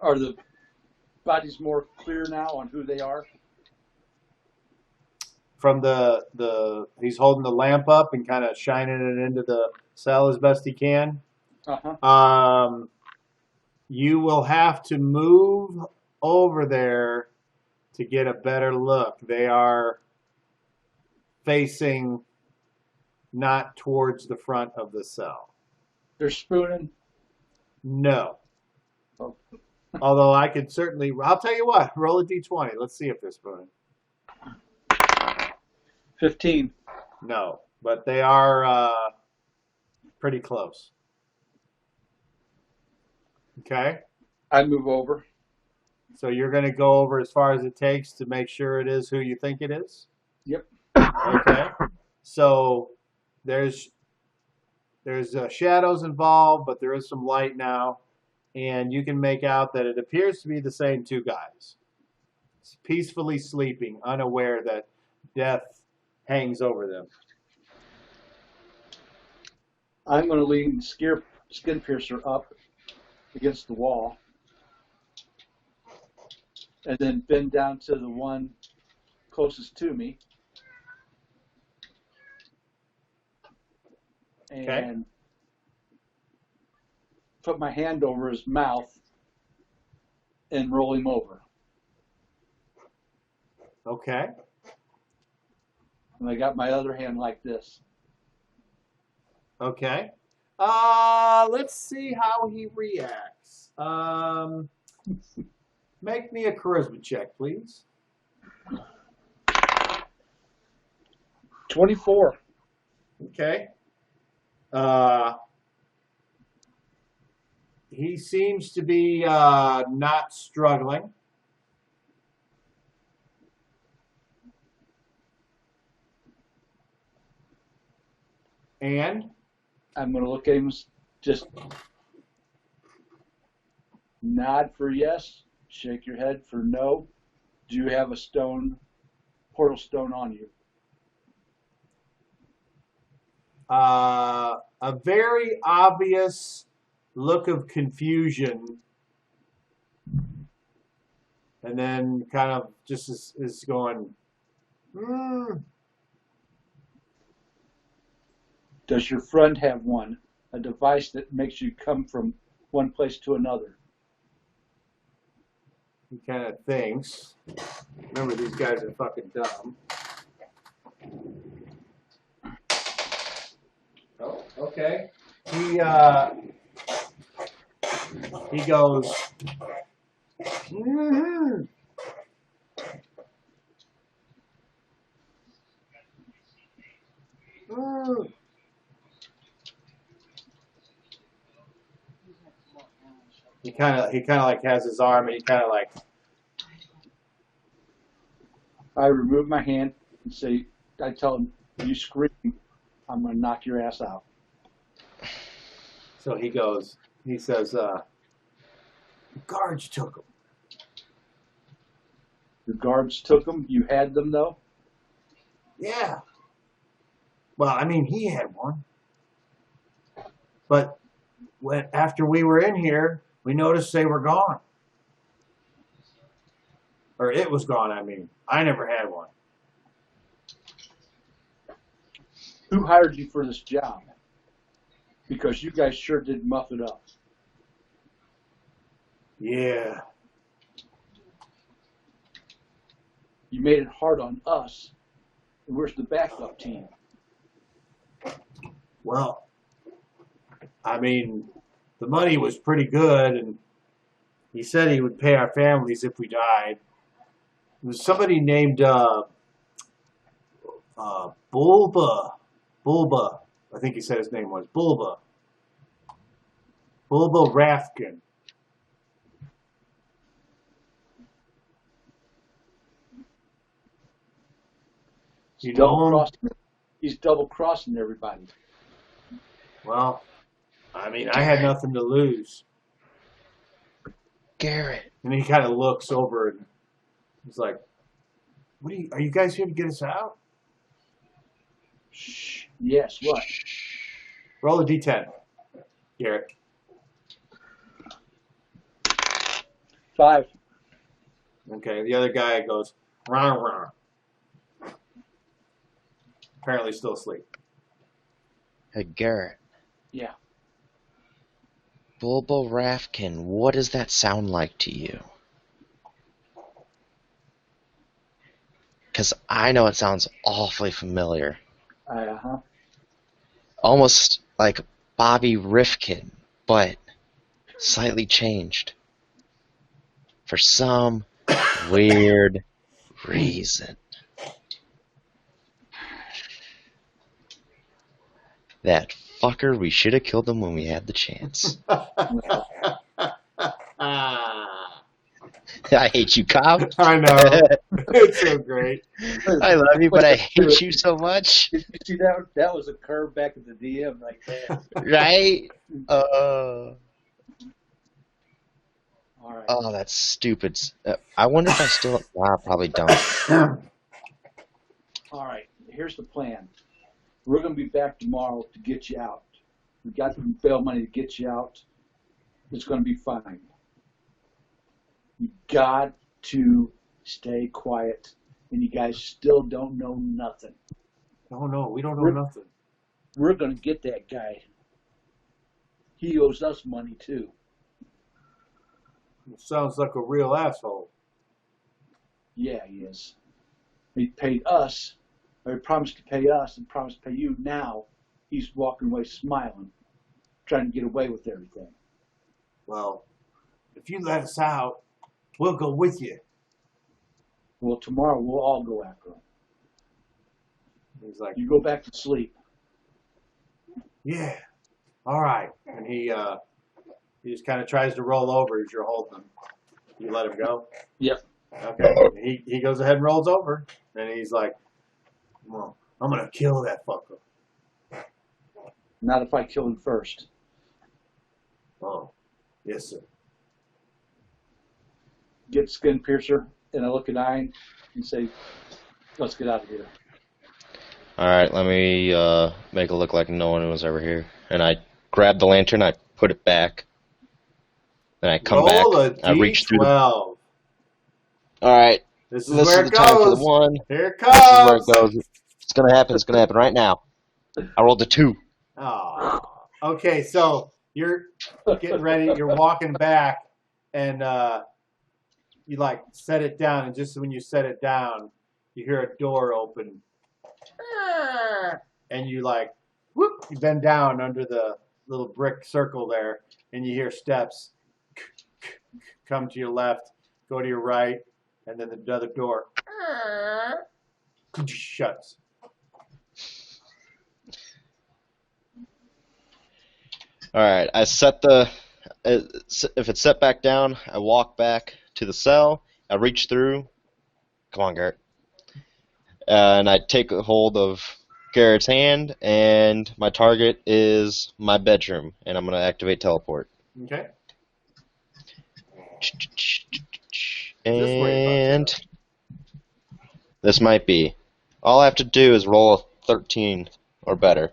[SPEAKER 6] are the bodies more clear now on who they are?
[SPEAKER 3] From he's holding the lamp up and kind of shining it into the cell as best he can.
[SPEAKER 6] Uh-huh.
[SPEAKER 3] You will have to move over there to get a better look. They are facing not towards the front of the cell.
[SPEAKER 6] They're spooning.
[SPEAKER 3] No.
[SPEAKER 6] Oh.
[SPEAKER 3] Although I could certainly, I'll tell you what, roll a d20. Let's see if they're spooning.
[SPEAKER 6] 15.
[SPEAKER 3] No, but they are pretty close. Okay?
[SPEAKER 6] I move over.
[SPEAKER 3] So you're going to go over as far as it takes to make sure it is who you think it is?
[SPEAKER 6] Yep.
[SPEAKER 3] Okay. So there's shadows involved, but there is some light now, and you can make out that it appears to be the same two guys, peacefully sleeping, unaware that death hangs over them.
[SPEAKER 6] I'm going to lean Skin Piercer up against the wall, and then bend down to the one closest to me.
[SPEAKER 3] Okay.
[SPEAKER 6] And put my hand over his mouth and roll him over.
[SPEAKER 3] Okay.
[SPEAKER 6] And I got my other hand like this.
[SPEAKER 3] Okay. Let's see how he reacts. Make me a charisma check, please.
[SPEAKER 6] 24.
[SPEAKER 3] Okay. He seems to be not struggling. And
[SPEAKER 6] I'm going to look at him, just nod for yes, shake your head for no. Do you have a portal stone on you?
[SPEAKER 3] a very obvious look of confusion, and then kind of just is going,
[SPEAKER 6] Does your friend have one? A device that makes you come from one place to another?
[SPEAKER 3] he kind of thinks. Remember, these guys are fucking dumb. Oh, okay. He goes, "Mhm." Mm. He kind of like has his arm, and he kind of like,
[SPEAKER 6] I remove my hand and say, I tell him, you scream, I'm going to knock your ass out.
[SPEAKER 3] so he goes, he says, the guards took him.
[SPEAKER 6] The guards took them. You had them, though?
[SPEAKER 3] Yeah. Well, I mean, he had one. But after we were in here, we noticed they were gone. Or it was gone, I mean. I never had one.
[SPEAKER 6] Who hired you for this job? Because you guys sure did muff it up.
[SPEAKER 3] Yeah.
[SPEAKER 6] You made it hard on us. And where's the backup team?
[SPEAKER 3] Well, I mean, the money was pretty good, and he said he would pay our families if we died. It was somebody named Bulba. Bulba. I think he said his name was Bulba. Bulba Rafkin. You know him?
[SPEAKER 6] He's double-crossing everybody.
[SPEAKER 3] Well, I mean, I had nothing to lose.
[SPEAKER 2] Garrett.
[SPEAKER 3] And he kind of looks over and he's like, "What are you guys here to get us out?"
[SPEAKER 6] Shh. Yes, what?
[SPEAKER 3] Roll a d10, Garrett.
[SPEAKER 6] 5.
[SPEAKER 3] Okay, the other guy goes, "Rah, rah." Apparently still asleep.
[SPEAKER 2] Hey, Garrett.
[SPEAKER 6] Yeah.
[SPEAKER 2] Bulbo Rafkin, what does that sound like to you? Because I know it sounds awfully familiar.
[SPEAKER 6] Uh-huh.
[SPEAKER 2] Almost like Bobby Rifkin, but slightly changed. For some weird reason. That fucker, we should have killed him when we had the chance. I hate you, Cobb.
[SPEAKER 3] I know. It's so great.
[SPEAKER 2] I love you, but I hate you so much.
[SPEAKER 6] Did you see that? That was a curve back at the DM right there.
[SPEAKER 2] Right?
[SPEAKER 6] All right.
[SPEAKER 2] Oh, that's stupid. I wonder if I still... Well, I probably don't.
[SPEAKER 6] All right. Here's the plan. We're going to be back tomorrow to get you out. We got the bail money to get you out. It's going to be fine. You got to stay quiet and you guys still don't know nothing.
[SPEAKER 3] Oh no, we don't know nothing.
[SPEAKER 6] We're going to get that guy. He owes us money too.
[SPEAKER 3] It sounds like a real asshole.
[SPEAKER 6] Yeah, he is. He paid us, or he promised to pay us and promised to pay you. Now he's walking away smiling, trying to get away with everything.
[SPEAKER 3] Well, if you let us out, we'll go with you.
[SPEAKER 6] Well, tomorrow we'll all go after him.
[SPEAKER 3] He's like,
[SPEAKER 6] You go back to sleep.
[SPEAKER 3] yeah, all right. And he just kind of tries to roll over as you're holding him. You let him go?
[SPEAKER 6] Yep.
[SPEAKER 3] Okay. He goes ahead and rolls over, and he's like, well, I'm going to kill that fucker.
[SPEAKER 6] Not if I kill him first.
[SPEAKER 3] Oh, yes, sir.
[SPEAKER 6] Get Skin Piercer, and I look at Ian and say, let's get out of here.
[SPEAKER 2] All right, let me make it look like no one was ever here. And I grab the lantern, I put it back. Then I come
[SPEAKER 3] Roll
[SPEAKER 2] back. I reach through.
[SPEAKER 3] D12.
[SPEAKER 2] All right,
[SPEAKER 3] This is
[SPEAKER 2] this
[SPEAKER 3] where
[SPEAKER 2] is
[SPEAKER 3] it
[SPEAKER 2] the time for the
[SPEAKER 3] goes.
[SPEAKER 2] one.
[SPEAKER 3] Here it
[SPEAKER 2] This is where it
[SPEAKER 3] comes.
[SPEAKER 2] goes. It's gonna happen. It's gonna happen right now. I rolled a 2.
[SPEAKER 3] Oh. Okay, so you're getting ready. You're walking back, and you like set it down. And just when you set it down, you hear a door open, and you like whoop. You bend down under the little brick circle there, and you hear steps come to your left, go to your right, and then the other door shuts.
[SPEAKER 2] All right, I set the. If it's set back down, I walk back to the cell. I reach through. Come on, Garrett. And I take a hold of Garrett's hand, and my target is my bedroom, and I'm gonna activate teleport.
[SPEAKER 3] Okay.
[SPEAKER 2] And this might be. All I have to do is roll a 13 or better.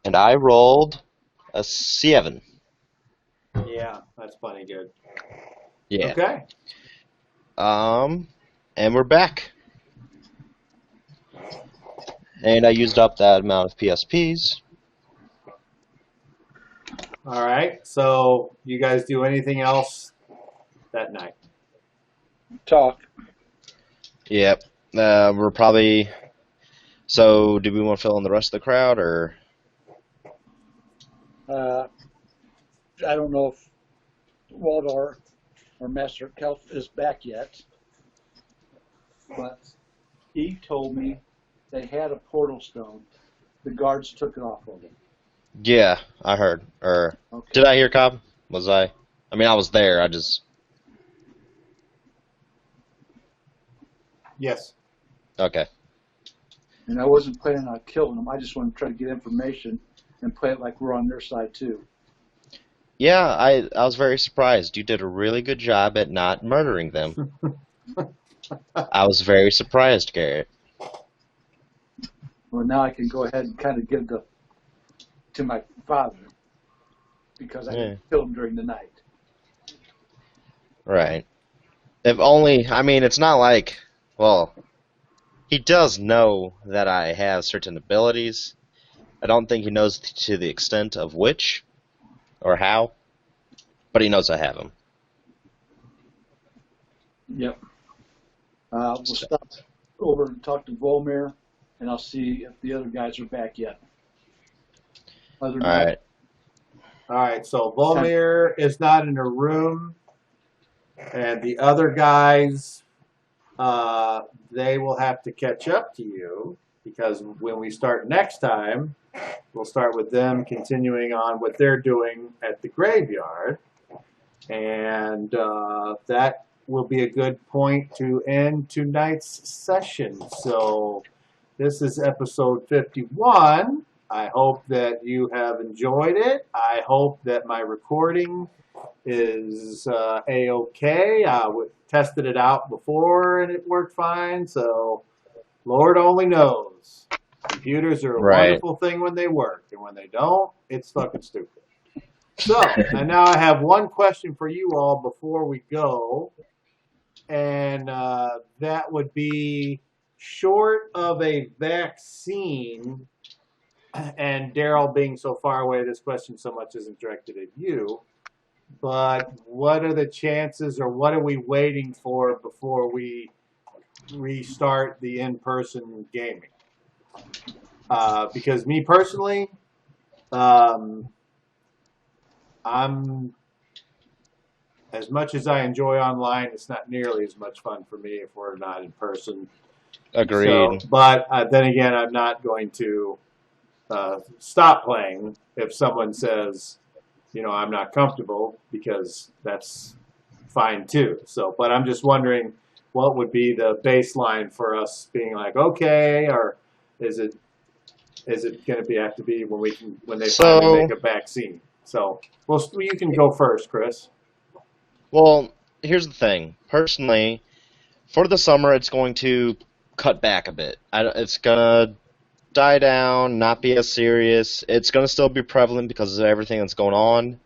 [SPEAKER 2] And I rolled a 7.
[SPEAKER 3] Yeah, that's plenty good.
[SPEAKER 2] Yeah.
[SPEAKER 3] Okay.
[SPEAKER 2] And we're back. And I used up that amount of PSPs.
[SPEAKER 3] All right. So, you guys do anything else that night?
[SPEAKER 6] Talk.
[SPEAKER 2] Yep. We're probably. So, do we want to fill in the rest of the crowd, or?
[SPEAKER 6] I don't know if Waldor or Master Kelf is back yet, but he told me they had a portal stone. The guards took it off of them.
[SPEAKER 2] Yeah, I heard. Or
[SPEAKER 6] Okay.
[SPEAKER 2] did I hear, Cobb? Was I? I mean, I was there. I just.
[SPEAKER 3] Yes.
[SPEAKER 2] Okay.
[SPEAKER 6] And I wasn't planning on killing them. I just wanted to try to get information and play it like we're on their side too.
[SPEAKER 2] Yeah, I was very surprised. You did a really good job at not murdering them. I was very surprised, Garrett.
[SPEAKER 6] Well, now I can go ahead and kind of give to my father because I didn't kill him during the night.
[SPEAKER 2] Right. If only, I mean, it's not like, well, he does know that I have certain abilities. I don't think he knows to the extent of which or how, but he knows I have them.
[SPEAKER 6] Yep. We'll stop over and talk to Volmir, and I'll see if the other guys are back yet. Other than
[SPEAKER 2] All right.
[SPEAKER 3] All right. So, Volmir is not in her room, and the other guys, they will have to catch up to you because when we start next time, we'll start with them continuing on what they're doing at the graveyard. And that will be a good point to end tonight's session. So this is episode 51. I hope that you have enjoyed it. I hope that my recording is A-okay. I tested it out before and it worked fine. So Lord only knows. Computers are a wonderful thing when they work, and when they don't, it's fucking stupid. So, and now I have one question for you all before we go. and that would be short of a vaccine. And Daryl, being so far away, this question so much isn't directed at you. But what are the chances, or what are we waiting for before we restart the in-person gaming? Because me personally, I'm, as much as I enjoy online, it's not nearly as much fun for me if we're not in person.
[SPEAKER 2] Agreed.
[SPEAKER 3] So, but then again, I'm not going to stop playing if someone says, I'm not comfortable, because that's fine too. So, but I'm just wondering what would be the baseline for us being like, okay, or is it going to have to be when they finally make a vaccine? So, well, you can go first, Chris.
[SPEAKER 2] Well, here's the thing. Personally, for the summer, it's going to cut back a bit. It's going to die down, not be as serious. It's going to still be prevalent because of everything that's going on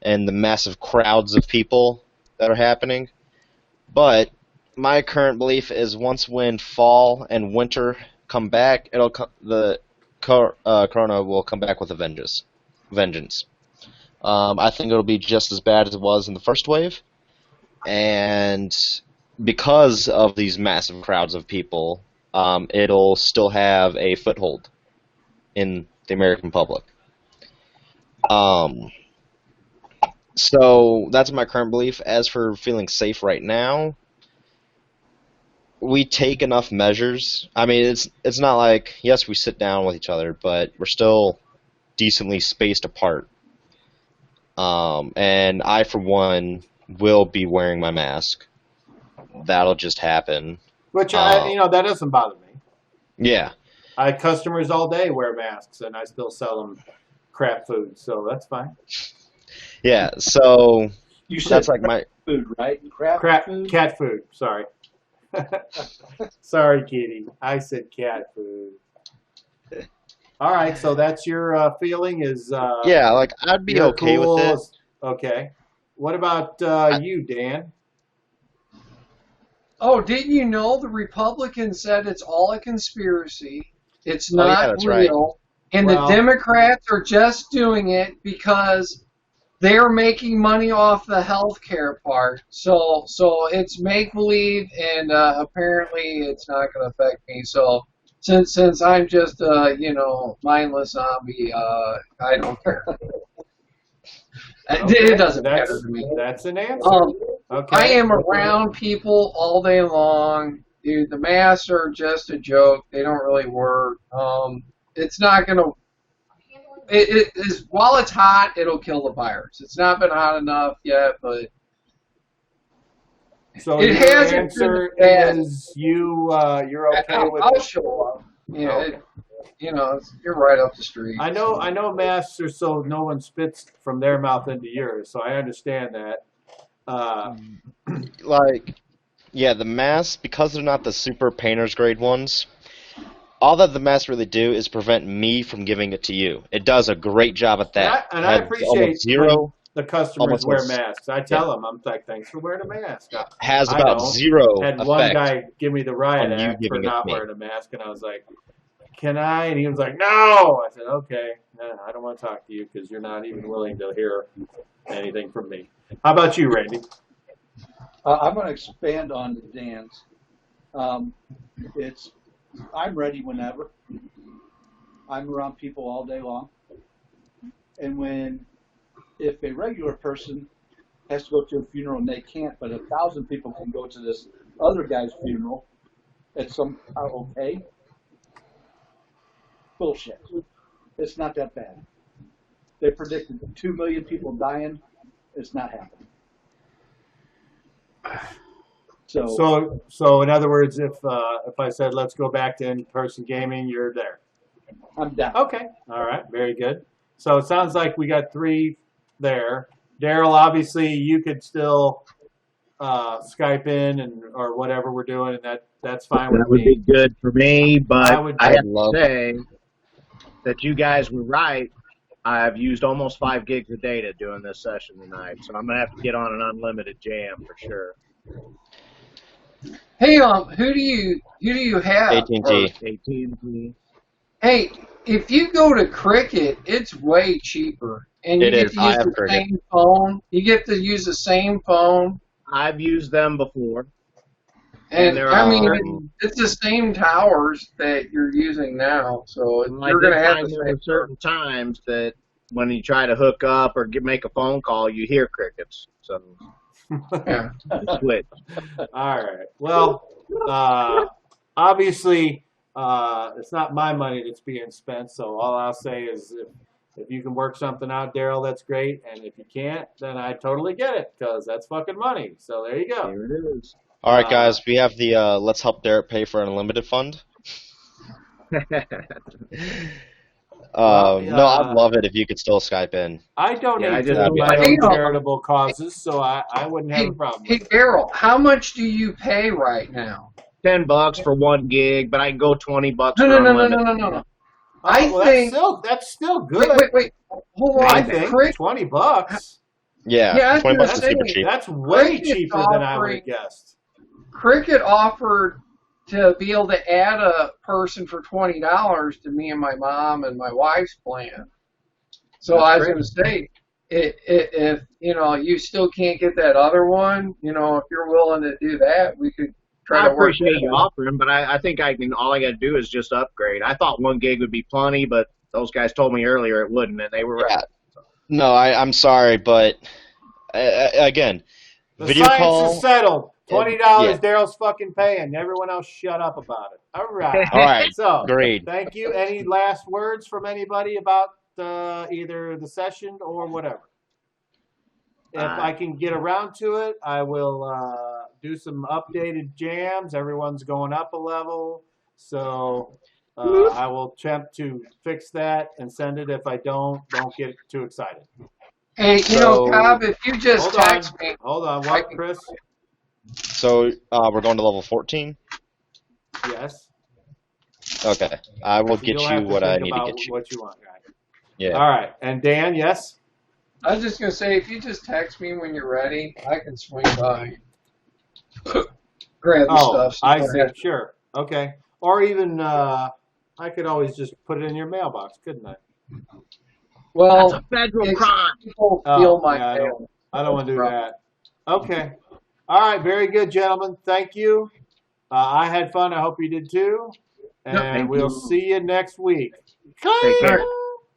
[SPEAKER 2] and the massive crowds of people that are happening. But my current belief is when fall and winter come back, the corona will come back with a vengeance. I think it'll be just as bad as it was in the first wave. And because of these massive crowds of people, it'll still have a foothold in the American public. So that's my current belief. As for feeling safe right now, we take enough measures. I mean, it's not like, yes, we sit down with each other, but we're still decently spaced apart. And I, for one, will be wearing my mask. That'll just happen.
[SPEAKER 3] Which, that doesn't bother me.
[SPEAKER 2] Yeah.
[SPEAKER 3] Customers all day wear masks, and I still sell them crap food, so that's fine.
[SPEAKER 2] Yeah, so
[SPEAKER 6] You said
[SPEAKER 2] that's like my
[SPEAKER 6] food, right? Crap food?
[SPEAKER 3] Cat food, sorry. Sorry, Kitty. I said cat food. All right, so that's your feeling is...
[SPEAKER 2] yeah, like, I'd be okay
[SPEAKER 3] cool.
[SPEAKER 2] with it.
[SPEAKER 3] Okay. What about you, Dan?
[SPEAKER 4] Oh, didn't you know the Republicans said it's all a conspiracy? It's not
[SPEAKER 2] that's
[SPEAKER 4] real.
[SPEAKER 2] right.
[SPEAKER 4] And
[SPEAKER 3] Well,
[SPEAKER 4] the Democrats are just doing it because they're making money off the healthcare part. So it's make-believe, and apparently it's not going to affect me. So since I'm just mindless zombie, I don't care.
[SPEAKER 3] Okay,
[SPEAKER 4] It doesn't matter to me.
[SPEAKER 3] That's an answer. Okay.
[SPEAKER 4] I am around people all day long. Dude, the masks are just a joke. They don't really work. It's not going to... It is, while it's hot, it'll kill the virus. It's not been hot enough yet, but...
[SPEAKER 3] So
[SPEAKER 4] it
[SPEAKER 3] your
[SPEAKER 4] hasn't
[SPEAKER 3] answer
[SPEAKER 4] been bad.
[SPEAKER 3] is you're okay with
[SPEAKER 4] I'll
[SPEAKER 3] it?
[SPEAKER 4] show up. Yeah,
[SPEAKER 3] Okay.
[SPEAKER 4] you're right up the street.
[SPEAKER 3] I know masks are so no one spits from their mouth into yours, so I understand that.
[SPEAKER 2] Like, yeah, the masks, because they're not the super painter's grade ones, all that the masks really do is prevent me from giving it to you. It does a great job at that.
[SPEAKER 3] And I appreciate
[SPEAKER 2] when
[SPEAKER 3] the customers wear masks. I tell them, I'm like, thanks for wearing a mask.
[SPEAKER 2] Has
[SPEAKER 3] I
[SPEAKER 2] about
[SPEAKER 3] don't.
[SPEAKER 2] zero
[SPEAKER 3] Had
[SPEAKER 2] effect.
[SPEAKER 3] one guy give me the riot
[SPEAKER 2] on you
[SPEAKER 3] act for
[SPEAKER 2] giving it
[SPEAKER 3] not
[SPEAKER 2] to me.
[SPEAKER 3] wearing a mask, and I was like, can I? And he was like, no. I said, okay, no, I don't want to talk to you because you're not even willing to hear anything from me. How about you, Randy?
[SPEAKER 6] I'm going to expand on Dan's. I'm ready whenever. I'm around people all day long. And if a regular person has to go to a funeral and they can't, but 1,000 people can go to this other guy's funeral, it's somehow okay. Bullshit. It's not that bad. They predicted 2 million people dying. It's not happening.
[SPEAKER 3] So in other words, if I said let's go back to in-person gaming, you're there.
[SPEAKER 6] I'm down.
[SPEAKER 3] Okay. All right. Very good. So it sounds like we got 3 there. Daryl, obviously, you could still Skype in or whatever we're doing, and that's fine with me.
[SPEAKER 1] That would be good for me, but I have to
[SPEAKER 2] love
[SPEAKER 1] say that you guys were right. I've used almost 5 gigs of data doing this session tonight, so I'm going to have to get on an unlimited jam for sure.
[SPEAKER 4] Hey, who do you have?
[SPEAKER 2] AT&T.
[SPEAKER 1] AT&T.
[SPEAKER 4] Hey, if you go to Cricket, it's way cheaper, and you
[SPEAKER 2] It
[SPEAKER 4] get
[SPEAKER 2] is.
[SPEAKER 4] to
[SPEAKER 2] I
[SPEAKER 4] use
[SPEAKER 2] have
[SPEAKER 4] the
[SPEAKER 2] Cricket.
[SPEAKER 4] same phone. You get to use the same phone,
[SPEAKER 1] I've used them before,
[SPEAKER 4] and
[SPEAKER 1] there
[SPEAKER 4] I
[SPEAKER 1] are
[SPEAKER 4] mean
[SPEAKER 1] certain.
[SPEAKER 4] it's the same towers that you're using now, so
[SPEAKER 1] I
[SPEAKER 4] you're
[SPEAKER 1] did
[SPEAKER 4] gonna have
[SPEAKER 1] find
[SPEAKER 4] the
[SPEAKER 1] there
[SPEAKER 4] same
[SPEAKER 1] were certain times that when you try to hook up or make a phone call, you hear crickets. So
[SPEAKER 4] Yeah.
[SPEAKER 1] switch.
[SPEAKER 3] All right. Well, obviously, it's not my money that's being spent. So all I'll say is, if you can work something out, Daryl, that's great. And if you can't, then I totally get it because that's fucking money. So there you go.
[SPEAKER 1] Here it is.
[SPEAKER 2] All right, guys. We have the Let's Help Derek Pay for Unlimited fund.
[SPEAKER 3] Well,
[SPEAKER 2] No, I'd love it if you could still Skype in.
[SPEAKER 3] I donate
[SPEAKER 1] I just
[SPEAKER 3] to
[SPEAKER 1] don't
[SPEAKER 3] my
[SPEAKER 1] like
[SPEAKER 3] own
[SPEAKER 4] it.
[SPEAKER 3] charitable causes, so I wouldn't have
[SPEAKER 4] Hey,
[SPEAKER 3] a problem
[SPEAKER 4] hey,
[SPEAKER 3] with it.
[SPEAKER 4] Daryl, how much do you pay right now?
[SPEAKER 1] $10 for 1 gig, but I can go $20
[SPEAKER 4] No,
[SPEAKER 1] for
[SPEAKER 4] no, no, no,
[SPEAKER 1] unlimited.
[SPEAKER 4] no, no, no.
[SPEAKER 3] Oh, well, that's still good.
[SPEAKER 4] Wait. Hold
[SPEAKER 3] I
[SPEAKER 4] on.
[SPEAKER 3] think
[SPEAKER 4] Cricket,
[SPEAKER 3] $20.
[SPEAKER 2] Yeah,
[SPEAKER 4] yeah, I was
[SPEAKER 2] 20
[SPEAKER 4] gonna
[SPEAKER 2] bucks is
[SPEAKER 4] say,
[SPEAKER 2] super cheap.
[SPEAKER 3] That's way
[SPEAKER 4] Cricket's
[SPEAKER 3] cheaper than I would
[SPEAKER 4] offering.
[SPEAKER 3] have guessed.
[SPEAKER 4] Cricket offered to be able to add a person for $20 to me and my mom and my wife's plan. So
[SPEAKER 3] That's
[SPEAKER 4] I was
[SPEAKER 3] great.
[SPEAKER 4] going to say, if you still can't get that other one, if you're willing to do that, we could try
[SPEAKER 1] I
[SPEAKER 4] to work
[SPEAKER 1] appreciate
[SPEAKER 4] that
[SPEAKER 1] you
[SPEAKER 4] out.
[SPEAKER 1] offering, but I think all I got to do is just upgrade. I thought 1 gig would be plenty, but those guys told me earlier it wouldn't, and they were right.
[SPEAKER 2] Yeah. No, I'm sorry, but again,
[SPEAKER 3] The
[SPEAKER 2] video
[SPEAKER 3] science
[SPEAKER 2] call.
[SPEAKER 3] is settled. $20
[SPEAKER 2] Yeah.
[SPEAKER 3] Daryl's fucking paying. Everyone else shut up about it. All right.
[SPEAKER 2] All right.
[SPEAKER 3] So,
[SPEAKER 2] Agreed.
[SPEAKER 3] thank you. Any last words from anybody about either the session or whatever? If I can get around to it, I will do some updated jams. Everyone's going up a level. So I will attempt to fix that and send it. If I don't get too excited.
[SPEAKER 4] Hey,
[SPEAKER 2] So-
[SPEAKER 4] Cobb, if you just text me.
[SPEAKER 3] Hold on. What, Chris?
[SPEAKER 2] So we're going to level 14.
[SPEAKER 3] Yes.
[SPEAKER 2] Okay, I will get
[SPEAKER 3] You'll
[SPEAKER 2] you
[SPEAKER 3] have to
[SPEAKER 2] what I
[SPEAKER 3] think
[SPEAKER 2] need to
[SPEAKER 3] about
[SPEAKER 2] get you.
[SPEAKER 3] what you want, right?
[SPEAKER 2] Yeah.
[SPEAKER 3] All right. And Dan, yes?
[SPEAKER 4] I was just going to say, if you just text me when you're ready, I can swing by. Grab the stuff. So
[SPEAKER 3] I
[SPEAKER 4] you don't
[SPEAKER 3] see.
[SPEAKER 4] have to-
[SPEAKER 3] Sure. Okay. Or even I could always just put it in your mailbox, couldn't I?
[SPEAKER 4] Well,
[SPEAKER 1] That's a federal
[SPEAKER 4] it's-
[SPEAKER 1] crime.
[SPEAKER 4] people
[SPEAKER 3] Oh,
[SPEAKER 4] feel my
[SPEAKER 3] yeah,
[SPEAKER 4] mail.
[SPEAKER 3] I don't want to do that. Okay. All right. Very good, gentlemen. Thank you. I had fun. I hope you did too. And
[SPEAKER 1] thank
[SPEAKER 3] we'll
[SPEAKER 1] you.
[SPEAKER 3] see you next week.
[SPEAKER 1] Take care.
[SPEAKER 4] All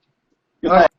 [SPEAKER 4] right.